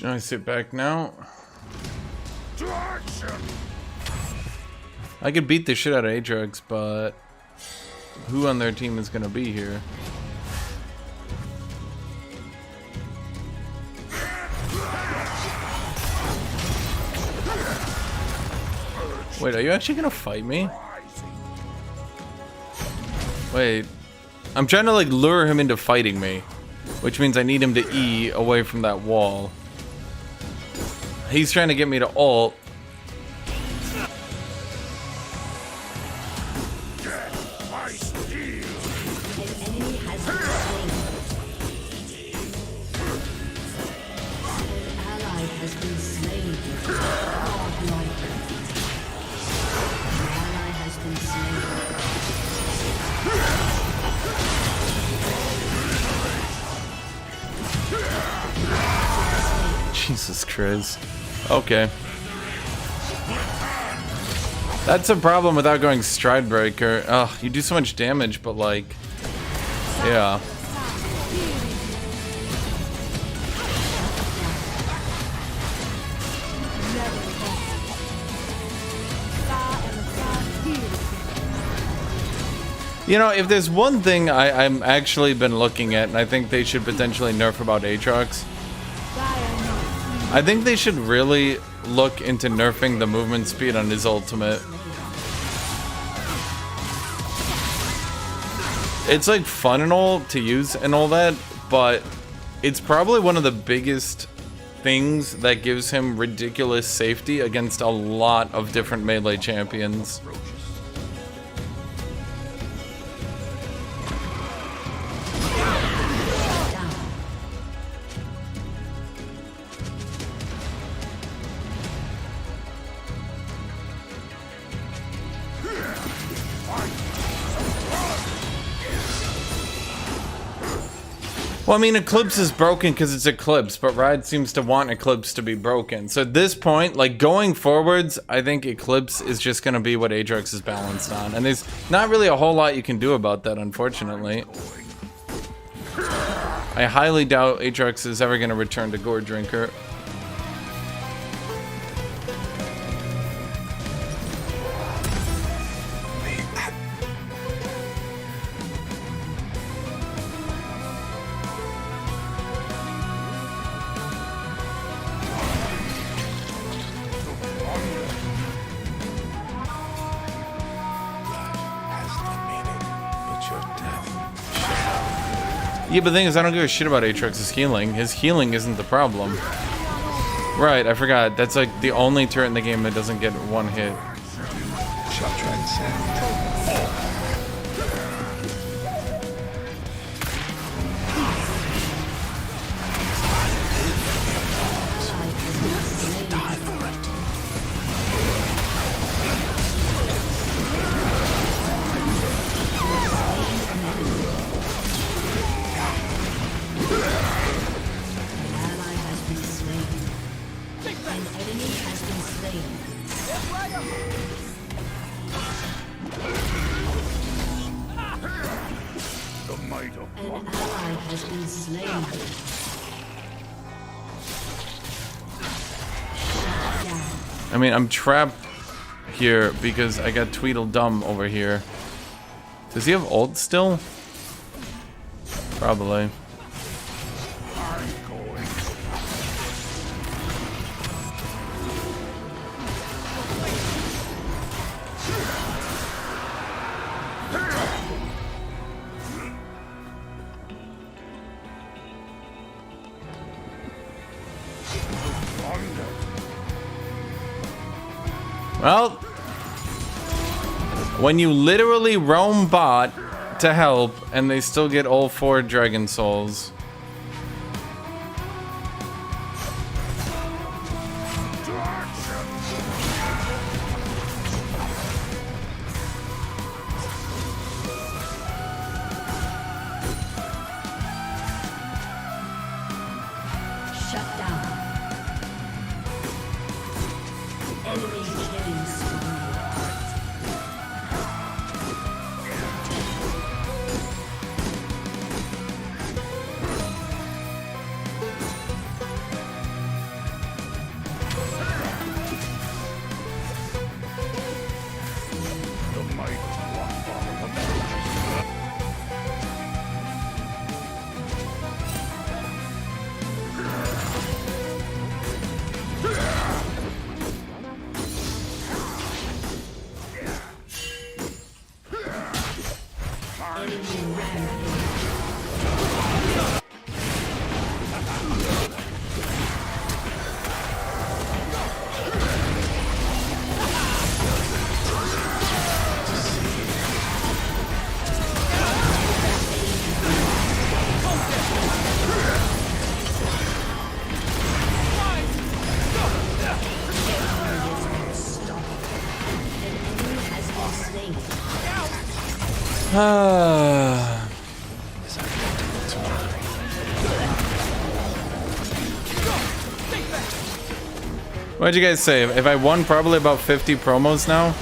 I sit back now. I could beat the shit out of Aatrox, but who on their team is gonna be here? Wait, are you actually gonna fight me? Wait, I'm trying to like lure him into fighting me, which means I need him to E away from that wall. He's trying to get me to ult. Jesus Christ. Okay. That's a problem without going Stride Breaker. Ugh, you do so much damage, but like... Yeah. You know, if there's one thing I'm actually been looking at, and I think they should potentially nerf about Aatrox, I think they should really look into nerfing the movement speed on his ultimate. It's like fun and all to use and all that, but it's probably one of the biggest things that gives him ridiculous safety against a lot of different melee champions. Well, I mean, Eclipse is broken because it's Eclipse, but Ride seems to want Eclipse to be broken. So at this point, like, going forwards, I think Eclipse is just going to be what Aatrox is balanced on. And there's not really a whole lot you can do about that, unfortunately. I highly doubt Aatrox is ever going to return to Gore Drinker. Yeah, but the thing is, I don't give a shit about Aatrox's healing. His healing isn't the problem. Right, I forgot. That's like the only turret in the game that doesn't get one hit. Shall transcend. I mean, I'm trapped here because I got Tweedledum over here. Does he have ult still? Probably. Well, when you literally roam bot to help and they still get all 4 Dragon Souls. Shut down. Enemy killing spree. What'd you guys say? If I won probably about 50 promos now?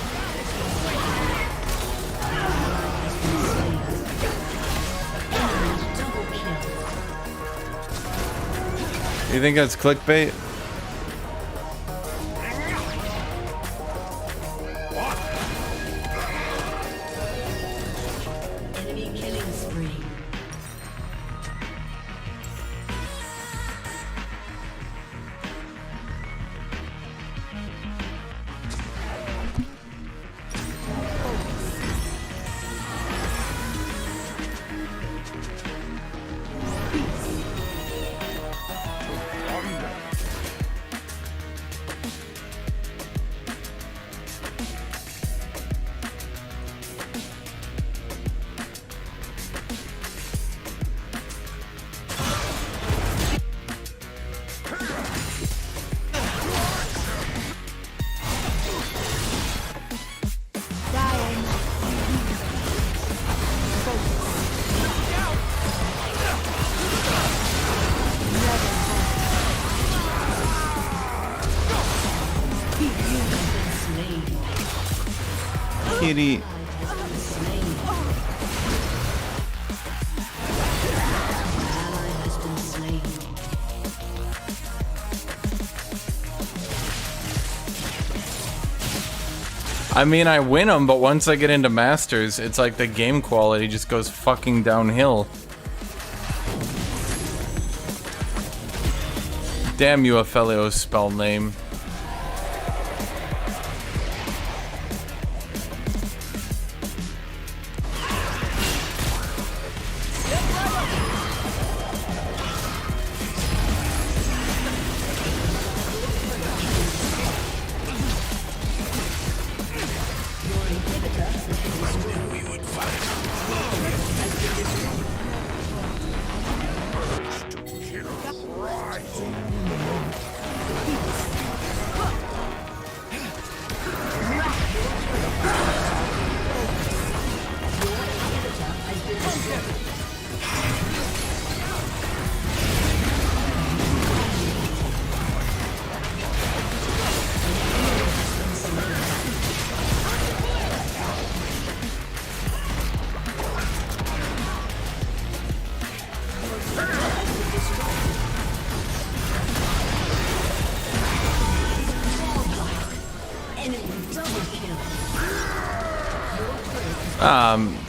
You think that's clickbait? Enemy killing spree. Kitty. I mean, I win them, but once I get into Masters, it's like the game quality just goes fucking downhill. Damn you, Ophelio's spell name.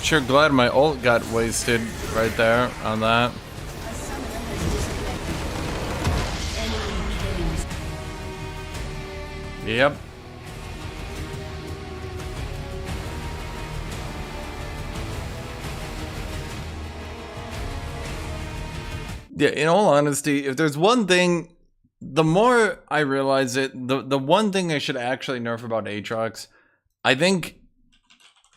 Sure glad my ult got wasted right there on that. Yep. Yeah, in all honesty, if there's one thing, the more I realize it, the one thing I should actually nerf about Aatrox, I think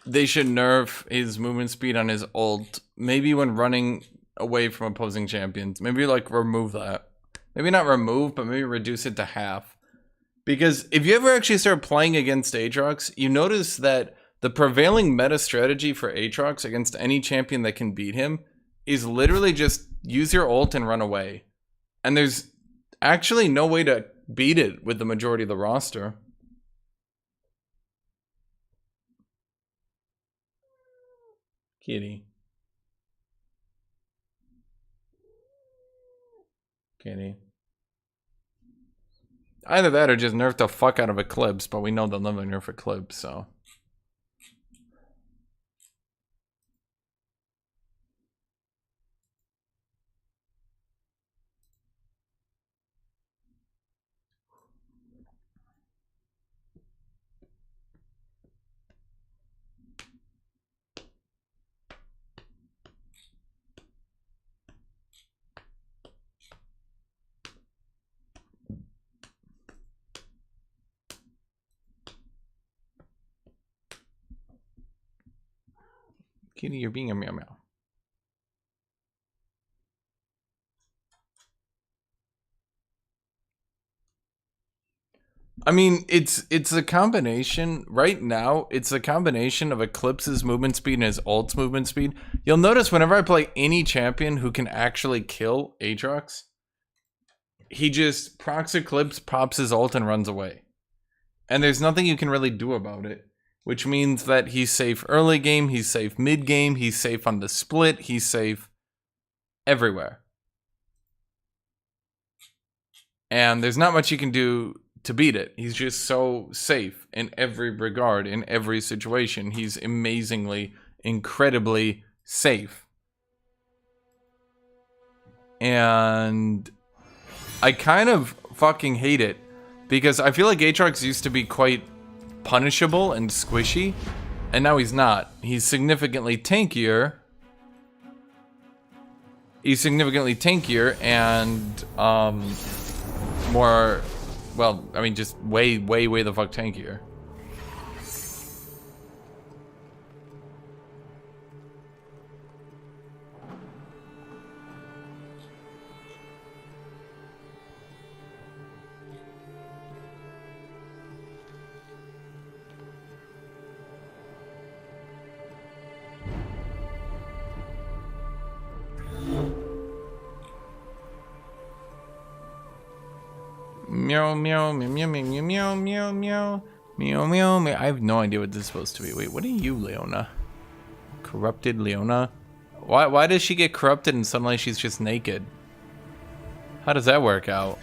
they should nerf his movement speed on his ult. Maybe when running away from opposing champions. Maybe like remove that. Maybe not remove, but maybe reduce it to half. Because if you ever actually start playing against Aatrox, you notice that the prevailing meta strategy for Aatrox against any champion that can beat him is literally just use your ult and run away. And there's actually no way to beat it with the majority of the roster. Kitty. Kitty. Either that or just nerf the fuck out of Eclipse, but we know they'll never nerf Eclipse, so. Kitty, you're being a meow meow. I mean, it's a combination. Right now, it's a combination of Eclipse's movement speed and his ult's movement speed. You'll notice whenever I play any champion who can actually kill Aatrox, he just procs Eclipse, pops his ult, and runs away. And there's nothing you can really do about it. Which means that he's safe early game, he's safe mid game, he's safe on the split, he's safe everywhere. And there's not much you can do to beat it. He's just so safe in every regard, in every situation. He's amazingly, incredibly safe. And I kind of fucking hate it because I feel like Aatrox used to be quite punishable and squishy, and now he's not. He's significantly tankier. He's significantly tankier and more, well, I mean, just way the fuck tankier. Meow, meow, meow, meow, meow, meow, meow, meow. Meow, meow, meow. I have no idea what this is supposed to be. Wait, what are you, Leona? Corrupted Leona? Why does she get corrupted and suddenly she's just naked? How does that work out?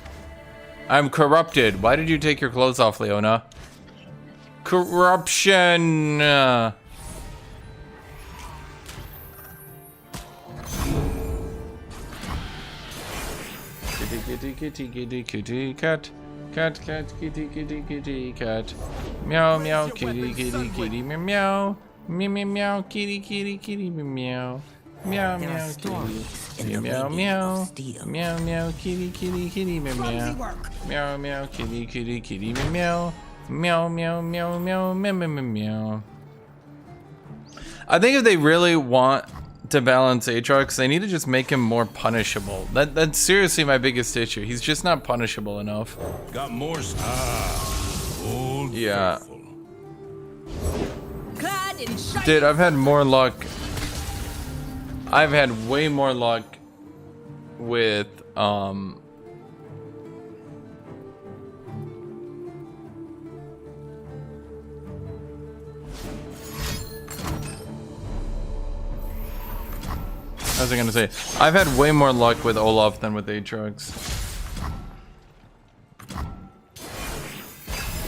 I'm corrupted. Why did you take your clothes off, Leona? Corruption! Kitty, kitty, kitty, kitty, kitty, cat. Cat, cat, kitty, kitty, kitty, cat. Meow, meow, kitty, kitty, kitty, meow, meow. Meow, meow, meow, kitty, kitty, kitty, meow. Meow, meow, kitty. Meow, meow. Meow, meow, kitty, kitty, kitty, meow, meow. Meow, meow, kitty, kitty, kitty, meow, meow. Meow, meow, meow, meow, meow, meow, meow, meow. I think if they really want to balance Aatrox, they need to just make him more punishable. That's seriously my biggest issue. He's just not punishable enough. Got more old Yeah. faithful. Dude, I've had more luck. I've had way more luck with I was gonna say, I've had way more luck with Olaf than with Aatrox.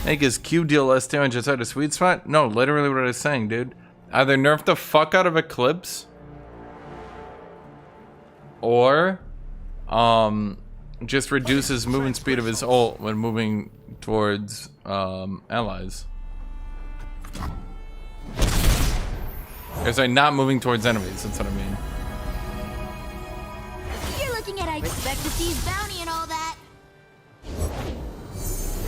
Make his Q deal less damage outside a sweet spot? No, literally what I was saying, dude. Either nerf the fuck out of Eclipse, or just reduce his movement speed of his ult when moving towards allies. Or sorry, not moving towards enemies, that's what I mean. You're looking at Respect the Sea's bounty and all that.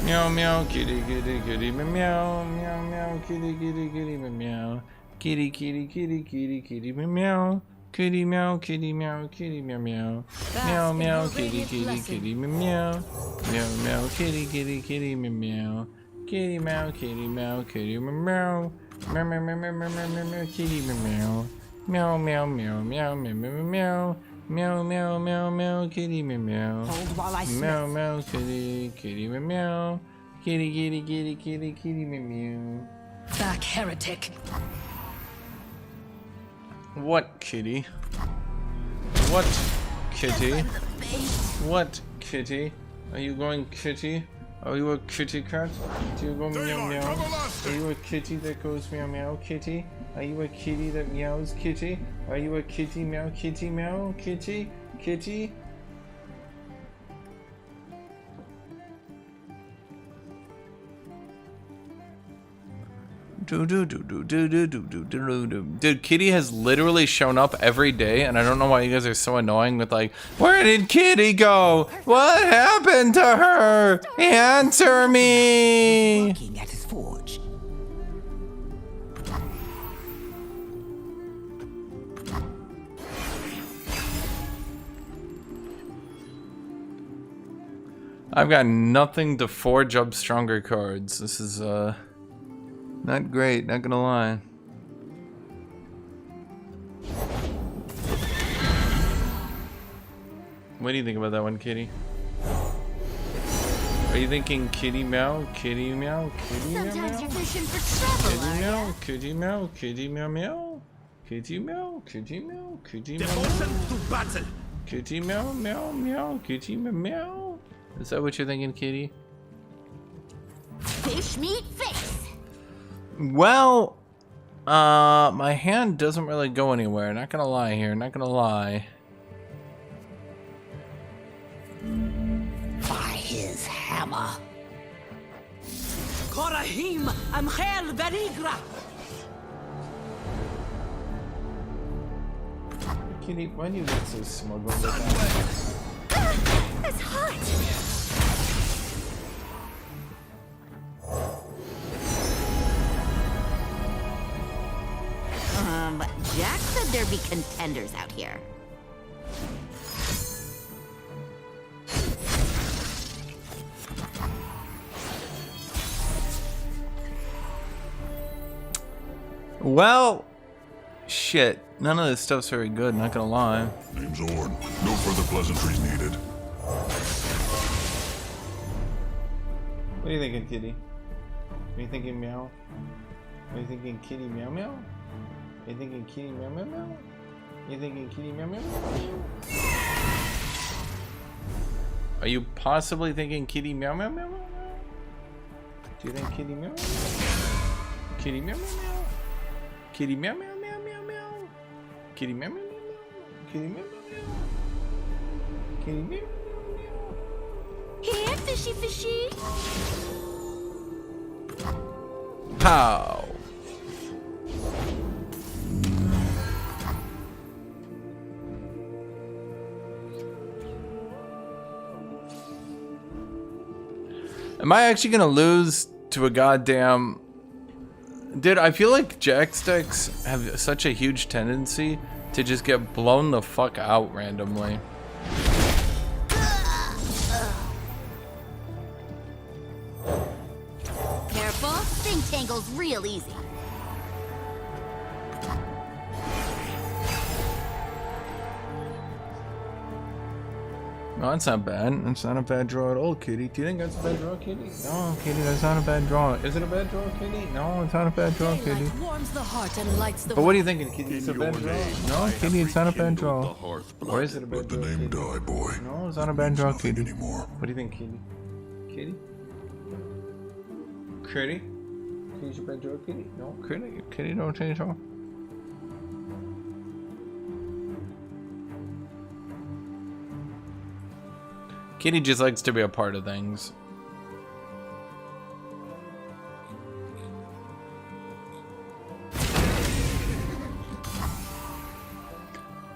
Meow meow kitty kitty kitty meow meow meow kitty kitty kitty meow kitty kitty kitty kitty kitty meow kitty meow kitty meow kitty meow meow meow meow kitty kitty kitty meow meow meow kitty kitty kitty meow kitty meow kitty meow kitty meow meow meow meow meow meow meow meow kitty meow meow meow meow meow meow meow meow meow meow meow kitty meow meow meow kitty kitty meow kitty kitty kitty kitty kitty meow. Back, heretic. What kitty? What kitty? What kitty? Are you going kitty? Are you a kitty cat? Do you go meow meow? Are you a kitty that goes meow meow kitty? Are you a kitty that meows kitty? Are you a kitty meow kitty meow kitty? Kitty? Dude, Kitty has literally shown up every day, and I don't know why you guys are so annoying with like, where did Kitty go? What happened to her? Answer me! Working at his forge. I've got nothing to forge up stronger cards. This is not great, not gonna lie. What do you think about that one, Kitty? Are you thinking kitty meow, kitty meow, kitty meow? Sometimes you're fishing for trouble, Kitty are ya? meow, kitty meow, kitty meow meow. Kitty meow, kitty meow, kitty meow. Devotion to battle. Kitty meow meow meow, kitty meow meow. Is that what you're thinking, Kitty? Fish meat face. Well, my hand doesn't really go anywhere. Not gonna lie here, not gonna lie. By his hammer. Korahim Amhel Berigra. Kitty, why do you look so smug all the time? It's hot. Jack said there'd be contenders out here. Well, shit. None of this stuff's very good, not gonna lie. Name's Orn. No further pleasantries needed. What are you thinking, Kitty? Are you thinking meow? Are you thinking kitty meow meow? Are you thinking kitty meow meow meow? Are you thinking kitty meow meow meow? Are you possibly thinking kitty meow meow meow meow? Do you think kitty meow? Kitty meow meow meow? Kitty meow meow meow meow meow? Kitty meow meow meow meow? Kitty meow meow meow? Kitty meow meow meow? Here, fishy fishy. Pow! Am I actually gonna lose to a goddamn... Dude, I feel like Jax decks have such a huge tendency to just get blown the fuck out randomly. Careful, thing tangles real easy. No, that's not bad. That's not a bad draw at all, Kitty. Do you think that's a bad draw, Kitty? No, Kitty, that's not a bad draw. Is it a bad draw, Kitty? No, it's not a bad draw, Kitty. Warms the heart and lights the But what are you thinking, Kitty? It's a bad draw? No, Kitty, it's not a bad draw. Or is it a bad draw, Kitty? No, it's not a bad draw, Kitty. What do you think, Kitty? Kitty? Kitty? Kitty's a bad draw, Kitty? No, Kitty. Kitty, don't change all. Kitty just likes to be a part of things.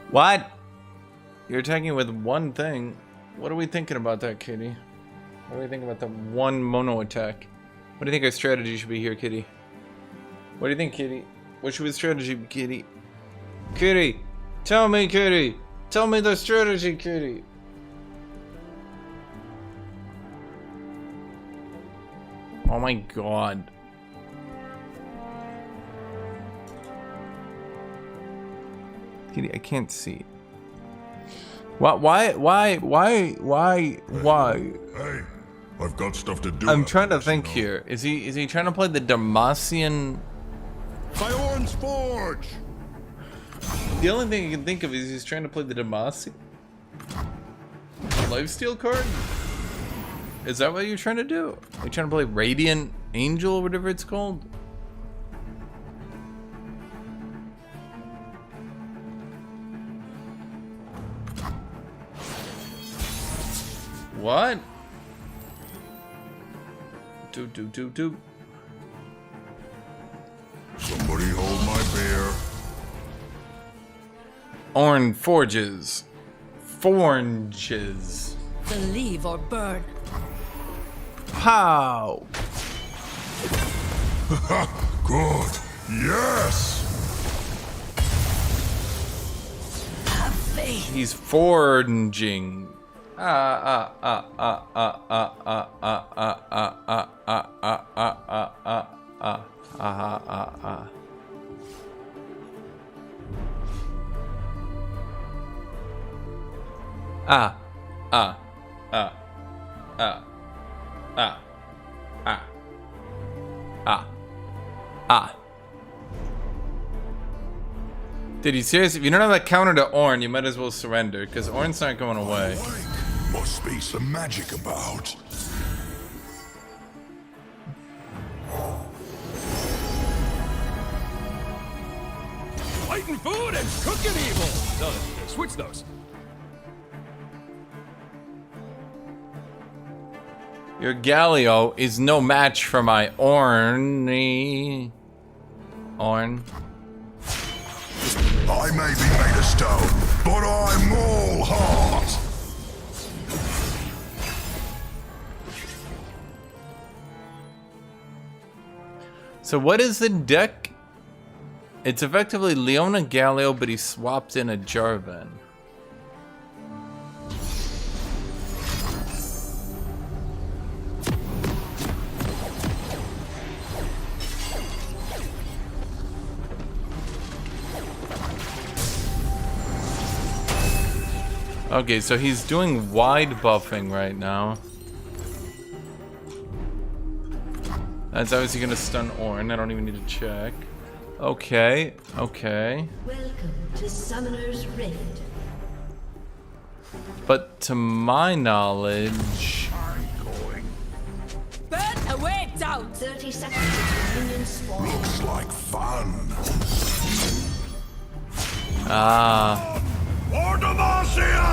What? You're attacking with one thing. What are we thinking about that, Kitty? What are we thinking about the one mono attack? What do you think our strategy should be here, Kitty? What do you think, Kitty? What should the strategy be, Kitty? Kitty! Tell me, Kitty! Tell me the strategy, Kitty! Oh my god. Kitty, I can't see. Why? Hey, I've got stuff to do. I'm trying to think here. Is he trying to play the Demacian? By Orn's Forge! The only thing I can think of is he's trying to play the Demacian lifesteal card? Is that what you're trying to do? Are you trying to play Radiant Angel or whatever it's called? What? Do. Somebody hold my beer. Orn Forges. Forges. Believe or burn. How? Good. Yes. Have faith. He's forging. Did he seriously? If you don't have that counter to Ornn, you might as well surrender, because Ornn's not going away. Must be some magic about. Fighting food and cooking evil. No, switch those. Your Galio is no match for my Ornn. I may be made of stone, but I'm all heart. So what is the deck? It's effectively Leona Galio, but he swapped in a Jarvan. Okay, so he's doing wide buffing right now. That's obviously gonna stun Ornn. I don't even need to check. Okay, okay. Welcome to Summoner's Rift. But to my knowledge, Burn away down! 30 seconds until minions spawn. Looks like fun. ah, For Demacia!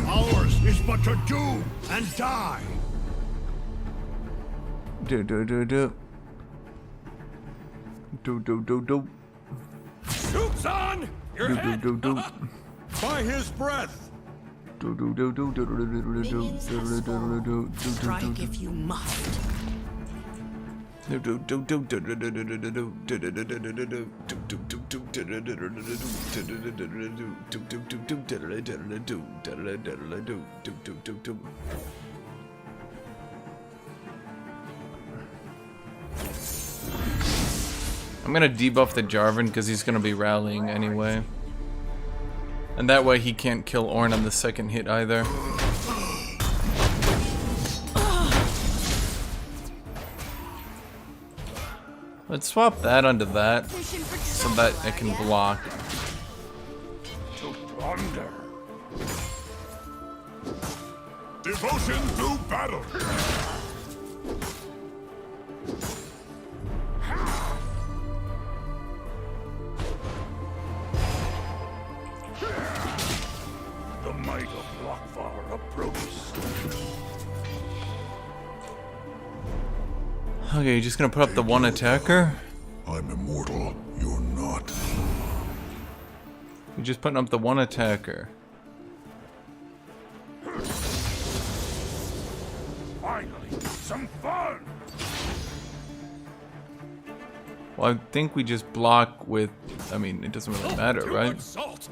Ours is but to do and die. do. Troops on! Your head! By his breath! Strike if you must. I'm gonna debuff the Jarvan because he's gonna be rallying anyway. And that way he can't kill Ornn on the second hit either. Let's swap that onto that so that it can block. To plunder. Devotion to battle. The might of Lockvar approaches. Okay, you're just gonna put up the one attacker? I'm immortal. You're not. You're just putting up the one attacker. Finally, some fun! Well, I think we just block with... I mean, it doesn't really matter, Too right? much salt!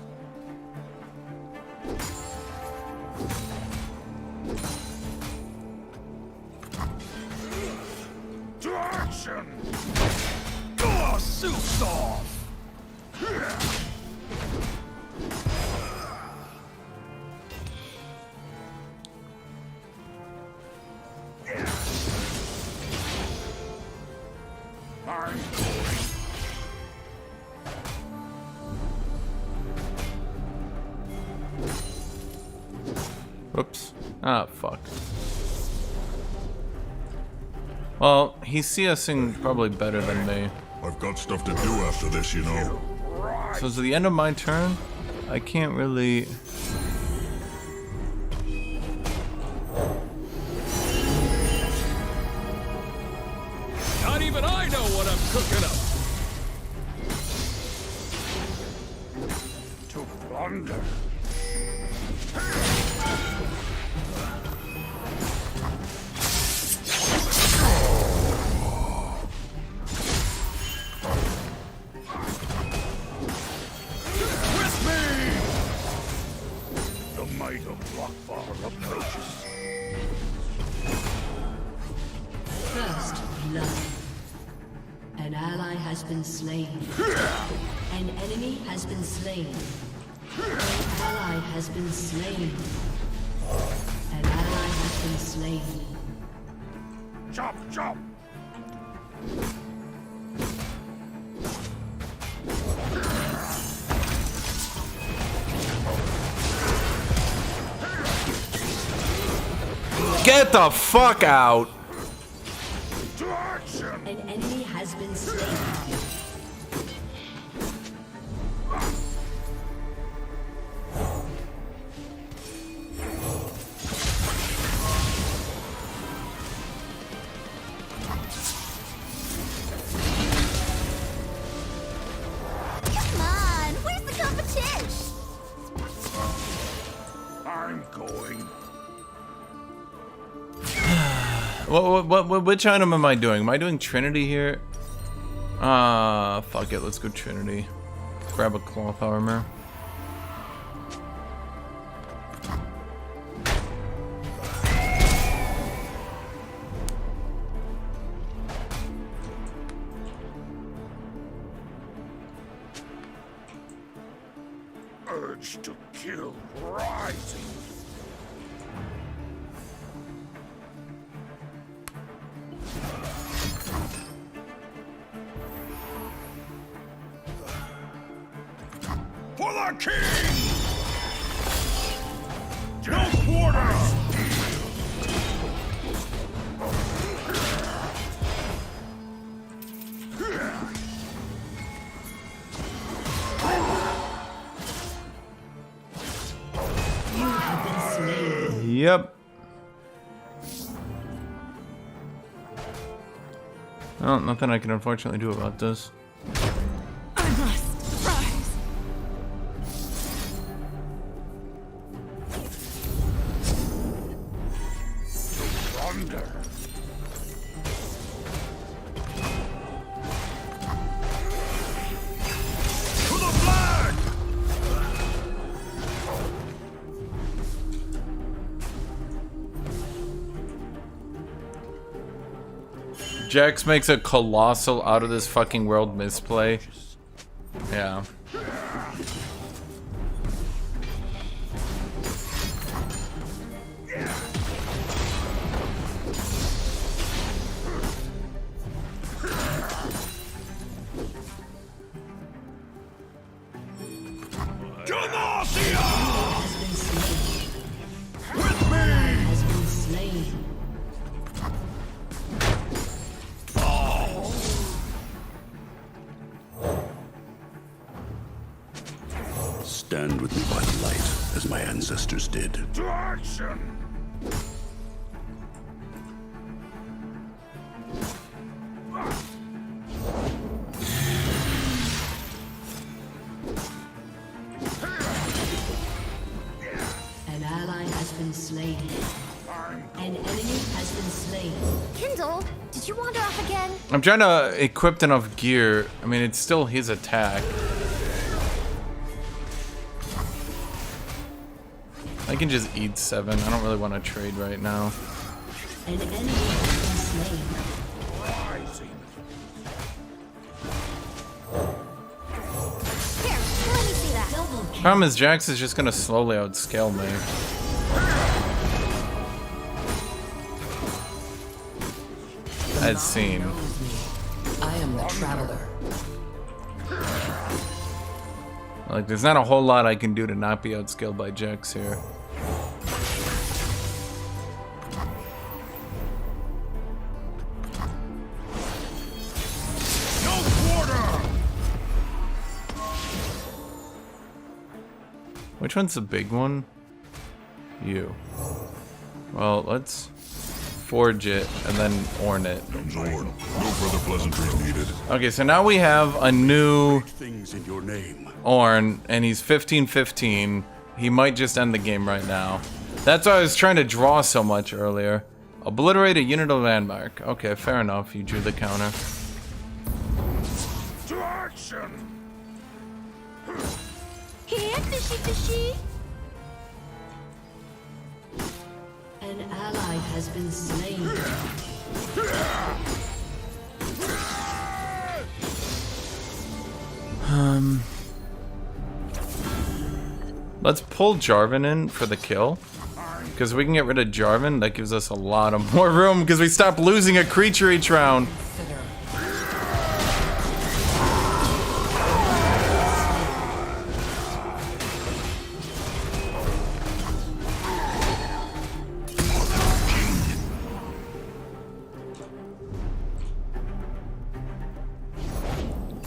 To action! Oh, suits off. I'm Whoops. Ah, fuck. Well, he's CSing probably better than me. I've got stuff to do after this, you know. So it's the end of my turn. I can't really... Not even I know what I'm cooking up! to plunder. With me! The might of Lockvar approaches. First blood. An ally has been slain. An enemy has been slain. An ally has been slain. An ally has been slain. Chop, chop! Get the fuck out! To action! An enemy has been slain. Come on, where's the competition? I'm going. Which item am I doing? Am I doing Trinity here? Fuck it, let's go Trinity. Grab a cloth armor. Urge to kill rising. the king! No quarters! You have been slain. Yep. Well, nothing I can unfortunately do about this. I must rise. Thunder! To the flag! Jax makes a colossal out of this fucking world misplay. Yeah. Has been slain. Stand with me by the light, as my ancestors did. To action! An ally has been slain. An enemy has been slain. Kindle, did you wander off again? I'm trying to equip enough gear. I mean, it's still his attack. I can just eat 7. I don't really want to trade right now. An enemy has been slain. Here, let me see that. Double kill. Problem is, Jax is just gonna slowly outscale me. As seen. I am the traveler. Like, there's not a whole lot I can do to not be outscaled by Jax here. No quarter! Which one's the big one? You. Well, let's forge it and then orn it. Zorn, no further pleasantries needed. Okay, so now we have a new Things in your name. Orn, and he's 15-15. He might just end the game right now. That's why I was trying to draw so much earlier. Obliterate a unit of landmark. Okay, fair enough. You drew the counter. To action! Here, fishy fishy. An ally has been slain. Let's pull Jarvan in for the kill. Because we can get rid of Jarvan. That gives us a lot of more room because we stop losing a creature each round.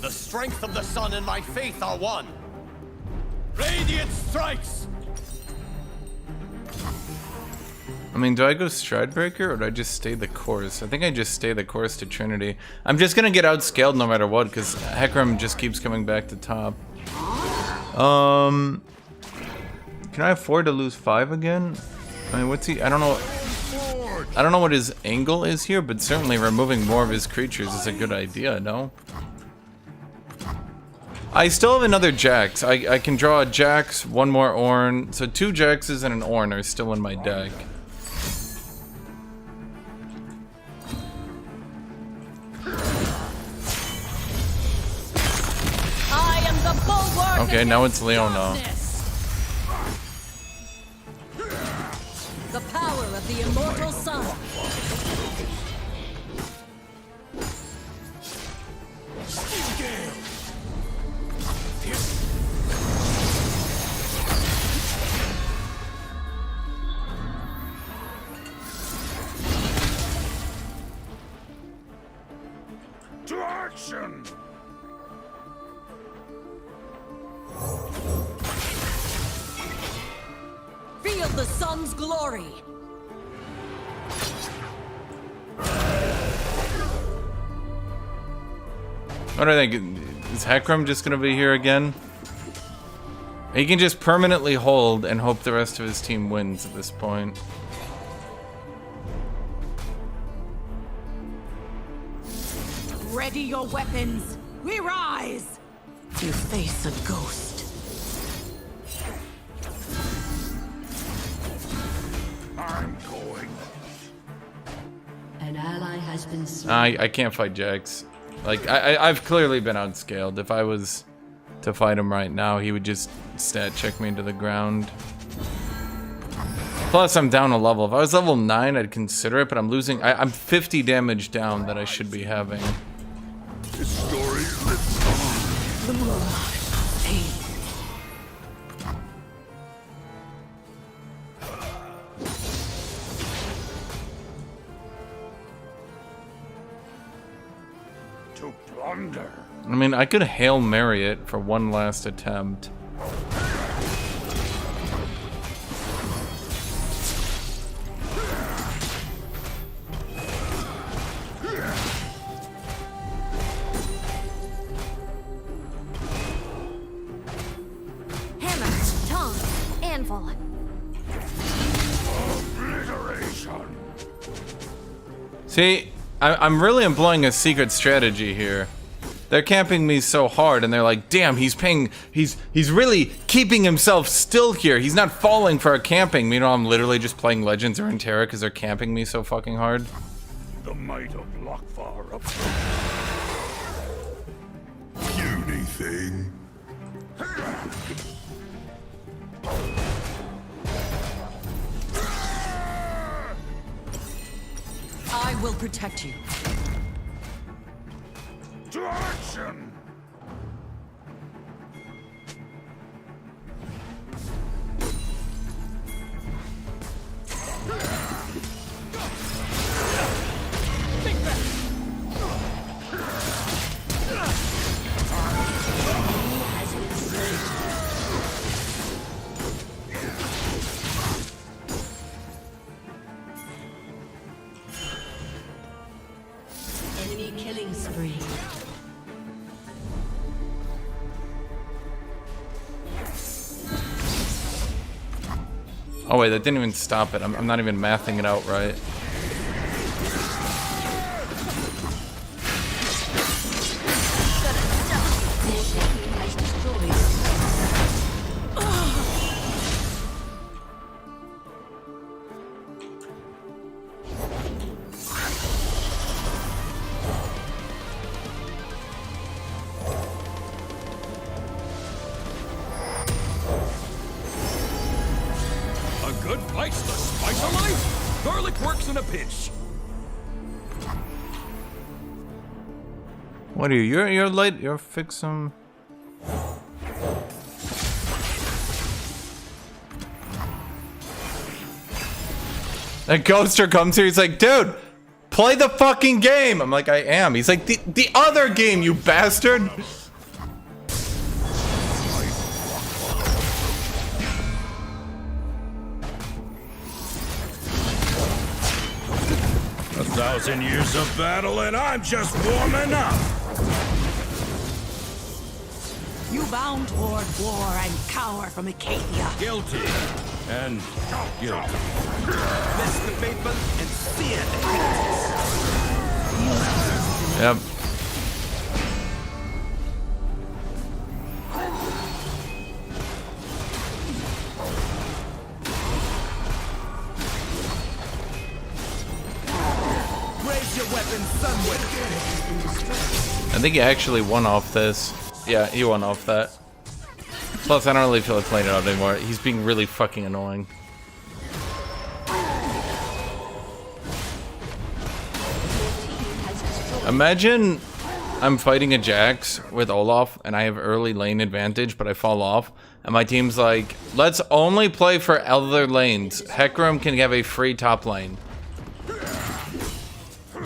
The strength of the sun and my faith are one. Radiant strikes! I mean, do I go Stridebreaker or do I just stay the course? I think I just stay the course to Trinity. I'm just gonna get outscaled no matter what because Hecarim just keeps coming back to top. Can I afford to lose 5 again? I mean, what's he? I don't know. I don't know what his angle is here, but certainly removing more of his creatures is a good idea, no? I still have another Jax. I can draw a Jax, one more Ornn. So 2 Jaxes and an Ornn are still in my deck. I am the bulwark. Okay, now it's Leona. The power of the immortal sun. the sun's glory. What do I think? Is Hecarim just gonna be here again? He can just permanently hold and hope the rest of his team wins at this point. Ready your weapons. We rise. You face a ghost. I'm going. An ally has been slain. I can't fight Jax. Like, I've clearly been outscaled. If I was to fight him right now, he would just stat check me into the ground. Plus, I'm down a level. If I was level 9, I'd consider it, but I'm losing. I'm 50 damage down that I should be having. This story lives on. The moonlight fades. To plunder. I mean, I could Hail Mary it for one last attempt. Hammer, tongue, anvil. Obliteration. See, I'm really employing a secret strategy here. They're camping me so hard, and they're like, damn, he's really keeping himself still here. He's not falling for a camping. Meanwhile, I'm literally just playing Legends or Terra because they're camping me so fucking hard. The might of Lockfar up. Puny thing. I will protect you. To action! Enemy killing spree. Oh wait, that didn't even stop it. I'm not even mathing it out right. Good fight's the spice of life. Garlic works in a pinch. What are you? You're late. You're fixing. That Ghoster comes here. He's like, dude, play the fucking game. I'm like, I am. He's like, the other game, you bastard. A 1,000 years of battle and I'm just warming up. You bound toward war and cower from Acadia. Guilty and guilty. Bless the faithful and fear the Yep. Raise your weapons somewhere. I think he actually won off this. Yeah, he won off that. Plus, I don't really feel like playing it out anymore. He's being really fucking annoying. Imagine I'm fighting a Jax with Olaf and I have early lane advantage, but I fall off. And my team's like, let's only play for other lanes. Hecarim can have a free top lane.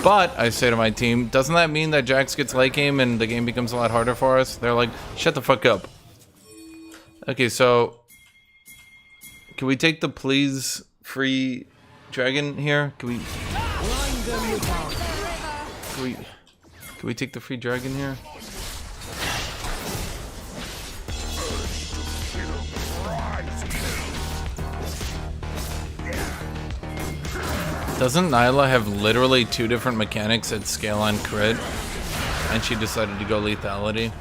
But, I say to my team, doesn't that mean that Jax gets late game and the game becomes a lot harder for us? They're like, shut the fuck up. Okay, so... Can we take the please free dragon here? Can we take the free dragon here? Doesn't Nyla have literally 2 different mechanics at scale on crit? And she decided to go lethality?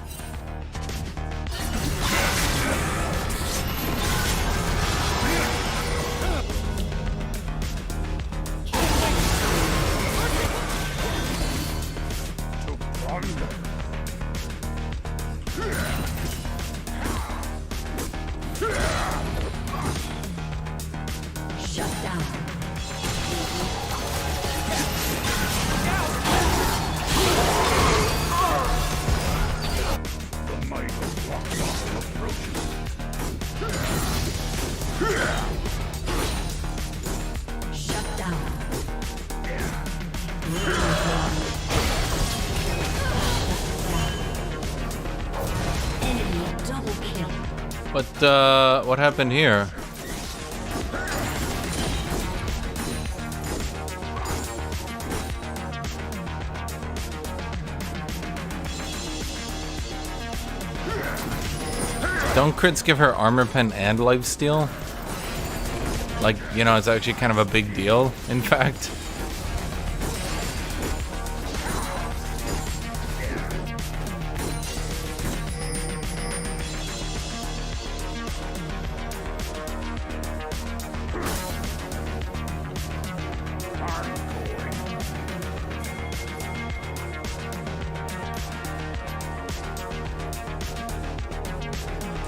Shut down. Shut down. Enemy double kill. What happened here? Don't crits give her armor pen and lifesteal? Like, you know, it's actually kind of a big deal, in fact.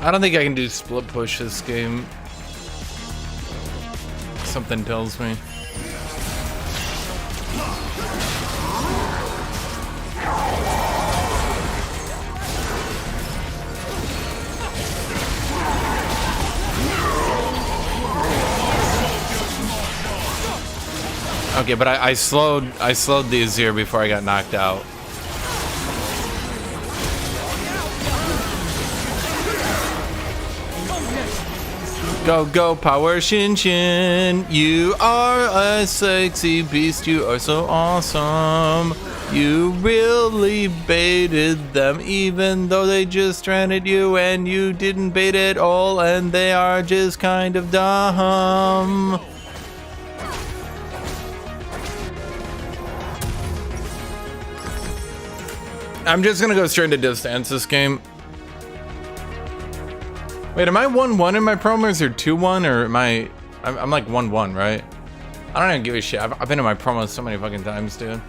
I don't think I can do split push this game. Something tells me. Okay, but I slowed the Azir before I got knocked out. Go, go, power Hashinshin. You are a sexy beast. You are so awesome. You really baited them, even though they just stranded you and you didn't bait at all, and they are just kind of dumb. I'm just gonna go straight to distance this game. Wait, am I 1-1 in my promos or 2-1, or am I'm like 1-1, right? I don't even give a shit. I've been in my promos so many fucking times, dude.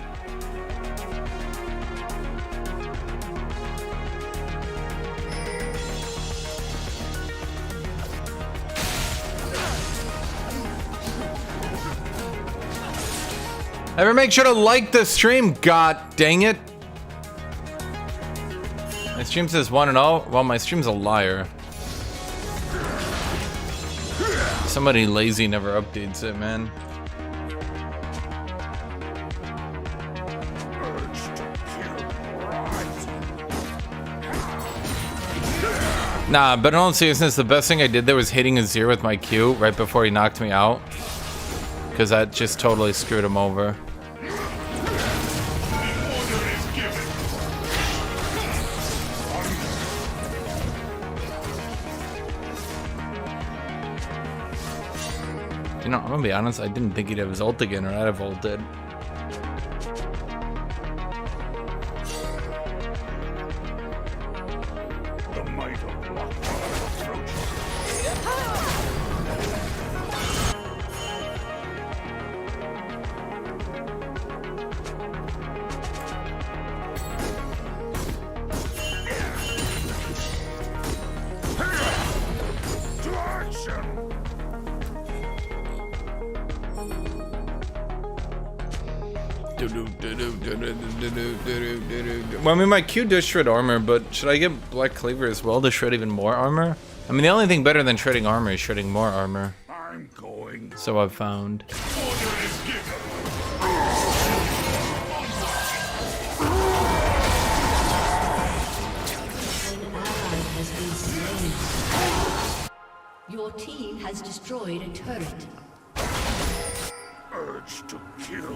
Ever make sure to like the stream, god dang it. My stream says 1-0. Well, my stream's a liar. Somebody lazy never updates it, man. Nah, but in all seriousness, the best thing I did there was hitting Azir with my Q right before he knocked me out. Because that just totally screwed him over. You know, I'm gonna be honest, I didn't think he'd have his ult again, or I'd have ulted. The might of Well, I mean, my Q does shred armor, but should I get Black Cleaver as well to shred even more armor? I mean, the only thing better than shredding armor is shredding more armor. I'm going. So I've found. Your team has destroyed a turret. Urge to kill.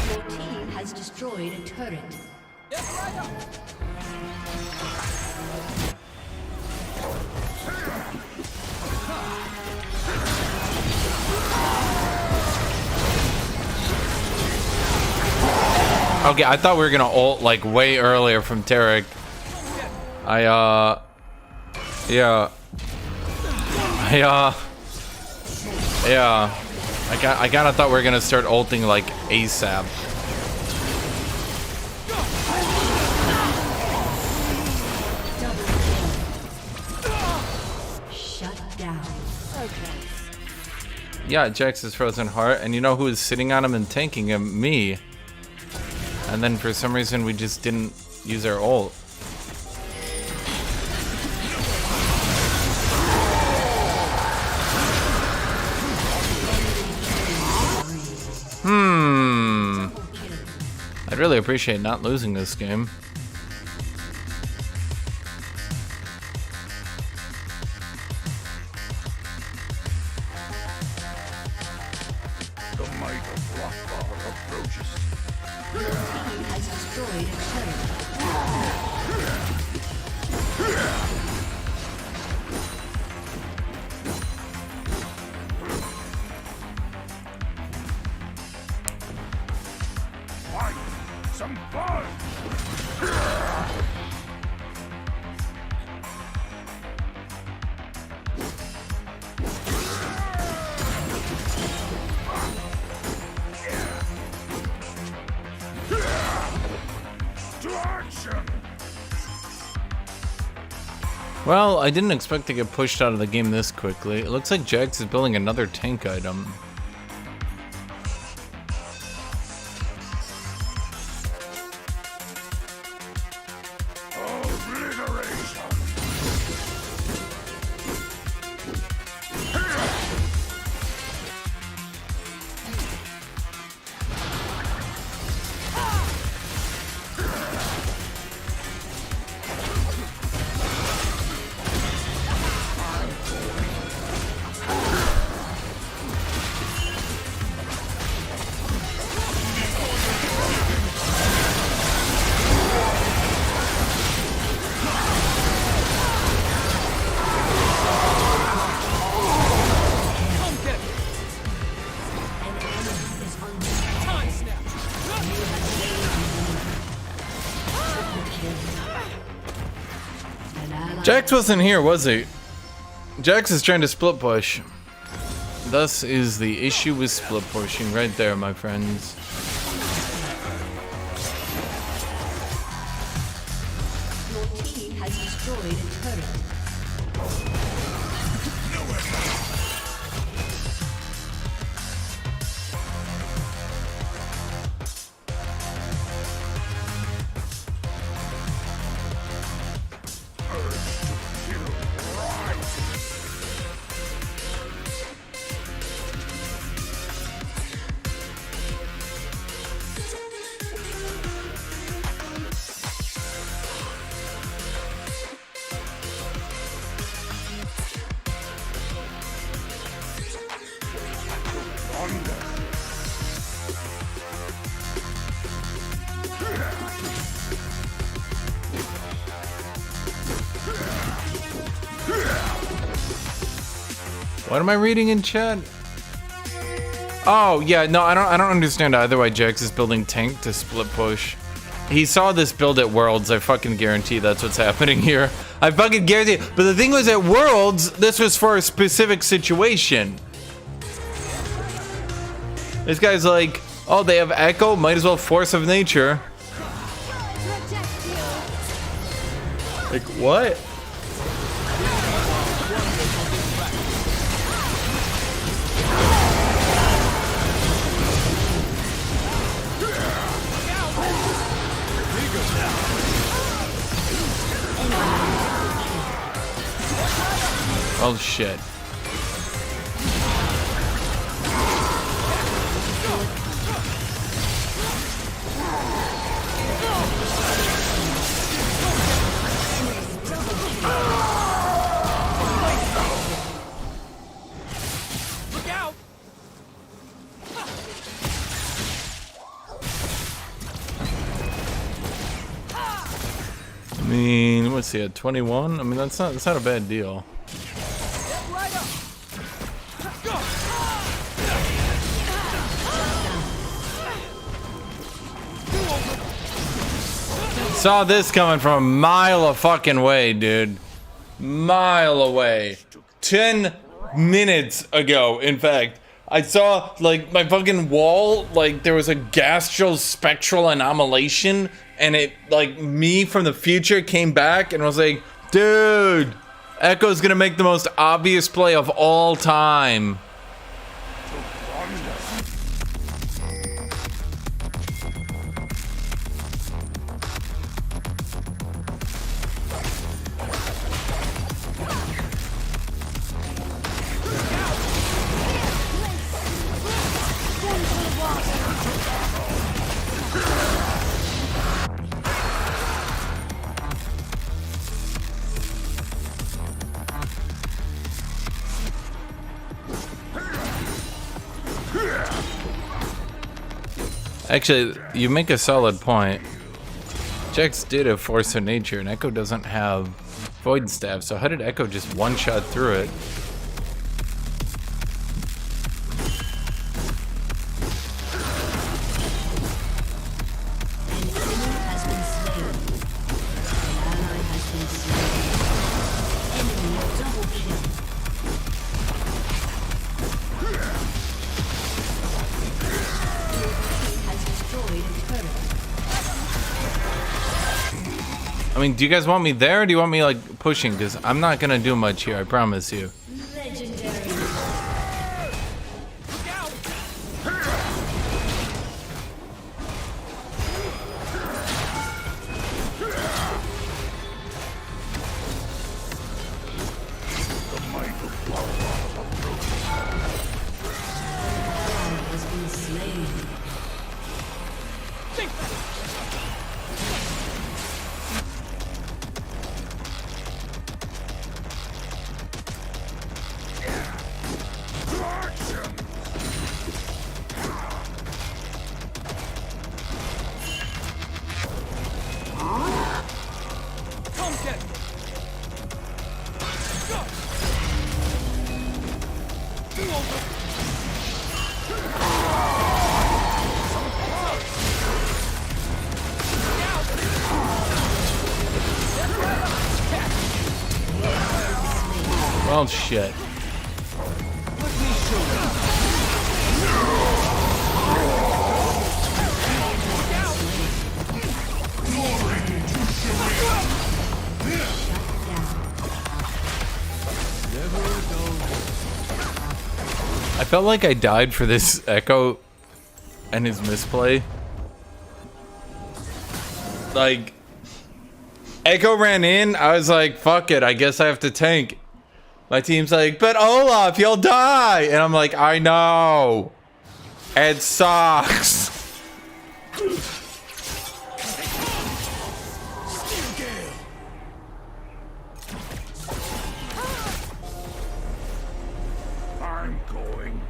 Your team has destroyed a turret. Okay, I thought we were gonna ult like way earlier from Tarek. Yeah. I kind of thought we were gonna start ulting like ASAP. Shut down. Yeah, Jax's frozen heart, and you know who was sitting on him and tanking him? Me. And then for some reason we just didn't use our ult. I'd really appreciate not losing this game. The might of Rothbar approaches. Your team has destroyed a turret. Some fun! To action! Well, I didn't expect to get pushed out of the game this quickly. It looks like Jax is building another tank item. Jax wasn't here, was he? Jax is trying to split push. Thus is the issue with split pushing right there, my friends. Your team has destroyed a turret. What am I reading in chat? Oh yeah, no, I don't understand either why Jax is building tank to split push. He saw this build at Worlds. I fucking guarantee that's what's happening here. I fucking guarantee it. But the thing was, at Worlds, this was for a specific situation. This guy's like, oh, they have Echo, might as well Force of Nature. Like, what? Oh shit. he at 21? I mean, that's not a bad deal. Saw this coming from a mile a fucking way, dude. Mile away. 10 minutes ago, in fact. I saw, like, my fucking wall, like, there was a gastral spectral anomalation, and it, like, me from the future came back and was like, dude, Echo's gonna make the most obvious play of all time. Actually, you make a solid point. Jax did have Force of Nature, and Echo doesn't have Void Staff, so how did Echo just one-shot through it? I mean, do you guys want me there, or do you want me, like, pushing? Because I'm not gonna do much here, I promise you. Well, shit. I felt like I died for this Echo and his misplay. Like, Echo ran in, I was like, fuck it, I guess I have to tank. My team's like, but Olaf, you'll die! And I'm like, I know. It sucks. I'm going.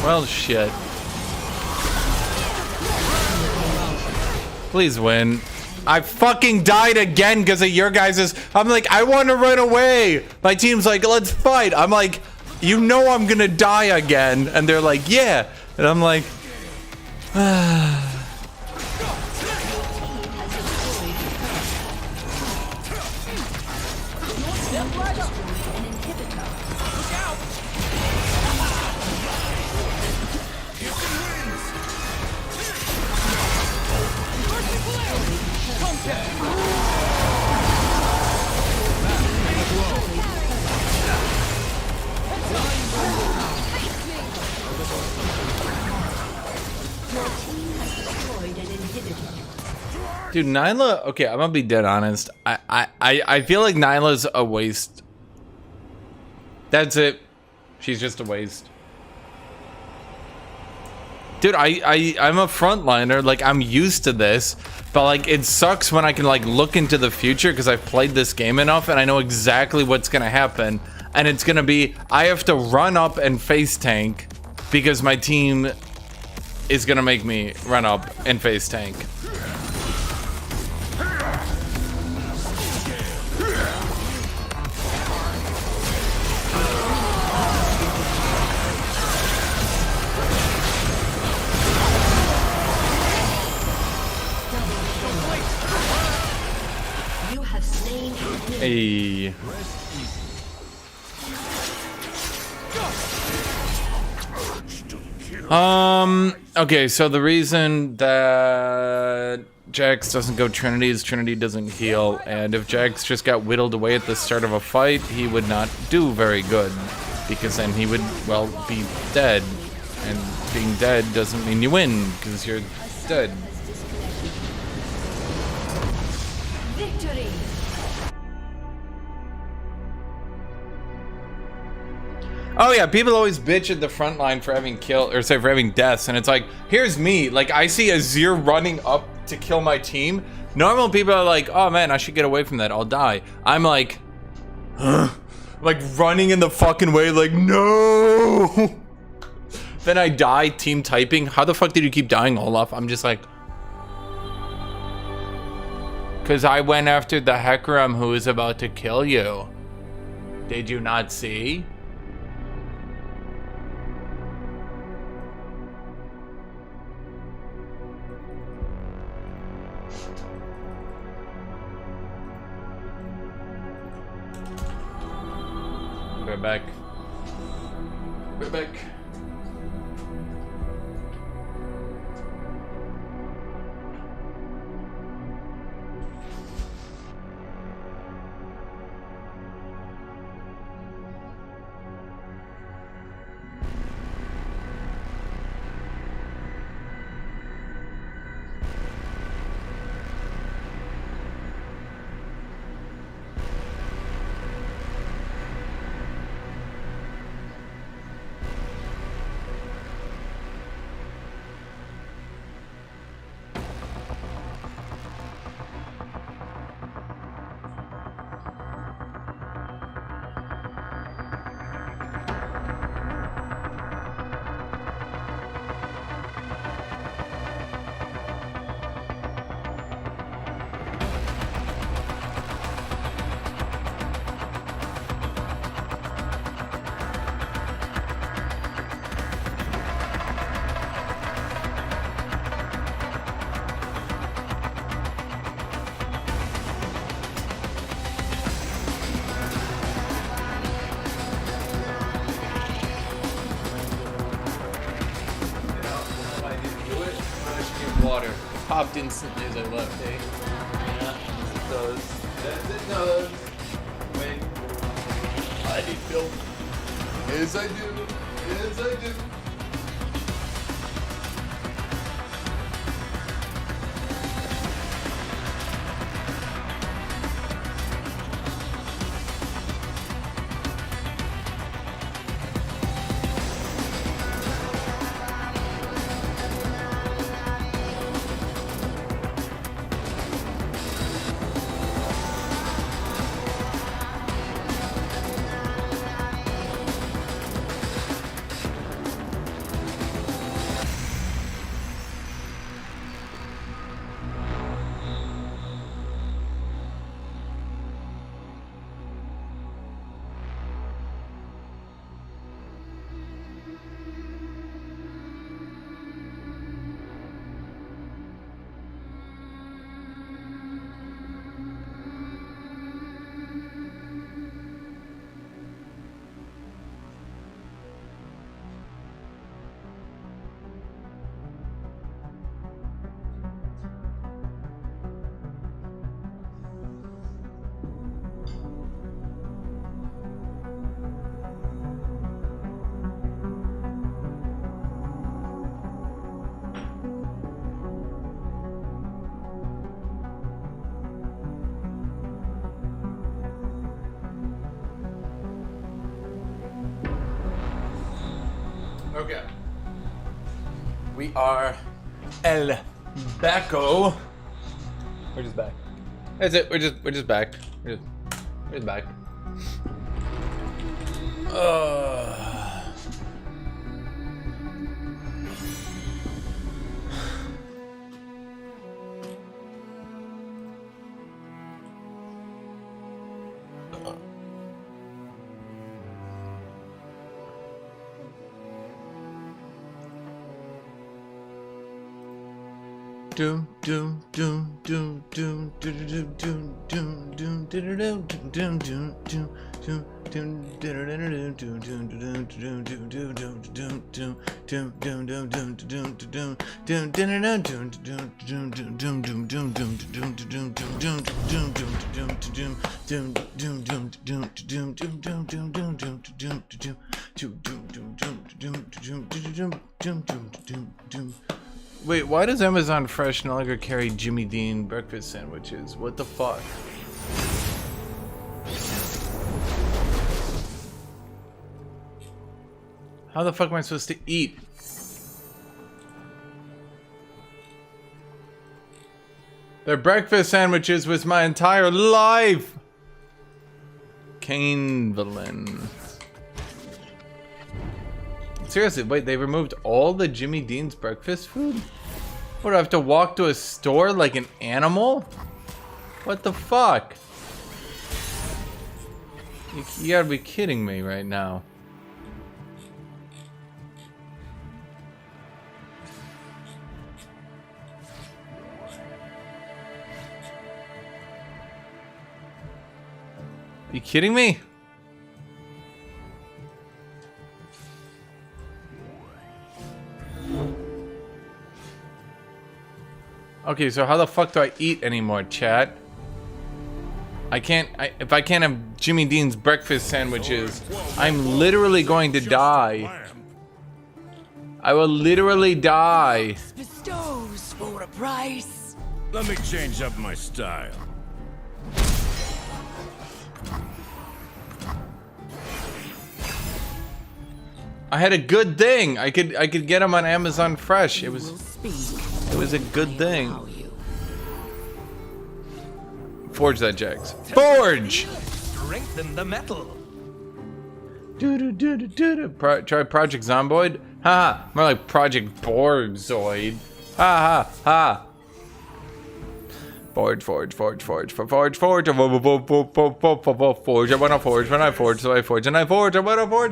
Well, shit. Please win. I fucking died again because of your guys's. I'm like, I want to run away. My team's like, let's fight. I'm like, you know I'm gonna die again. And they're like, yeah. And I'm like, Destroyed an inhibitor. Look out! Your team has destroyed an inhibitor. Dude, Nyla, okay, I'm gonna be dead honest. I feel like Nyla's a waste. That's it. She's just a waste. Dude, I'm a frontliner, like I'm used to this, but like it sucks when I can like look into the future because I've played this game enough and I know exactly what's gonna happen. And it's gonna be, I have to run up and face tank because my team is gonna make me run up and face tank. You have slain an enemy. Hey. Okay, so the reason that Jax doesn't go Trinity is Trinity doesn't heal, and if Jax just got whittled away at the start of a fight, he would not do very good, because then he would, well, be dead, and being dead doesn't mean you win, because you're dead. Victory. Oh yeah, people always bitch at the front line for having for having deaths, and it's like, here's me, like I see Azir running up to kill my team. Normal people are like, oh man, I should get away from that, I'll die. I'm like, huh? Like running in the fucking way, like no. Then I die, team typing. How the fuck did you keep dying, Olaf? I'm just like, cause I went after the Hecarim who was about to kill you. Did you not see? We're back. We're back. Water. It popped instantly as I left, eh? Yeah, it does. Yes, it does. Wait. I need milk. Yes, I do. Yes, I do. Okay. We are El Bacco. We're just back. That's it. We're just back. We're just back. Doom doom doom doom doom doom doom doom doom doom doom doom doom Wait, why does Amazon Fresh no longer carry Jimmy Dean breakfast sandwiches? What the fuck? How the fuck am I supposed to eat? Their breakfast sandwiches was my entire life! Canevelin. Seriously, wait, they removed all the Jimmy Dean's breakfast food? What, do I have to walk to a store like an animal? What the fuck? You gotta be kidding me right now. You kidding me? Okay, so how the fuck do I eat anymore, chat? If I can't have Jimmy Dean's breakfast sandwiches, I'm literally going to die. I will literally die. Bestows for a price. Let me change up my style. I had a good thing. I could get them on Amazon Fresh. It was a good thing. Forge that, Jax. Forge! Strengthen the metal. Try Project Zomboid? Ha! More like Project Borgzoid. Ha ha ha! Forge. I wanna forge, when I forge, so I forge, and I forge, I wanna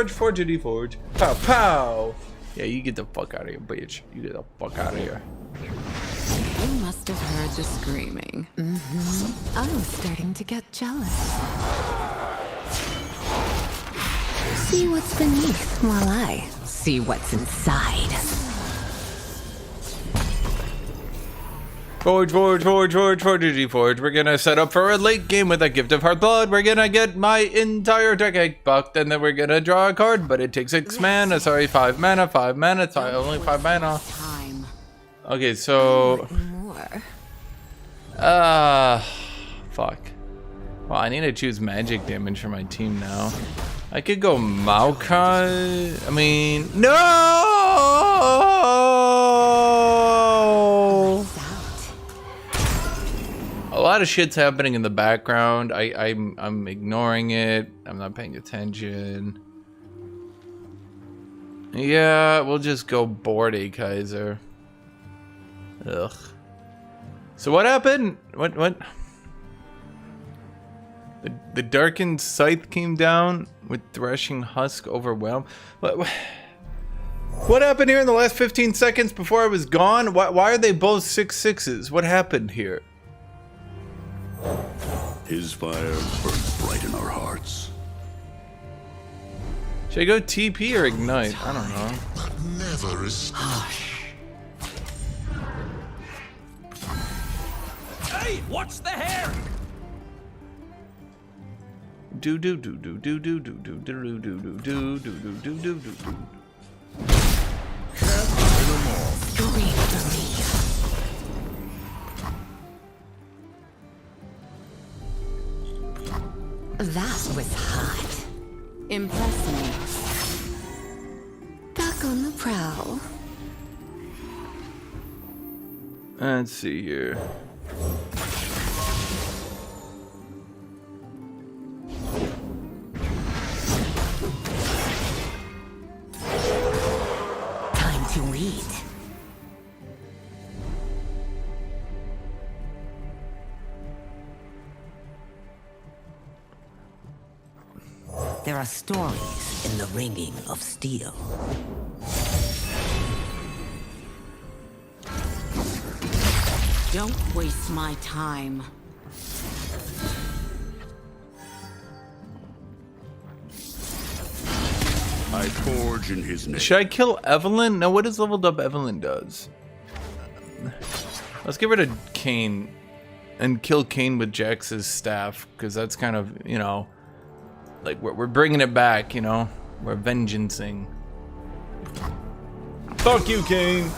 forgeity forge. Pow pow! Yeah, you get the fuck out of here, bitch. You get the fuck out of here. You must have heard the screaming. I was starting to get jealous. See what's beneath while I see what's inside. Forgeity forge. We're gonna set up for a late game with a gift of hard blood. We're gonna get my entire deck bucked, and then we're gonna draw a card, but it takes 6 mana. Sorry, 5 mana. 5 mana. Sorry, only 5 mana. Okay, so. Fuck. Well, I need to choose magic damage for my team now. I could go Maokai. I mean, no! A lot of shit's happening in the background. I'm ignoring it. I'm not paying attention. Yeah, we'll just go Bordy Kaiser. Ugh. So what happened? What? The darkened scythe came down with threshing husk overwhelmed. What happened here in the last 15 seconds before I was gone? Why are they both 6/6s? What happened here? His fire burns bright in our hearts. Should I go TP or ignite? I don't know. Never is. Hey, watch the hair! Do do do do do do do do do do do do do do do do. That was hot. Impress me. prowl. Let's see here. Time to eat. There are stories in the ringing of steel. Don't waste my time. I forge in his name. Should I kill Evelyn? No, what does leveled up Evelyn does? Let's get rid of Kane and kill Kane with Jax's staff, because that's kind of, you know, like we're bringing it back, you know? We're vengeancing. Fuck you, Kane!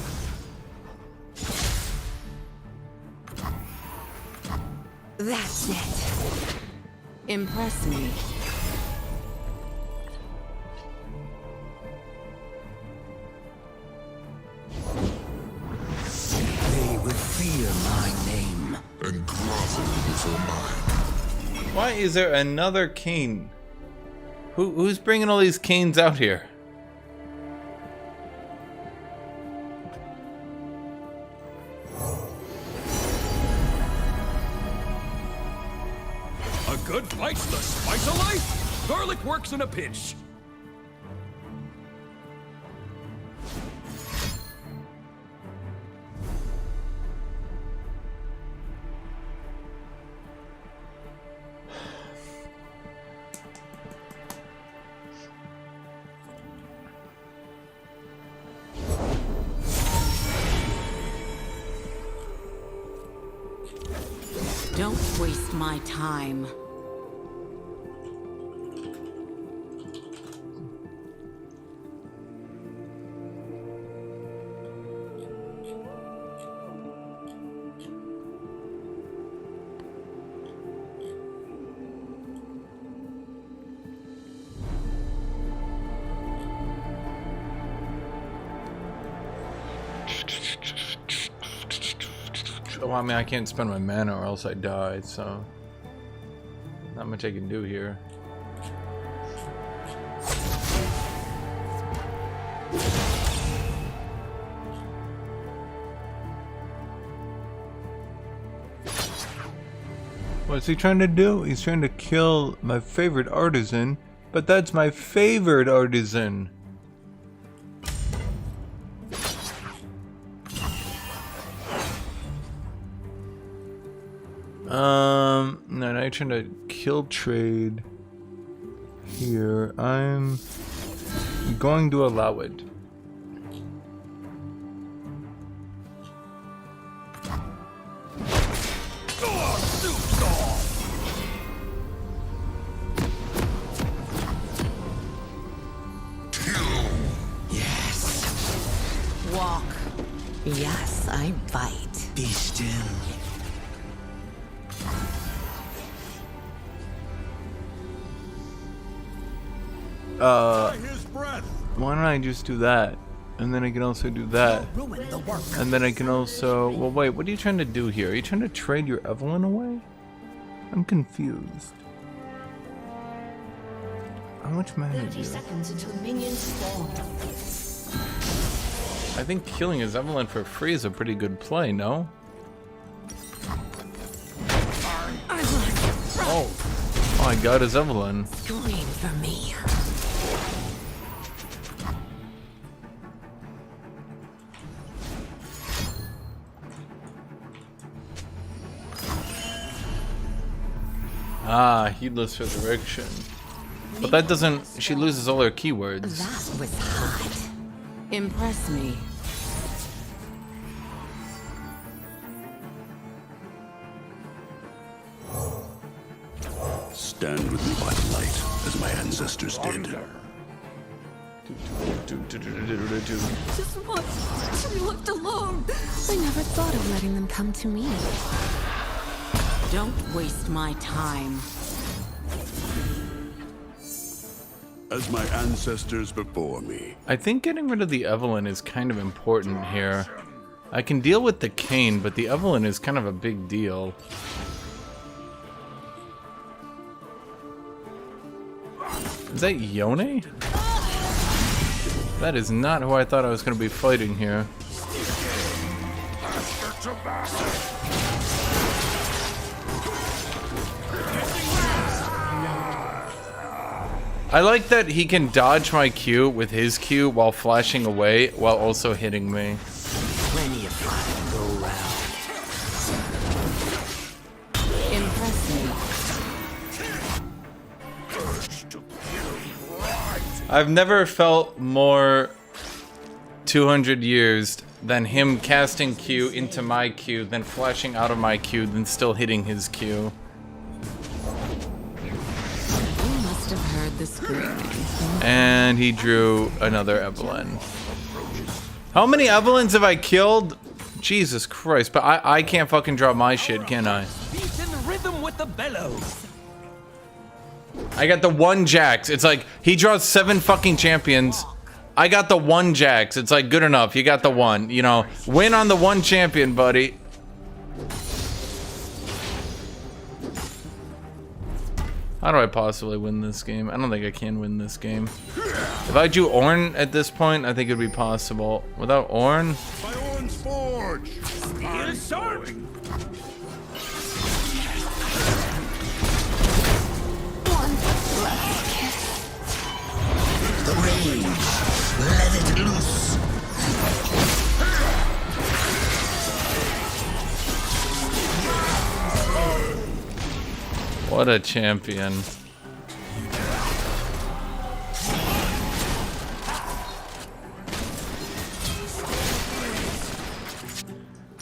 That's it. Impress me. They will fear my name and grovel before mine. Why is there another Kane? Who's bringing all these Kanes out here? A good fight's the spice of life. Garlic works in a pinch. Don't waste my time. Well, I mean, I can't spend my mana or else I die, so not much I can do here. What's he trying to do? He's trying to kill my favorite artisan, but that's my favorite artisan. No, now you're trying to kill trade here. I'm going to allow it. Yes. Walk. Yes, I bite. Be still. Why don't I just do that? And then I can also do that. And then I can also... Well, wait, what are you trying to do here? Are you trying to trade your Evelyn away? I'm confused. How much mana do 30 you? seconds until minions spawn. I think killing his Evelyn for free is a pretty good play, no? Oh I got his Evelyn. Scream for me. Ah, heedless resurrection. But that doesn't... She loses all her keywords. That was hot. Impress me. Stand with me by the light, as my ancestors did. Just once to be left alone. I never thought of letting them come to me. Don't waste my time. as my ancestors before me. I think getting rid of the Evelyn is kind of important here. I can deal with the Kayn, but the Evelyn is kind of a big deal. Is that Yone? That is not who I thought I was going to be fighting here. I like that he can dodge my Q with his Q while flashing away while also hitting me. Plenty of fun to go around. Impressive. I've never felt more 200 years than him casting Q into my Q, then flashing out of my Q, then still hitting his Q. The screaming. And he drew another Evelyn. How many Evelyns have I killed? Jesus Christ, but I can't fucking drop my shit, can I? Beat in rhythm with the bellows. I got the one Jax. It's like, he draws 7 fucking champions. I got the one Jax. It's like, good enough. You got the one. You know, win on the one champion, buddy. How do I possibly win this game? I don't think I can win this game. If I do Ornn at this point, I think it'd be possible. Without Ornn... By Ornn's Forge! Steel sword! The rage. Let it loose. What a champion.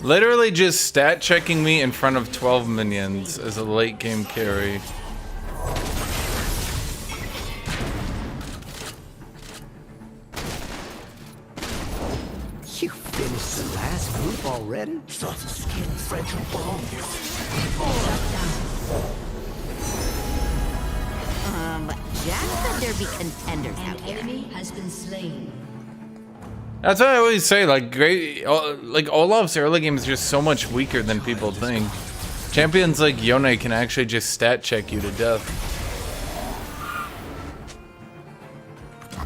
Literally just stat checking me in front of 12 minions as a late game carry. You finished the last group already? Such a skin fragile bone. Jack said there be contenders out here. An enemy has been slain. That's what I always say, like, like Olaf's early game is just so much weaker than people think. Champions like Yone can actually just stat check you to death.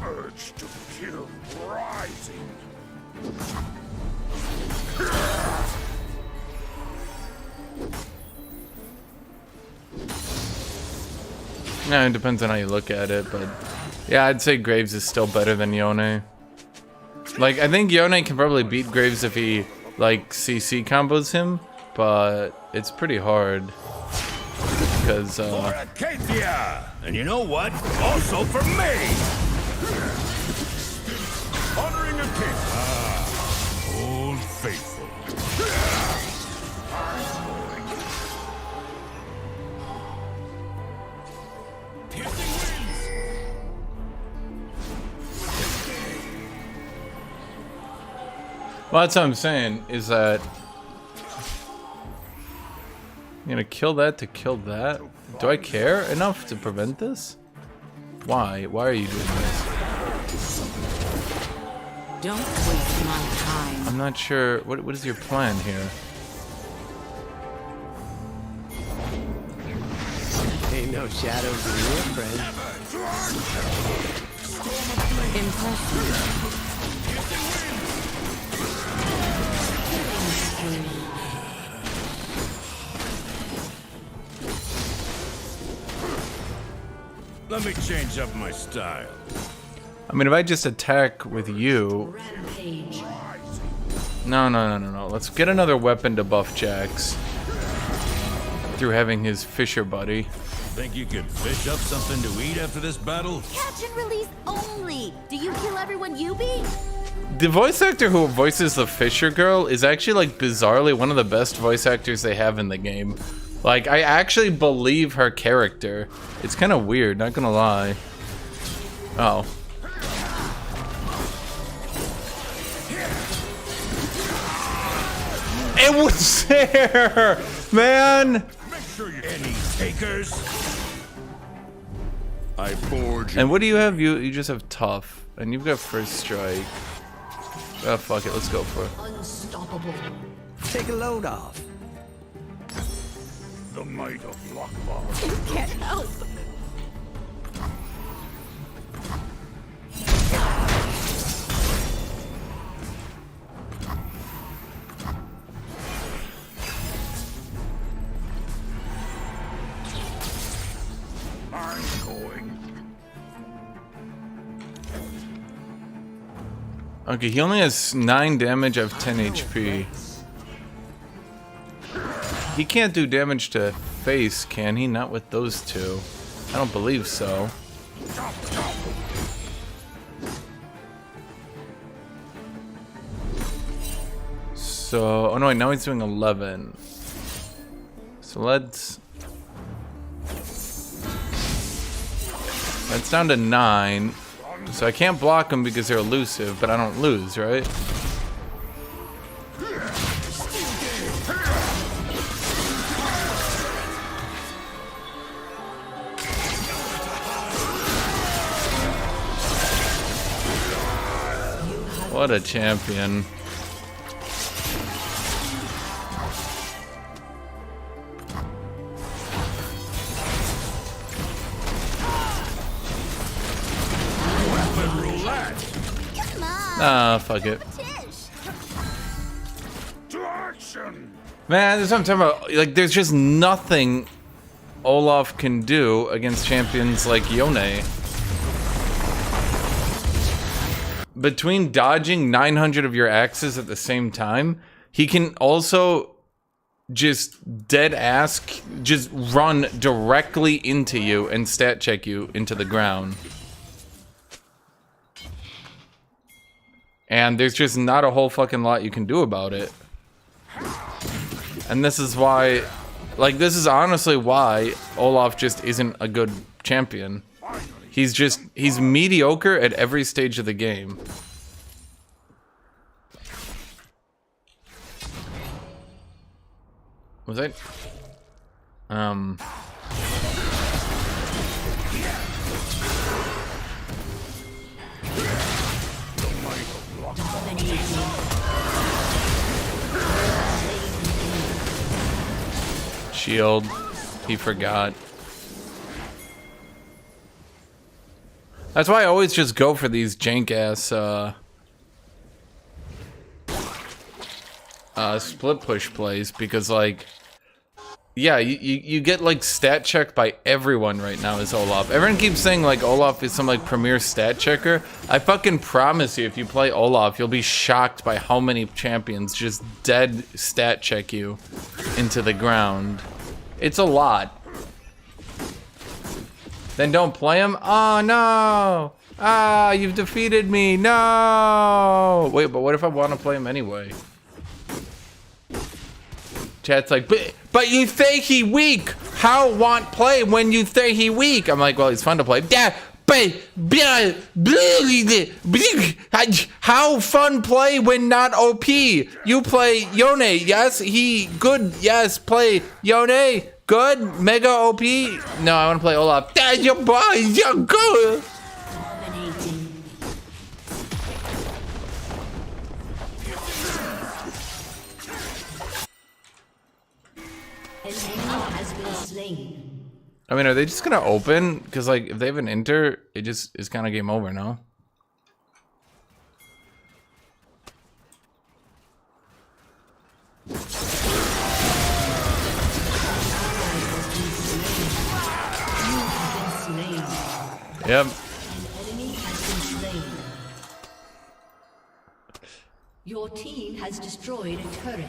Urge to kill rising. Yeah, it depends on how you look at it, but yeah, I'd say Graves is still better than Yone. Like, I think Yone can probably beat Graves if he, like, CC combos him, but it's pretty hard. Because, For Acacia! And you know what? Also for me! Honoring a king. Ah, old faithful. well, that's what I'm saying, is that I'm gonna kill that to kill that? Do I care enough to prevent this? Why? Why are you doing this? Don't waste my time. I'm not sure. What is your plan here? Ain't no shadows in your friend. Impressive. Let me change up my style. I mean, if I just attack with you... Rampage. No. Let's get another weapon to buff Jax. Through having his Fisher buddy. Think you could fish up something to eat after this battle? Catch and release only. Do you kill everyone you beat? The voice actor who voices the Fisher girl is actually, like, bizarrely one of the best voice actors they have in the game. Like, I actually believe her character. It's kind of weird, not gonna lie. Oh. It was there, man. Make sure you're any takers. I forge. And what do you have? You just have tough, and you've got first strike. Oh fuck it, let's go for it. Unstoppable. Take a load off. The might of Lockbar. You can't help. I'm going. Okay, he only has 9 damage. I have 10 HP. He can't do damage to face, can he? Not with those two. I don't believe so. So, oh no, wait, now he's doing 11. So let's down to 9. So I can't block them because they're elusive, but I don't lose, right? What a champion. Ah, fuck it. Man, that's what I'm talking about. Like, there's just nothing Olaf can do against champions like Yone. Between dodging 900 of your axes at the same time, he can also just dead ass just run directly into you and stat check you into the ground. And there's just not a whole fucking lot you can do about it. And this is why, like, this is honestly why Olaf just isn't a good champion. He's mediocre at every stage of the game. Was I? Shield. He forgot. That's why I always just go for these jank-ass, split push plays, because, like, yeah, you get, like, stat checked by everyone right now as Olaf. Everyone keeps saying, like, Olaf is some, like, premier stat checker. I fucking promise you, if you play Olaf, you'll be shocked by how many champions just dead stat check you into the ground. It's a lot. Then don't play him? Oh, no! Ah, you've defeated me! No! Wait, but what if I want to play him anyway? Chat's like, but you think he weak! How want play when you think he weak? I'm like, well, he's fun to play. Yeah, how fun play when not OP? You play Yone, yes? He good, yes, play Yone. Good, mega OP. No, I want to play Olaf. That's your boy, you're good. I mean, are they just gonna open? Because, like, if they have an enter, it just is kind of game over, no? Yep. Your team has destroyed a turret.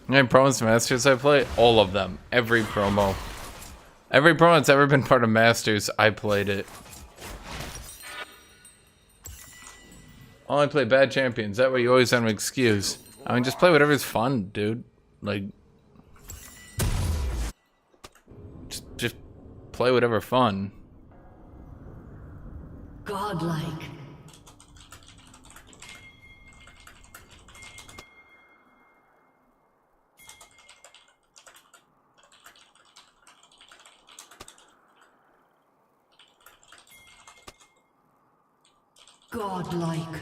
How many promos Masters I play? All of them. Every promo. Every promo that's ever been part of Masters, I played it. Only play bad champions. That way you always have an excuse. I mean, just play whatever's fun, dude. Like, just play whatever fun. Godlike. Godlike.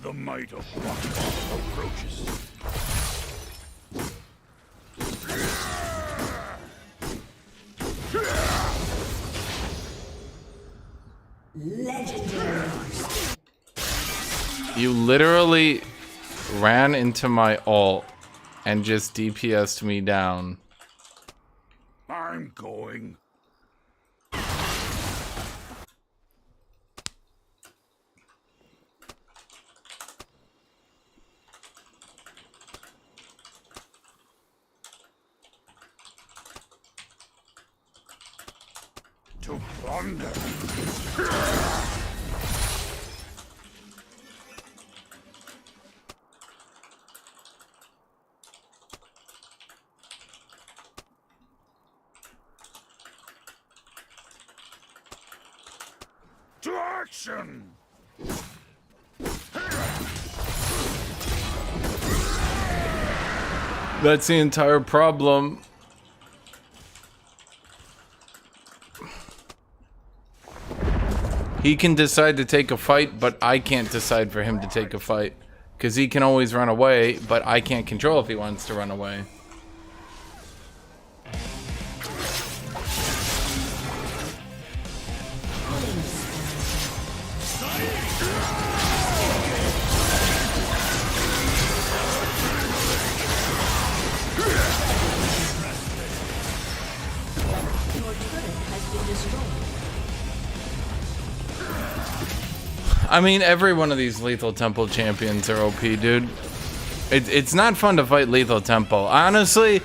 The might of Rock approaches. Legendary. You literally ran into my ult and just DPS'd me down. I'm going. To plunder. To action! That's the entire problem. He can decide to take a fight, but I can't decide for him to take a fight. Because he can always run away, but I can't control if he wants to run away. I mean, every one of these Lethal Temple champions are OP, dude. It's not fun to fight Lethal Temple. Honestly,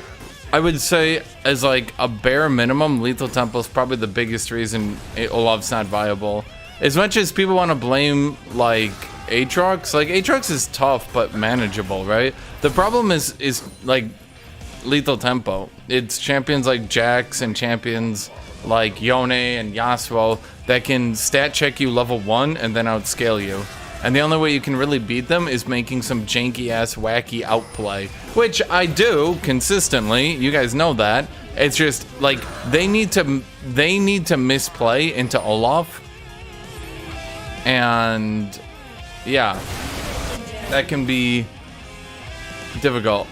I would say as like a bare minimum, Lethal Temple is probably the biggest reason Olaf's not viable. As much as people want to blame like Aatrox, like Aatrox is tough but manageable, right? The problem is like Lethal Tempo. It's champions like Jax and champions like Yone and Yasuo that can stat check you level 1 and then outscale you. And the only way you can really beat them is making some janky ass wacky outplay, which I do consistently. You guys know that. It's just like they need to misplay into Olaf. And yeah, that can be difficult.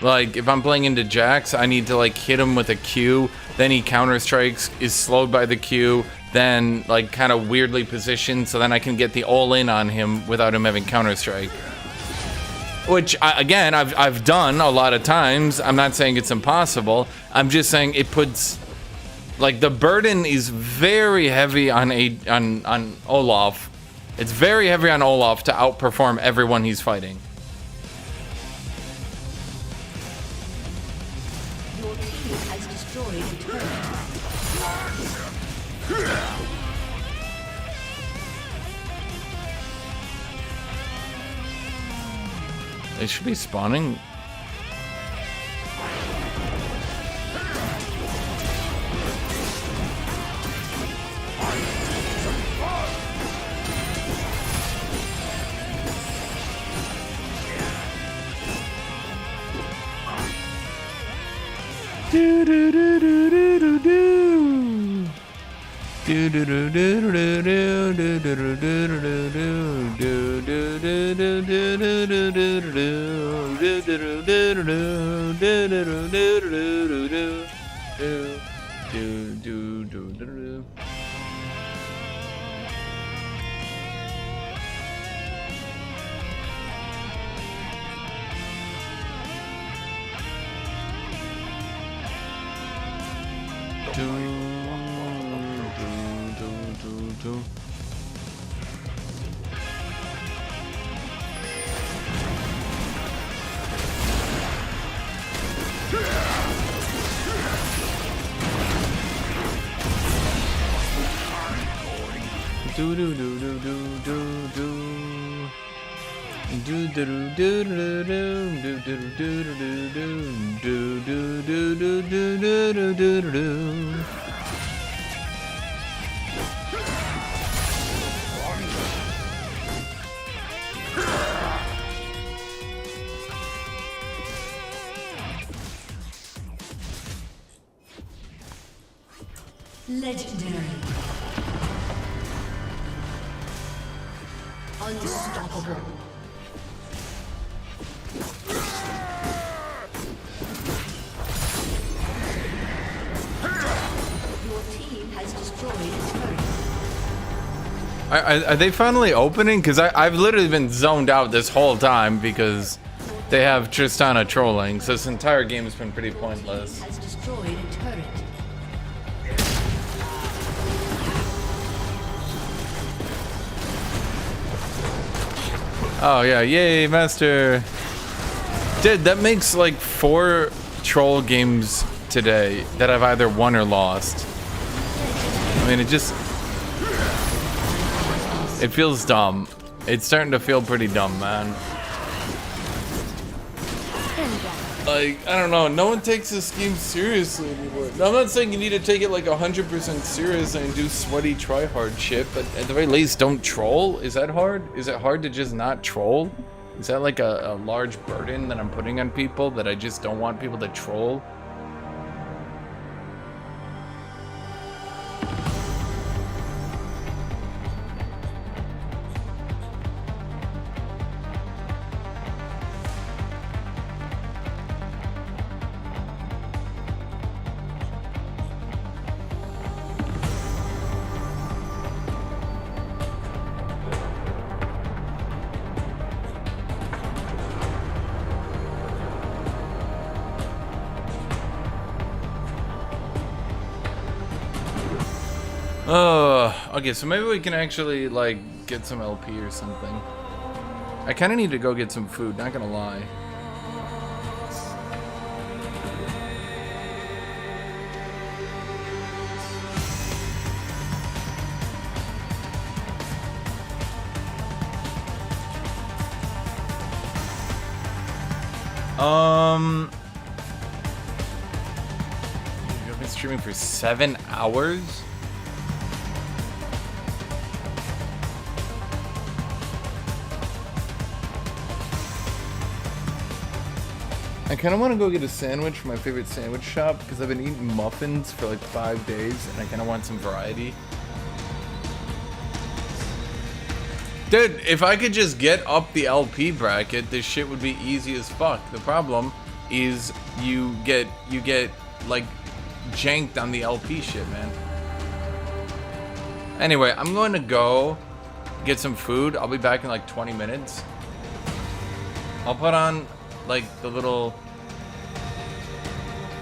Like, if I'm playing into Jax, I need to, like, hit him with a Q, then he counter-strikes, is slowed by the Q, then, like, kind of weirdly positioned, so then I can get the all-in on him without him having counter-strike. Which, again, I've done a lot of times. I'm not saying it's impossible. I'm just saying it puts... Like, the burden is very heavy on Olaf. It's very heavy on Olaf to outperform everyone he's fighting. They should be spawning. Do do do do do do do. Do do do do do do do do do do do. Do do do do do do do. Do do do do do do do do do do do do do do. Legendary. Unstoppable. Your team has destroyed its turret. Are they finally opening? Because I've literally been zoned out this whole time because they have Tristana trolling. So this entire game has been pretty pointless. Has destroyed a turret. Oh yeah, yay, master. Dude, that makes like 4 troll games today that I've either won or lost. I mean, it feels dumb. It's starting to feel pretty dumb, man. Like, I don't know, no one takes this game seriously anymore. Now, I'm not saying you need to take it like 100% seriously and do sweaty try-hard shit, but at the very least, don't troll. Is that hard? Is it hard to just not troll? Is that like a large burden that I'm putting on people that I just don't want people to troll? Okay, so maybe we can actually, like, get some LP or something. I kind of need to go get some food, not gonna lie. You've been streaming for 7 hours? I kind of want to go get a sandwich from my favorite sandwich shop because I've been eating muffins for like 5 days and I kind of want some variety. Dude, if I could just get up the LP bracket, this shit would be easy as fuck. The problem is you get like janked on the LP shit, man. Anyway, I'm going to go get some food. I'll be back in like 20 minutes. I'll put on like the little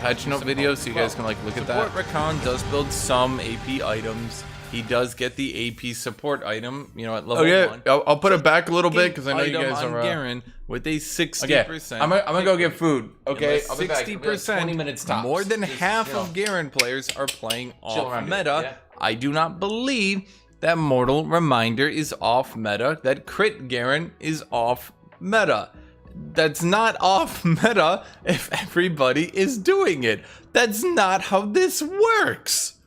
patch note video so you guys can like look at that. Support Rakan does build some AP items. He does get the AP support item, you know, at level 1. I'll put it back a little bit because I know you guys are Garen with a 60%. I'm gonna go get food. Okay, 60%. 20 minutes tops. More than half of Garen players are playing off meta. Yeah. I do not believe that Mortal Reminder is off meta. That Crit Garen is off meta. That's not off meta if everybody is doing it. That's not how this works.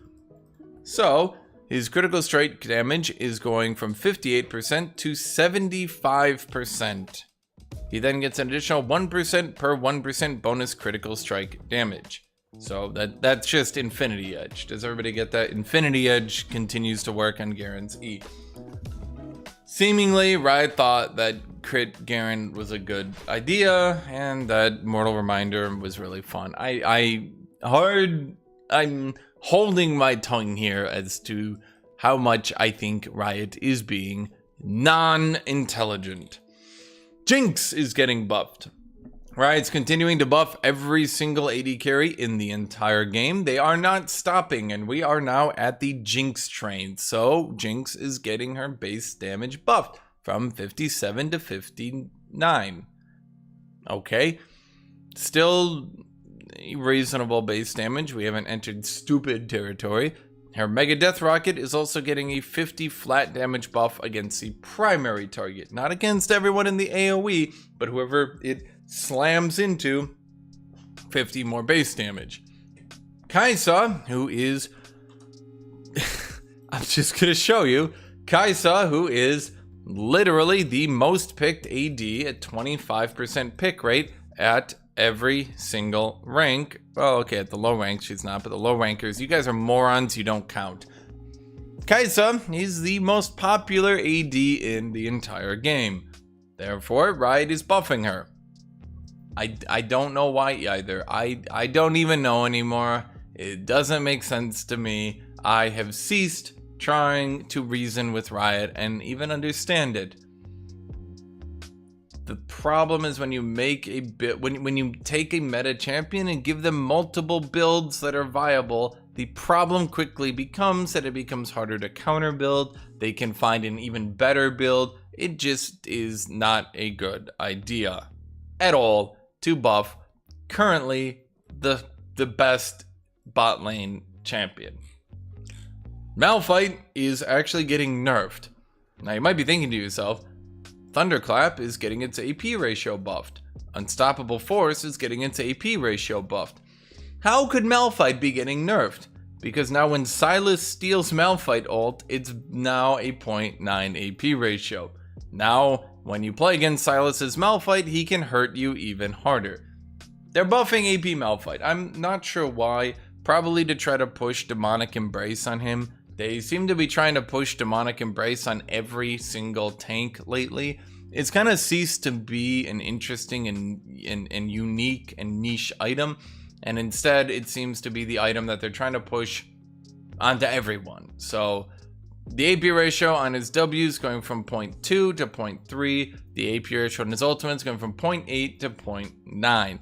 So, his critical strike damage is going from 58% to 75%. He then gets an additional 1% per 1% bonus critical strike damage. So that's just Infinity Edge. Does everybody get that? Infinity Edge continues to work on Garen's E. Seemingly, Riot thought that Crit Garen was a good idea and that Mortal Reminder was really fun. I'm holding my tongue here as to how much I think Riot is being non-intelligent. Jinx is getting buffed. Riot's continuing to buff every single AD carry in the entire game. They are not stopping, and we are now at the Jinx train. So Jinx is getting her base damage buffed from 57 to 59. Okay. Still reasonable base damage. We haven't entered stupid territory. Her Mega Death Rocket is also getting a 50 flat damage buff against the primary target. Not against everyone in the AoE, but whoever it slams into, 50 more base damage. Kaisa, who is... I'm just going to show you. Kaisa, who is literally the most picked AD at 25% pick rate at every single rank. Well, okay, at the low ranks she's not, but the low rankers, you guys are morons, you don't count. Kai'Sa is the most popular AD in the entire game. Therefore, Riot is buffing her. I don't know why either. I don't even know anymore. It doesn't make sense to me. I have ceased trying to reason with Riot and even understand it. The problem is when you make a bit, when you take a meta champion and give them multiple builds that are viable, the problem quickly becomes that it becomes harder to counter build. They can find an even better build. It just is not a good idea at all to buff currently the best bot lane champion. Malphite is actually getting nerfed. Now you might be thinking to yourself, Thunderclap is getting its AP ratio buffed. Unstoppable Force is getting its AP ratio buffed. How could Malphite be getting nerfed? Because now when Sylas steals Malphite ult, it's now a 0.9 AP ratio. Now, when you play against Sylas's Malphite, he can hurt you even harder. They're buffing AP Malphite. I'm not sure why. Probably to try to push Demonic Embrace on him. They seem to be trying to push Demonic Embrace on every single tank lately. It's kind of ceased to be an interesting and unique and niche item. And instead, it seems to be the item that they're trying to push onto everyone. So the AP ratio on his W is going from 0.2 to 0.3. The AP ratio on his ultimate is going from 0.8 to 0.9.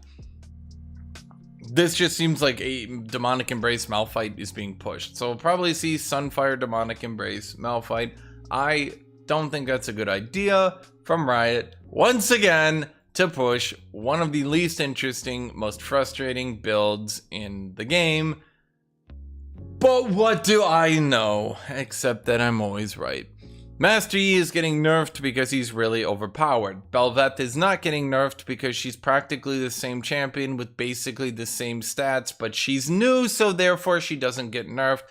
This just seems like a Demonic Embrace Malphite is being pushed. So we'll probably see Sunfire Demonic Embrace Malphite. I don't think that's a good idea from Riot. Once again, to push one of the least interesting, most frustrating builds in the game. But what do I know? Except that I'm always right. Master Yi is getting nerfed because he's really overpowered. Bel'Veth is not getting nerfed because she's practically the same champion with basically the same stats, but she's new, so therefore she doesn't get nerfed.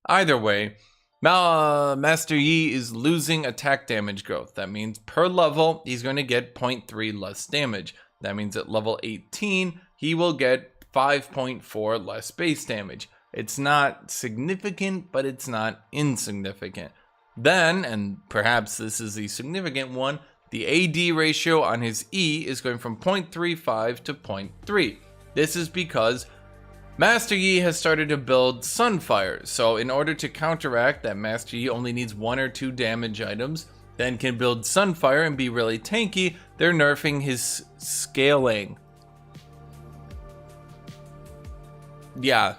Either way, Master Yi is losing attack damage growth. That means per level, he's going to get 0.3 less damage. That means at level 18, he will get 5.4 less base damage. It's not significant, but it's not insignificant. Then, and perhaps this is the significant one, the AD ratio on his E is going from 0.35 to 0.3. This is because Master Yi has started to build Sunfire. So in order to counteract that, Master Yi only needs 1 or 2 damage items, then can build Sunfire and be really tanky. They're nerfing his scaling. Yeah.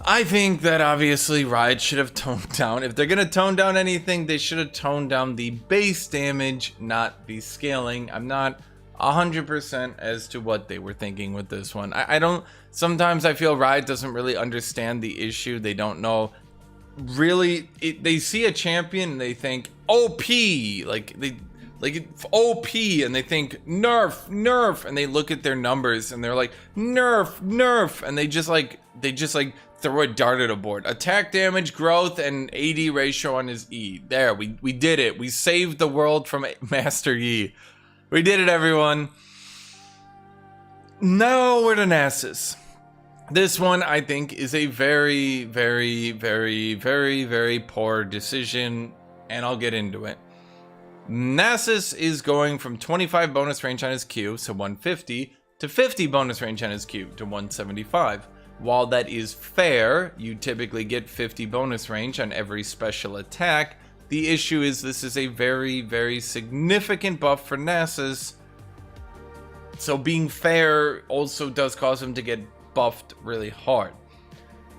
I think that obviously Riot should have toned down. If they're going to tone down anything, they should have toned down the base damage, not the scaling. I'm not 100% as to what they were thinking with this one. I don't, sometimes I feel Riot doesn't really understand the issue. They don't know really, they see a champion and they think OP, like OP, and they think nerf, and they look at their numbers and they're like nerf, and they just like throw a dart at a board. Attack damage growth and AD ratio on his E. There, we did it. We saved the world from Master Yi. We did it, everyone. Now we're to Nasus. This one, I think, is a very, very, very, very, very poor decision, and I'll get into it. Nasus is going from 25 bonus range on his Q, so 150, to 50 bonus range on his Q, to 175. While that is fair, you typically get 50 bonus range on every special attack. The issue is this is a very, very significant buff for Nasus. So being fair also does cause him to get buffed really hard.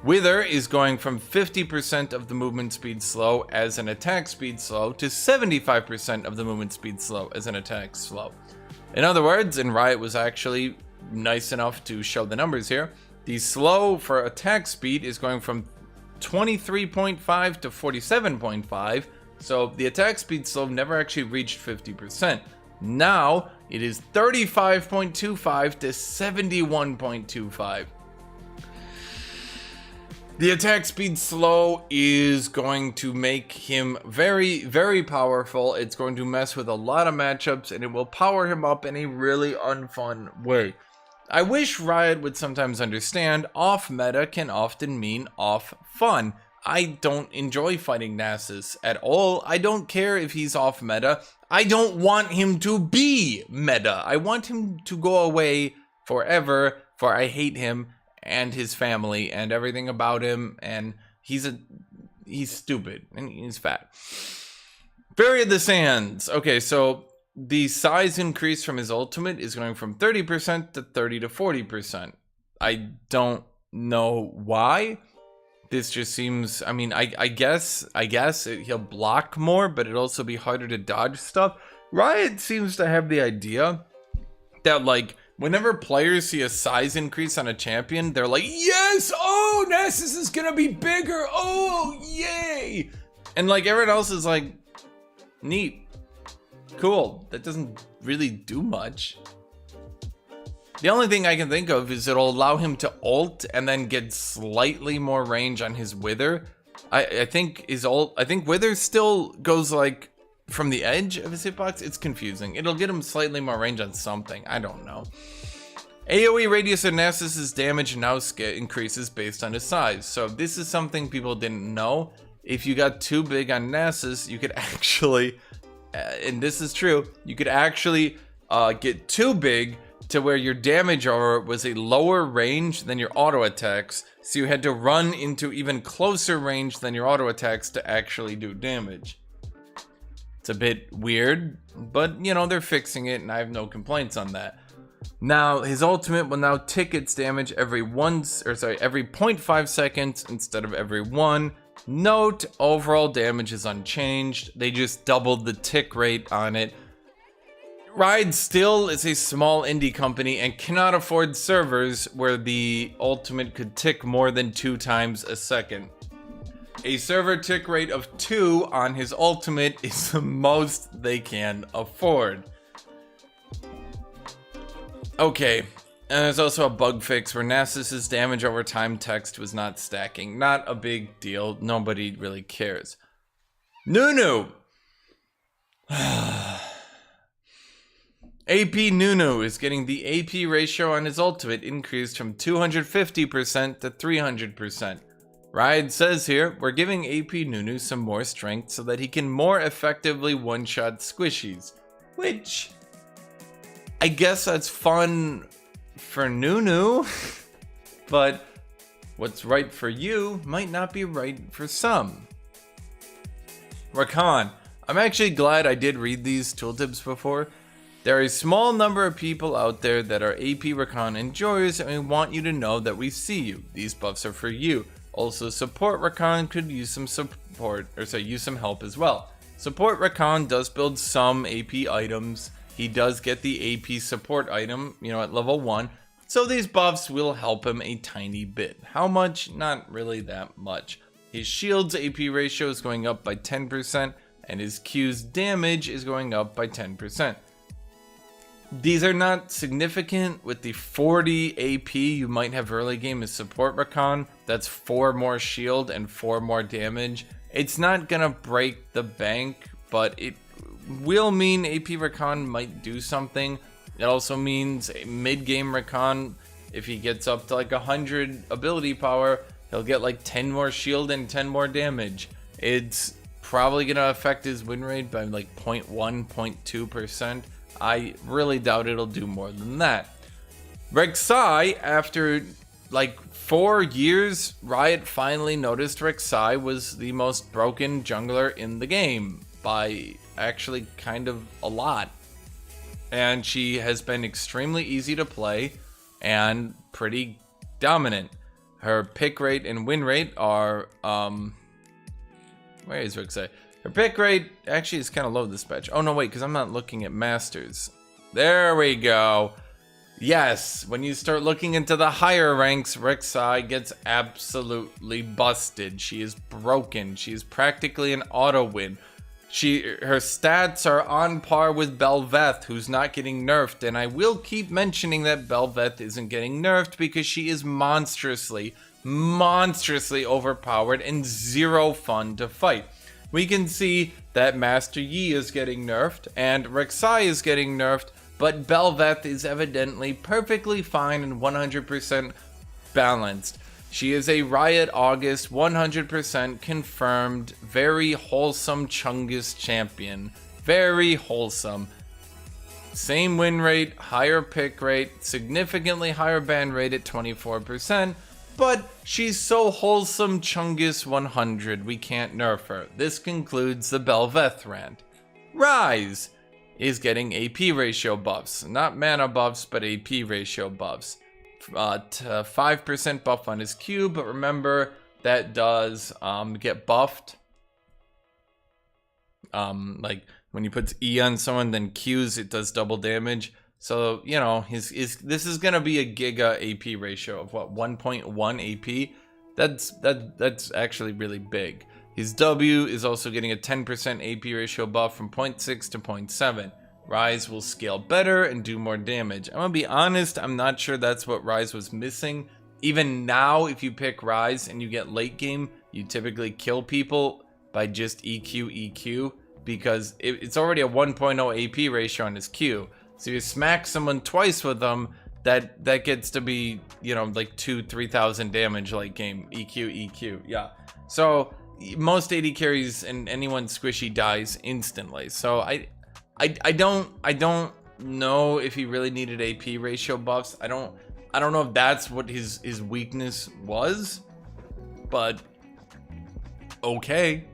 Wither is going from 50% of the movement speed slow as an attack speed slow to 75% of the movement speed slow as an attack slow. In other words, and Riot was actually nice enough to show the numbers here, the slow for attack speed is going from 23.5 to 47.5, so the attack speed slow never actually reached 50%. Now it is 35.25 to 71.25. The attack speed slow is going to make him very, very powerful. It's going to mess with a lot of matchups, and it will power him up in a really unfun way. I wish Riot would sometimes understand off meta can often mean off fun. I don't enjoy fighting Nasus at all. I don't care if he's off meta. I don't want him to be meta. I want him to go away forever, for I hate him and his family and everything about him, and he's stupid and he's fat. Fury of the Sands. Okay, so the size increase from his ultimate is going from 30% to 30 to 40%. I don't know why. This just seems, I mean, I guess he'll block more, but it'll also be harder to dodge stuff. Riot seems to have the idea that, like, whenever players see a size increase on a champion, they're like, yes, oh, Nasus is gonna be bigger, oh, yay. And, like, everyone else is like, neat, cool, that doesn't really do much. The only thing I can think of is it'll allow him to ult and then get slightly more range on his Wither. I think Wither still goes like from the edge of his hitbox. It's confusing. It'll get him slightly more range on something. I don't know. AoE radius of Nasus's damage now increases based on his size. So this is something people didn't know. If you got too big on Nasus, you could actually, and this is true, you could actually get too big to where your damage aura was a lower range than your auto attacks, so you had to run into even closer range than your auto attacks to actually do damage. It's a bit weird, but you know, they're fixing it and I have no complaints on that. Now, his ultimate will now tick its damage every 0.5 seconds instead of every 1. Note, overall damage is unchanged. They just doubled the tick rate on it. Riot still is a small indie company and cannot afford servers where the ultimate could tick more than 2 times a second. A server tick rate of 2 on his ultimate is the most they can afford. Okay, and there's also a bug fix where Nasus's damage over time text was not stacking. Not a big deal, nobody really cares. Nunu! AP Nunu is getting the AP ratio on his ultimate increased from 250% to 300%. Riot says here, we're giving AP Nunu some more strength so that he can more effectively one-shot squishies. Which, I guess that's fun for Nunu, but what's right for you might not be right for some. Rakan, I'm actually glad I did read these tooltips before. There are a small number of people out there that are AP Rakan enjoyers, and we want you to know that we see you. These buffs are for you. Also, support Rakan could use some use some help as well. Support Rakan does build some AP items. He does get the AP support item, you know, at level 1. So these buffs will help him a tiny bit. How much? Not really that much. His shield's AP ratio is going up by 10%, and his Q's damage is going up by 10%. These are not significant. With the 40 AP you might have early game as support Rakan, that's 4 more shield and 4 more damage. It's not gonna break the bank, but it will mean AP Rakan might do something. It also means a mid-game Rakan, if he gets up to like 100 ability power, he'll get like 10 more shield and 10 more damage. It's probably gonna affect his win rate by like 0.1, 0.2%. I really doubt it'll do more than that. Rek'Sai, after like 4 years, Riot finally noticed Rek'Sai was the most broken jungler in the game by actually kind of a lot. And she has been extremely easy to play and pretty dominant. Her pick rate and win rate are, where is Rek'Sai? Her pick rate actually is kind of low this patch. Oh no, wait, because I'm not looking at Masters. There we go. Yes, when you start looking into the higher ranks, Rek'Sai gets absolutely busted. She is broken. She is practically an auto win. Her stats are on par with Bel'Veth, who's not getting nerfed, and I will keep mentioning that Bel'Veth isn't getting nerfed because she is monstrously overpowered and zero fun to fight. We can see that Master Yi is getting nerfed and Rek'Sai is getting nerfed, but Bel'Veth is evidently perfectly fine and 100% balanced. She is a Riot August 100% confirmed, very wholesome Chungus champion. Very wholesome. Same win rate, higher pick rate, significantly higher ban rate at 24%, but she's so wholesome Chungus 100, we can't nerf her. This concludes the Bel'Veth rant. Ryze is getting AP ratio buffs. Not mana buffs, but AP ratio buffs. 5% buff on his Q, but remember that does get buffed. Like when you put E on someone, then Qs, it does double damage. So, you know, this is gonna be a giga AP ratio of what, 1.1 AP? That's actually really big. His W is also getting a 10% AP ratio buff from 0.6 to 0.7. Ryze will scale better and do more damage. I'm gonna be honest, I'm not sure that's what Ryze was missing. Even now, if you pick Ryze and you get late game, you typically kill people by just EQ, because it's already a 1.0 AP ratio on his Q. So you smack someone twice with them, that gets to be, you know, like 2,000-3,000 damage late game. EQ, yeah. So most AD carries and anyone squishy dies instantly. So I don't know if he really needed AP ratio buffs. I don't know if that's what his weakness was, but okay.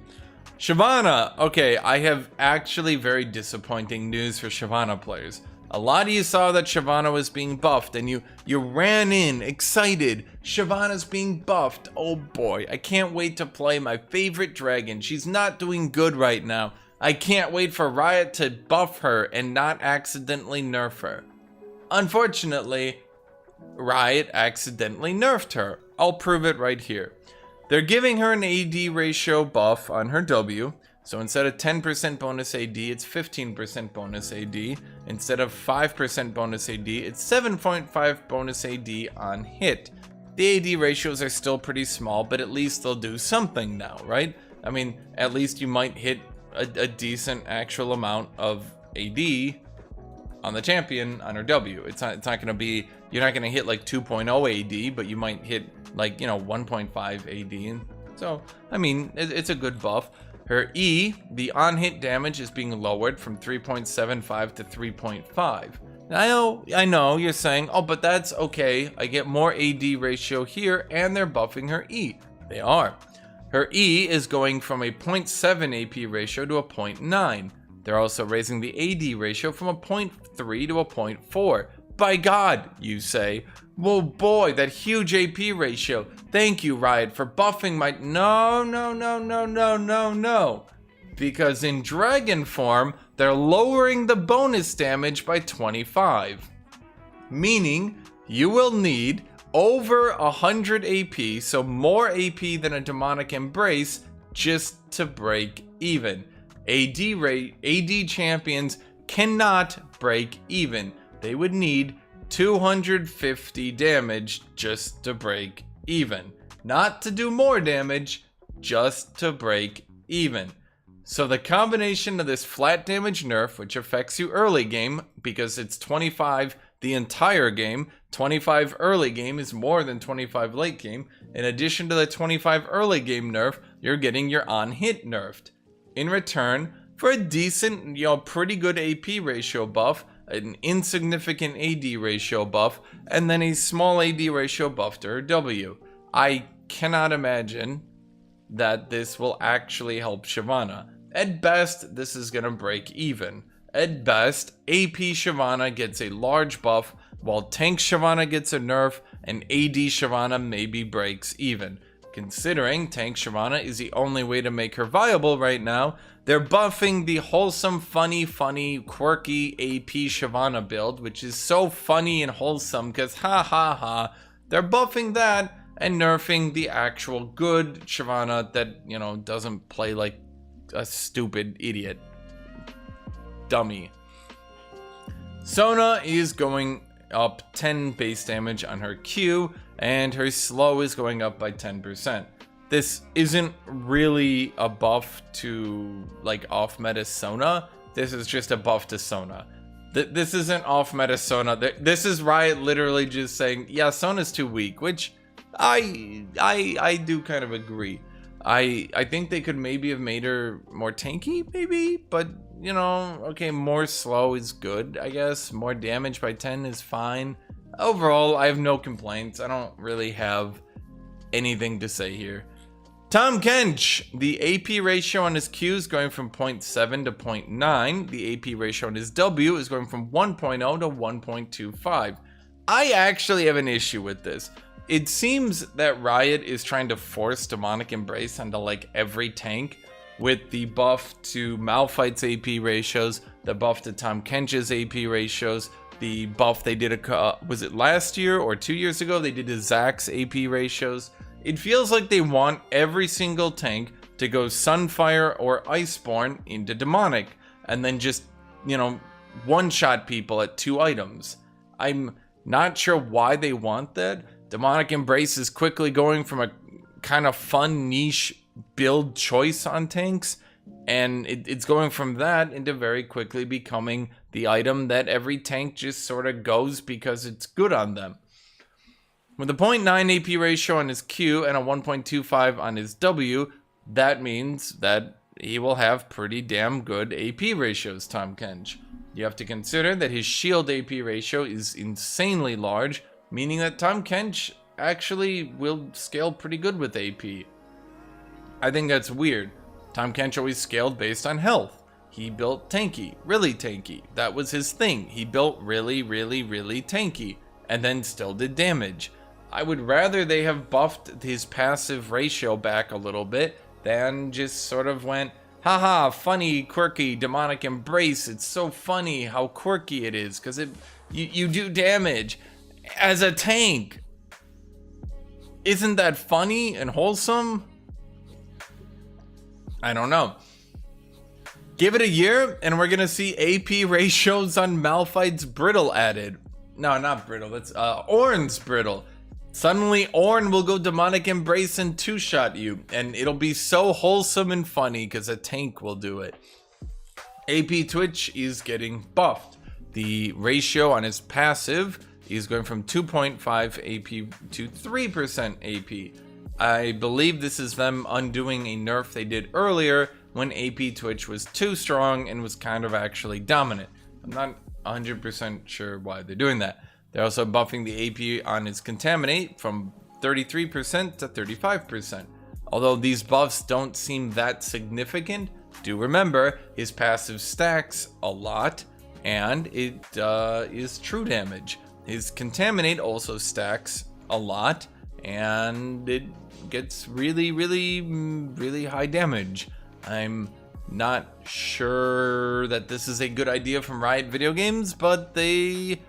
Shyvana. Okay, I have actually very disappointing news for Shyvana players. A lot of you saw that Shyvana was being buffed and you ran in excited. Shyvana's being buffed. Oh boy, I can't wait to play my favorite dragon. She's not doing good right now. I can't wait for Riot to buff her and not accidentally nerf her. Unfortunately, Riot accidentally nerfed her. I'll prove it right here. They're giving her an AD ratio buff on her W. So instead of 10% bonus AD, it's 15% bonus AD. Instead of 5% bonus AD, it's 7.5 bonus AD on hit. The AD ratios are still pretty small, but at least they'll do something now, right? I mean, at least you might hit a decent actual amount of AD on the champion on her W. It's not gonna be, you're not gonna hit like 2.0 AD, but you might hit like, you know, 1.5 AD. So, I mean, it's a good buff. Her E, the on-hit damage is being lowered from 3.75 to 3.5. I know you're saying, oh, but that's okay. I get more AD ratio here, and they're buffing her E. They are. Her E is going from a 0.7 AP ratio to a 0.9. They're also raising the AD ratio from a 0.3 to a 0.4. By God, you say. Well, boy, that huge AP ratio. Thank you, Riot, for buffing my... No. Because in Dragon form, they're lowering the bonus damage by 25. Meaning, you will need over 100 AP, so more AP than a Demonic Embrace, just to break even. AD champions cannot break even. They would need 250 damage just to break even. Not to do more damage, just to break even. So the combination of this flat damage nerf, which affects you early game, because it's 25 the entire game, 25 early game is more than 25 late game. In addition to the 25 early game nerf, you're getting your on hit nerfed. In return for a decent, pretty good AP ratio buff, an insignificant AD ratio buff, and then a small AD ratio buff to her W. I cannot imagine that this will actually help Shyvana. At best, this is gonna break even. At best, AP Shyvana gets a large buff, while Tank Shyvana gets a nerf, and AD Shyvana maybe breaks even. Considering Tank Shyvana is the only way to make her viable right now, they're buffing the wholesome, funny, quirky AP Shyvana build, which is so funny and wholesome because they're buffing that and nerfing the actual good Shyvana that, doesn't play like a stupid idiot. Dummy. Sona is going up 10 base damage on her Q, and her slow is going up by 10%. This isn't really a buff to like off meta Sona. This is just a buff to Sona. This isn't off meta Sona. This is Riot literally just saying, yeah, Sona's too weak, which I do kind of agree. I think they could maybe have made her more tanky, maybe, but you know, okay, more slow is good, I guess. More damage by 10 is fine. Overall, I have no complaints. I don't really have anything to say here. Tahm Kench, the AP ratio on his Q is going from 0.7 to 0.9. The AP ratio on his W is going from 1.0 to 1.25. I actually have an issue with this. It seems that Riot is trying to force Demonic Embrace onto like every tank with the buff to Malphite's AP ratios, the buff to Tahm Kench's AP ratios, the buff they did was it last year or 2 years ago? They did to Zack's AP ratios. It feels like they want every single tank to go Sunfire or Iceborne into Demonic and then just, you know, one-shot people at 2 items. I'm not sure why they want that. Demonic Embrace is quickly going from a kind of fun niche build choice on tanks, and it's going from that into very quickly becoming the item that every tank just sort of goes because it's good on them. With a 0.9 AP ratio on his Q and a 1.25 on his W, that means that he will have pretty damn good AP ratios, Tahm Kench. You have to consider that his shield AP ratio is insanely large, meaning that Tahm Kench actually will scale pretty good with AP. I think that's weird. Tahm Kench always scaled based on health. He built tanky, really tanky. That was his thing. He built really, really, really tanky, and then still did damage. I would rather they have buffed his passive ratio back a little bit than just sort of went, haha, funny, quirky, Demonic Embrace. It's so funny how quirky it is because you do damage as a tank. Isn't that funny and wholesome? I don't know. Give it a year and we're gonna see AP ratios on Malphite's Brittle added. No, not Brittle, that's Ornn's Brittle. Suddenly Ornn will go Demonic Embrace and 2-shot you, and it'll be so wholesome and funny because a tank will do it. AP Twitch is getting buffed. The ratio on his passive is going from 2.5 AP to 3% AP. I believe this is them undoing a nerf they did earlier when AP Twitch was too strong and was kind of actually dominant. I'm not 100% sure why they're doing that. They're also buffing the AP on his Contaminate from 33% to 35%. Although these buffs don't seem that significant, do remember his passive stacks a lot, and it is true damage. His Contaminate also stacks a lot, and it gets really, really, really high damage. I'm not sure that this is a good idea from Riot Video Games, but they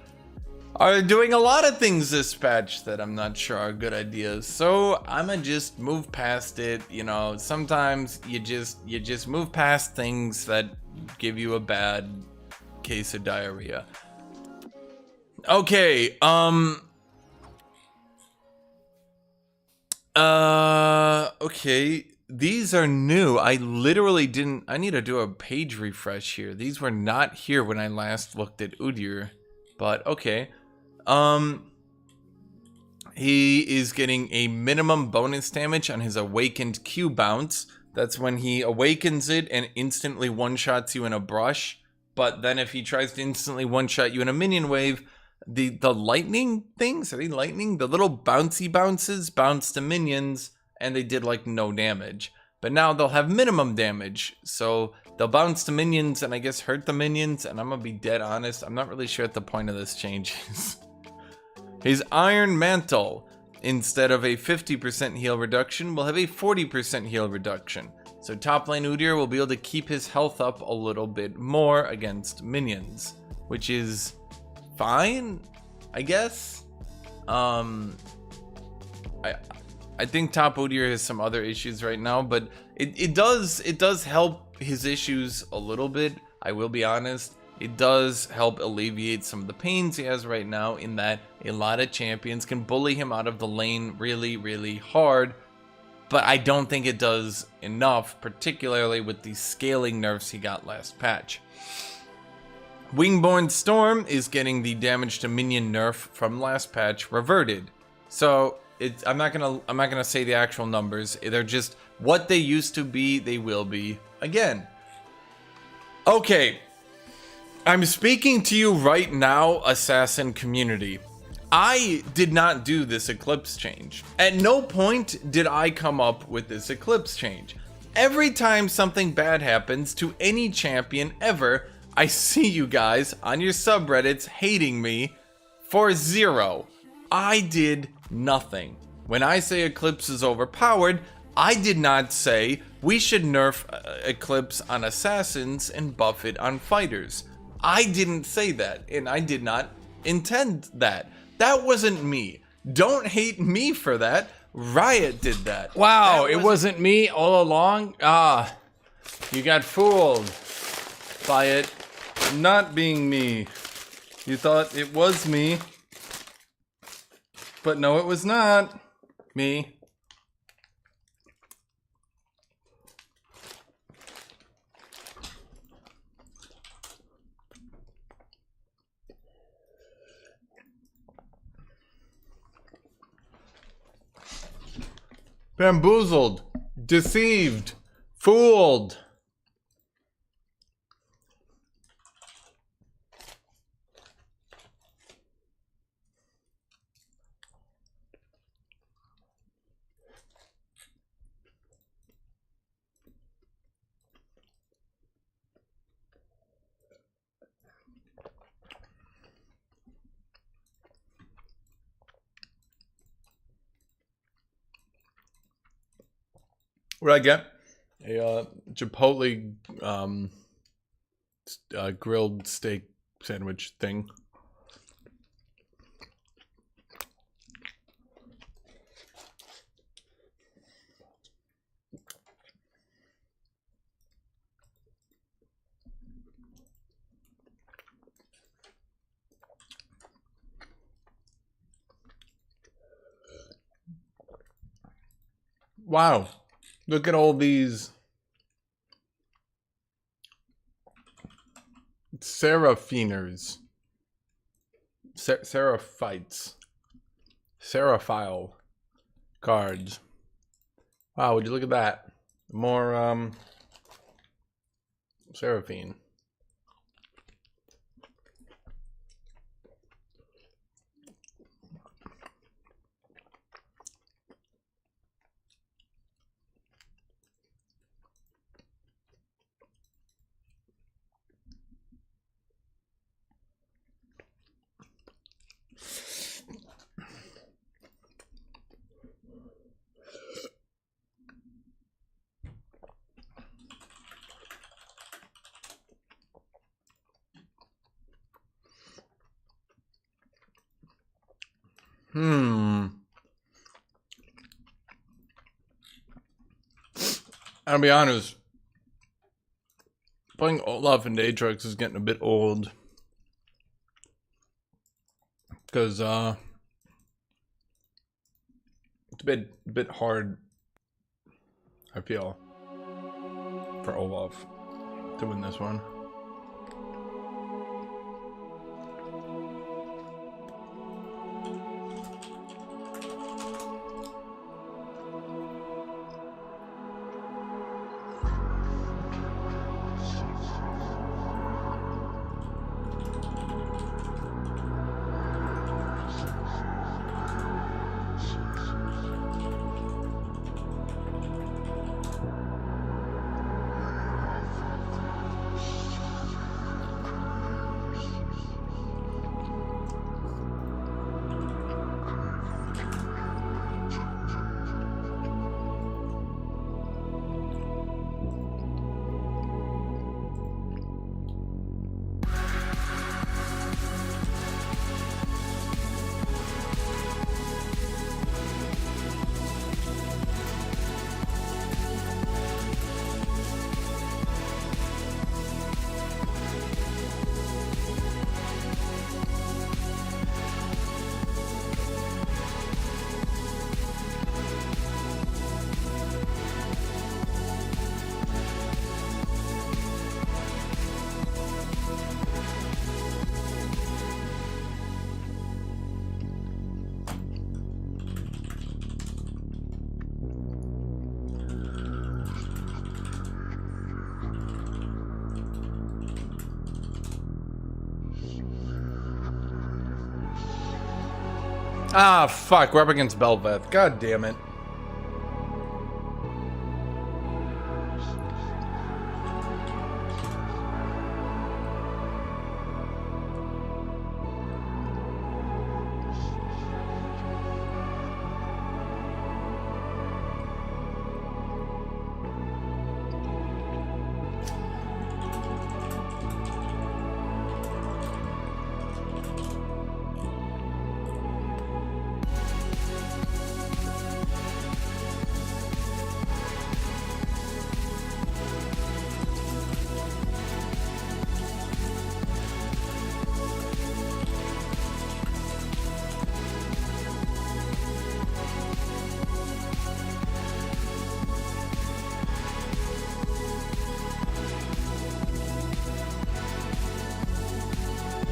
are doing a lot of things this patch that I'm not sure are good ideas. So I'ma just move past it. You know, sometimes you just move past things that give you a bad case of diarrhea. Okay, okay, these are new. I literally didn't, I need to do a page refresh here. These were not here when I last looked at Udyr, but okay. He is getting a minimum bonus damage on his awakened Q bounce. That's when he awakens it and instantly one-shots you in a brush. But then if he tries to instantly one-shot you in a minion wave, the lightning things, are they lightning? The little bouncy bounces bounce to minions and they did like no damage. But now they'll have minimum damage. So they'll bounce to minions and I guess hurt the minions. And I'm gonna be dead honest, I'm not really sure what the point of this change is. His Iron Mantle, instead of a 50% heal reduction, will have a 40% heal reduction. So top lane Udyr will be able to keep his health up a little bit more against minions, which is fine, I guess. I think top Udyr has some other issues right now, but it does help his issues a little bit, I will be honest. It does help alleviate some of the pains he has right now, in that a lot of champions can bully him out of the lane really, really hard. But I don't think it does enough, particularly with the scaling nerfs he got last patch. Wingborn Storm is getting the damage to minion nerf from last patch reverted. So I'm not gonna say the actual numbers. They're just what they used to be, they will be again. Okay. I'm speaking to you right now, Assassin community. I did not do this Eclipse change. At no point did I come up with this Eclipse change. Every time something bad happens to any champion ever, I see you guys on your subreddits hating me for zero. I did nothing. When I say Eclipse is overpowered, I did not say we should nerf Eclipse on assassins and buff it on fighters. I didn't say that, and I did not intend that. That wasn't me. Don't hate me for that. Riot did that. Wow, it wasn't me all along? Ah, you got fooled by it not being me. You thought it was me, but no, it was not me. Bamboozled, deceived, fooled. What I get? A Chipotle grilled steak sandwich thing. Wow. Look at all these Seraphiners. Seraphites. Seraphile cards. Wow, would you look at that? More Seraphine. I'll be honest. Playing Olaf and Aatrox is getting a bit old. Because it's a bit hard, I feel, for Olaf to win this one. Ah, fuck. We're up against Belveth. God damn it.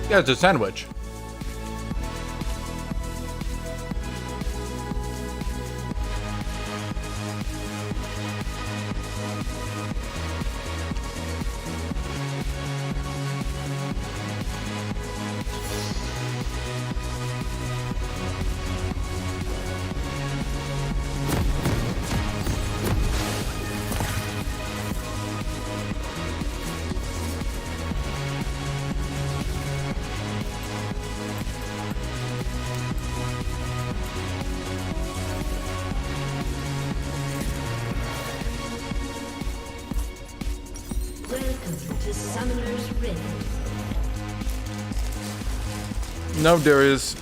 Yeah, it's a sandwich. No, Darius.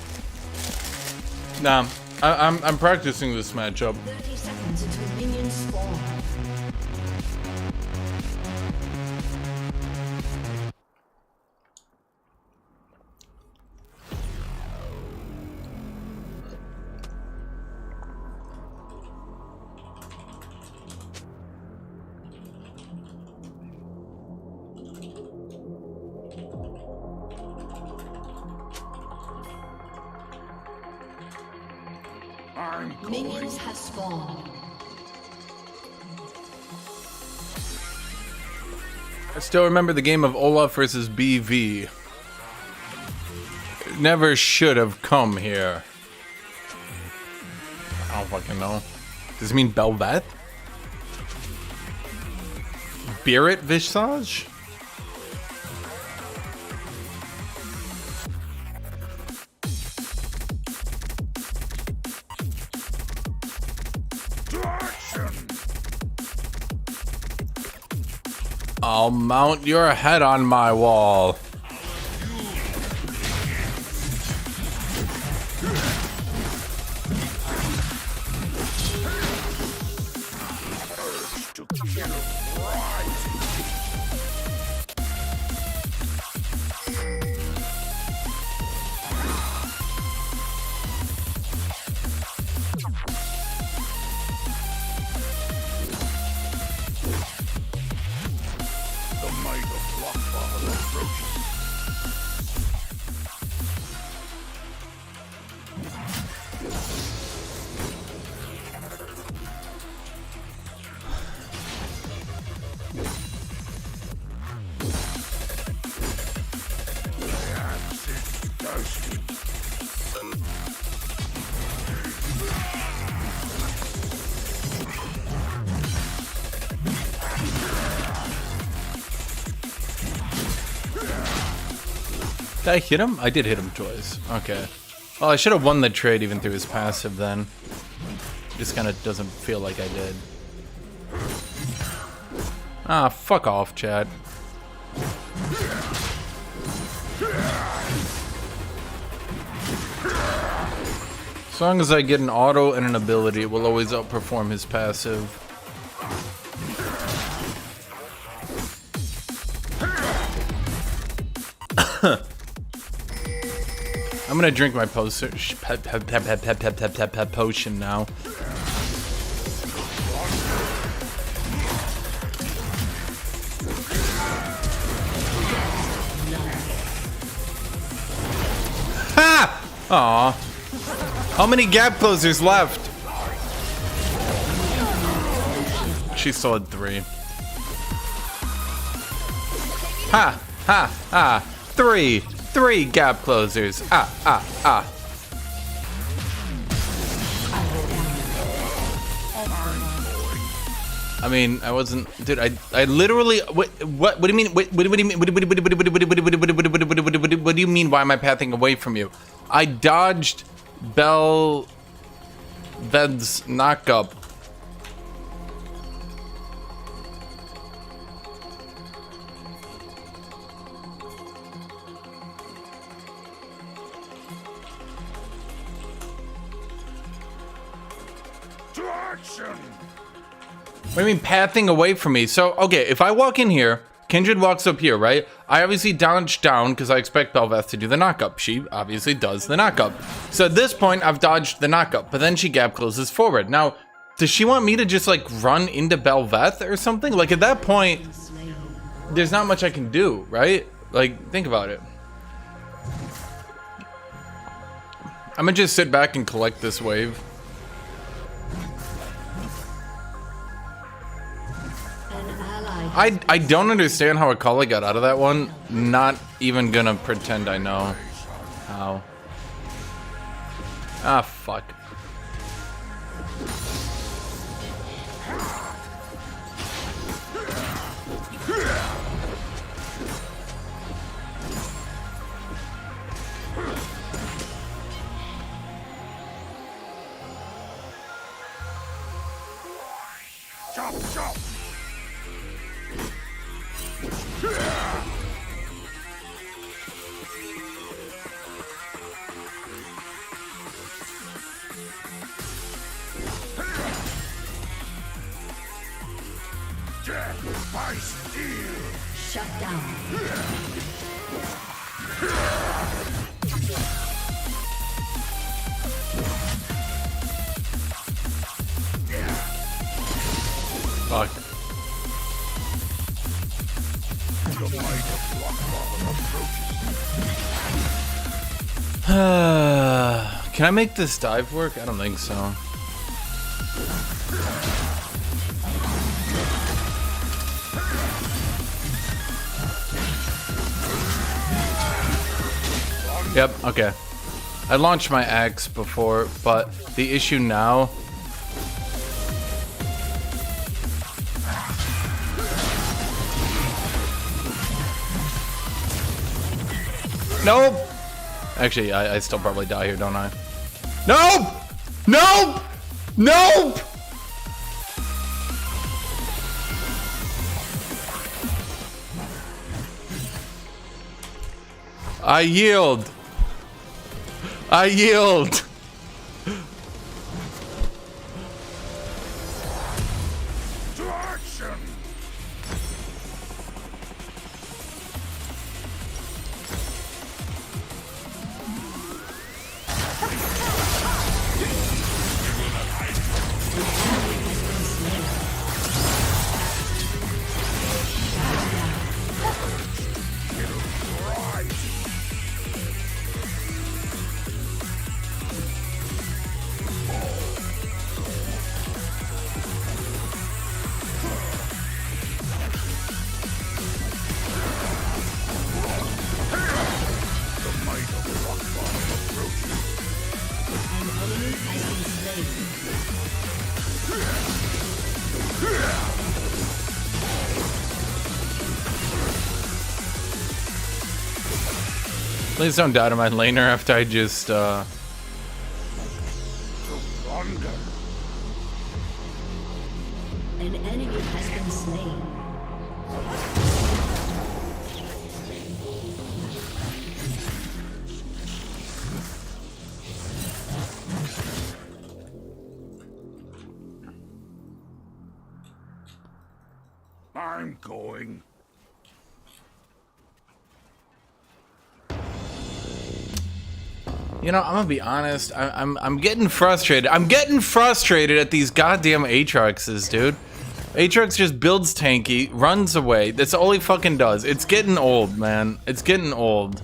Nah, I'm practicing this matchup. 30 seconds until minions spawn. Minions have spawned. I still remember the game of Olaf versus BV. It never should have come here. I don't fucking know. Does it mean Belveth? Beerit Visage? I'll mount your head on my wall. Did I hit him? I did hit him twice. Okay. Well, I should have won the trade even through his passive then. Just kind of doesn't feel like I did. Ah, fuck off, chat. As long as I get an auto and an ability, it will always outperform his passive. I'm gonna drink my potion now. Ha! Aw. How many gap closers left? She still had 3. Ha! Ha! Ha! 3 gap closers. I mean, I wasn't, dude. I literally. What do you mean? What do you mean? What do you mean? Why am I pathing away from you? I dodged Belved's knockup. To action! What do you mean pathing away from me? So, okay, if I walk in here, Kindred walks up here, right? I obviously dodge down because I expect Belveth to do the knockup. She obviously does the knockup. So at this point, I've dodged the knockup, but then she gap closes forward. Now, does she want me to just like run into Belveth or something? Like at that point, there's not much I can do, right? Like, think about it. I'm gonna just sit back and collect this wave. I don't understand how Akali got out of that one. Not even gonna pretend I know how. Ah, fuck. Chop, chop! Death by steel! Shut down. Fuck. Can I make this dive work? I don't think so. Yep, okay. I launched my axe before, but the issue now... Nope! Actually, I still probably die here, don't I? Nope! Nope! Nope! I yield. I yield. To action! Please don't die to my laner after I just, Thunder. An enemy has been slain. I'm going. You know, I'm gonna be honest. I'm getting frustrated. I'm getting frustrated at these goddamn Aatroxes, dude. Aatrox just builds tanky, runs away. That's all he fucking does. It's getting old, man. It's getting old.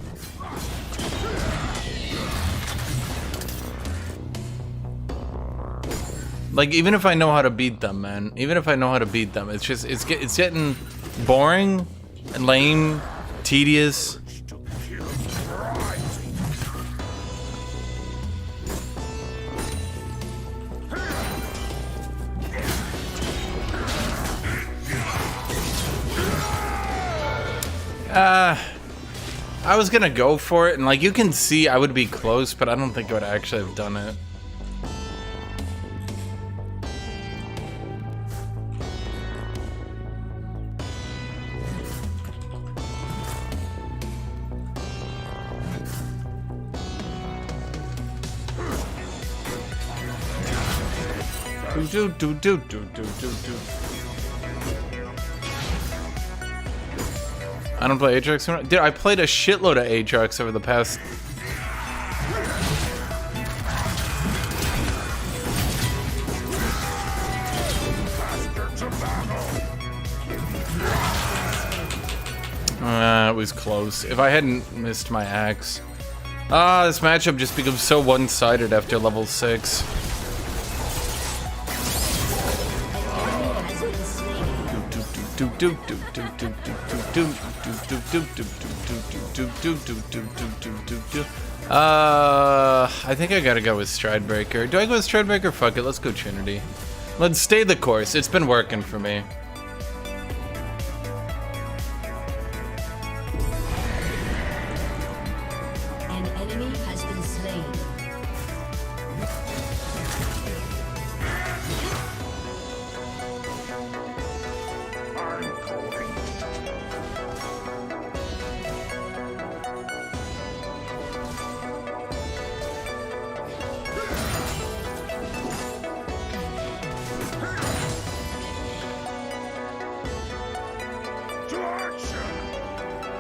Like, even if I know how to beat them, man. Even if I know how to beat them, it's just it's getting boring and lame, tedious. I was gonna go for it, and like you can see I would be close, but I don't think I would actually have done it. I don't play Aatrox. Dude, I played a shitload of Aatrox over the past... It was close. If I hadn't missed my axe. This matchup just becomes so one-sided after level 6. I think I gotta go with Stridebreaker. Do I go with Stridebreaker? Fuck it, let's go Trinity. Let's stay the course. It's been working for me. An enemy has been slain.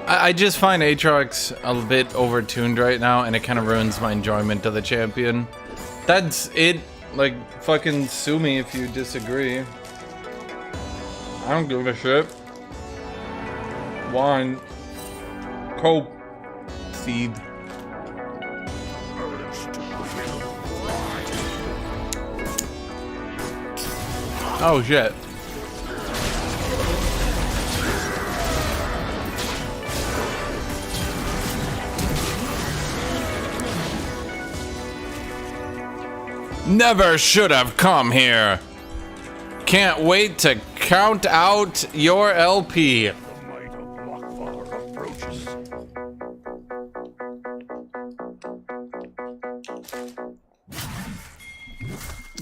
I just find Aatrox a bit overtuned right now, and it kind of ruins my enjoyment of the champion. That's it. Like, fucking sue me if you disagree. I don't give a shit. Wine. Coke. Seed. Oh shit. Never should have come here. Can't wait to count out your LP.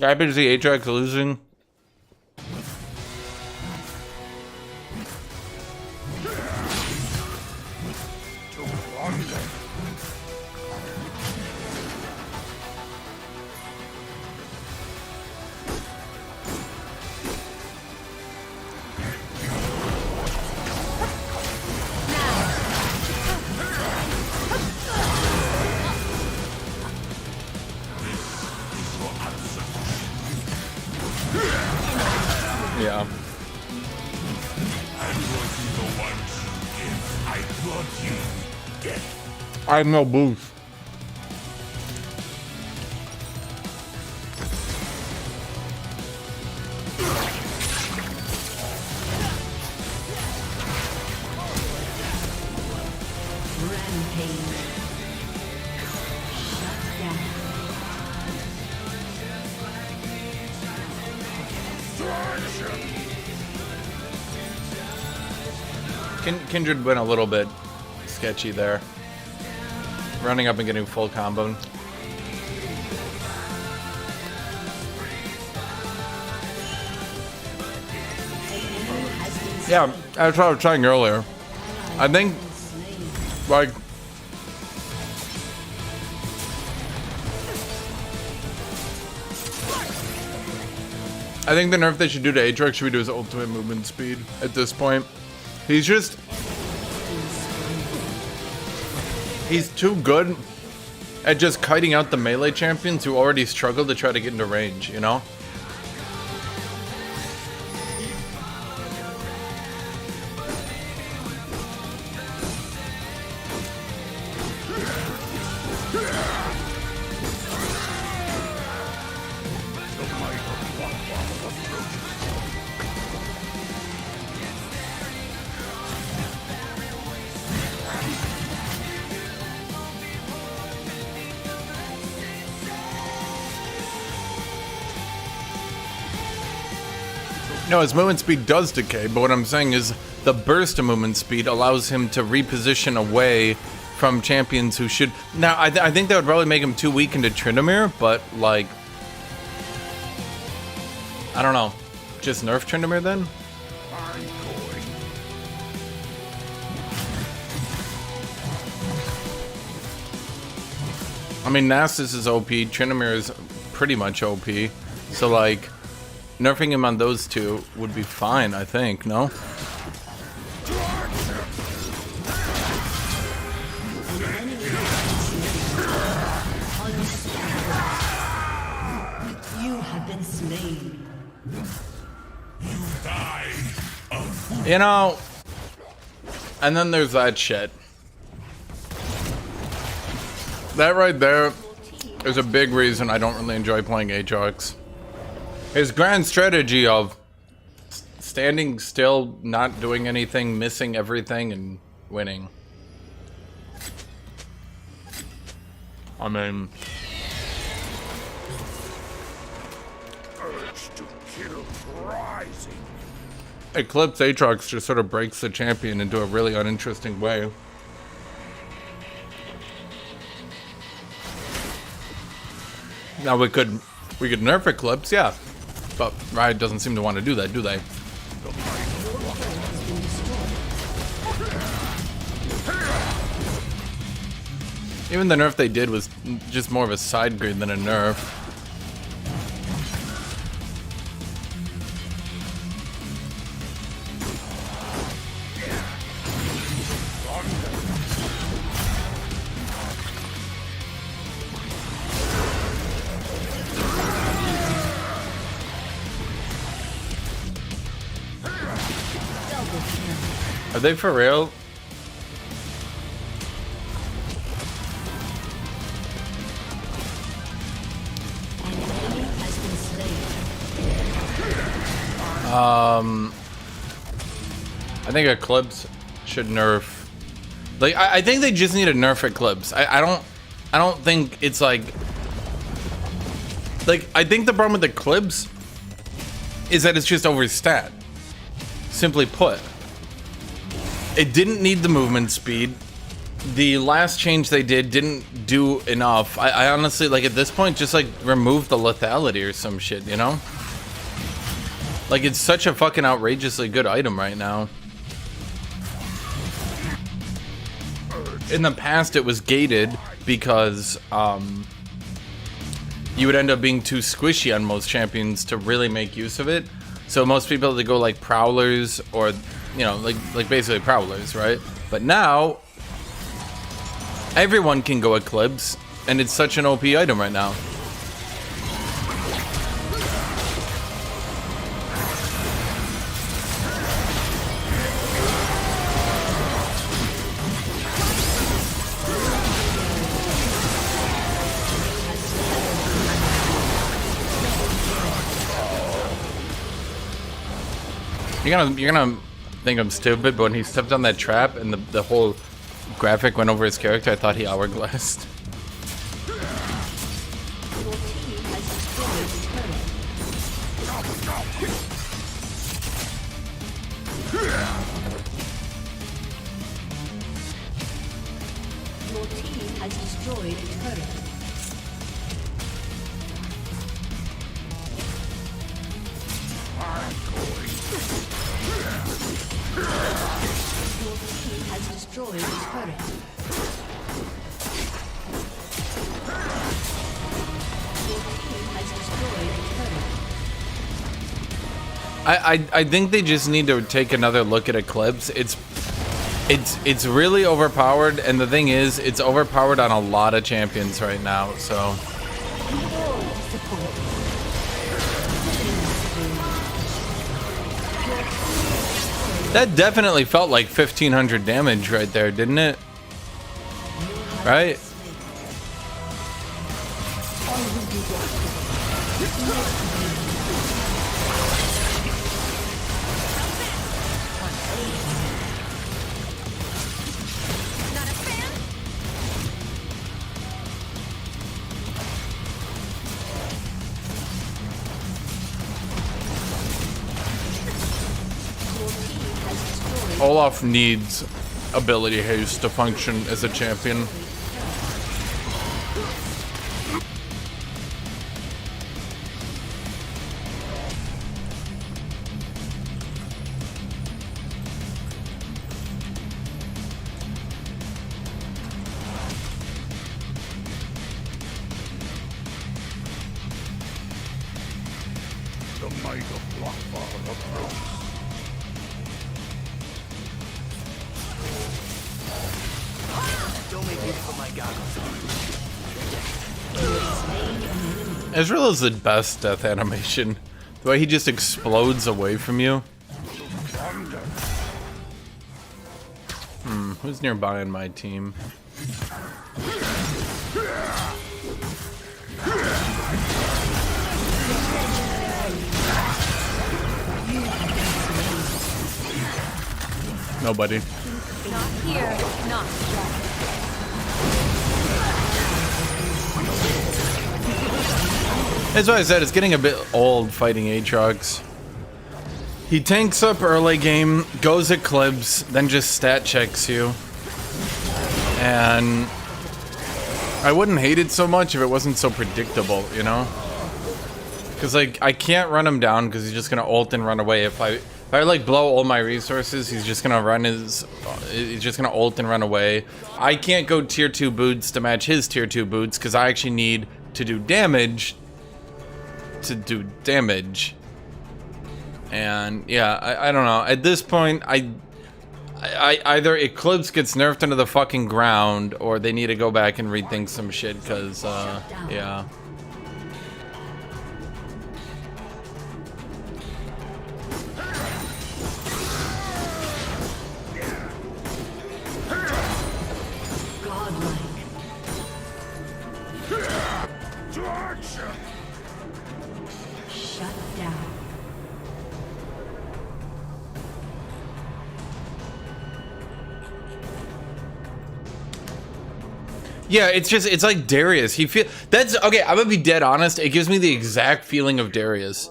Happy to see Aatrox losing. Yeah. I have no boost. Kindred went a little bit sketchy there. Running up and getting full comboed. Yeah, that's what I was saying earlier. I think, like, I think the nerf they should do to Aatrox should be to his ultimate movement speed at this point. He's too good at just kiting out the melee champions who already struggle to try to get into range, you know? No, his movement speed does decay, but what I'm saying is the burst of movement speed allows him to reposition away from champions who should. Now, I think that would probably make him too weak into Tryndamere, but like, I don't know. Just nerf Tryndamere then? I mean, Nasus is OP, Tryndamere is pretty much OP, so like, nerfing him on those two would be fine, I think, no? You have been slain. You know, and then there's that shit. That right there is a big reason I don't really enjoy playing Aatrox. His grand strategy of standing still, not doing anything, missing everything, and winning. I mean... Urge to kill rising. Eclipse Aatrox just sort of breaks the champion into a really uninteresting way. Now we could nerf Eclipse, yeah. But Riot doesn't seem to want to do that, do they? Even the nerf they did was just more of a side grade than a nerf. Are they for real? I think Eclipse should nerf. Like, I think they just need to nerf Eclipse. I don't think it's like I think the problem with Eclipse is that it's just overstat. Simply put. It didn't need the movement speed. The last change they did didn't do enough. I honestly, like, at this point, just like remove the lethality or some shit, you know? Like, it's such a fucking outrageously good item right now. In the past, it was gated because you would end up being too squishy on most champions to really make use of it. So most people had to go like Prowlers or, you know, like basically Prowlers, right? But now, everyone can go Eclipse, and it's such an OP item right now. You're gonna think I'm stupid, but when he stepped on that trap and the whole graphic went over his character, I thought he hourglassed. Your team has destroyed a turret. Your team has destroyed a turret. Your team has destroyed a turret. I think they just need to take another look at Eclipse. It's really overpowered, and the thing is, it's overpowered on a lot of champions right now, so. That definitely felt like 1500 damage right there, didn't it? Right? Olaf needs ability haste to function as a champion. The mega blockbuster approaches. Don't make me put my goggles on. Ezreal is the best death animation. The way he just explodes away from you. Who's nearby on my team? Nobody. Not here, not That's why I said it's getting a bit old fighting Aatrox. He tanks up early game, goes Eclipse, then just stat checks you. And I wouldn't hate it so much if it wasn't so predictable, you know? Because like I can't run him down because he's just gonna ult and run away. If I like blow all my resources, he's just gonna ult and run away. I can't go tier 2 boots to match his tier 2 boots because I actually need to do damage. And yeah, I don't know. At this point, I either Eclipse gets nerfed into the fucking ground, or they need to go back and rethink some shit. Cause yeah. Yeah, it's like Darius. That's okay. I'm gonna be dead honest. It gives me the exact feeling of Darius.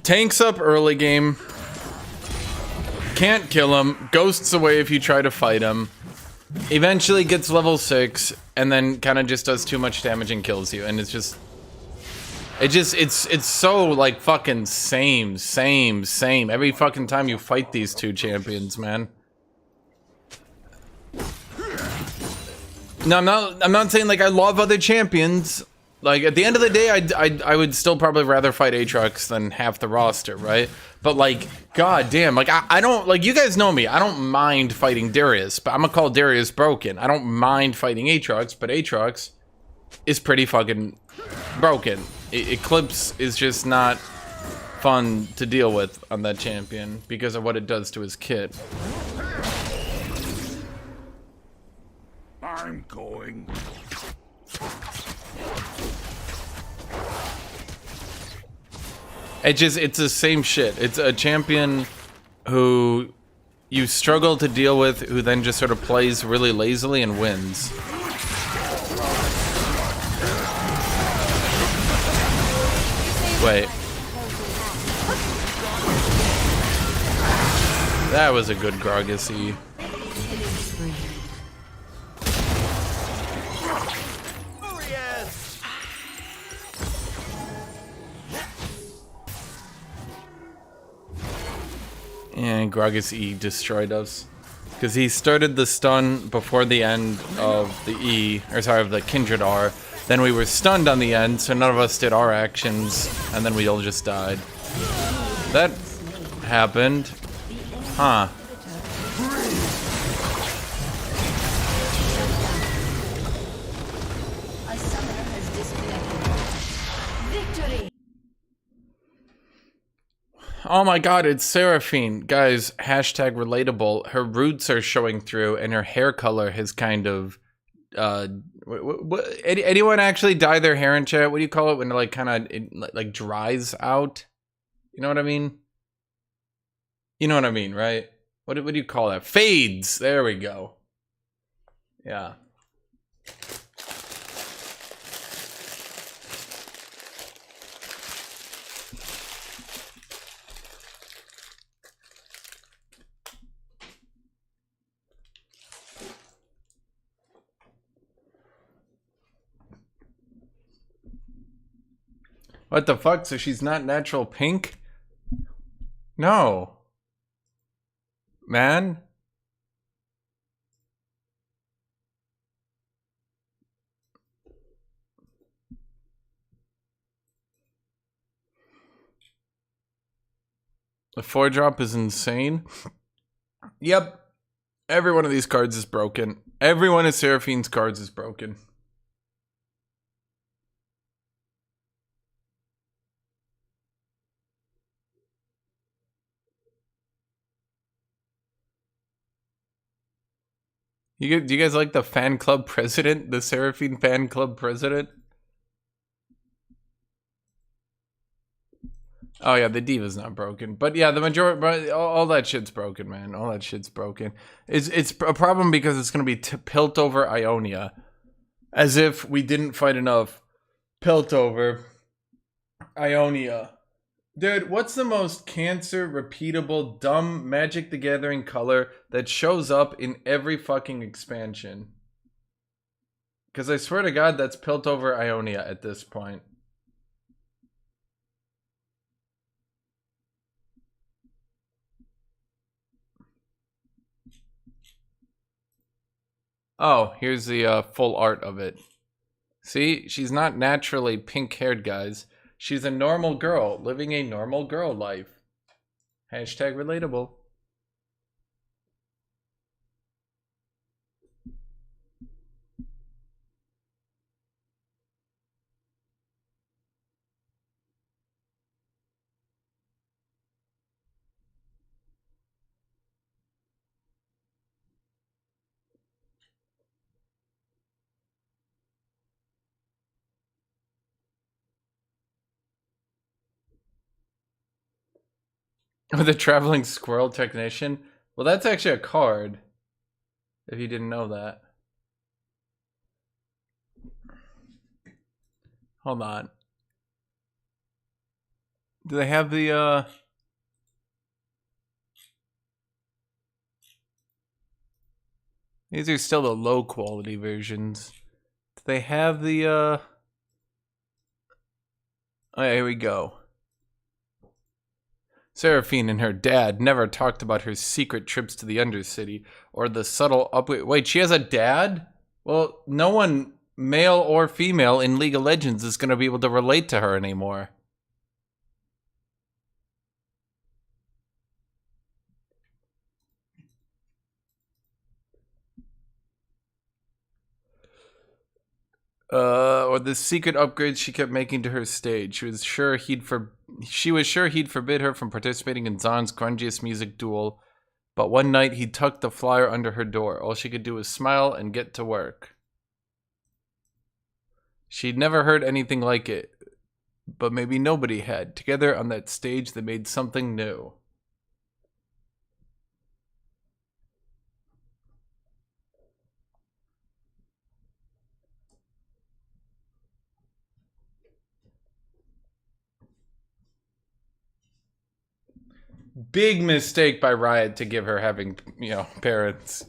Tanks up early game. Can't kill him. Ghosts away if you try to fight him. Eventually gets level 6, and then kind of just does too much damage and kills you. And it's so like fucking same. Every fucking time you fight these two champions, man. No, I'm not saying like I love other champions. Like at the end of the day, I would still probably rather fight Aatrox than half the roster, right? But like, god damn, like I don't, like, you guys know me. I don't mind fighting Darius, but I'm gonna call Darius broken. I don't mind fighting Aatrox, but Aatrox is pretty fucking broken. Eclipse is just not fun to deal with on that champion because of what it does to his kit. I'm going. It's the same shit. It's a champion who you struggle to deal with, who then just sort of plays really lazily and wins. Wait. That was a good Gragas-y. And Gragas-y destroyed us. Because he started the stun before the end of the E, or sorry, of the Kindred R. Then we were stunned on the end, so none of us did our actions, and then we all just died. That happened. Huh. Oh my god, it's Seraphine. Guys, hashtag relatable. Her roots are showing through, and her hair color has kind of... anyone actually dye their hair in chat? What do you call it when it like kind of like dries out? You know what I mean? You know what I mean, right? What do you call that? Fades. There we go. Yeah. What the fuck? So she's not natural pink? No. Man? The 4-drop is insane. Yep. Every one of these cards is broken. Every one of Seraphine's cards is broken. Do you guys like the fan club president? The Seraphine fan club president? Oh yeah, the Diva's not broken. But yeah, the majority, all that shit's broken, man. All that shit's broken. It's a problem because it's going to be Pilt over Ionia. As if we didn't fight enough. Pilt over Ionia. Dude, what's the most cancer, repeatable, dumb Magic the Gathering color that shows up in every fucking expansion? Because I swear to God, that's Pilt over Ionia at this point. Oh, here's the full art of it. See, she's not naturally pink-haired, guys. She's a normal girl, living a normal girl life. Hashtag relatable. The traveling squirrel technician? Well, that's actually a card. If you didn't know that. Hold on. Do they have the, These are still the low quality versions. Do they have the, Oh, yeah, here we go. Seraphine and her dad never talked about her secret trips to the Undercity or the subtle Wait, she has a dad? Well, no one, male or female, in League of Legends is going to be able to relate to her anymore. Or the secret upgrades she kept making to her stage. She was sure he'd forbid her from participating in Zahn's grungiest music duel, but one night he tucked the flyer under her door. All she could do was smile and get to work. She'd never heard anything like it, but maybe nobody had. Together on that stage, they made something new. Big mistake by Riot to give her having, parents.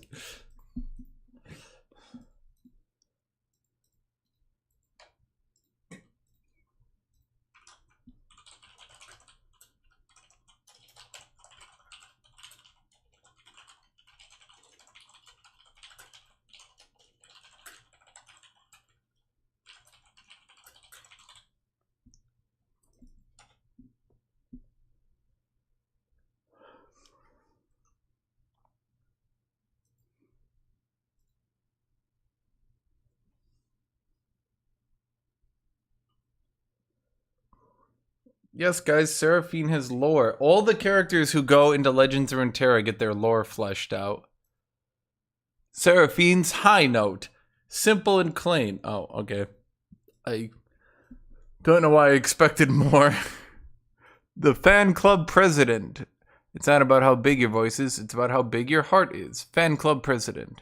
Yes, guys, Seraphine has lore. All the characters who go into Legends of Runeterra get their lore fleshed out. Seraphine's high note. Simple and clean. Oh, okay. I don't know why I expected more. The fan club president. It's not about how big your voice is, it's about how big your heart is. Fan club president.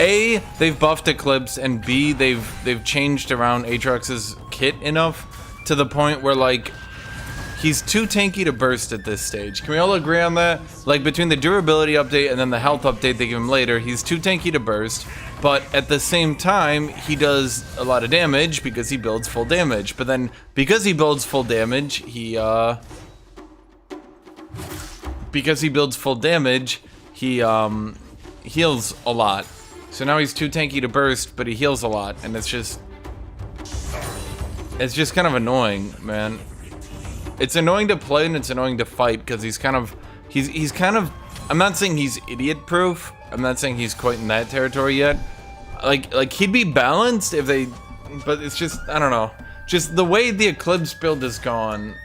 A, they've buffed Eclipse, and B, they've changed around Aatrox's kit enough to the point where, like, he's too tanky to burst at this stage. Can we all agree on that? Like, between the durability update and then the health update they give him later, he's too tanky to burst, but at the same time, he does a lot of damage because he builds full damage. But then, because he builds full damage, he heals a lot. So now he's too tanky to burst, but he heals a lot, and it's just kind of annoying, man. It's annoying to play and it's annoying to fight because he's kind of, I'm not saying he's idiot proof. I'm not saying he's quite in that territory yet. Like he'd be balanced if they, but it's just, I don't know. Just the way the Eclipse build has gone,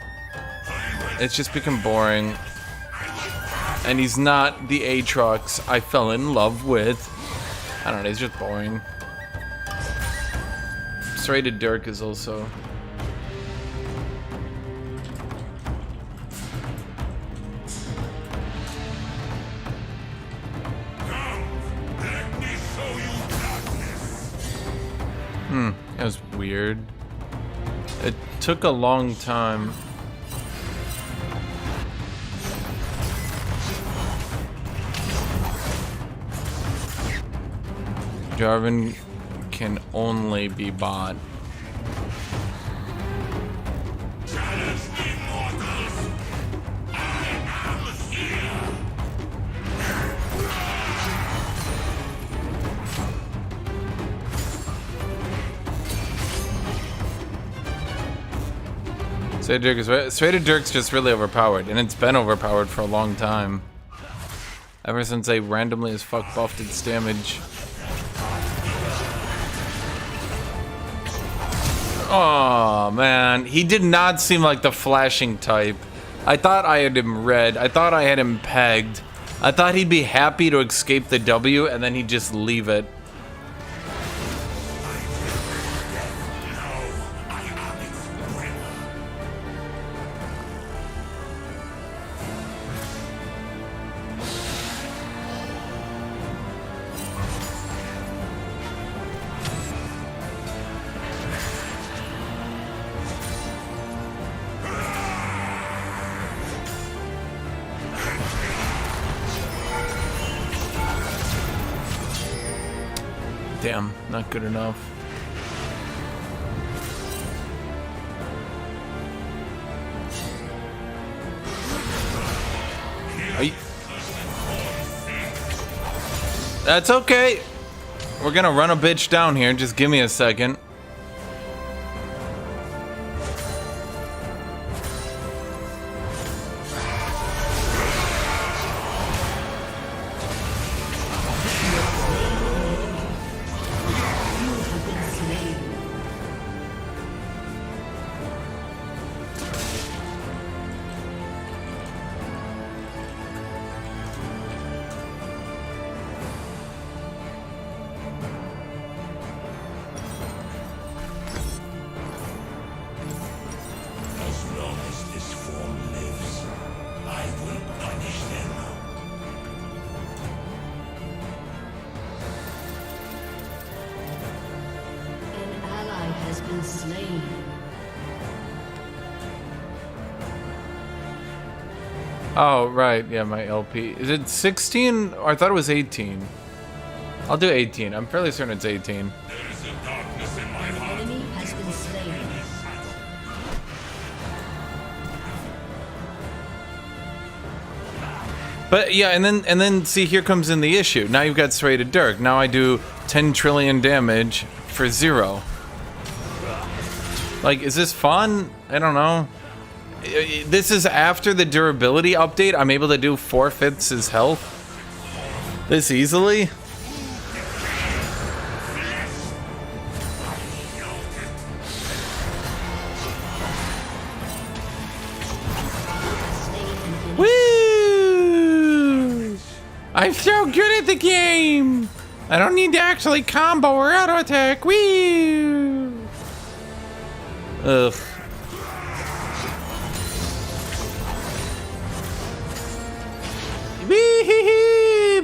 it's just become boring. And he's not the Aatrox I fell in love with. I don't know, he's just boring. Serrated Dirk is also... That was weird. It took a long time. Jarvan can only be bot. Serrated Dirk's just really overpowered, and it's been overpowered for a long time. Ever since they randomly as fuck buffed its damage. Oh man, he did not seem like the flashing type. I thought I had him read. I thought I had him pegged. I thought he'd be happy to escape the W and then he'd just leave it. Damn, not good enough. That's okay. We're gonna run a bitch down here. Just give me a second. Oh, right. Yeah, my LP. Is it 16? Or I thought it was 18. I'll do 18. I'm fairly certain it's 18. But yeah, and then see, here comes in the issue. Now you've got Serrated Dirk. Now I do 10 trillion damage for 0. Like, is this fun? I don't know. This is after the durability update. I'm able to do 4/5 his health this easily. Woo! I'm so good at the game. I don't need to actually combo or auto attack. Woo! Ugh. Wee-hee-hee!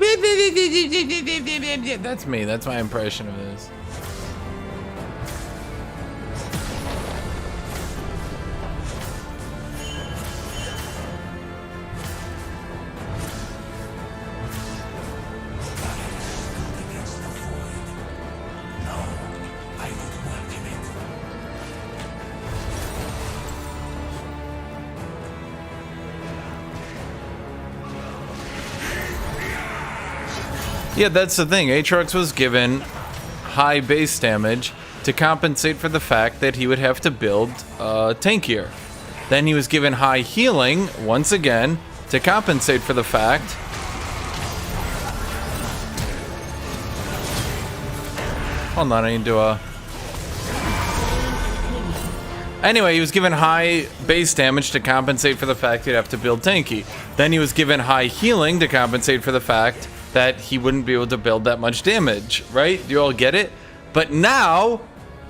That's me. That's my impression of this. Yeah, that's the thing. Aatrox was given high base damage to compensate for the fact that he would have to build tankier. Then he was given high healing, once again, to compensate for the fact... Hold on, I need to... Anyway, he was given high base damage to compensate for the fact he'd have to build tanky. Then he was given high healing to compensate for the fact that he wouldn't be able to build that much damage, right? Do you all get it? But now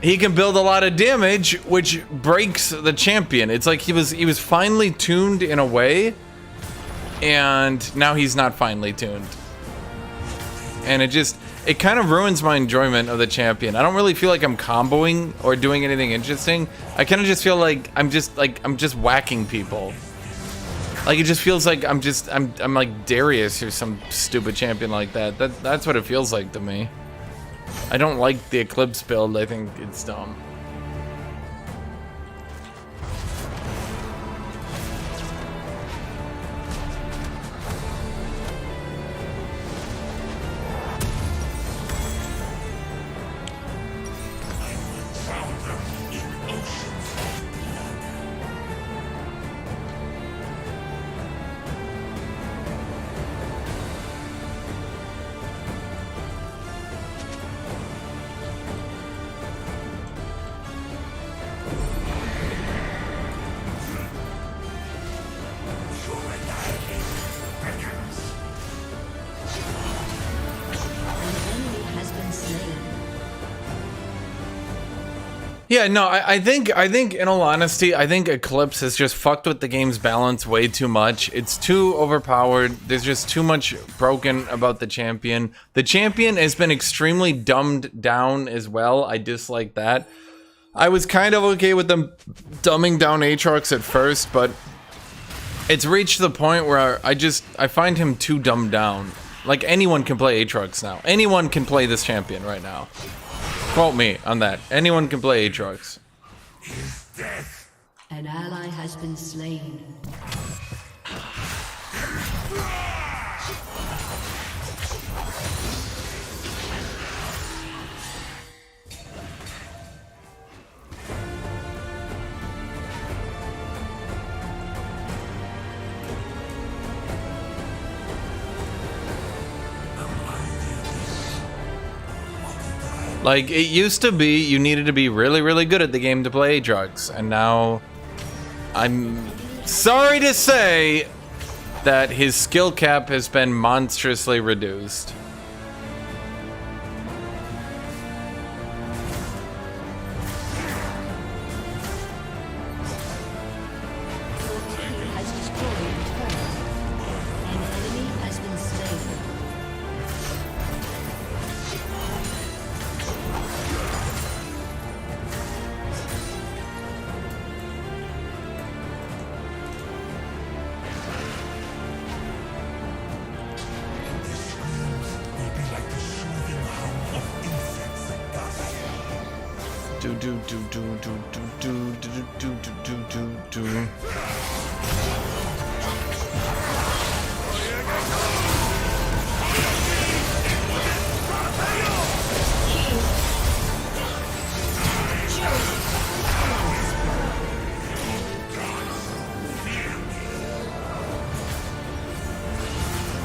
he can build a lot of damage, which breaks the champion. It's like he was finely tuned in a way, and now he's not finely tuned. And it kind of ruins my enjoyment of the champion. I don't really feel like I'm comboing or doing anything interesting. I kind of just feel like I'm just whacking people. Like, it just feels like I'm like Darius or some stupid champion like that. That's what it feels like to me. I don't like the Eclipse build. I think it's dumb. Yeah, no, I think in all honesty, I think Eclipse has just fucked with the game's balance way too much. It's too overpowered. There's just too much broken about the champion. The champion has been extremely dumbed down as well. I dislike that. I was kind of okay with them dumbing down Aatrox at first, but it's reached the point where I find him too dumbed down. Like, anyone can play Aatrox now. Anyone can play this champion right now. Quote me on that. Anyone can play Aatrox. An ally has been slain. Like, it used to be you needed to be really, really good at the game to play Aatrox, and now I'm sorry to say that his skill cap has been monstrously reduced.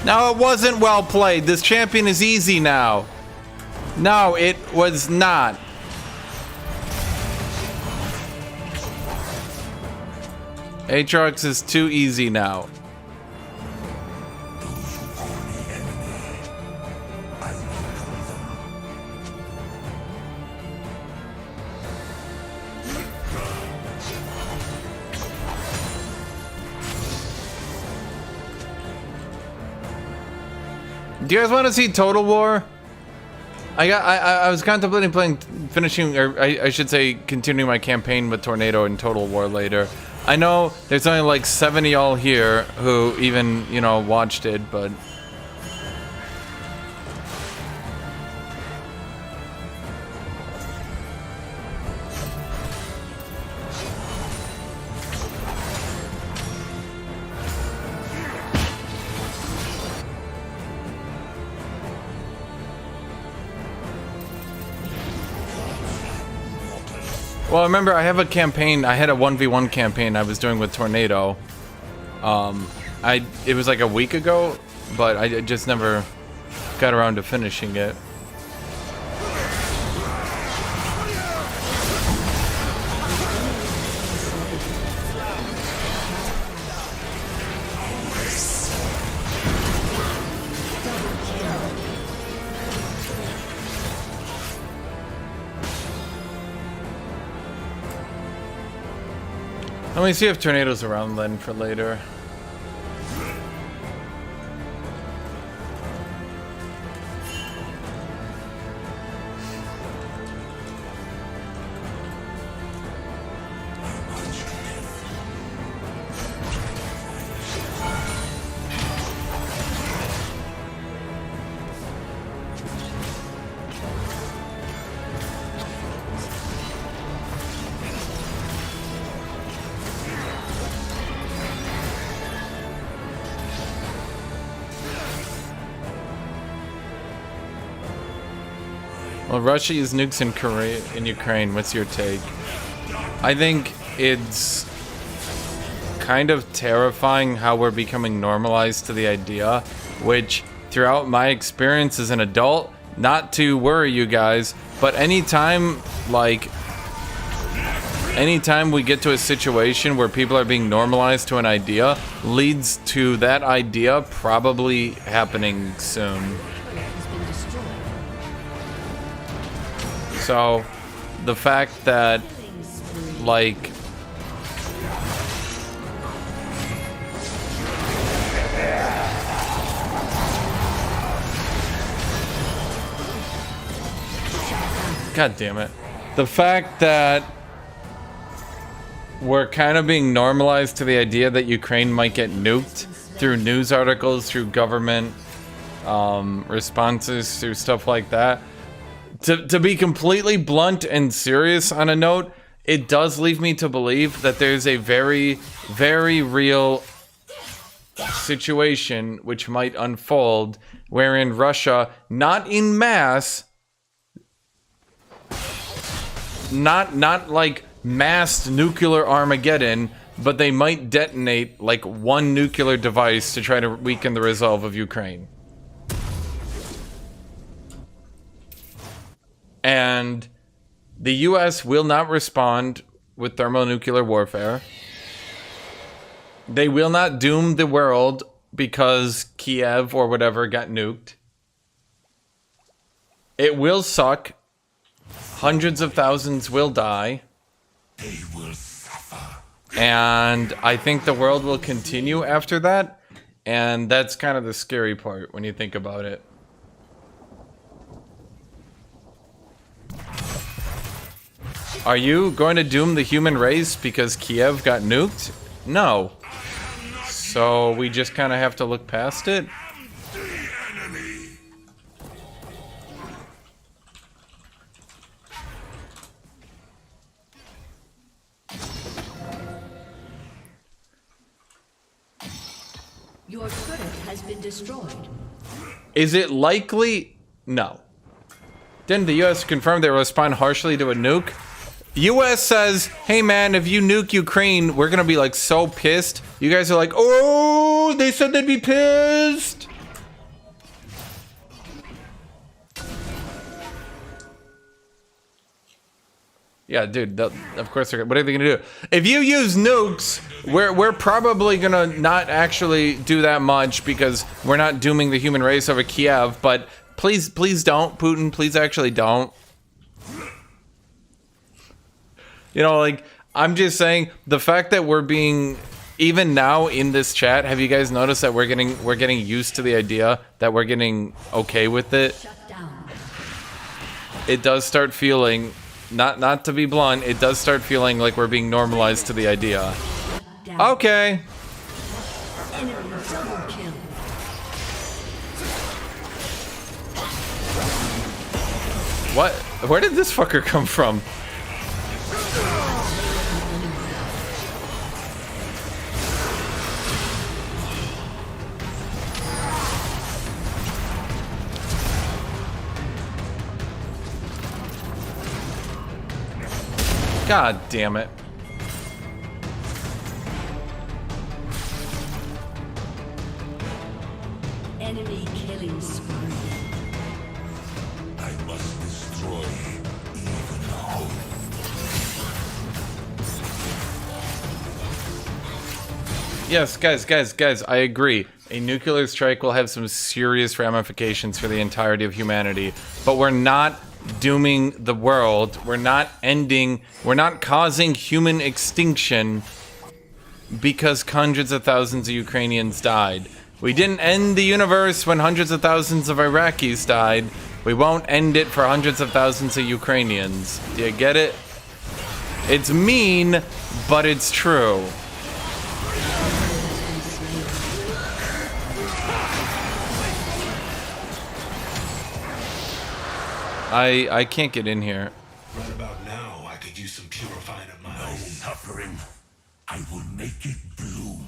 No, it wasn't well played. This champion is easy now. No, it was not. Aatrox is too easy now. Do you guys want to see Total War? I was contemplating finishing, or I should say, continuing my campaign with Tornado and Total War later. I know there's only like 7 of y'all here who even, you know, watched it, but... Well, remember, I have a campaign. I had a 1v1 campaign I was doing with Tornado. It was like a week ago, but I just never got around to finishing it. Let me see if Tornado's around then for later. Well, Russia uses nukes in Korea, in Ukraine. What's your take? I think it's kind of terrifying how we're becoming normalized to the idea, which throughout my experience as an adult, not to worry you guys, but anytime we get to a situation where people are being normalized to an idea, leads to that idea probably happening soon. So, the fact that, like, God damn it. The fact that we're kind of being normalized to the idea that Ukraine might get nuked through news articles, through government responses, through stuff like that. To be completely blunt and serious on a note, it does leave me to believe that there's a very, very real situation which might unfold wherein Russia, not in mass, not like massed nuclear Armageddon, but they might detonate like one nuclear device to try to weaken the resolve of Ukraine. And the US will not respond with thermonuclear warfare. They will not doom the world because Kiev or whatever got nuked. It will suck. Hundreds of thousands will die. They will suffer. And I think the world will continue after that. And that's kind of the scary part when you think about it. Are you going to doom the human race because Kiev got nuked? No. So we just kind of have to look past it? Your turret has been destroyed. Is it likely? No. Didn't the US confirm they will respond harshly to a nuke? US says, hey man, if you nuke Ukraine, we're gonna be like so pissed. You guys are like, oh, they said they'd be pissed. Yeah, dude, of course they're, what are they gonna do? If you use nukes, we're probably gonna not actually do that much because we're not dooming the human race over Kiev, but please don't, Putin, please actually don't. You know, like, I'm just saying, the fact that we're being even now in this chat, have you guys noticed that we're getting used to the idea that we're getting okay with it? It does start feeling, not to be blunt, it does start feeling like we're being normalized to the idea. Okay. What? Where did this fucker come from? God damn it. Enemy killing spree. I must destroy even hope. Yes, guys, I agree. A nuclear strike will have some serious ramifications for the entirety of humanity, but we're not dooming the world. We're not causing human extinction because hundreds of thousands of Ukrainians died. We didn't end the universe when hundreds of thousands of Iraqis died. We won't end it for hundreds of thousands of Ukrainians. Do you get it? It's mean, but it's true. I can't get in here. Right about now, I could use some purifying of my own suffering. I will make it bloom.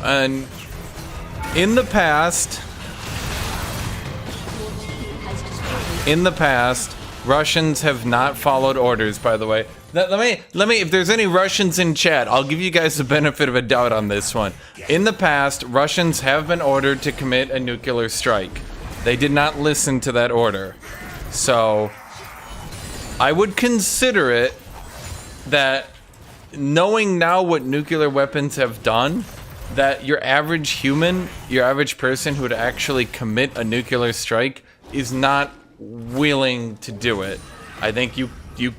And in the past, Russians have not followed orders, by the way. Let me, if there's any Russians in chat, I'll give you guys the benefit of a doubt on this one. In the past, Russians have been ordered to commit a nuclear strike. They did not listen to that order. So, I would consider it that knowing now what nuclear weapons have done, that your average human, your average person who would actually commit a nuclear strike is not willing to do it. I think you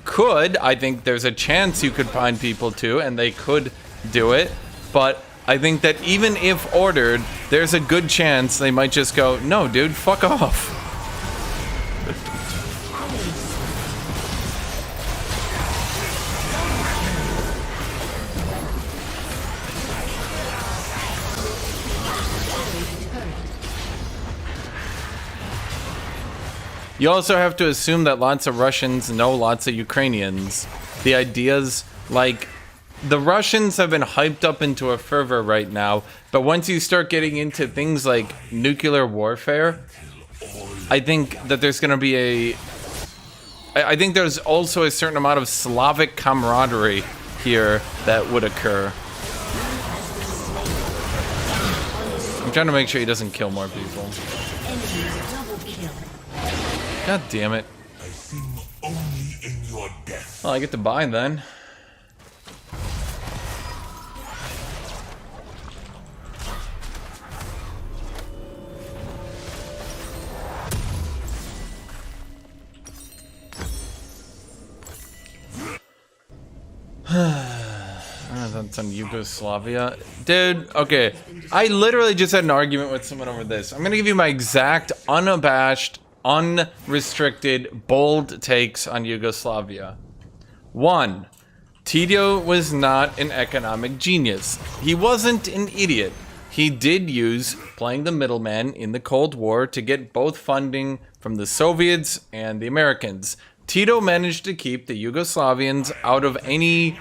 could. I think there's a chance you could find people to, and they could do it. But I think that even if ordered, there's a good chance they might just go, no, dude, fuck off. You also have to assume that lots of Russians know lots of Ukrainians. The ideas, like, the Russians have been hyped up into a fervor right now, but once you start getting into things like nuclear warfare, I think that there's going to be I think there's also a certain amount of Slavic camaraderie here that would occur. I'm trying to make sure he doesn't kill more people. God damn it. I sing only in your death. Well, I get to buy then. That's on Yugoslavia. Dude, okay. I literally just had an argument with someone over this. I'm gonna give you my exact, unabashed, unrestricted, bold takes on Yugoslavia. 1. Tito was not an economic genius. He wasn't an idiot. He did use playing the middleman in the Cold War to get both funding from the Soviets and the Americans. Tito managed to keep the Yugoslavians out of any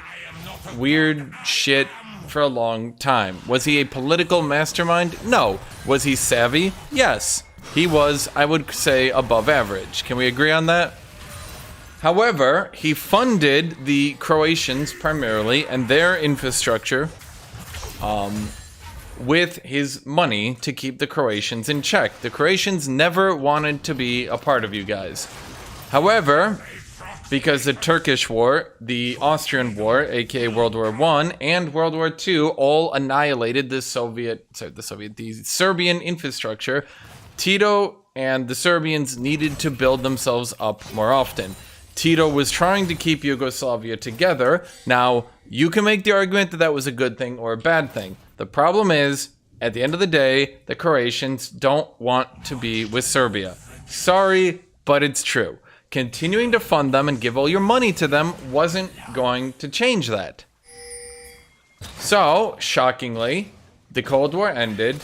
weird shit for a long time. Was he a political mastermind? No. Was he savvy? Yes. He was, I would say, above average. Can we agree on that? However, he funded the Croatians primarily and their infrastructure with his money to keep the Croatians in check. The Croatians never wanted to be a part of you guys. However, because the Turkish War, the Austrian War, aka World War I, and World War II all annihilated the Serbian infrastructure, Tito and the Serbians needed to build themselves up more often. Tito was trying to keep Yugoslavia together. Now, you can make the argument that that was a good thing or a bad thing. The problem is, at the end of the day, the Croatians don't want to be with Serbia. Sorry, but it's true. Continuing to fund them and give all your money to them wasn't going to change that. So, shockingly, the Cold War ended.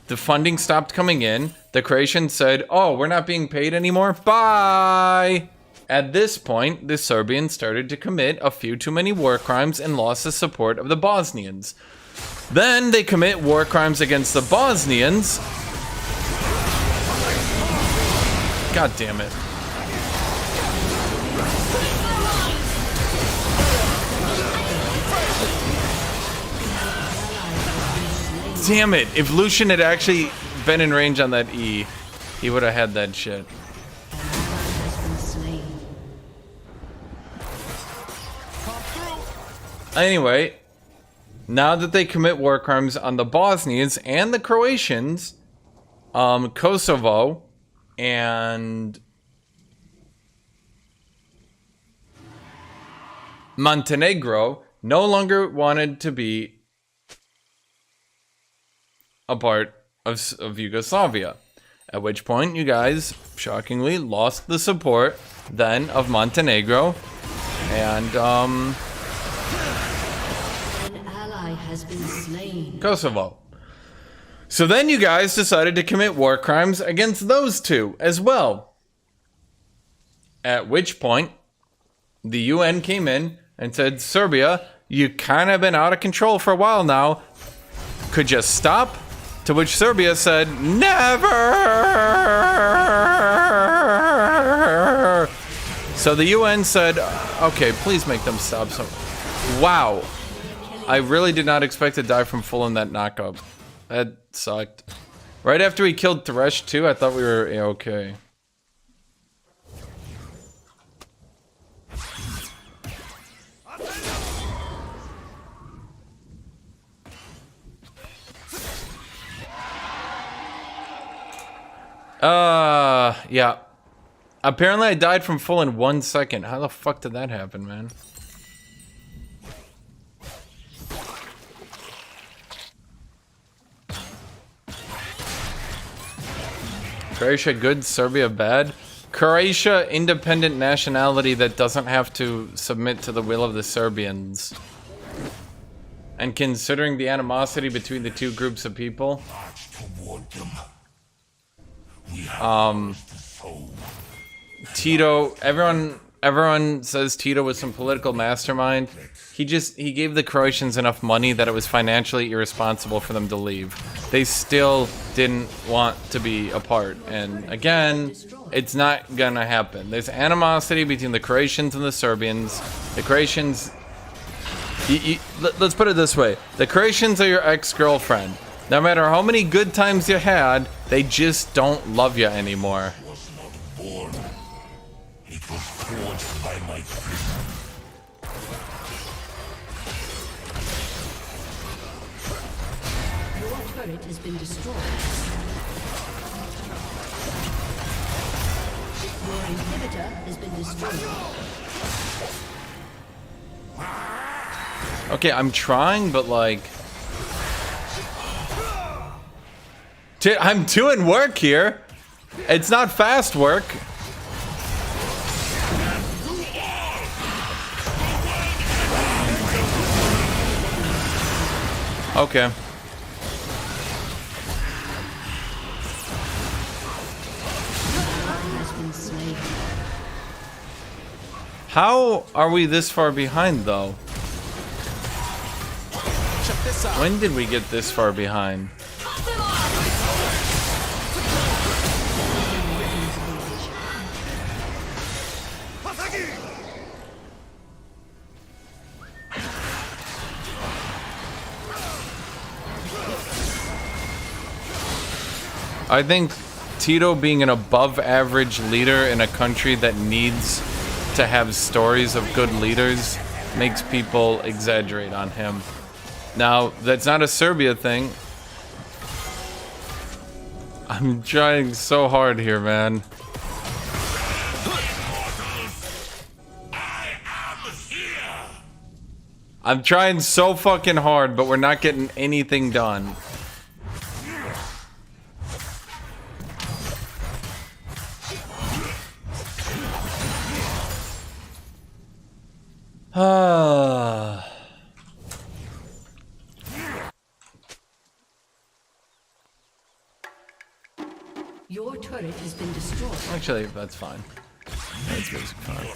The funding stopped coming in. The Croatians said, oh, we're not being paid anymore. Bye! At this point, the Serbians started to commit a few too many war crimes and lost the support of the Bosnians. Then they commit war crimes against the Bosnians. God damn it. Damn it. If Lucian had actually been in range on that E, he would have had that shit. Anyway, now that they commit war crimes on the Bosnians and the Croatians, Kosovo and Montenegro no longer wanted to be a part of Yugoslavia. At which point, you guys, shockingly, lost the support then of Montenegro and, has been slain. Kosovo. So then you guys decided to commit war crimes against those two as well. At which point, the UN came in and said, Serbia, you kind of been out of control for a while now. Could you stop? To which Serbia said, never! So the UN said, okay, please make them stop. So, wow. I really did not expect to die from full in that knockup. That sucked. Right after we killed Thresh too, I thought we were okay. Yeah. Apparently I died from full in 1 second. How the fuck did that happen, man? Croatia good, Serbia bad. Croatia, independent nationality that doesn't have to submit to the will of the Serbians. And considering the animosity between the two groups of people, Tito, everyone says Tito was some political mastermind. He gave the Croatians enough money that it was financially irresponsible for them to leave. They still didn't want to be a part. And again, it's not gonna happen. There's animosity between the Croatians and the Serbians. The Croatians, let's put it this way. The Croatians are your ex-girlfriend. No matter how many good times you had, they just don't love you anymore. It was forged by my prison. Your turret has been destroyed. Your inhibitor has been destroyed. Okay, I'm trying, but like... I'm doing work here. It's not fast work. Okay. How are we this far behind, though? When did we get this far behind? I think Tito being an above average leader in a country that needs to have stories of good leaders makes people exaggerate on him. Now, that's not a Serbia thing. I'm trying so hard here, man. I'm trying so fucking hard, but we're not getting anything done. Your turret has been destroyed. Actually, that's fine. That's basic fine.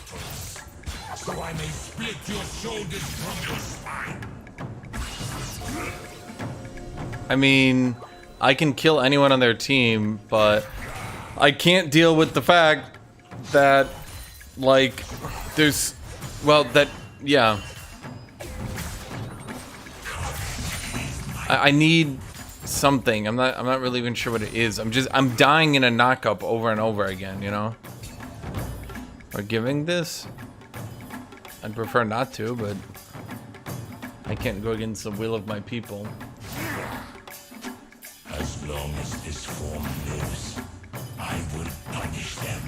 So I may split your shoulders from your spine. I mean, I can kill anyone on their team, but I can't deal with the fact that, like, there's, well, that, yeah. I need something. I'm not really even sure what it is. I'm dying in a knockup over and over again, you know? Or giving this? I'd prefer not to, but I can't go against the will of my people. As long as this form lives, I will punish them.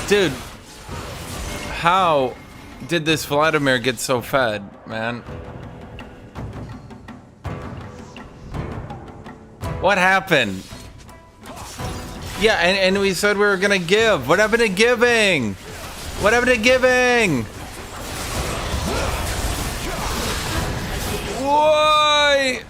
Dude, how did this Vladimir get so fed, man? What happened? Yeah, and we said we were gonna give. What happened to giving? What happened to giving? Why?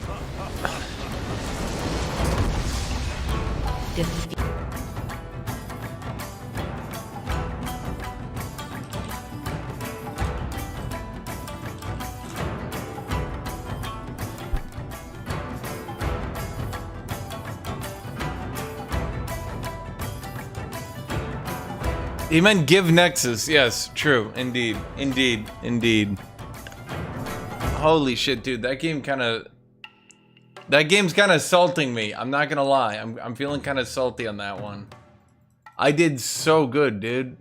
He meant give Nexus. Yes, true. Indeed. Indeed. Indeed. Holy shit, dude. That game's kind of salting me. I'm not gonna lie. I'm feeling kind of salty on that one. I did so good, dude.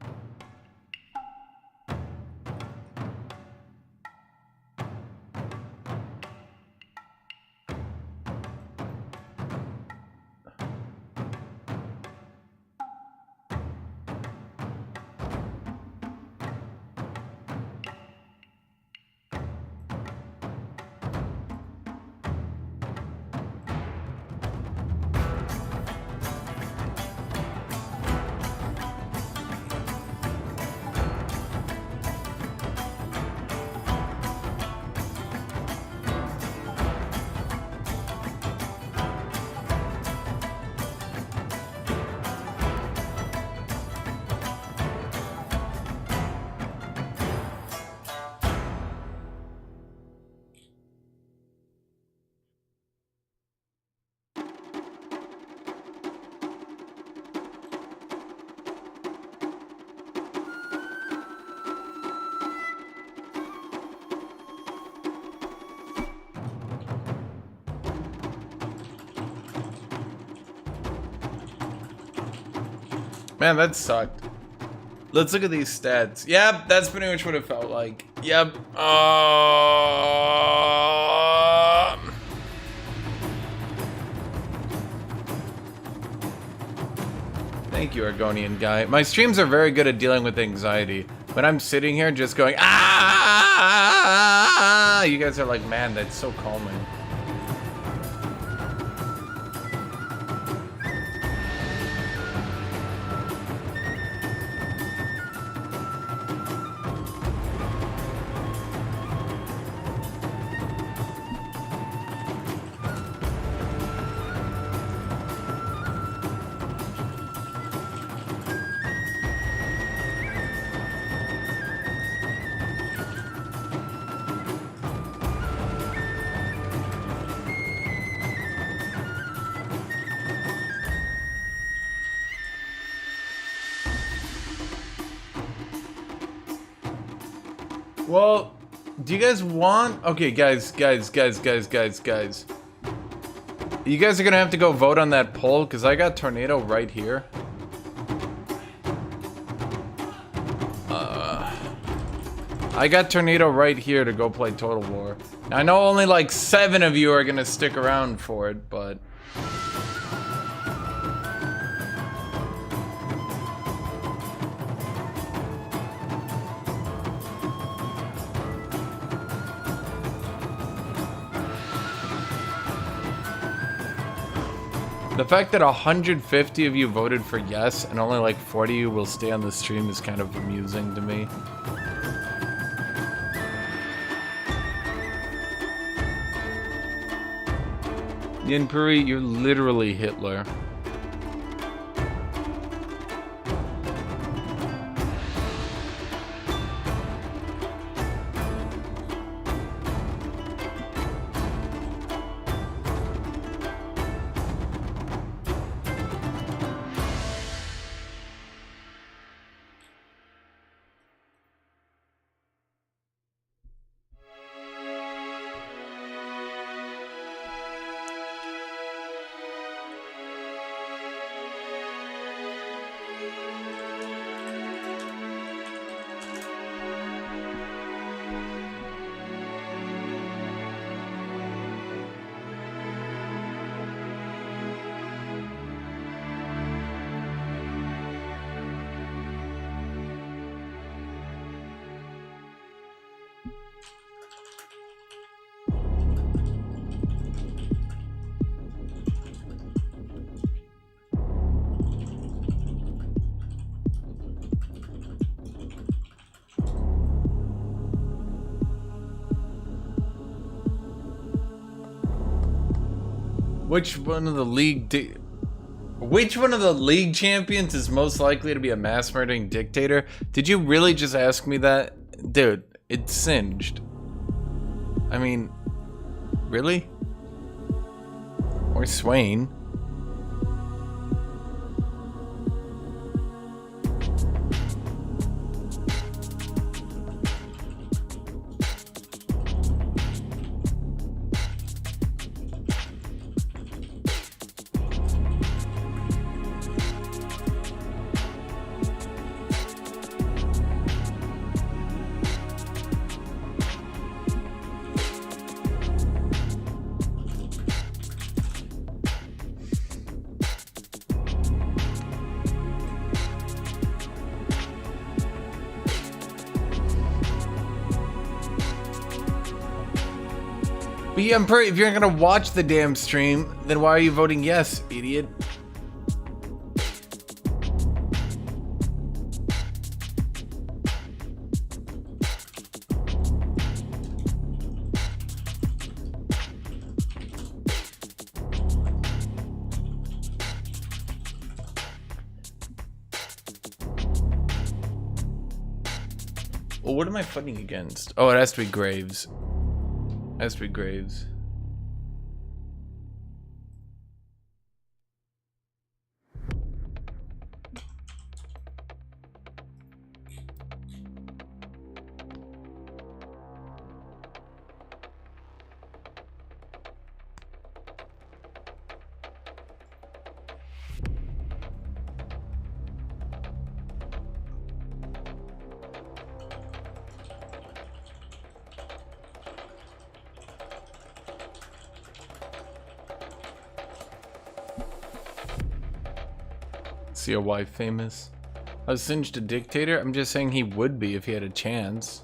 Man, that sucked. Let's look at these stats. Yep, that's pretty much what it felt like. Yep. Thank you, Argonian guy. My streams are very good at dealing with anxiety. When I'm sitting here just going, ah, you guys are like, man, that's so calming. Well, do you guys want... Okay, guys. You guys are gonna have to go vote on that poll, because I got Tornado right here. I got Tornado right here to go play Total War. Now, I know only like 7 of you are gonna stick around for it, but... The fact that 150 of you voted for yes and only like 40 of you will stay on the stream is kind of amusing to me. Yinpuri, you're literally Hitler. Which one of the league champions is most likely to be a mass murdering dictator? Did you really just ask me that? Dude, it's singed. I mean, really? Or Swain? But yeah, if you're gonna watch the damn stream, then why are you voting yes, idiot? Well, what am I fighting against? Oh, it has to be Graves. Has to be Graves. See a wife famous? I was singed a dictator? I'm just saying he would be if he had a chance.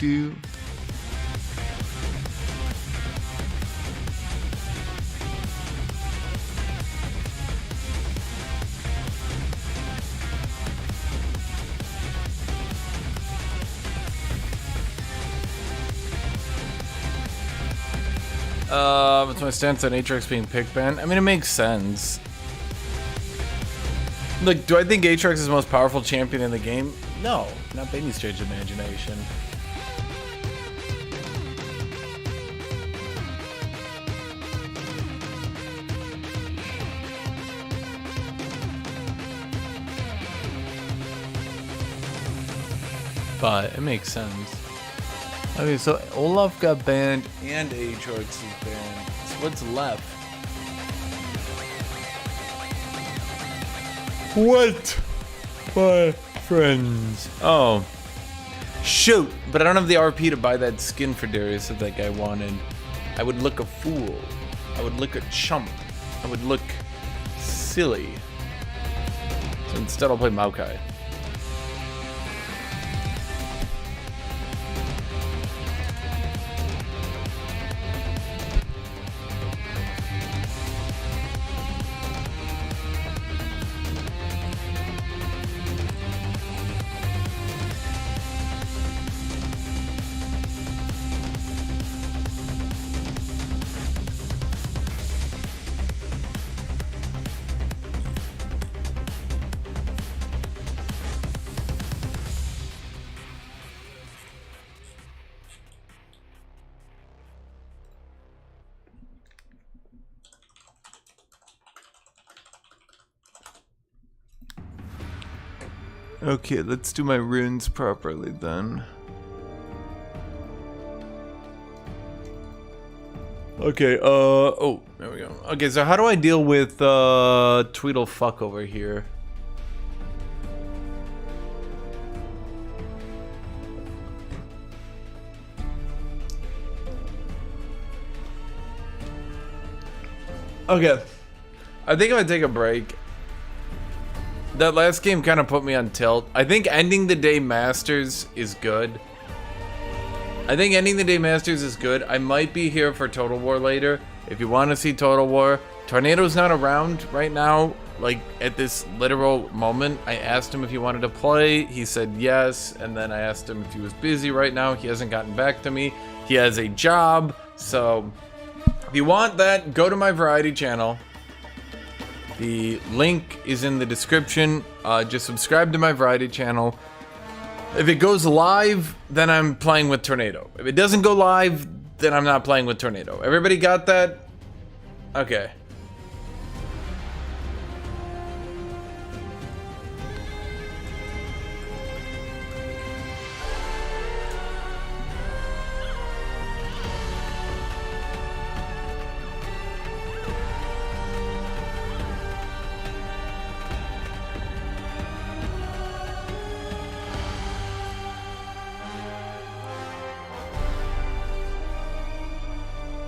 do. What's my stance on Aatrox being pick banned? I mean, it makes sense. Look, do I think Aatrox is the most powerful champion in the game? No, not by any stretch of imagination. But it makes sense. Okay, so Olaf got banned and Aatrox is banned. So what's left? What? My friends. Oh. Shoot! But I don't have the RP to buy that skin for Darius that that guy wanted. I would look a fool. I would look a chump. I would look silly. So instead I'll play Maokai. Okay, let's do my runes properly then. Okay, oh, there we go. Okay, so how do I deal with, Tweedlefuck over here? Okay, I think I'm gonna take a break. That last game kind of put me on tilt. I think ending the day Masters is good. I might be here for Total War later. If you want to see Total War, Tornado's not around right now, like at this literal moment. I asked him if he wanted to play. He said yes. And then I asked him if he was busy right now. He hasn't gotten back to me. He has a job. So if you want that, go to my variety channel. The link is in the description. Just subscribe to my variety channel. If it goes live, then I'm playing with Tornado. If it doesn't go live, then I'm not playing with Tornado. Everybody got that? Okay.